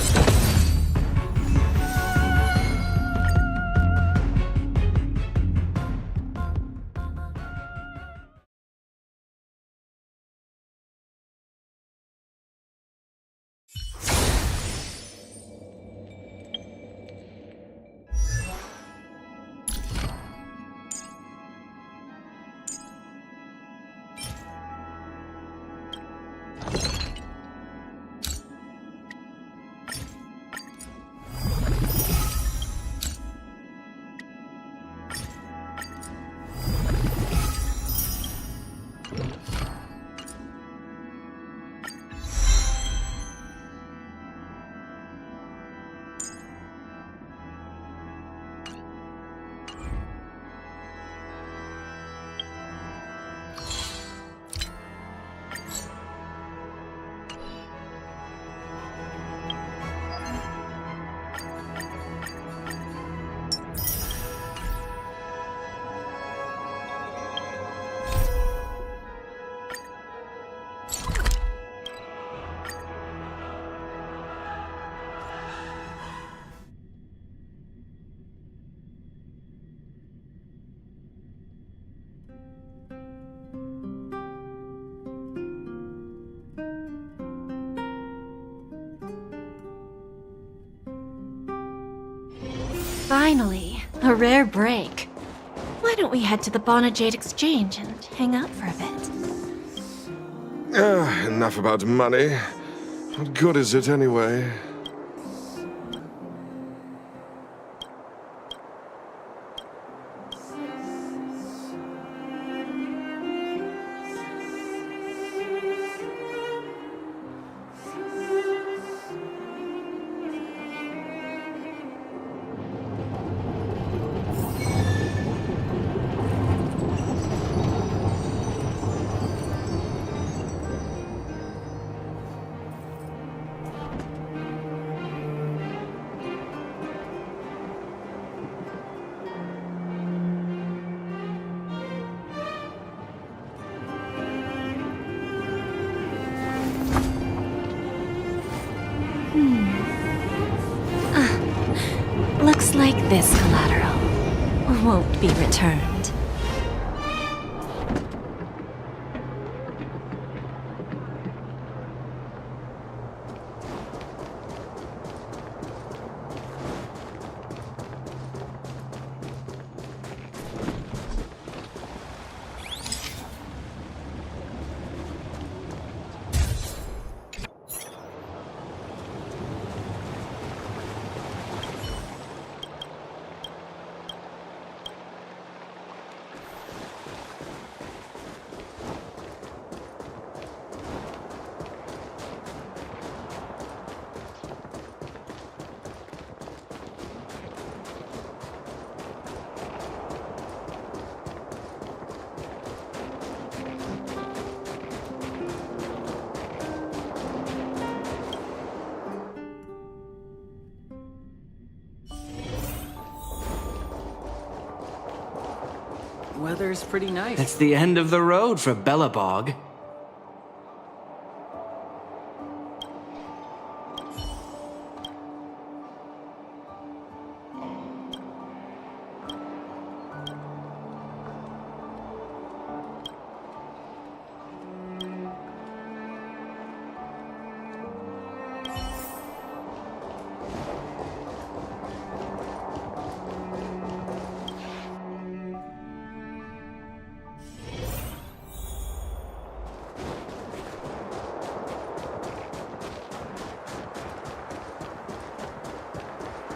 Finally, a rare break. Why don't we head to the Bonajade Exchange and hang out for a bit? Enough about money. What good is it anyway? Looks like this collateral won't be returned. Weather's pretty nice. It's the end of the road for Bellabog.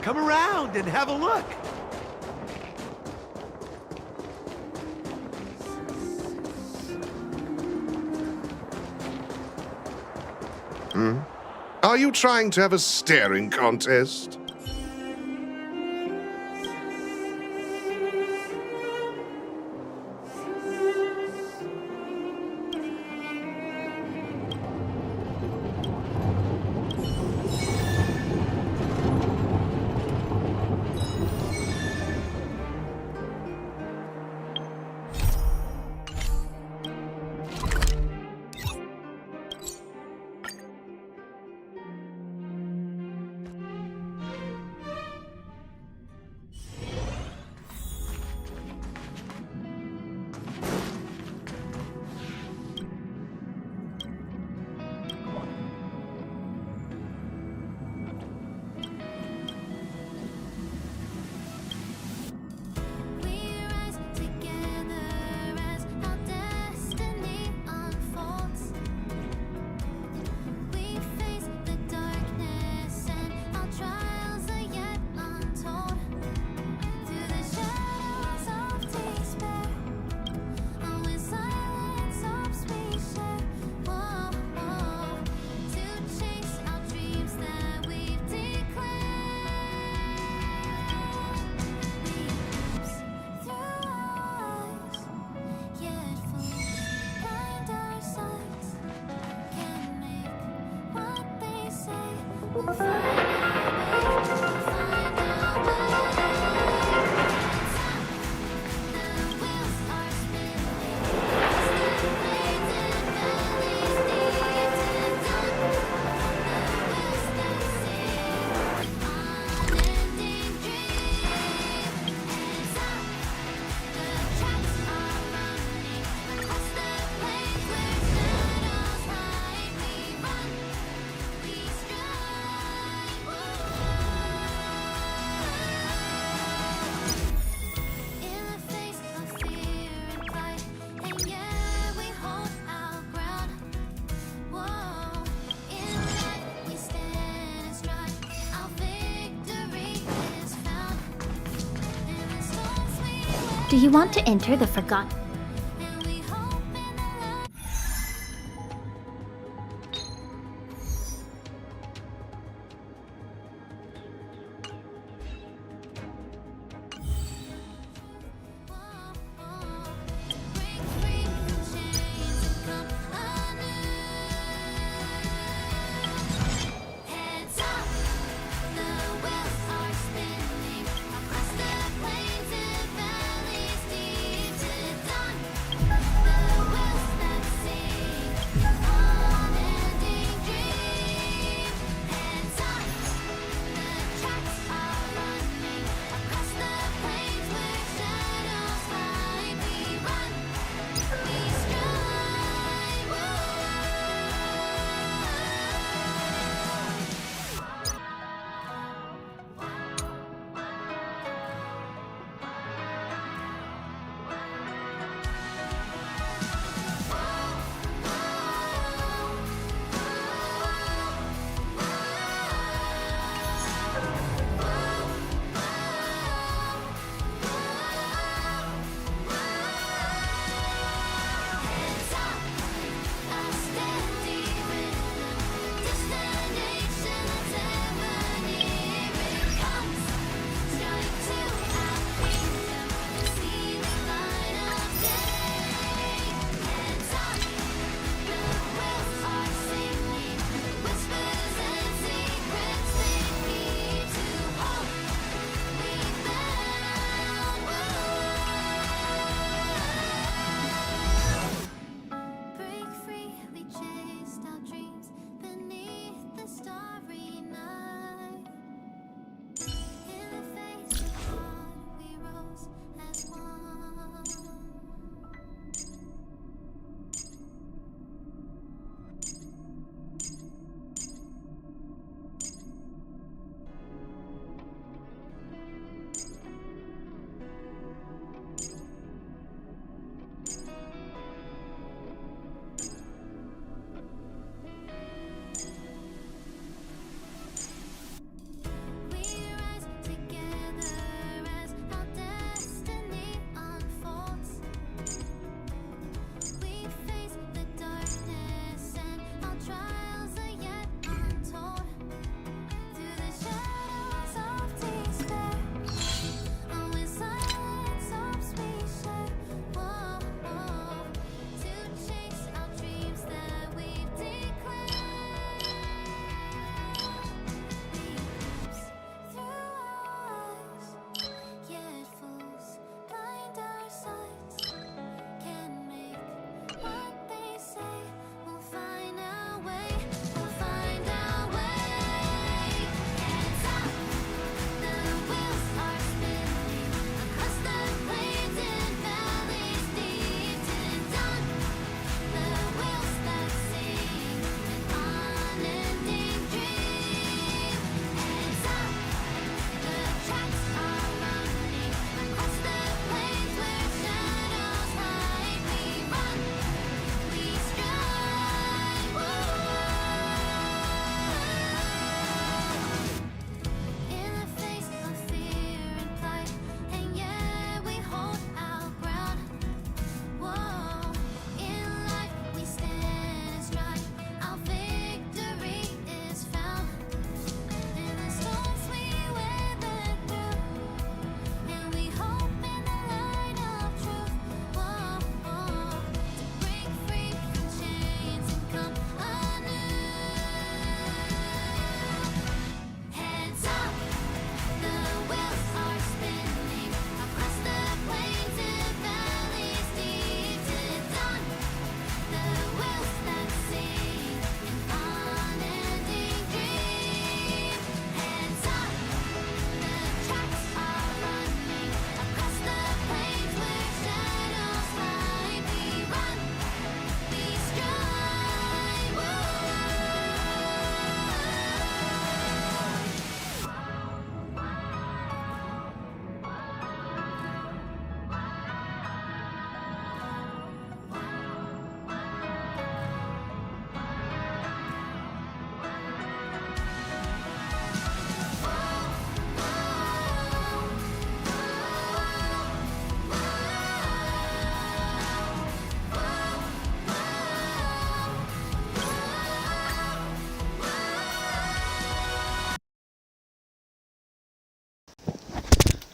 Come around and have a look. Are you trying to have a staring contest? Do you want to enter the Forgotten? Across the plains and valleys deep to dark.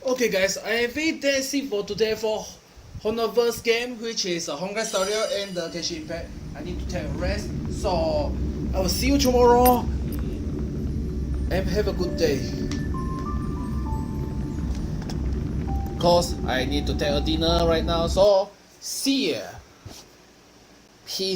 Okay guys, I think that's it for today for Honkaverse game, which is a Honkai Star Rail and the Genshin Impact. I need to take a rest, so I will see you tomorrow and have a good day. Cause I need to take a dinner right now, so see ya. Peace.